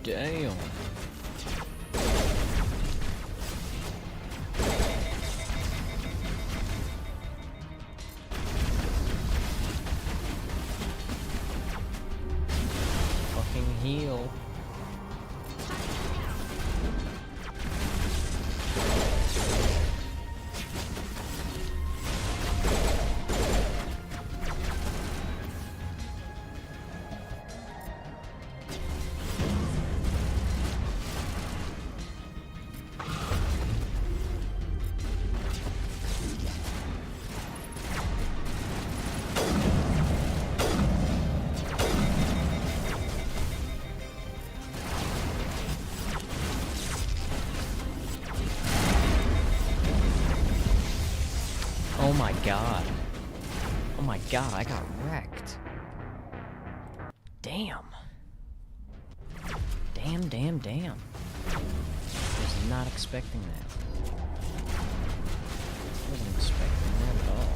Damn. Fucking heal. Oh my god. Oh my god, I got wrecked. Damn. Damn. Was not expecting that. Wasn't expecting that at all.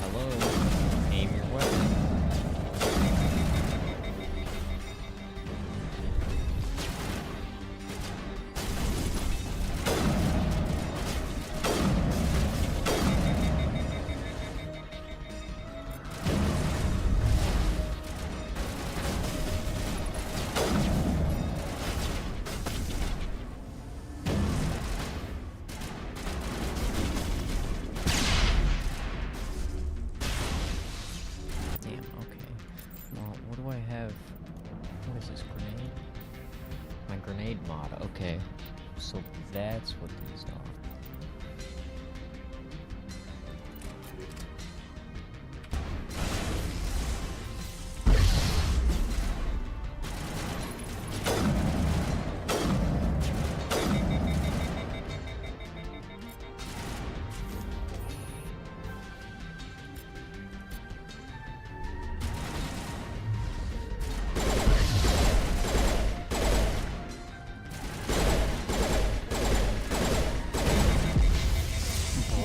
Hello. Aim your weapon. Grenade mod, okay. So that's what these are.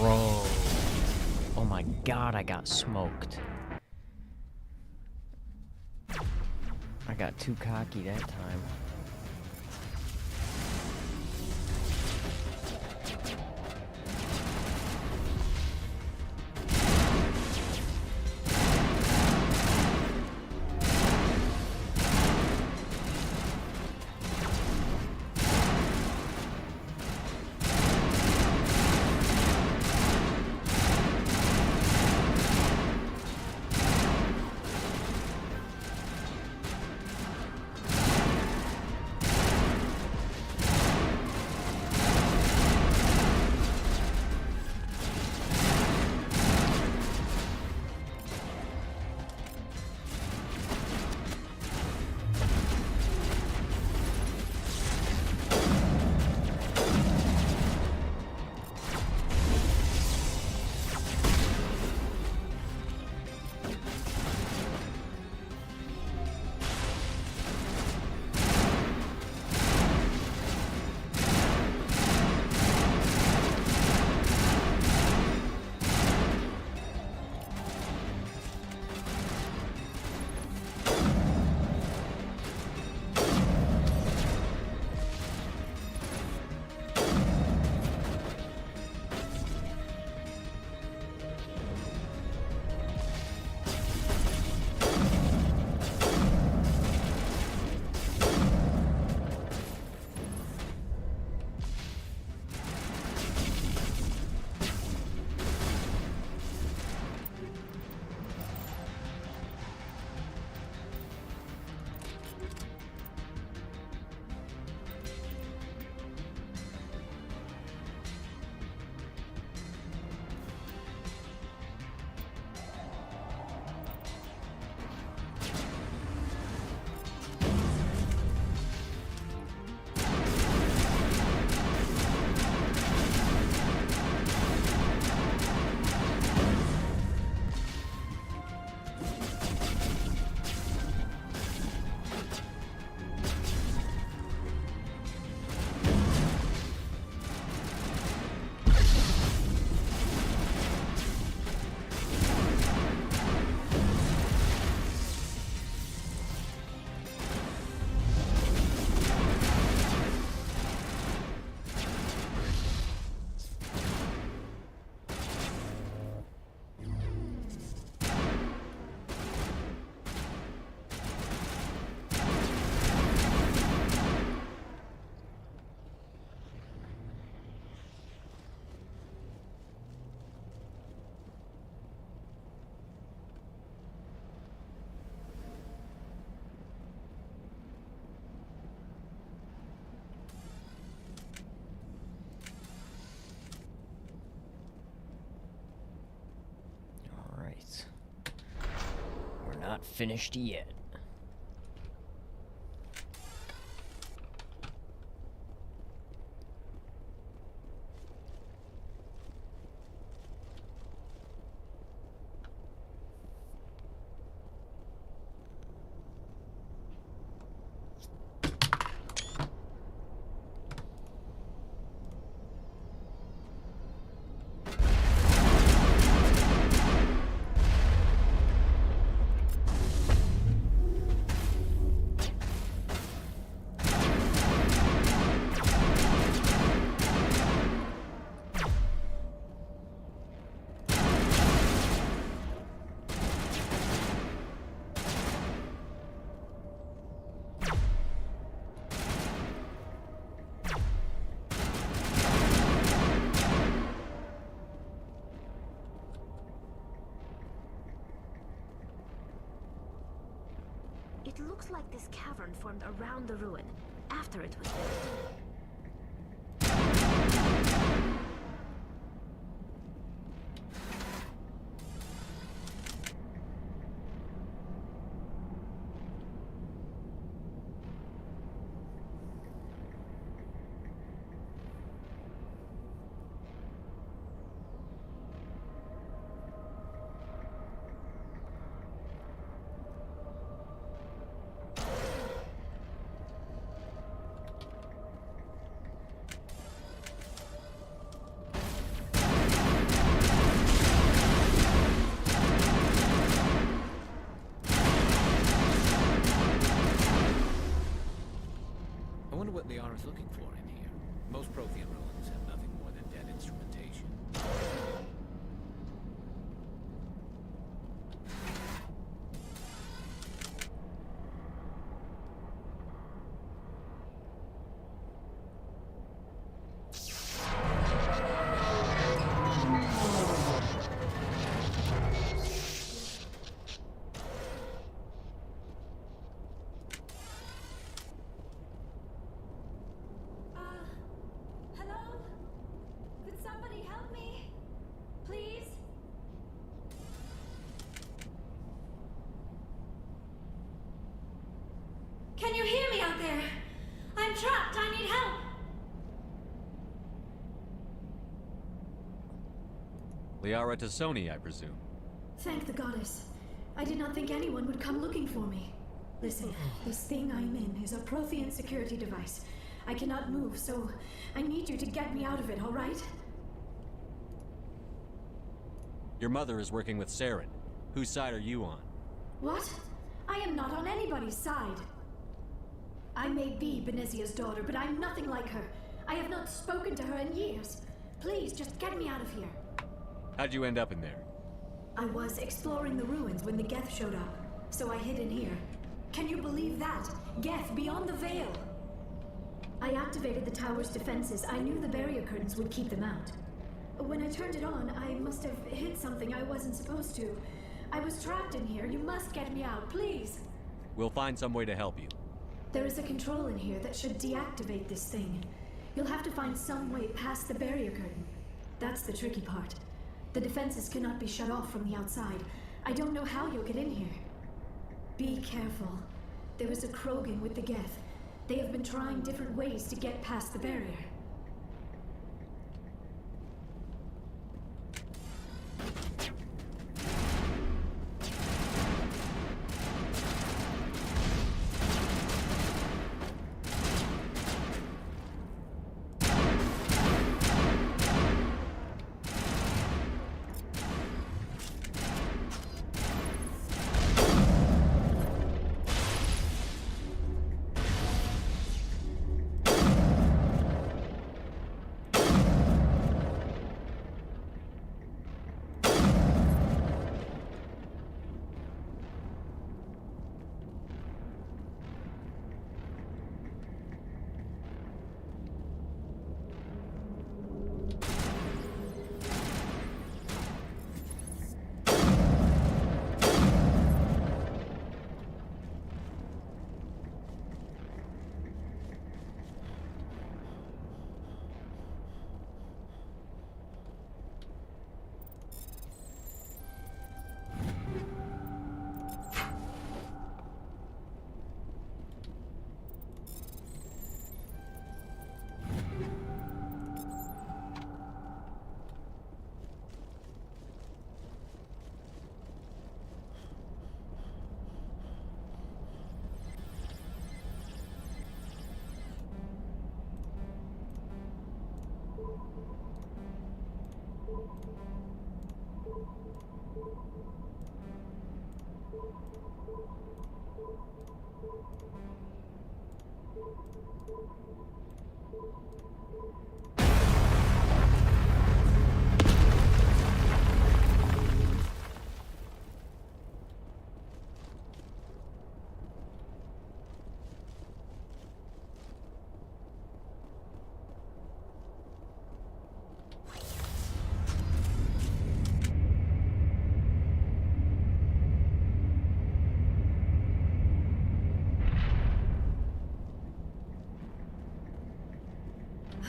Bro. Oh my god, I got smoked. I got too cocky that time. not finished yet. It looks like this cavern formed around the ruin, after it was built. I wonder what Liara's looking for in here. Most Prothean ruins have nothing more than dead instrumentation. Hello? Could somebody help me? Please? Can you hear me out there? I'm trapped. I need help. Liara Tassoni, I presume. Thank the goddess. I did not think anyone would come looking for me. Listen, this thing I'm in is a Prothean security device. I cannot move, so I need you to get me out of it, all right? Your mother is working with Saren. Whose side are you on? What? I am not on anybody's side. I may be Benezia's daughter, but I'm nothing like her. I have not spoken to her in years. Please, just get me out of here. How'd you end up in there? I was exploring the ruins when the Geth showed up, so I hid in here. Can you believe that? Geth, beyond the veil! I activated the tower's defenses. I knew the barrier curtains would keep them out. When I turned it on, I must have hit something I wasn't supposed to. I was trapped in here. You must get me out, please! We'll find some way to help you. There is a control in here that should deactivate this thing. You'll have to find some way past the barrier curtain. That's the tricky part. The defenses cannot be shut off from the outside. I don't know how you'll get in here. Be careful. There is a Krogan with the Geth. They have been trying different ways to get past the barrier.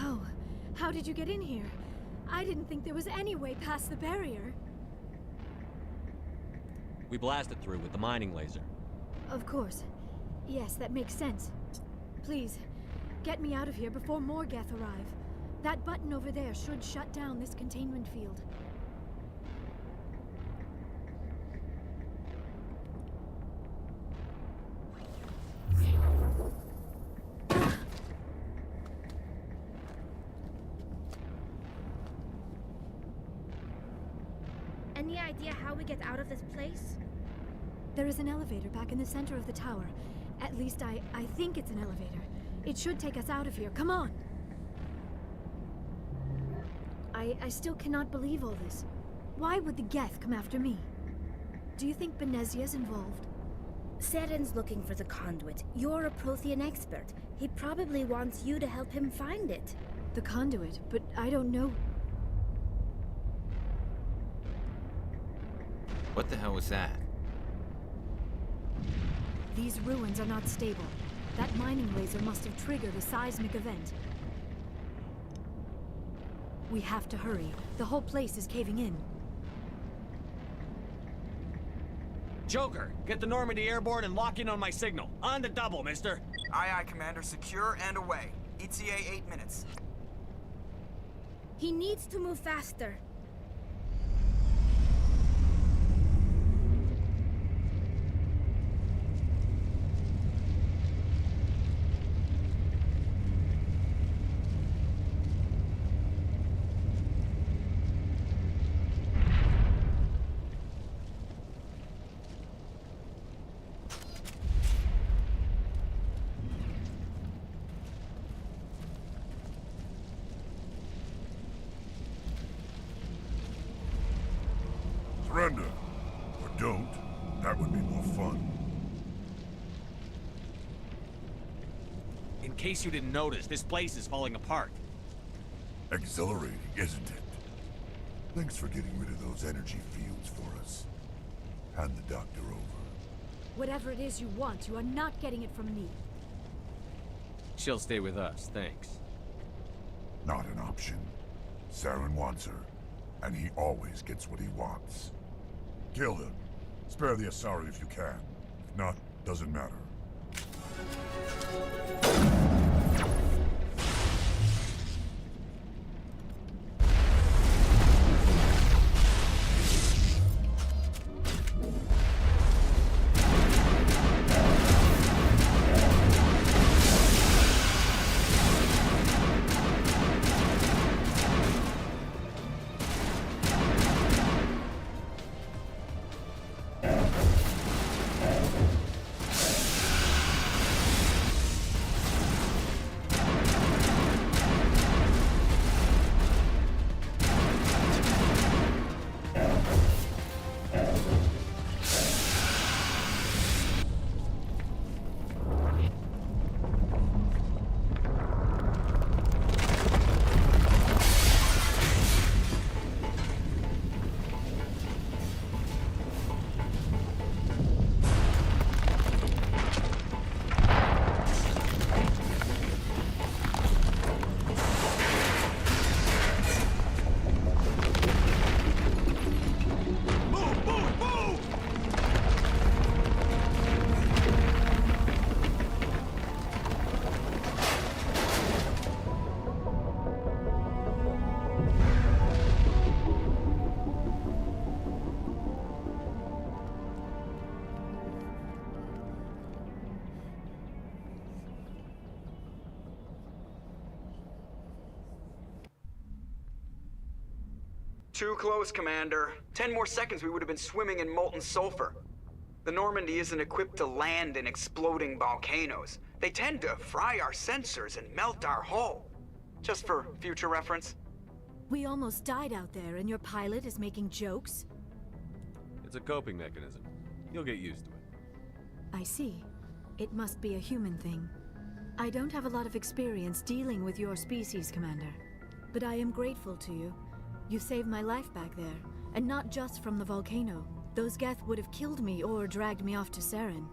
Oh, how did you get in here? I didn't think there was any way past the barrier. We blasted through with the mining laser. Of course. Yes, that makes sense. Please, get me out of here before more Geth arrive. That button over there should shut down this containment field. Any idea how we get out of this place? There is an elevator back in the center of the tower. At least I think it's an elevator. It should take us out of here. Come on! I still cannot believe all this. Why would the Geth come after me? Do you think Benezia's involved? Saren's looking for the conduit. You're a Prothean expert. He probably wants you to help him find it. The conduit? But I don't know. What the hell was that? These ruins are not stable. That mining laser must have triggered a seismic event. We have to hurry. The whole place is caving in. Joker, get the Normandy airborne and lock in on my signal. On the double, mister. Aye, aye, Commander. Secure and away. ETA 8 minutes. He needs to move faster. Surrender. Or don't. That would be more fun. In case you didn't notice, this place is falling apart. Exhilarating, isn't it? Thanks for getting rid of those energy fields for us. Hand the doctor over. Whatever it is you want, you are not getting it from me. She'll stay with us, thanks. Not an option. Saren wants her, and he always gets what he wants. Kill him. Spare the Asari if you can. If not, doesn't matter. Too close, Commander. 10 more seconds we would have been swimming in molten sulfur. The Normandy isn't equipped to land in exploding volcanoes. They tend to fry our sensors and melt our hull. Just for future reference. We almost died out there, and your pilot is making jokes? It's a coping mechanism. You'll get used to it. I see. It must be a human thing. I don't have a lot of experience dealing with your species, Commander. But I am grateful to you. You saved my life back there, and not just from the volcano. Those Geth would have killed me or dragged me off to Saren.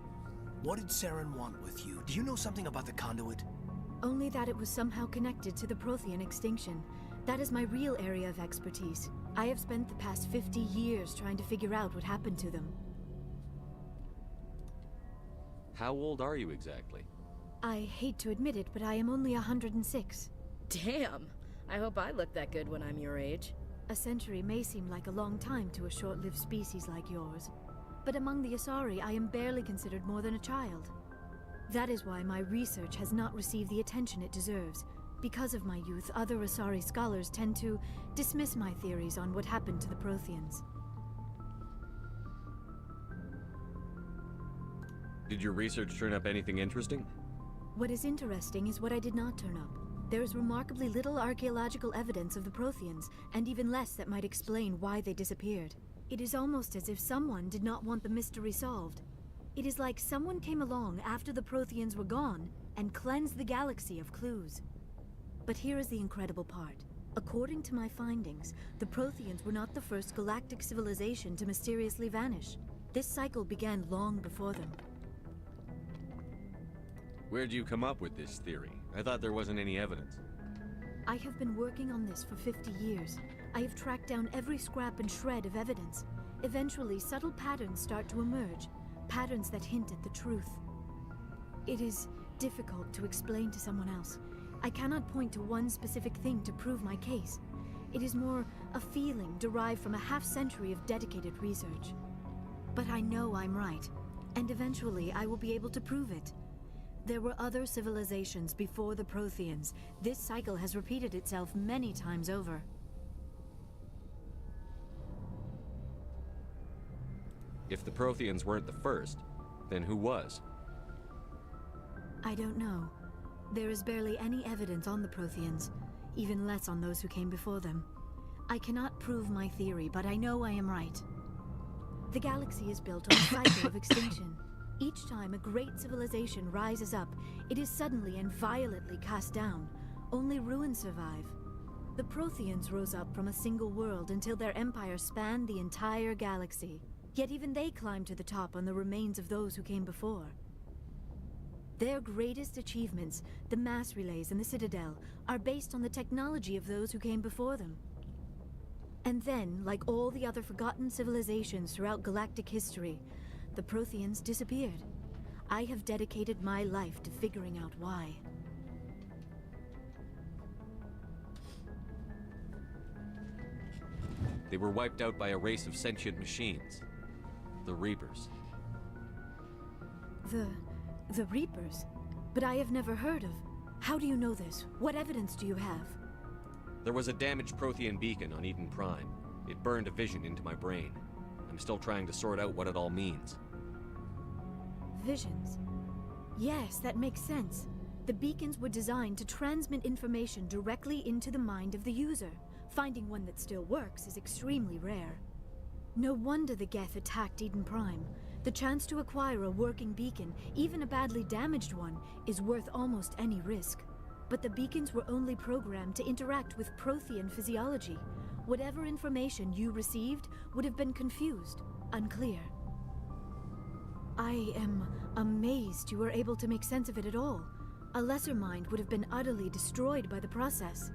What did Saren want with you? Do you know something about the conduit? Only that it was somehow connected to the Prothean extinction. That is my real area of expertise. I have spent the past 50 years trying to figure out what happened to them. How old are you exactly? I hate to admit it, but I am only 106. Damn! I hope I look that good when I'm your age. A century may seem like a long time to a short-lived species like yours. But among the Asari, I am barely considered more than a child. That is why my research has not received the attention it deserves. Because of my youth, other Asari scholars tend to dismiss my theories on what happened to the Protheans. Did your research turn up anything interesting? What is interesting is what I did not turn up. There is remarkably little archaeological evidence of the Protheans, and even less that might explain why they disappeared. It is almost as if someone did not want the mystery solved. It is like someone came along after the Protheans were gone and cleansed the galaxy of clues. But here is the incredible part. According to my findings, the Protheans were not the first galactic civilization to mysteriously vanish. This cycle began long before them. Where'd you come up with this theory? I thought there wasn't any evidence. I have been working on this for 50 years. I have tracked down every scrap and shred of evidence. Eventually, subtle patterns start to emerge, patterns that hint at the truth. It is difficult to explain to someone else. I cannot point to one specific thing to prove my case. It is more a feeling derived from a half-century of dedicated research. But I know I'm right, and eventually I will be able to prove it. There were other civilizations before the Protheans. This cycle has repeated itself many times over. If the Protheans weren't the first, then who was? I don't know. There is barely any evidence on the Protheans, even less on those who came before them. I cannot prove my theory, but I know I am right. The galaxy is built on a cycle of extinction. Each time a great civilization rises up, it is suddenly and violently cast down. Only ruins survive. The Protheans rose up from a single world until their empire spanned the entire galaxy. Yet even they climbed to the top on the remains of those who came before. Their greatest achievements, the mass relays and the Citadel, are based on the technology of those who came before them. And then, like all the other forgotten civilizations throughout galactic history, the Protheans disappeared. I have dedicated my life to figuring out why. They were wiped out by a race of sentient machines. The Reapers. The Reapers? But I have never heard of. How do you know this? What evidence do you have? There was a damaged Prothean beacon on Eden Prime. It burned a vision into my brain. I'm still trying to sort out what it all means. Visions? Yes, that makes sense. The beacons were designed to transmit information directly into the mind of the user. Finding one that still works is extremely rare. No wonder the Geth attacked Eden Prime. The chance to acquire a working beacon, even a badly damaged one, is worth almost any risk. But the beacons were only programmed to interact with Prothean physiology. Whatever information you received would have been confused, unclear. I am amazed you were able to make sense of it at all. A lesser mind would have been utterly destroyed by the process.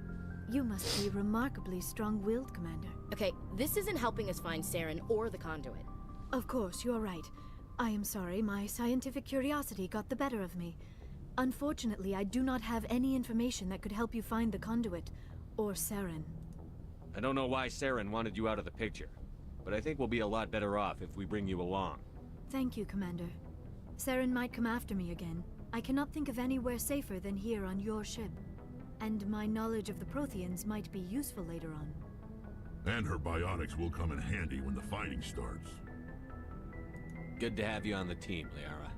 You must be remarkably strong-willed, Commander. Okay, this isn't helping us find Saren or the conduit. Of course, you're right. I am sorry, my scientific curiosity got the better of me. Unfortunately, I do not have any information that could help you find the conduit, or Saren. I don't know why Saren wanted you out of the picture, but I think we'll be a lot better off if we bring you along. Thank you, Commander. Saren might come after me again. I cannot think of anywhere safer than here on your ship. And my knowledge of the Protheans might be useful later on. And her biotics will come in handy when the fighting starts. Good to have you on the team, Liara.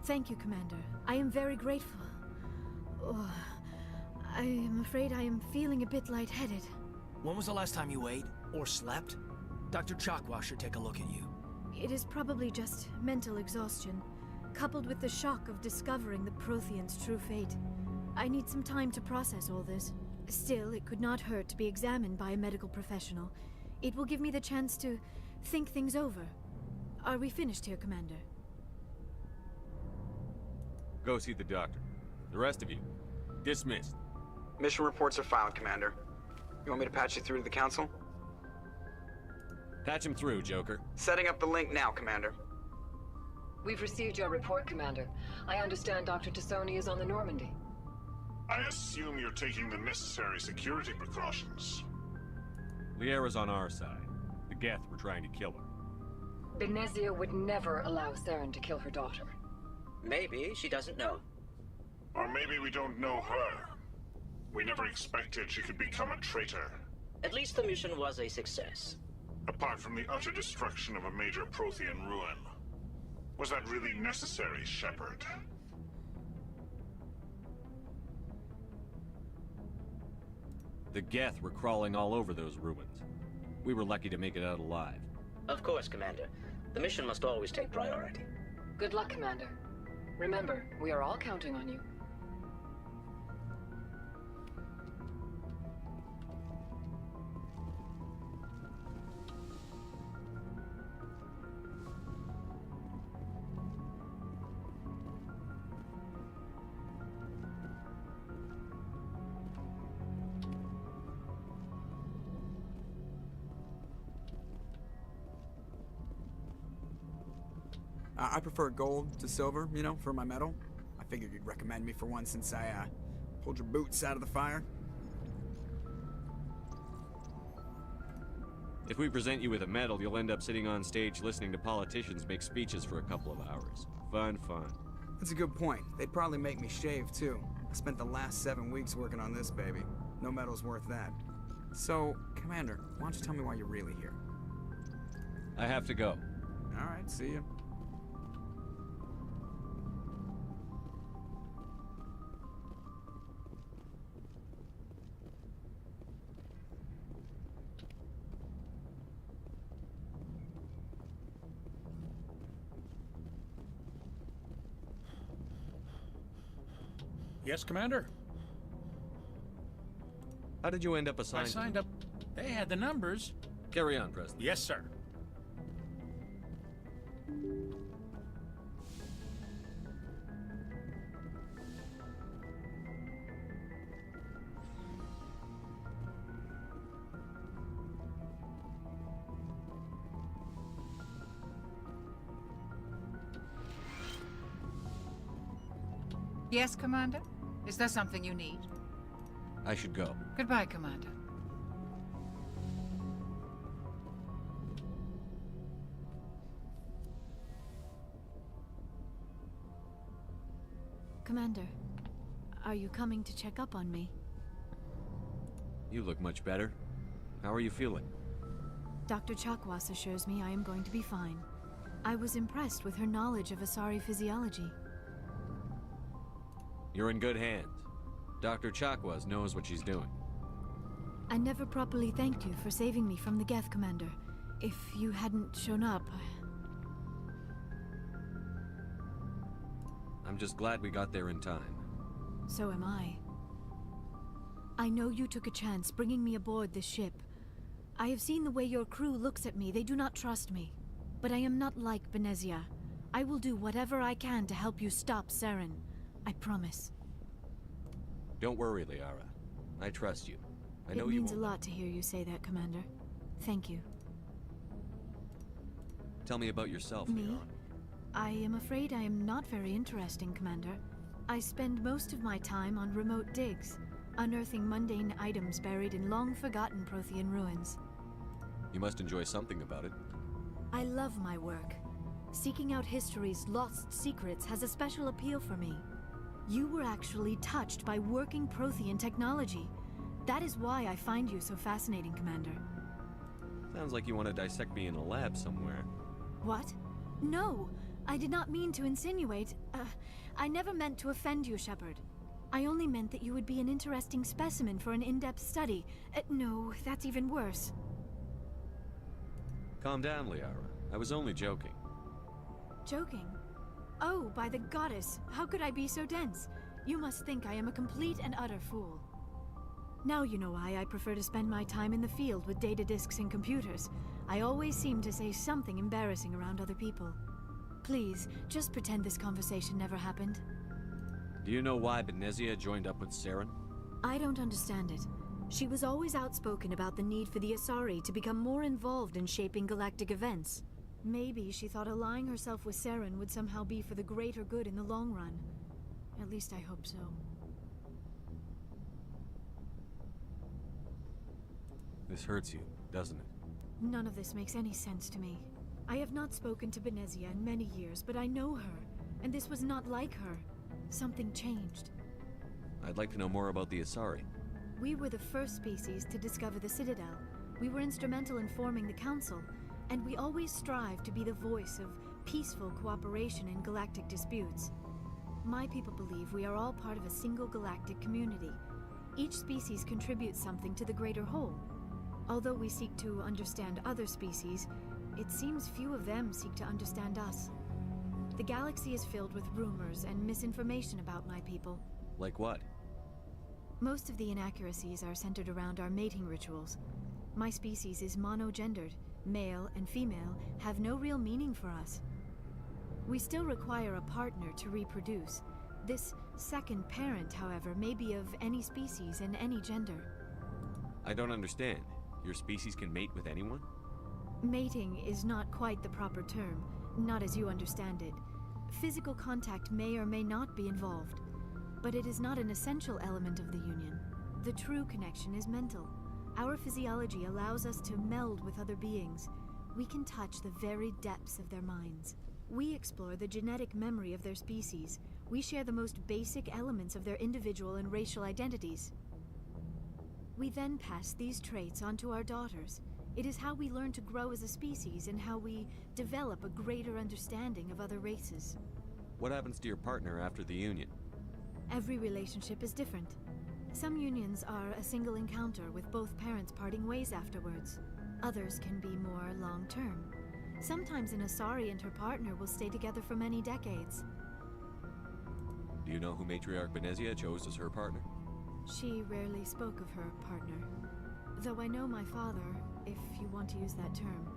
Thank you, Commander. I am very grateful. Oh, I am afraid I am feeling a bit lightheaded. When was the last time you ate or slept? Dr. Chakwas should take a look at you. It is probably just mental exhaustion, coupled with the shock of discovering the Protheans' true fate. I need some time to process all this. Still, it could not hurt to be examined by a medical professional. It will give me the chance to think things over. Are we finished here, Commander? Go see the doctor. The rest of you, dismissed. Mission reports are filed, Commander. You want me to patch you through to the Council? Patch him through, Joker. Setting up the link now, Commander. We've received your report, Commander. I understand Dr. Tassoni is on the Normandy. I assume you're taking the necessary security precautions. Liara's on our side. The Geth were trying to kill her. Benezia would never allow Saren to kill her daughter. Maybe she doesn't know. Or maybe we don't know her. We never expected she could become a traitor. At least the mission was a success. Apart from the utter destruction of a major Prothean ruin. Was that really necessary, Shepard? The Geth were crawling all over those ruins. We were lucky to make it out alive. Of course, Commander. The mission must always take priority. Good luck, Commander. Remember, we are all counting on you. I prefer gold to silver, you know, for my medal. I figured you'd recommend me for one since I, pulled your boots out of the fire. If we present you with a medal, you'll end up sitting on stage listening to politicians make speeches for a couple of hours. Fun. That's a good point. They'd probably make me shave, too. I spent the last 7 weeks working on this baby. No medal's worth that. So, Commander, why don't you tell me why you're really here? I have to go. All right, see you. Yes, Commander? How did you end up assigned? I signed up. They had the numbers. Carry on, Presley. Yes, sir. Yes, Commander? Is there something you need? I should go. Goodbye, Commander. Commander, are you coming to check up on me? You look much better. How are you feeling? Dr. Chakwas assures me I am going to be fine. I was impressed with her knowledge of Asari physiology. You're in good hands. Dr. Chakwas knows what she's doing. I never properly thanked you for saving me from the Geth, Commander. If you hadn't shown up... I'm just glad we got there in time. So am I. I know you took a chance bringing me aboard this ship. I have seen the way your crew looks at me. They do not trust me. But I am not like Benezia. I will do whatever I can to help you stop Saren. I promise. Don't worry, Liara. I trust you. I know it you means won't. a lot to hear you say that, Commander. Thank you. Tell me about yourself, Me? Liara. I am afraid I am not very interesting, Commander. I spend most of my time on remote digs, unearthing mundane items buried in long-forgotten Prothean ruins. You must enjoy something about it. I love my work. Seeking out history's lost secrets has a special appeal for me. You were actually touched by working Prothean technology. That is why I find you so fascinating, Commander. Sounds like you want to dissect me in a lab somewhere. What? No! I did not mean to insinuate. I never meant to offend you, Shepard. I only meant that you would be an interesting specimen for an in-depth study. No, that's even worse. Calm down, Liara. I was only joking. Joking? Oh, by the goddess, how could I be so dense? You must think I am a complete and utter fool. Now you know why I prefer to spend my time in the field with data disks and computers. I always seem to say something embarrassing around other people. Please, just pretend this conversation never happened. Do you know why Benezia joined up with Saren? I don't understand it. She was always outspoken about the need for the Asari to become more involved in shaping galactic events. Maybe she thought allying herself with Saren would somehow be for the greater good in the long run. At least I hope so. This hurts you, doesn't it? None of this makes any sense to me. I have not spoken to Benezia in many years, but I know her, and this was not like her. Something changed. I'd like to know more about the Asari. We were the first species to discover the Citadel. We were instrumental in forming the Council, and we always strive to be the voice of peaceful cooperation in galactic disputes. My people believe we are all part of a single galactic community. Each species contributes something to the greater whole. Although we seek to understand other species, it seems few of them seek to understand us. The galaxy is filled with rumors and misinformation about my people. Like what? Most of the inaccuracies are centered around our mating rituals. My species is monogendered. Male and female have no real meaning for us. We still require a partner to reproduce. This second parent, however, may be of any species and any gender. I don't understand. Your species can mate with anyone? Mating is not quite the proper term, not as you understand it. Physical contact may or may not be involved, but it is not an essential element of the union. The true connection is mental. Our physiology allows us to meld with other beings. We can touch the very depths of their minds. We explore the genetic memory of their species. We share the most basic elements of their individual and racial identities. We then pass these traits on to our daughters. It is how we learn to grow as a species and how we develop a greater understanding of other races. What happens to your partner after the union? Every relationship is different. Some unions are a single encounter with both parents parting ways afterwards. Others can be more long-term. Sometimes an Asari and her partner will stay together for many decades. Do you know who Matriarch Benezia chose as her partner? She rarely spoke of her partner. Though I know my father, if you want to use that term,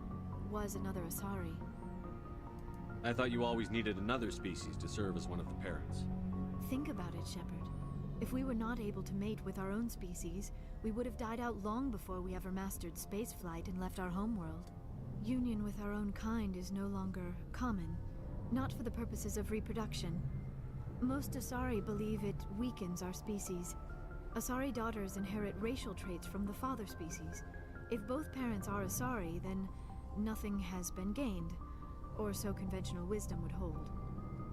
was another Asari. I thought you always needed another species to serve as one of the parents. Think about it, Shepard. If we were not able to mate with our own species, we would have died out long before we ever mastered spaceflight and left our homeworld. Union with our own kind is no longer common, not for the purposes of reproduction. Most Asari believe it weakens our species. Asari daughters inherit racial traits from the father species. If both parents are Asari, then nothing has been gained, or so conventional wisdom would hold.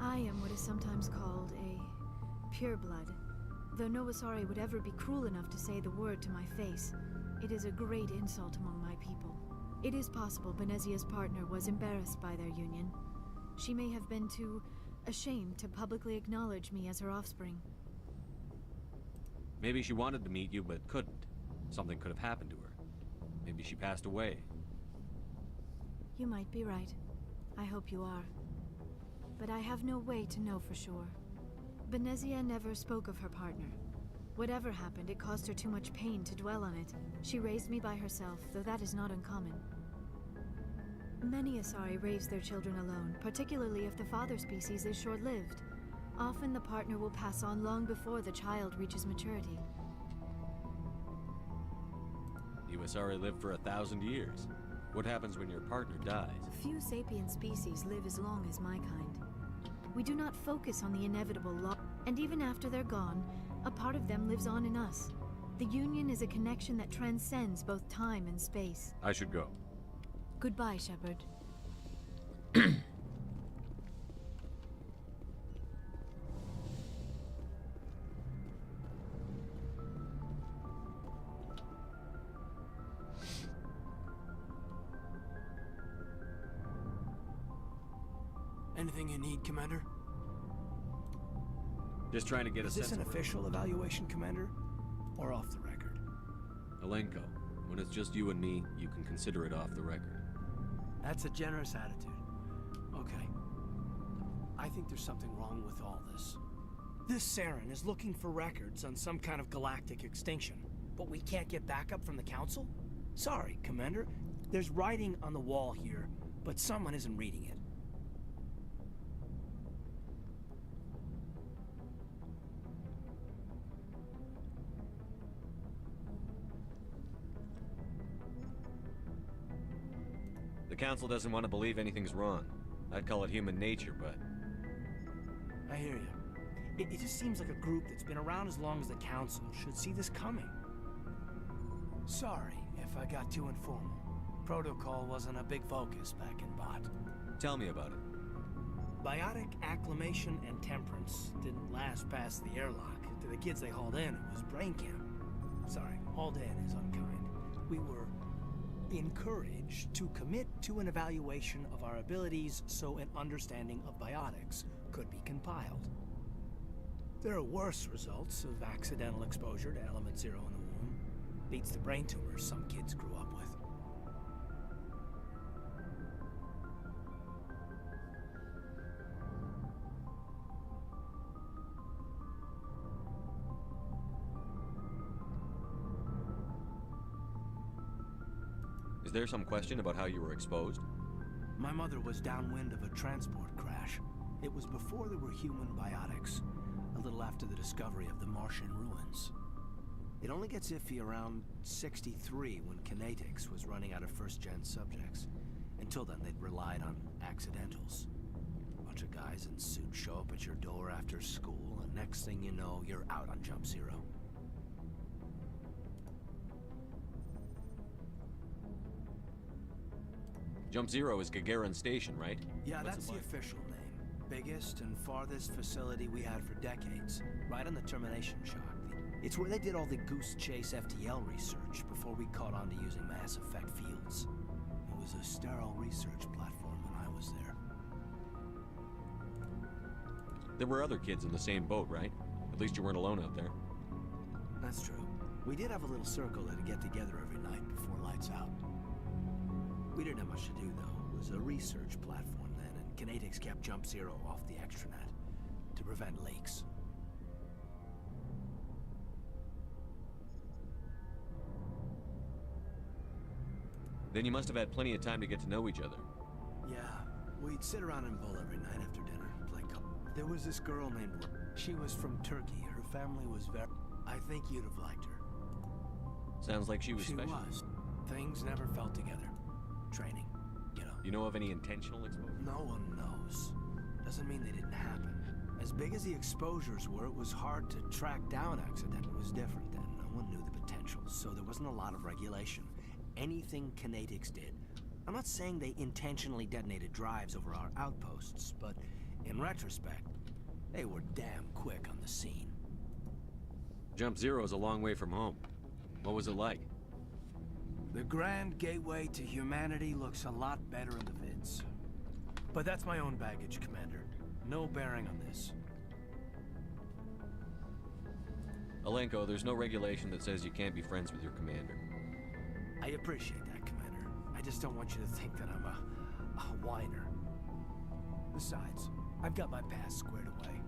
I am what is sometimes called a pureblood. Though no Asari would ever be cruel enough to say the word to my face, it is a great insult among my people. It is possible Benezia's partner was embarrassed by their union. She may have been too ashamed to publicly acknowledge me as her offspring. Maybe she wanted to meet you but couldn't. Something could have happened to her. Maybe she passed away. You might be right. I hope you are. But I have no way to know for sure. Benezia never spoke of her partner. Whatever happened, it caused her too much pain to dwell on it. She raised me by herself, though that is not uncommon. Many Asari raise their children alone, particularly if the father species is short-lived. Often the partner will pass on long before the child reaches maturity. You Asari live for 1,000 years. What happens when your partner dies? Few sapient species live as long as my kind. We do not focus on the inevitable loss, and even after they're gone, a part of them lives on in us. The Union is a connection that transcends both time and space. I should go. Goodbye, Shepard. Anything you need, Commander? Just trying to get a sense Is this an official evaluation, Commander? Or off the record? Alenko, when it's just you and me, you can consider it off the record. That's a generous attitude. Okay. I think there's something wrong with all this. This Saren is looking for records on some kind of galactic extinction, but we can't get backup from the Council? Sorry, Commander. There's writing on the wall here, but someone isn't reading it. The Council doesn't want to believe anything's wrong. I'd call it human nature, but... I hear you. It just seems like a group that's been around as long as the Council should see this coming. Sorry if I got too informal. Protocol wasn't a big focus back in Bot. Tell me about it. Biotic acclimation and temperance didn't last past the airlock. To the kids they hauled in, it was brain camp. Sorry, hauled in is unkind. We were encouraged to commit to an evaluation of our abilities so an understanding of biotics could be compiled. There are worse results of accidental exposure to Element Zero in the womb. Beats the brain tumors some kids grew up with. Is there some question about how you were exposed? My mother was downwind of a transport crash. It was before there were human biotics, a little after the discovery of the Martian ruins. It only gets iffy around 63 when Kinetics was running out of first-gen subjects. Until then, they'd relied on accidentals. A bunch of guys in suits show up at your door after school, and next thing you know, you're out on Jump Zero. Jump Zero is Gagarin Station, right? Yeah, What's that's it the like? official name. Biggest and farthest facility we had for decades, right on the termination shock. It's where they did all the Goose Chase FTL research before we caught on to using mass effect fields. It was a sterile research platform when I was there. There were other kids in the same boat, right? At least you weren't alone out there. That's true. We did have a little circle that'd get together every night before lights out. We didn't have much to do, though. It was a research platform then, and Kinetics kept Jump Zero off the extranet to prevent leaks. Then you must have had plenty of time to get to know each other. Yeah, we'd sit around and bowl every night after dinner, play There was this girl named... She was from Turkey. Her family was very... I think you'd have liked her. Sounds like she was special. She was. Things never fell together. Training, you know. You know of any intentional exposure? No one knows. Doesn't mean they didn't happen. As big as the exposures were, it was hard to track down accident. It was different then. No one knew the potential, so there wasn't a lot of regulation. Anything Kinetics did. I'm not saying they intentionally detonated drives over our outposts, but in retrospect, they were damn quick on the scene. Jump Zero is a long way from home. What was it like? The grand gateway to humanity looks a lot better in the vids. But that's my own baggage, Commander. No bearing on this. Alenko, there's no regulation that says you can't be friends with your commander. I appreciate that, Commander. I just don't want you to think that I'm a whiner. Besides, I've got my past squared away.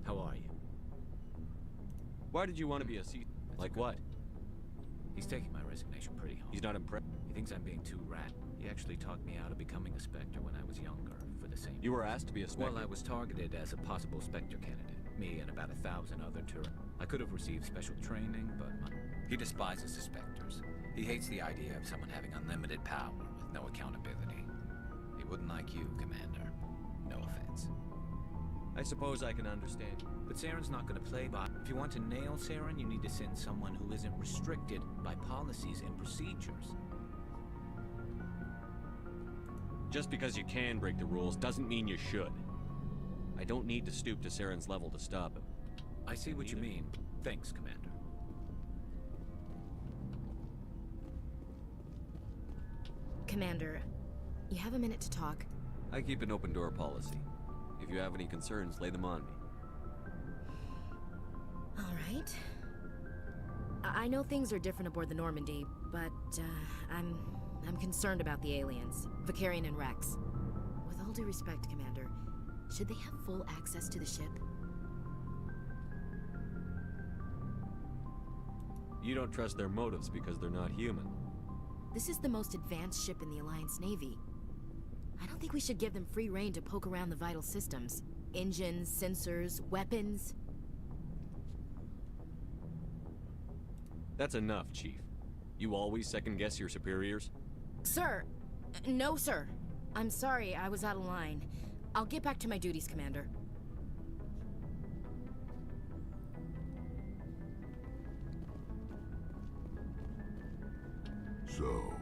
How are you? Why did you want to be a C? Like what? He's taking my resignation pretty hard. He's not impressed. He thinks I'm being too rat. He actually talked me out of becoming a Spectre when I was younger, for the same. You were asked to be a Spectre? Well, I was targeted as a possible Spectre candidate. Me and about 1,000 other tourists. I could have received special training, but he despises the Spectres. He hates the idea of someone having unlimited power with no accountability. He wouldn't like you, Commander. No offense. I suppose I can understand. But Saren's not going to play by. If you want to nail Saren, you need to send someone who isn't restricted by policies and procedures. Just because you can break the rules doesn't mean you should. I don't need to stoop to Saren's level to stop him. I see what you mean. Thanks, Commander. Commander, you have a minute to talk? I keep an open door policy. If you have any concerns, lay them on me. All right. I know things are different aboard the Normandy, but I'm concerned about the aliens, Vicarian and Rex. With all due respect, Commander, should they have full access to the ship? You don't trust their motives because they're not human. This is the most advanced ship in the Alliance Navy. I don't think we should give them free rein to poke around the vital systems. Engines, sensors, weapons. That's enough, Chief. You always second-guess your superiors? Sir! No, sir. I'm sorry, I was out of line. I'll get back to my duties, Commander. So,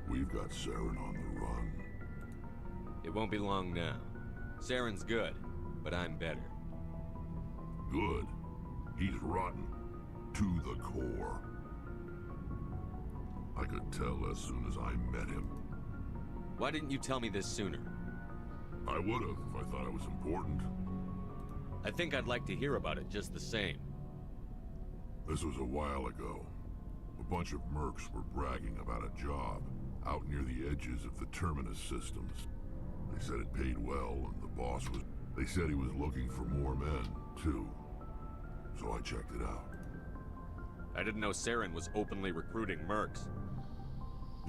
we've got Saren on the run. It won't be long now. Saren's good, but I'm better. Good. He's rotten. To the core. I could tell as soon as I met him. Why didn't you tell me this sooner? I would've if I thought it was important. I think I'd like to hear about it just the same. This was a while ago. A bunch of mercs were bragging about a job out near the edges of the Terminus systems. They said it paid well, and the boss was... They said he was looking for more men, too. So I checked it out. I didn't know Saren was openly recruiting mercs.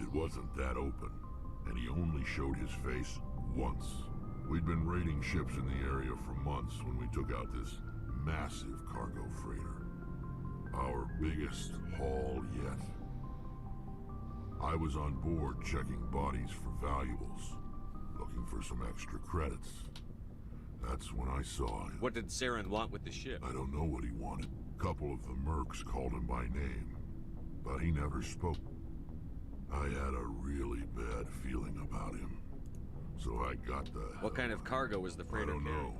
It wasn't that open, and he only showed his face once. We'd been raiding ships in the area for months when we took out this massive cargo freighter. Our biggest haul yet. I was on board checking bodies for valuables, looking for some extra credits. That's when I saw him. What did Saren want with the ship? I don't know what he wanted. A couple of the mercs called him by name, but he never spoke. I had a really bad feeling about him, so I got the... What kind of cargo was the freighter? I don't know.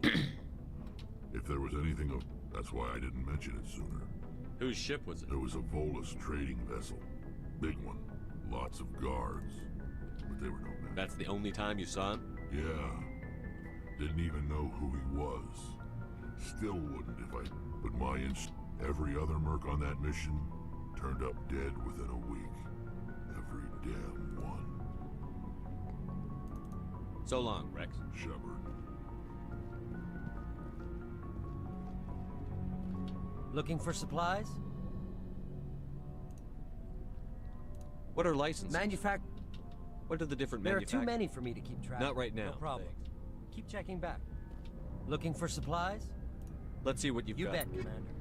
If there was anything of... That's why I didn't mention it sooner. Whose ship was it? It was a Volus trading vessel. Big one. Lots of guards. But they were no match. That's the only time you saw him? Yeah. Didn't even know who he was. Still wouldn't if I... But my every other merc on that mission turned up dead within a week. Every damn one. So long, Rex. Shepard. Looking for supplies? What are licenses? What are the different There are manufacturers? too many for me to keep track. Not right now. No problem. Thanks. Keep checking back. Looking for supplies? Let's see what you've got. You bet, Commander.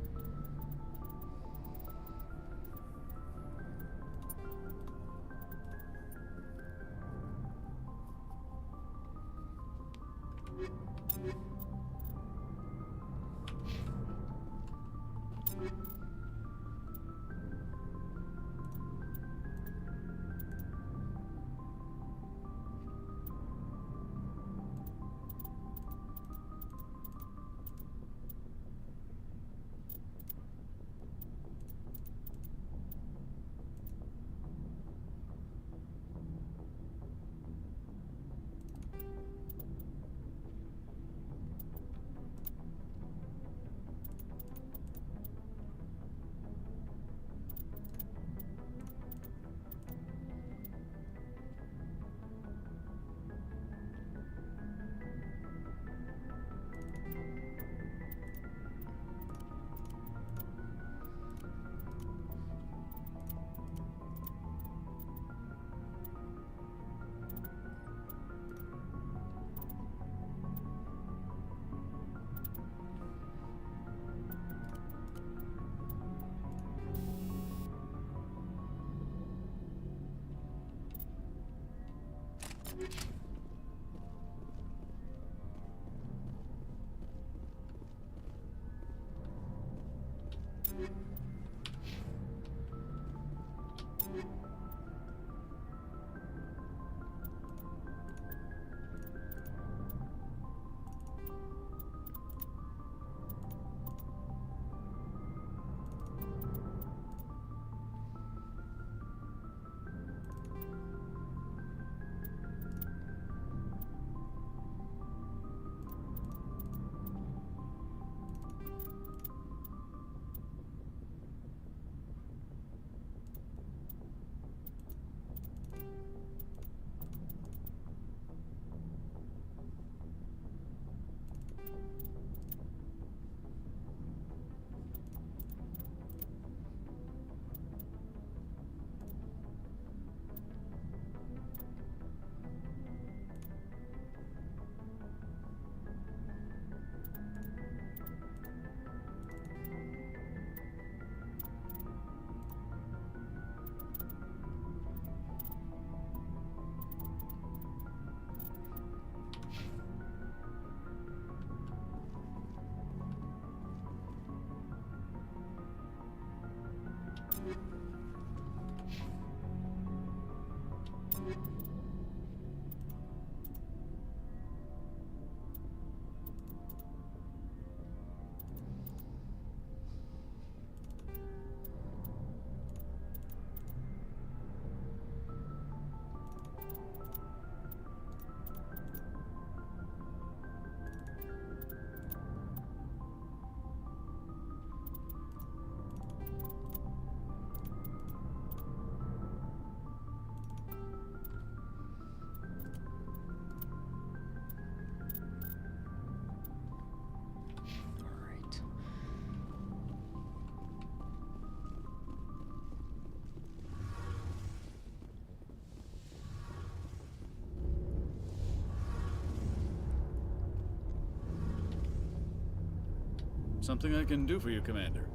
Something I can do for you, Commander.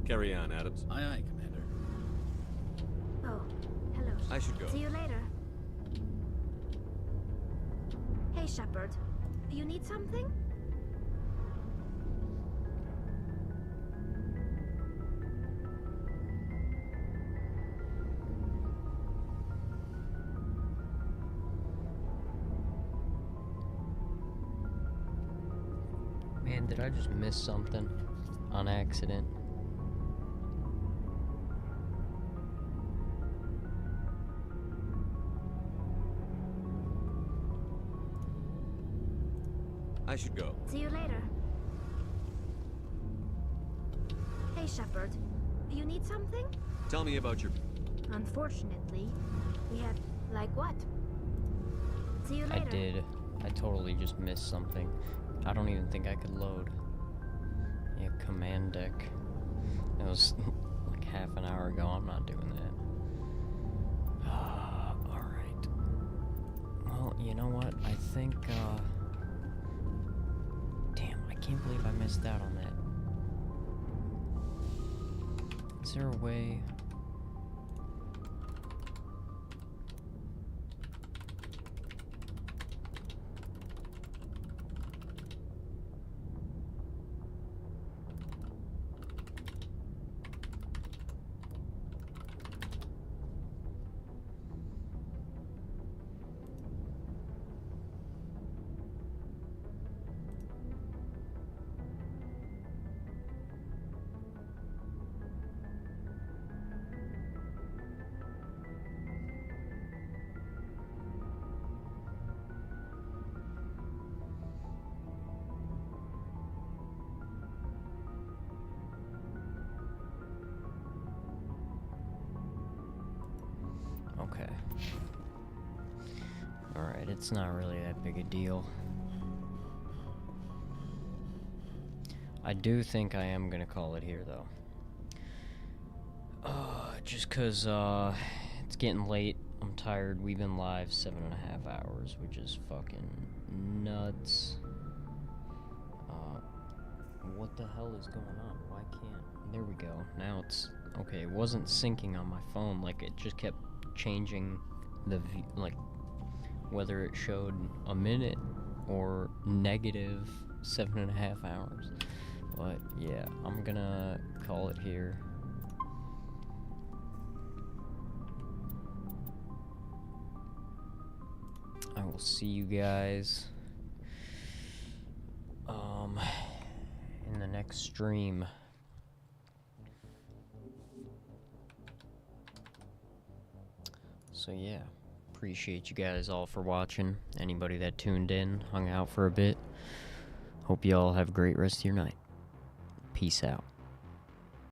Carry on, Adams. Aye, aye, Commander. Oh, hello. I should go. See you later. Hey, Shepard. You need something? Man, did I just miss something on accident? I should go. See you later. Hey, Shepard. You need something? Tell me about your... Unfortunately, we had... like what? See you later. I did. I totally just missed something. I don't even think I could load. Yeah, command deck. It was like half an hour ago. I'm not doing that. Alright. Well, you know what? I think, damn, I can't believe I missed out on that. Is there a way... Okay. Alright, it's not really that big a deal. I do think I am gonna call it here, though. Just cause, it's getting late. I'm tired. We've been live 7.5 hours, which is fucking nuts. What the hell is going on? Why can't... There we go. Now it's... Okay, it wasn't syncing on my phone. Like, it just kept changing the like whether it showed a minute or negative 7.5 hours. But yeah, I'm gonna call it here. I will see you guys in the next stream. So yeah, appreciate you guys all for watching. Anybody that tuned in, hung out for a bit. Hope you all have a great rest of your night. Peace out.